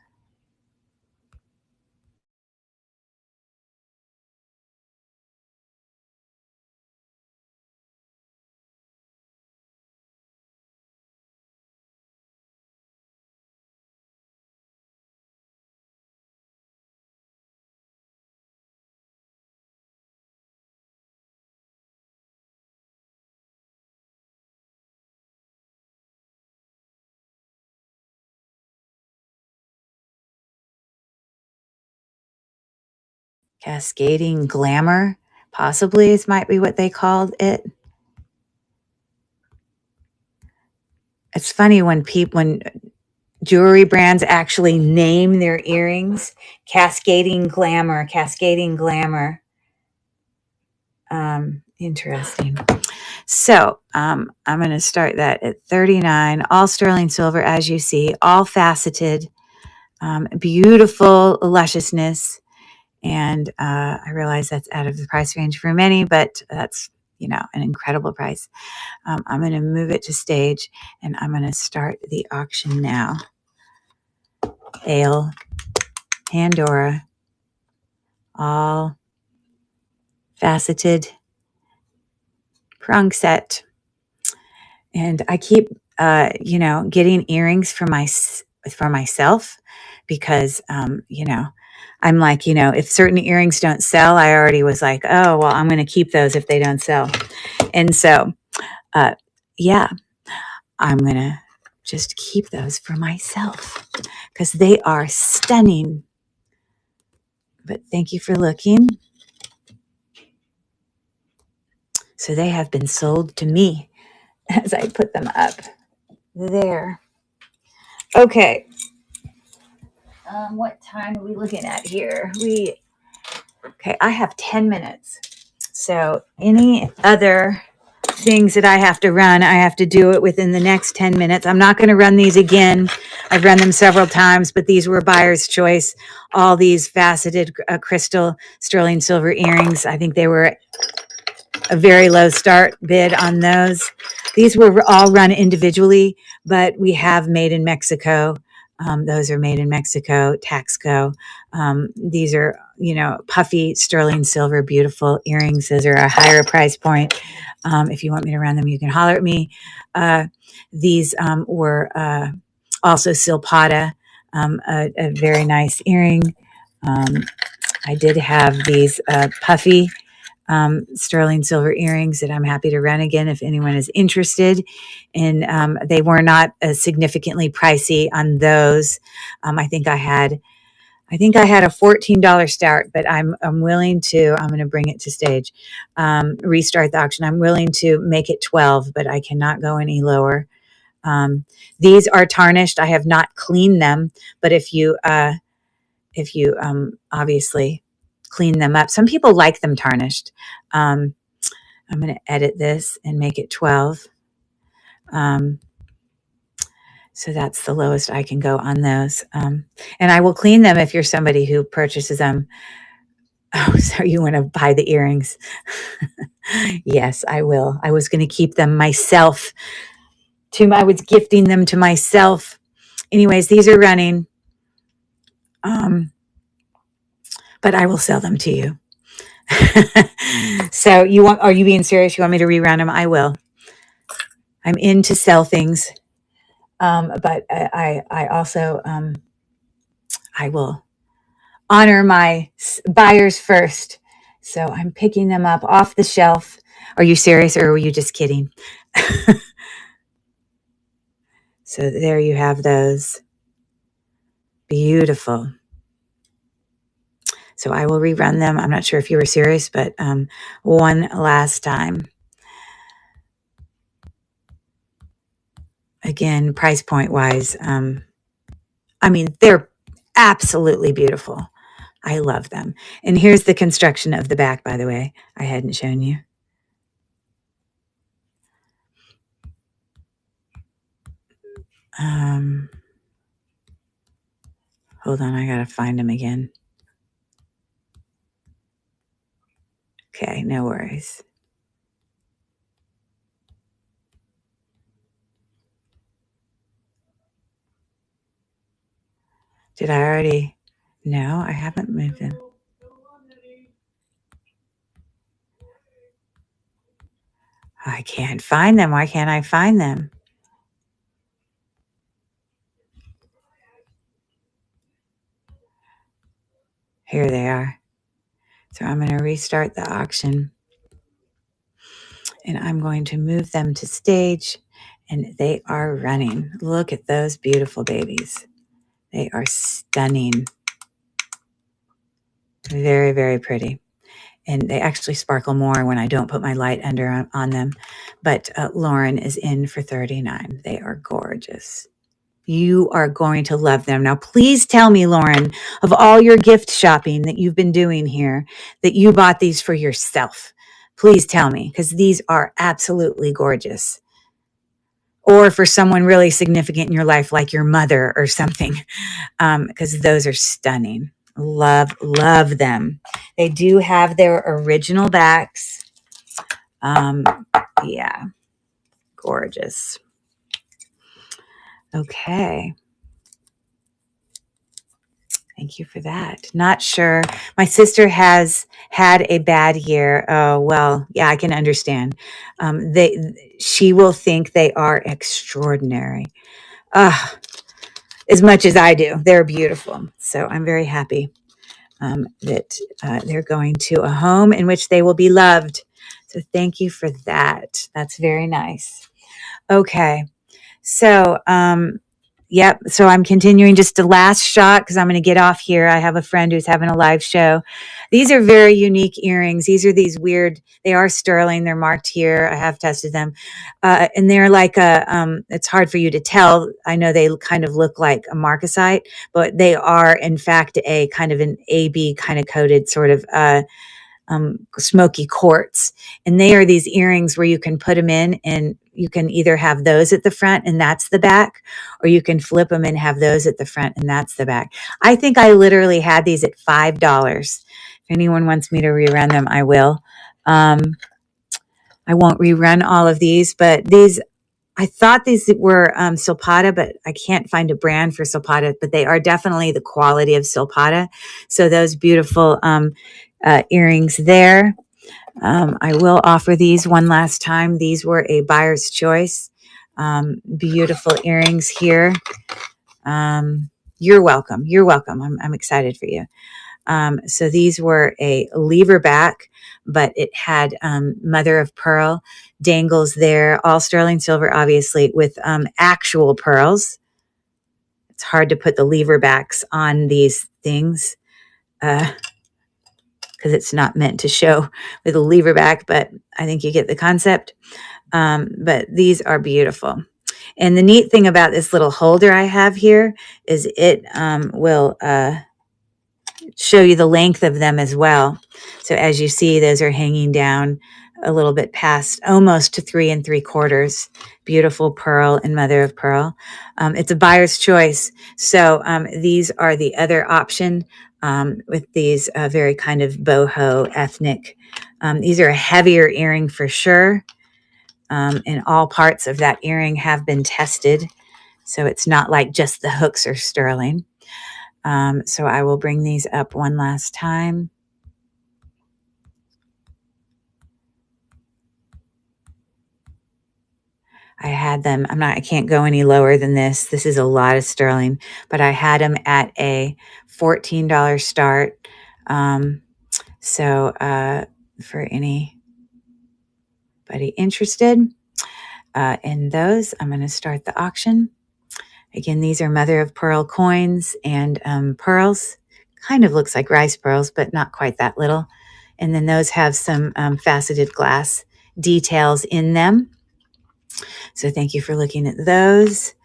Cascading glamour, possibly this might be what they called it. It's funny when jewelry brands actually name their earrings. Cascading glamour, cascading glamour. Interesting. So I'm going to start that at 39, all sterling silver, as you see, all faceted, beautiful lusciousness. And I realize that's out of the price range for many, but that's, an incredible price. I'm going to move it to stage, and I'm going to start the auction now. Ale, Pandora, all faceted prong set. And I keep, getting earrings for myself because, I'm like, if certain earrings don't sell, I already was like, oh, well, I'm going to keep those if they don't sell. And so, yeah, I'm going to just keep those for myself because they are stunning. But thank you for looking. So they have been sold to me as I put them up there. Okay. What time are we looking at here? Okay, I have 10 minutes. So any other things that I have to run, I have to do it within the next 10 minutes. I'm not going to run these again. I've run them several times, but these were buyer's choice. All these faceted crystal sterling silver earrings. I think they were a very low start bid on those. These were all run individually, but we have made in Mexico. Those are made in Mexico, Taxco. These are, puffy sterling silver, beautiful earrings. Those are a higher price point. If you want me to run them, you can holler at me. These were also Silpata, a very nice earring. I did have these puffy sterling silver earrings that I'm happy to run again if anyone is interested. And they were not significantly pricey on those. I think I had a $14 start, but I'm willing to. I'm going to bring it to stage, restart the auction. I'm willing to make it 12, but I cannot go any lower. These are tarnished. I have not cleaned them, but if you obviously clean them up. Some people like them tarnished. I'm going to edit this and make it 12. So that's the lowest I can go on those. And I will clean them if you're somebody who purchases them. Oh, so you want to buy the earrings? Yes, I will. I was going to keep them myself. I was gifting them to myself. Anyways, these are running. But I will sell them to you. So are you being serious? You want me to rerun them? I will. I'm in to sell things. But I also, I will honor my buyers first. So I'm picking them up off the shelf. Are you serious or were you just kidding? So there you have those. Beautiful. So I will rerun them. I'm not sure if you were serious, but one last time. Again, price point wise, they're absolutely beautiful. I love them. And here's the construction of the back, by the way. I hadn't shown you. Hold on, I gotta find them again. Okay, no worries. Did I already? No, I haven't moved them. I can't find them. Why can't I find them? Here they are. So I'm going to restart the auction. And I'm going to move them to stage. And they are running. Look at those beautiful babies. They are stunning. Very, very pretty. And they actually sparkle more when I don't put my light under on them. But Lauren is in for 39. They are gorgeous. You are going to love them. Now, please tell me, Lauren, of all your gift shopping that you've been doing here, that you bought these for yourself. Please tell me, because these are absolutely gorgeous. Or for someone really significant in your life, like your mother or something, because those are stunning. Love, love them. They do have their original backs. Yeah, gorgeous. Okay. Thank you for that. Not sure. My sister has had a bad year. Oh, well, yeah, I can understand. She will think they are extraordinary. Ah, as much as I do. They're beautiful. So I'm very happy that they're going to a home in which they will be loved. So thank you for that. That's very nice. Okay. So, yep. So I'm continuing just the last shot because I'm going to get off here. I have a friend who's having a live show. These are very unique earrings. These are these weird, they are sterling. They're marked here. I have tested them. And they're like it's hard for you to tell. I know they kind of look like a marcasite, but they are in fact a kind of an AB kind of coated sort of, smoky quartz. And they are these earrings where you can put them in and you can either have those at the front and that's the back, or you can flip them and have those at the front and that's the back. I think I literally had these at $5. If anyone wants me to rerun them, I will. I won't rerun all of these, but these, I thought these were Silpata, but I can't find a brand for Silpata, but they are definitely the quality of Silpata. So those beautiful earrings there. I will offer these one last time. These were a buyer's choice. Beautiful earrings here. You're welcome. You're welcome. I'm excited for you. So these were a lever back, but it had mother of pearl dangles there, all sterling silver, obviously, with actual pearls. It's hard to put the lever backs on these things because it's not meant to show with a lever back, but I think you get the concept. But these are beautiful. And the neat thing about this little holder I have here is it will show you the length of them as well. So as you see, those are hanging down a little bit past almost to 3 3/4. Beautiful pearl and mother of pearl. It's a buyer's choice. So these are the other option with these very kind of boho ethnic. These are a heavier earring for sure. And all parts of that earring have been tested. So it's not like just the hooks are sterling. So I will bring these up one last time. I had them, I can't go any lower than this. This is a lot of sterling, but I had them at a $14 start. So for anybody interested in those, I'm going to start the auction. Again, these are mother of pearl coins and pearls. Kind of looks like rice pearls, but not quite that little. And then those have some faceted glass details in them. So thank you for looking at those.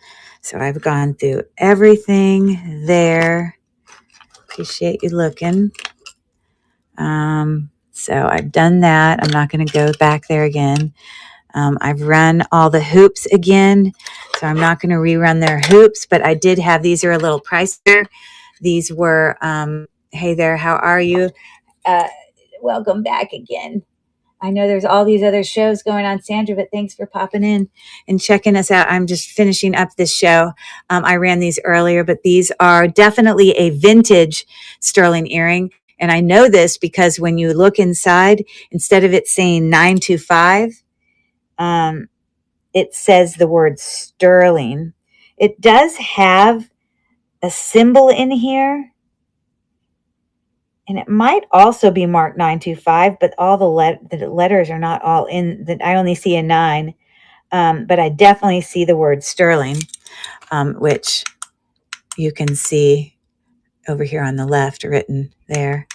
So I've gone through everything there. Appreciate you looking. So I've done that. I'm not going to go back there again. I've run all the hoops again. So I'm not going to rerun their hoops, but I did have, these are a little pricier. These were, hey there, how are you? Welcome back again. I know there's all these other shows going on, Sandra, but thanks for popping in and checking us out. I'm just finishing up this show. I ran these earlier, but these are definitely a vintage sterling earring. And I know this because when you look inside, instead of it saying 925, it says the word sterling. It does have a symbol in here. And it might also be marked 925, but all the letters are not all in. That I only see a 9, but I definitely see the word sterling, which you can see over here on the left written there.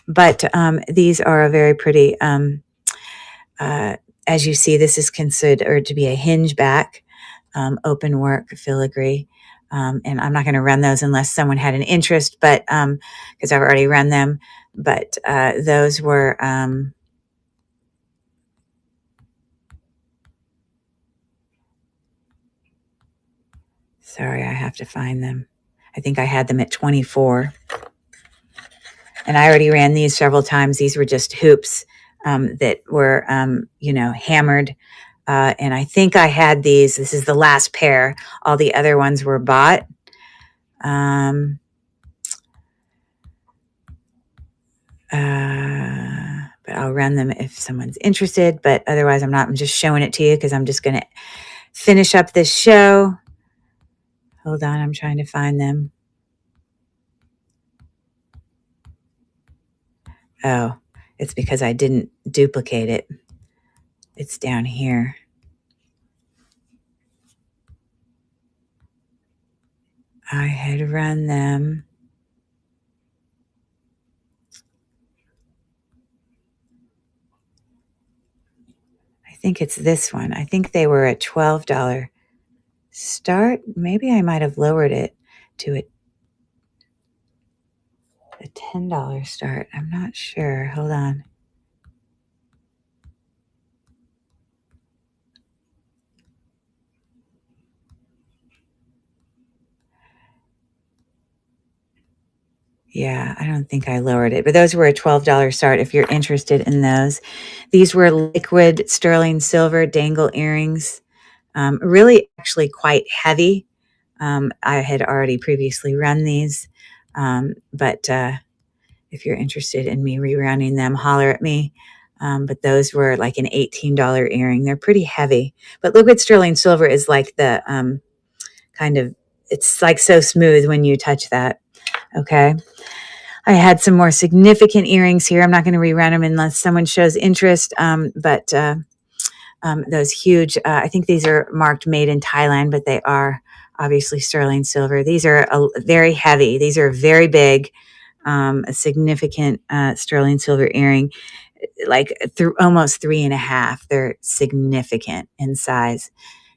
But these are a very pretty, as you see, this is considered to be a hinge back, open work filigree. And I'm not going to run those unless someone had an interest, but because I've already run them. But those were, sorry, I have to find them. I think I had them at 24. And I already ran these several times. These were just hoops that were, hammered. And I think I had these. This is the last pair. All the other ones were bought. But I'll run them if someone's interested. But otherwise, I'm not. I'm just showing it to you because I'm just going to finish up this show. Hold on. I'm trying to find them. Oh, it's because I didn't duplicate it. It's down here. I had run them. I think it's this one. I think they were a $12 start. Maybe I might have lowered it to a $10 start. I'm not sure. Hold on. Yeah, I don't think I lowered it, but those were a $12 start if you're interested in those. These were liquid sterling silver dangle earrings, really actually quite heavy. I had already previously run these, but if you're interested in me rerunning them, holler at me. But those were like an $18 earring. They're pretty heavy, but liquid sterling silver is like the kind of, it's like so smooth when you touch that. Okay. I had some more significant earrings here. I'm not going to rerun them unless someone shows interest. But those huge, I think these are marked made in Thailand, but they are obviously sterling silver. These are very heavy. These are very big, a significant sterling silver earring, like almost 3.5. They're significant in size.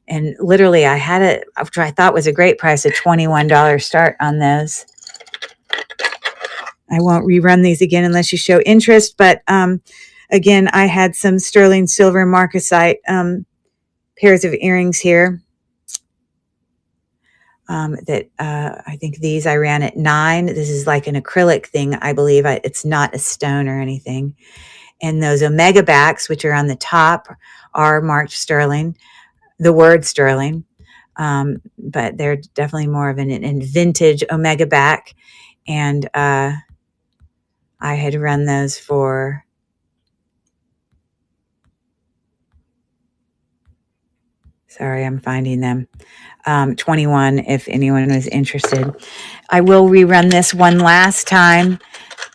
And literally, I had it, which I thought was a great price, a $21 start on those. I won't rerun these again unless you show interest. But again, I had some sterling silver marcasite pairs of earrings here that I think these I ran at 9. This is like an acrylic thing, I believe. It's not a stone or anything. And those omega backs, which are on the top, are marked sterling, the word sterling. But they're definitely more of an vintage omega back. And I had run those for, sorry, I'm finding them, 21 if anyone was interested. I will rerun this one last time,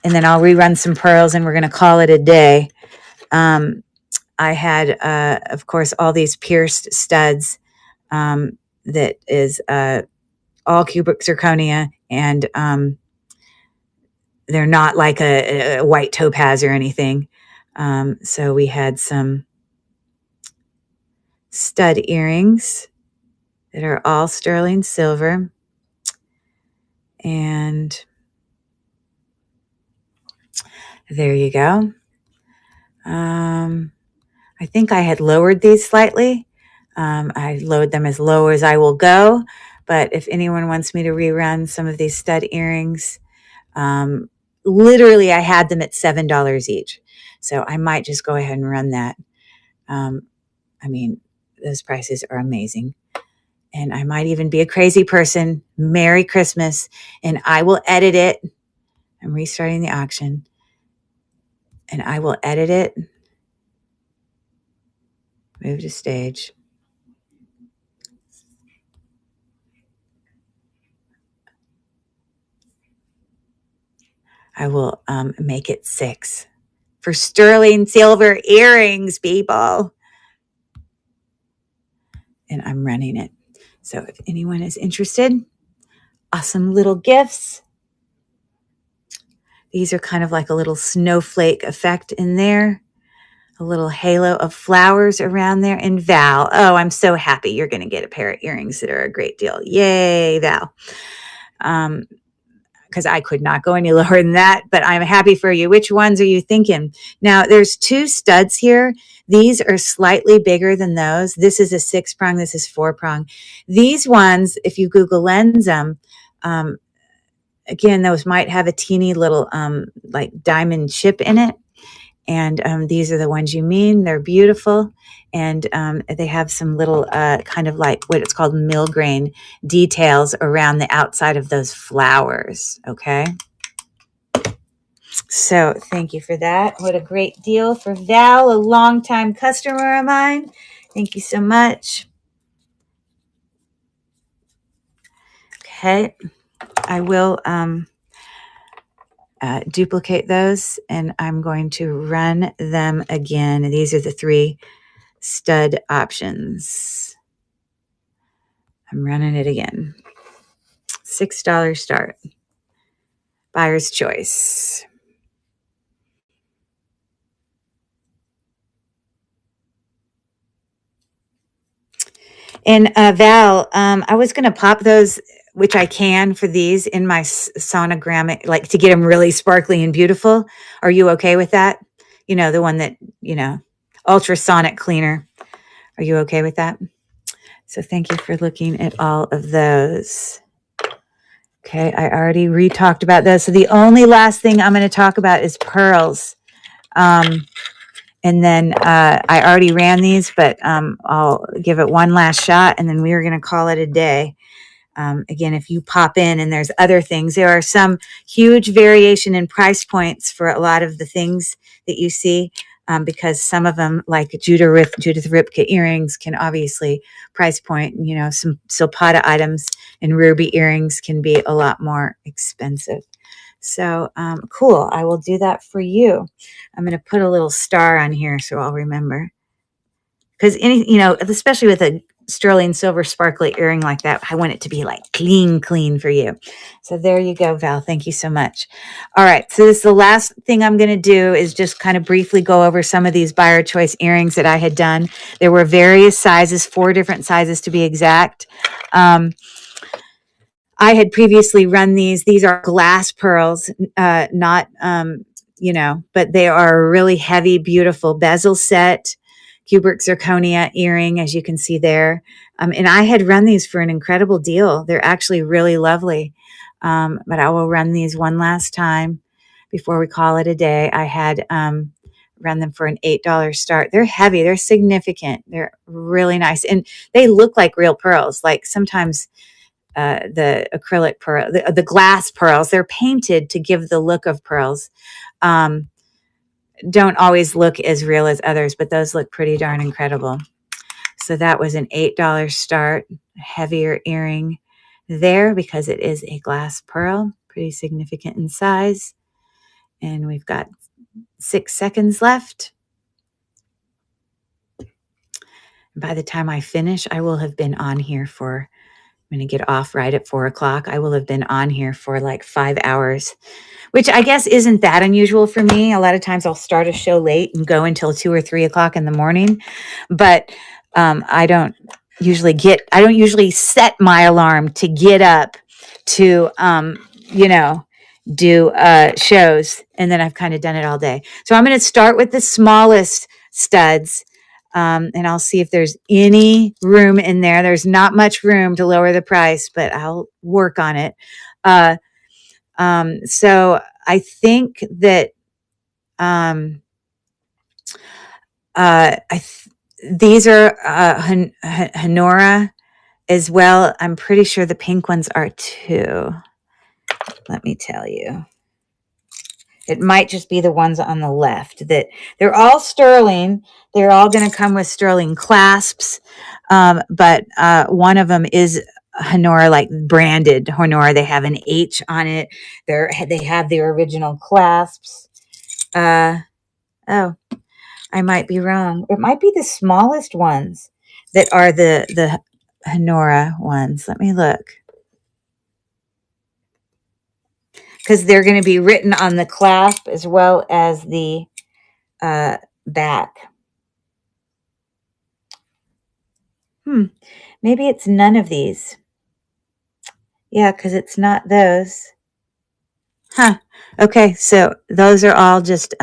and then I'll rerun some pearls, and we're going to call it a day. I had, of course, all these pierced studs that is all cubic zirconia, and they're not like a white topaz or anything. So we had some stud earrings that are all sterling silver. And there you go. I think I had lowered these slightly. I lowered them as low as I will go. But if anyone wants me to rerun some of these stud earrings, literally I had them at $7 each. So I might just go ahead and run that. I mean, those prices are amazing. And I might even be a crazy person. Merry Christmas. And I will edit it. I'm restarting the auction. And I will edit it. Move to stage. I will make it 6 for sterling silver earrings, people. And I'm running it. So if anyone is interested, awesome little gifts. These are kind of like a little snowflake effect in there, a little halo of flowers around there. And Val, oh, I'm so happy you're going to get a pair of earrings that are a great deal. Yay, Val. Because I could not go any lower than that, but I'm happy for you. Which ones are you thinking? Now, there's 2 studs here. These are slightly bigger than those. This is a 6-prong. This is 4-prong. These ones, if you Google Lens them, again, those might have a teeny little like diamond chip in it. And these are the ones you mean. They're beautiful. And they have some little kind of like what it's called mill grain details around the outside of those flowers. Okay. So thank you for that. What a great deal for Val, a longtime customer of mine. Thank you so much. Okay. I will duplicate those and I'm going to run them again. These are the 3 stud options. I'm running it again. $6 start. Buyer's choice. And Val, I was going to pop those, which I can for these in my sonogram, like to get them really sparkly and beautiful. Are you okay with that? You know, the one that, ultrasonic cleaner. Are you okay with that? So thank you for looking at all of those. Okay, I already re-talked about those. So the only last thing I'm going to talk about is pearls. And then I already ran these, but I'll give it one last shot, and then we are going to call it a day. Again, if you pop in and there's other things, there are some huge variation in price points for a lot of the things that you see, because some of them, like Judith Ripka earrings, can obviously price point. Some Silpata items and ruby earrings can be a lot more expensive. So cool. I will do that for you. I'm going to put a little star on here so I'll remember. Because especially with a sterling silver sparkly earring like that, I want it to be like clean for you. So there you go, Val. Thank you so much. All right. So this is the last thing I'm going to do is just kind of briefly go over some of these buyer choice earrings that I had done. There were various sizes, 4 different sizes to be exact. I had previously run these. These are glass pearls, not, but they are a really heavy, beautiful bezel set, cubic zirconia earring, as you can see there. And I had run these for an incredible deal. They're actually really lovely. But I will run these one last time before we call it a day. I had run them for an $8 start. They're heavy. They're significant. They're really nice. And they look like real pearls. Like sometimes the acrylic pearl, the glass pearls, they're painted to give the look of pearls. Don't always look as real as others, but those look pretty darn incredible. So that was an $8 start, heavier earring there because it is a glass pearl, pretty significant in size. And we've got 6 seconds left. By the time I finish, I will have been on here for, I'm going to get off right at 4 o'clock. I will have been on here for like 5 hours, which I guess isn't that unusual for me. A lot of times I'll start a show late and go until 2 or 3 o'clock in the morning, but I don't usually set my alarm to get up to, do shows. And then I've kind of done it all day. So I'm going to start with the smallest studs. And I'll see if there's any room in there. There's not much room to lower the price, but I'll work on it. So I think that these are Honora as well. I'm pretty sure the pink ones are too. Let me tell you. It might just be the ones on the left that they're all sterling. They're all going to come with sterling clasps. But one of them is Honora, like branded Honora. They have an H on it. They have the original clasps. Oh, I might be wrong. It might be the smallest ones that are the Honora ones. Let me look. because they're going to be written on the clasp as well as the back. Maybe it's none of these. Yeah, because it's not those. Huh. Okay, so those are all just,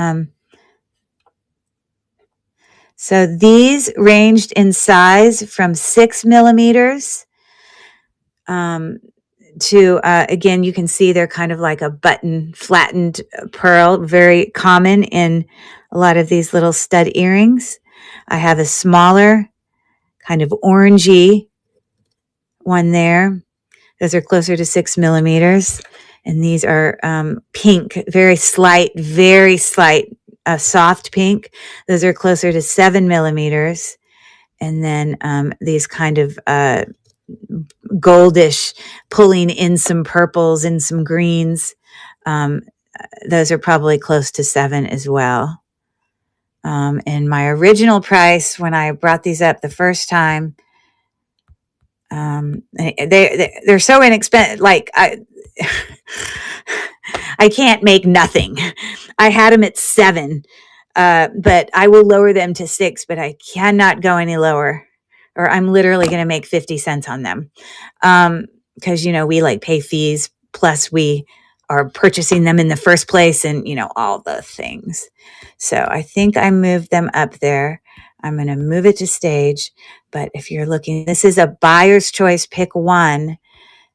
so these ranged in size from 6 millimeters to, again, you can see they're kind of like a button flattened pearl, very common in a lot of these little stud earrings. I have a smaller, kind of orangey one there. Those are closer to 6 millimeters. And these are pink, very slight, soft pink. Those are closer to 7 millimeters. And then these kind of goldish, pulling in some purples and some greens. Those are probably close to 7 as well. And my original price when I brought these up the first time, they're so inexpensive. Like I can't make nothing. I had them at 7, but I will lower them to 6. But I cannot go any lower, or I'm literally going to make 50 cents on them. Because we like pay fees, plus we are purchasing them in the first place, and all the things. So I think I moved them up there. I'm going to move it to stage. But if you're looking, this is a buyer's choice. Pick one.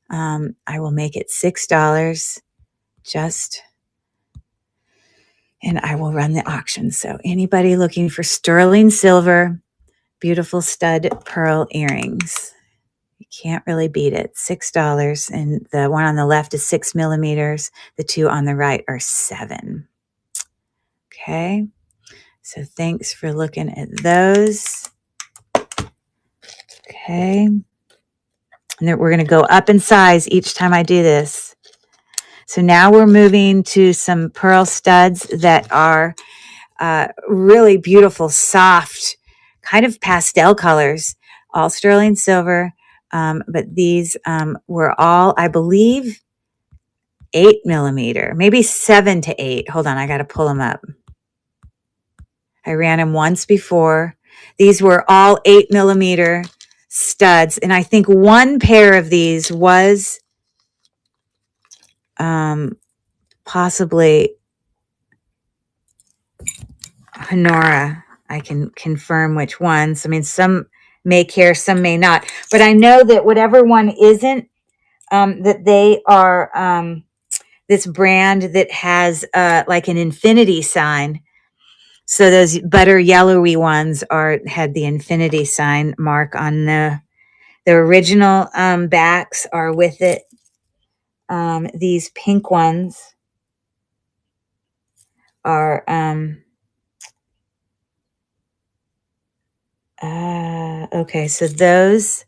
I will make it $6 and I will run the auction. So anybody looking for sterling silver, beautiful stud pearl earrings, you can't really beat it. $6. And the one on the left is 6 millimeters. The two on the right are 7. Okay. So thanks for looking at those. Okay. And then we're going to go up in size each time I do this. So now we're moving to some pearl studs that are really beautiful, soft, kind of pastel colors, all sterling silver. But these were all, I believe, 8 millimeter, maybe 7 to 8. Hold on, I got to pull them up. I ran them once before. These were all 8 millimeter studs. And I think one pair of these was possibly Honora. I can confirm which ones. I mean, some may care, some may not. But I know that whatever one isn't, that they are this brand that has like an infinity sign. So those butter yellowy ones had the infinity sign mark on the original backs are with it. These pink ones are okay. So those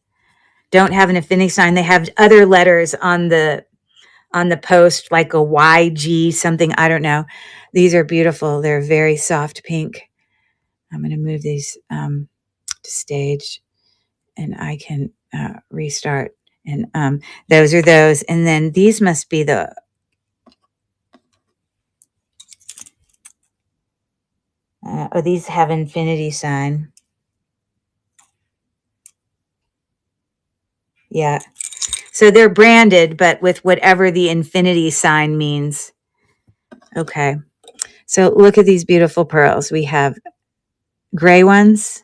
don't have an infinity sign. They have other letters on the post, like a YG something. I don't know. These are beautiful. They're very soft pink. I'm going to move these to stage, and I can restart. And those are those. And then these must be the these have infinity sign. Yeah. So they're branded, but with whatever the infinity sign means. Okay. So look at these beautiful pearls. We have gray ones.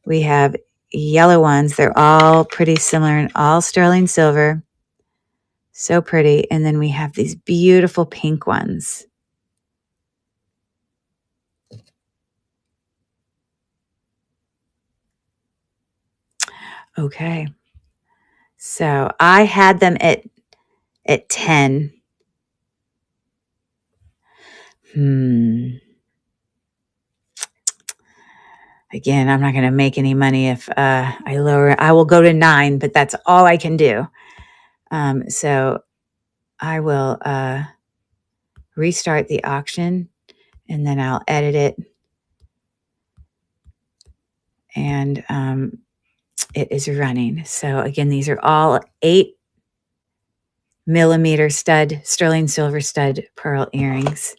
We have yellow ones. They're all pretty similar and all sterling silver. So pretty. And then we have these beautiful pink ones. Okay. So I had them at 10. Again, I'm not going to make any money if I lower. I will go to 9, but that's all I can do. So I will restart the auction, and then I'll edit it. And it is running. So again, these are all 8 millimeter stud, sterling silver stud pearl earrings.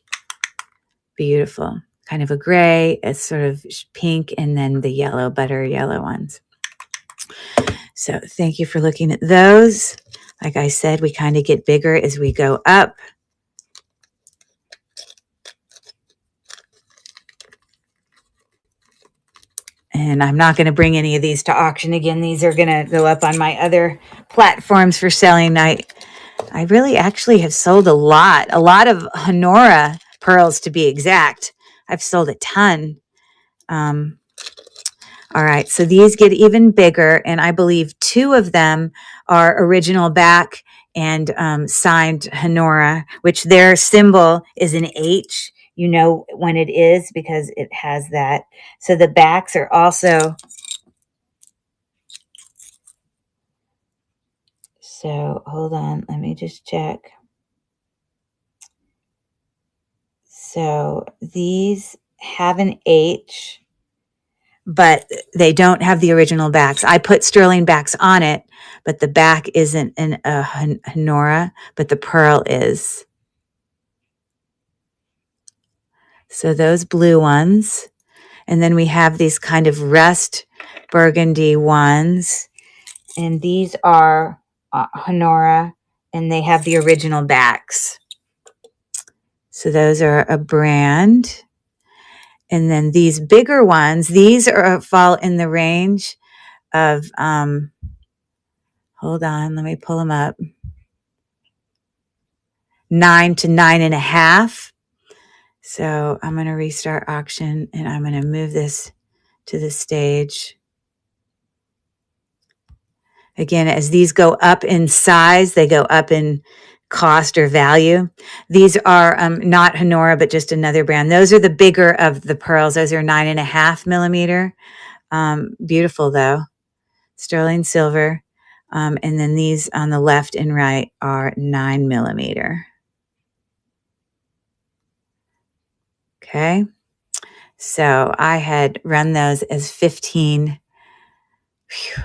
Beautiful. Kind of a gray, a sort of pink, and then the yellow, butter yellow ones. So thank you for looking at those. Like I said, we kind of get bigger as we go up. And I'm not going to bring any of these to auction again. These are going to go up on my other platforms for selling. I really actually have sold a lot of Honora pearls to be exact. I've sold a ton. All right, so these get even bigger, and I believe 2 of them are original back and signed Honora, which their symbol is an H. You know when it is because it has that. So the backs are also. So hold on, let me just check. So these have an H, but they don't have the original backs. I put sterling backs on it, but the back isn't a Honora, but the pearl is. So those blue ones. And then we have these kind of rust burgundy ones. And these are Honora, and they have the original backs. So those are a brand. And then these bigger ones, these are fall in the range of, hold on, let me pull them up. 9 to 9.5. So I'm going to restart auction, and I'm going to move this to the stage. Again, as these go up in size, they go up in cost or value. These are not Honora, but just another brand. Those are the bigger of the pearls. Those are 9.5 millimeter. Beautiful though. Sterling silver. And then these on the left and right are 9 millimeter. Okay. So I had run those as 15. Whew.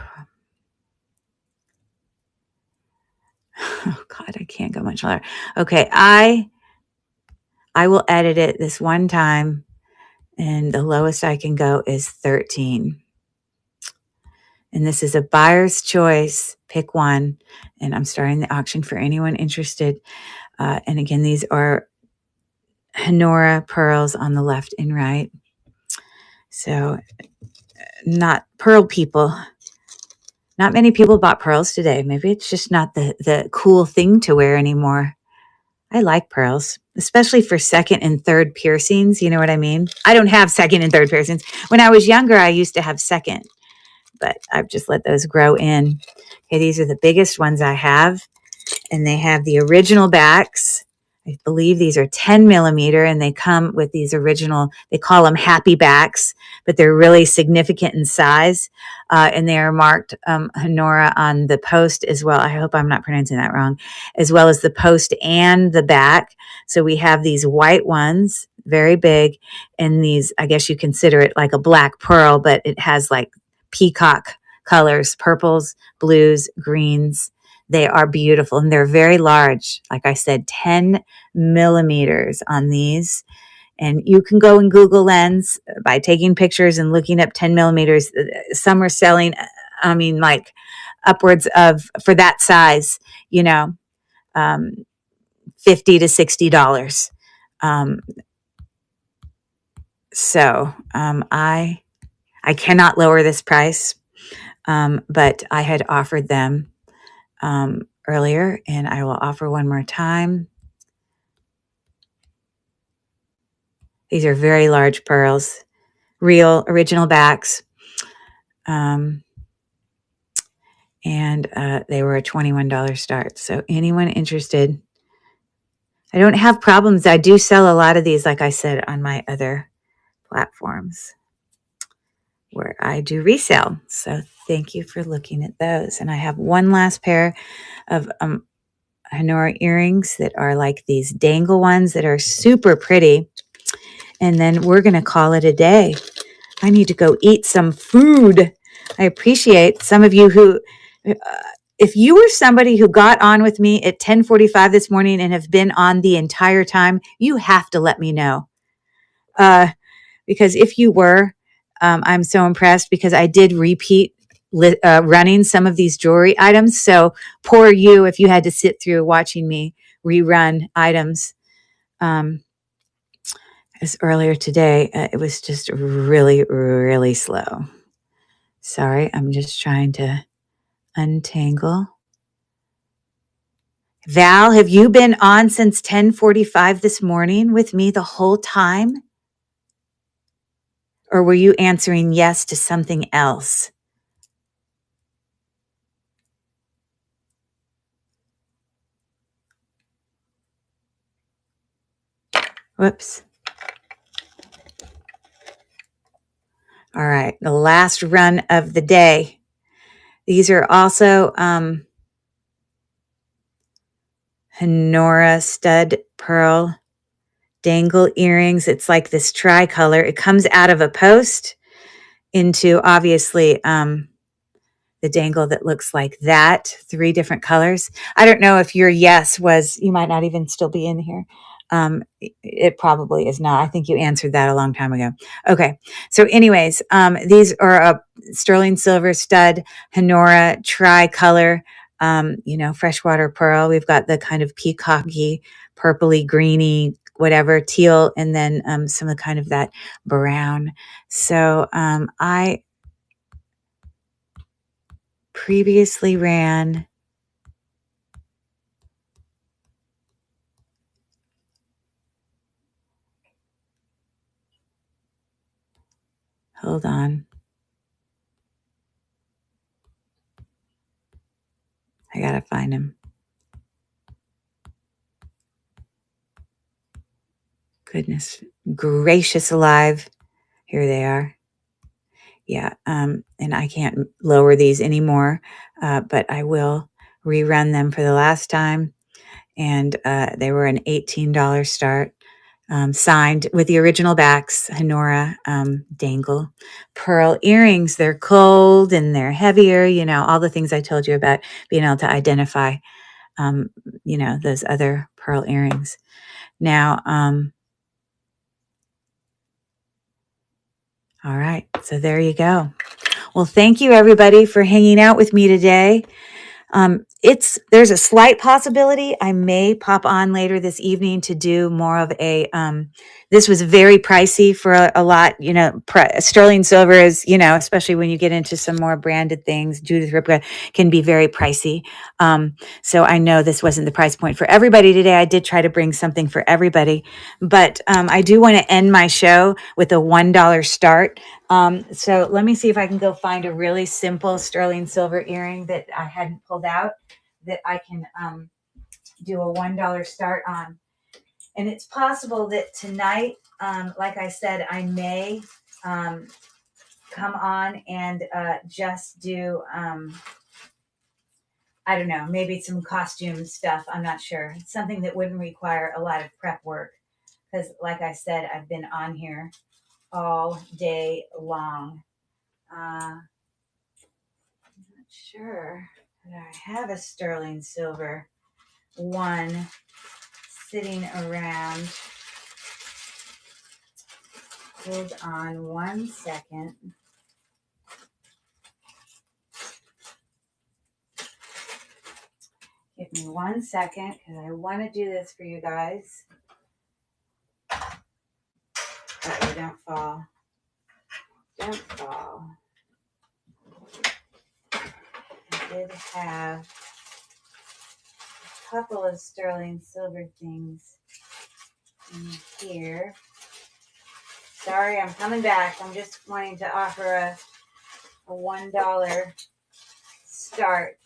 Oh God, I can't go much lower. Okay. I will edit it this one time, and the lowest I can go is 13. And this is a buyer's choice. Pick one. And I'm starting the auction for anyone interested. And again, these are Honora pearls on the left and right. So not pearl people. Not many people bought pearls today. Maybe it's just not the cool thing to wear anymore. I like pearls, especially for second and third piercings. You know what I mean? I don't have second and third piercings. When I was younger, I used to have second, but I've just let those grow in. Okay, these are the biggest ones I have, and they have the original backs. I believe these are 10 millimeter, and they come with these original, they call them happy backs, but they're really significant in size. And they are marked Honora on the post as well. I hope I'm not pronouncing that wrong, as well as the post and the back. So we have these white ones, very big, and these, I guess you consider it like a black pearl, but it has like peacock colors, purples, blues, greens. They are beautiful, and they're very large. Like I said, 10 millimeters on these. And you can go in Google Lens by taking pictures and looking up 10 millimeters. Some are selling, I mean, like upwards of, for that size, you know, $50 to $60. I cannot lower this price, but I had offered them earlier, and I will offer one more time. These are very large pearls, real original backs. And they were a $21 start. So anyone interested, I don't have problems. I do sell a lot of these, like I said, on my other platforms where I do resell. So thank you for looking at those. And I have one last pair of Honora earrings that are like these dangle ones that are super pretty. And then we're going to call it a day. I need to go eat some food. I appreciate some of you who if you were somebody who got on with me at 10:45 this morning and have been on the entire time, you have to let me know. Because if you were, I'm so impressed because I did repeat running some of these jewelry items. So poor you if you had to sit through watching me rerun items. As earlier today, it was just really, really slow. Sorry, I'm just trying to untangle. Val, have you been on since 10:45 this morning with me the whole time? Or were you answering yes to something else? Whoops. All right, the last run of the day. These are also Honora stud pearl dangle earrings. It's like this tricolor. It comes out of a post into obviously the dangle that looks like that, 3 different colors. I don't know if your yes was, you might not even still be in here. It probably is not. I think you answered that a long time ago. Okay. So anyways, these are a sterling silver stud, Honora tricolor, freshwater pearl. We've got the kind of peacocky, purpley, greeny, whatever, teal, and then some of the kind of that brown. So I previously ran, hold on, I gotta find them. Goodness gracious alive. Here they are. Yeah, and I can't lower these anymore, but I will rerun them for the last time. And they were an $18 start, signed with the original backs, Honora dangle pearl earrings. They're cold and they're heavier, all the things I told you about being able to identify, those other pearl earrings. Now, all right, so there you go. Well, thank you everybody for hanging out with me today. There's a slight possibility I may pop on later this evening to do more of a, this was very pricey for a lot, sterling silver is, especially when you get into some more branded things, Judith Ripka can be very pricey. So I know this wasn't the price point for everybody today. I did try to bring something for everybody, but I do want to end my show with a $1 start. So let me see if I can go find a really simple sterling silver earring that I hadn't pulled out that I can do a $1 start on. And it's possible that tonight, like I said, I may come on and just do, I don't know, maybe some costume stuff. I'm not sure. Something that wouldn't require a lot of prep work. Because like I said, I've been on here all day long. I'm not sure that I have a sterling silver one sitting around. Hold on one second. Give me 1 second because I want to do this for you guys. Okay, don't fall. Don't fall. I did have a couple of sterling silver things in here. Sorry, I'm coming back. I'm just wanting to offer a $1 start.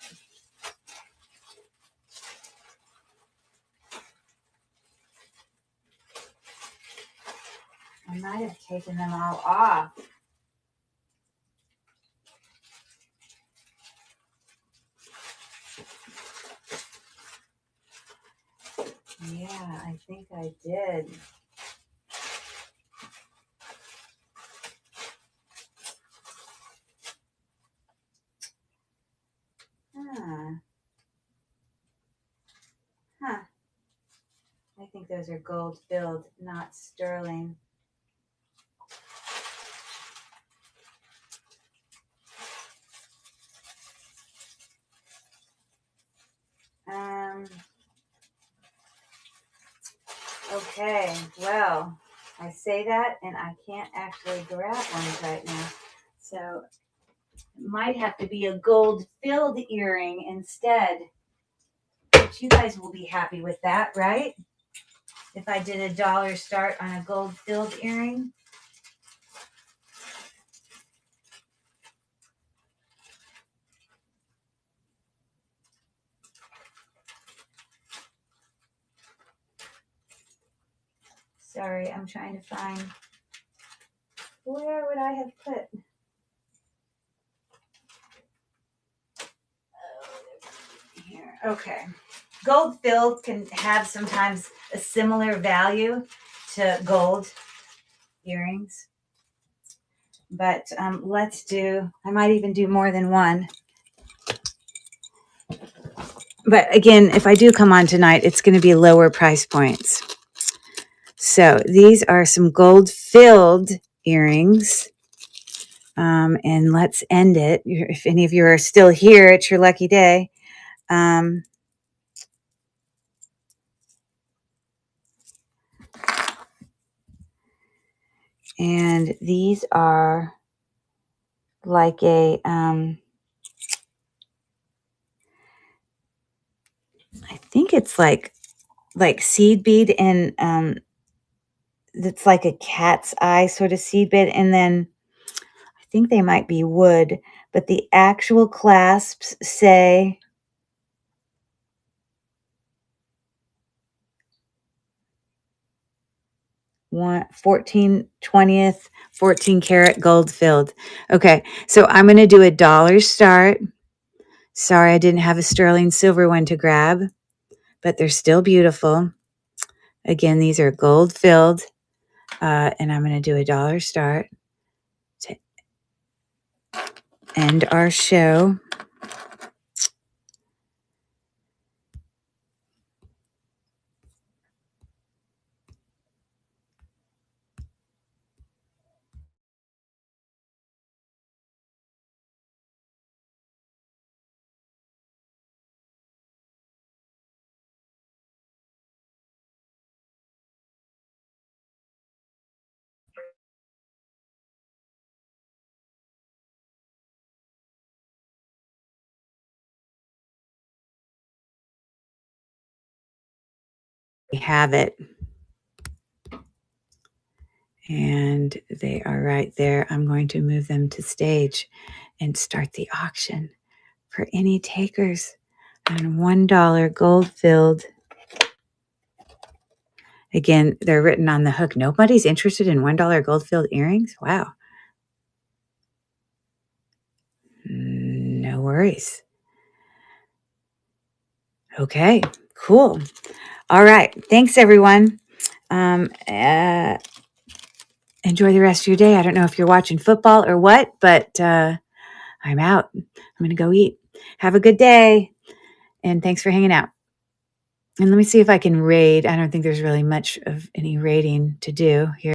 I might have taken them all off. Yeah, I think I did. Huh. those are gold filled, not sterling. Okay, well, I say that and I can't actually grab one right now. So it might have to be a gold filled earring instead. But you guys will be happy with that, right? If I did $1 start on a gold filled earring. Sorry, I'm trying to find, where would I have put? Here, okay. Gold filled can have sometimes a similar value to gold earrings. But let's do, I might even do more than one. But again, if I do come on tonight, it's going to be lower price points. So these are some gold filled earrings. And let's end it. If any of you are still here, it's your lucky day. And these are like a, I think it's like seed bead, and it's like a cat's eye sort of seed bead. And then I think they might be wood, but the actual clasps say 14/20th 14 karat gold filled. Okay, so I'm going to do $1 start. Sorry, I didn't have a sterling silver one to grab, but they're still beautiful. Again, these are gold filled, and I'm going to do $1 start to end our show. We have it. And they are right there. I'm going to move them to stage and start the auction for any takers on $1 gold filled. Again, they're written on the hook. Nobody's interested in $1 gold filled earrings? Wow. No worries. Okay, cool. All right. Thanks, everyone. Enjoy the rest of your day. I don't know if you're watching football or what, but I'm out. I'm going to go eat. Have a good day. And thanks for hanging out. And let me see if I can raid. I don't think there's really much of any raiding to do here.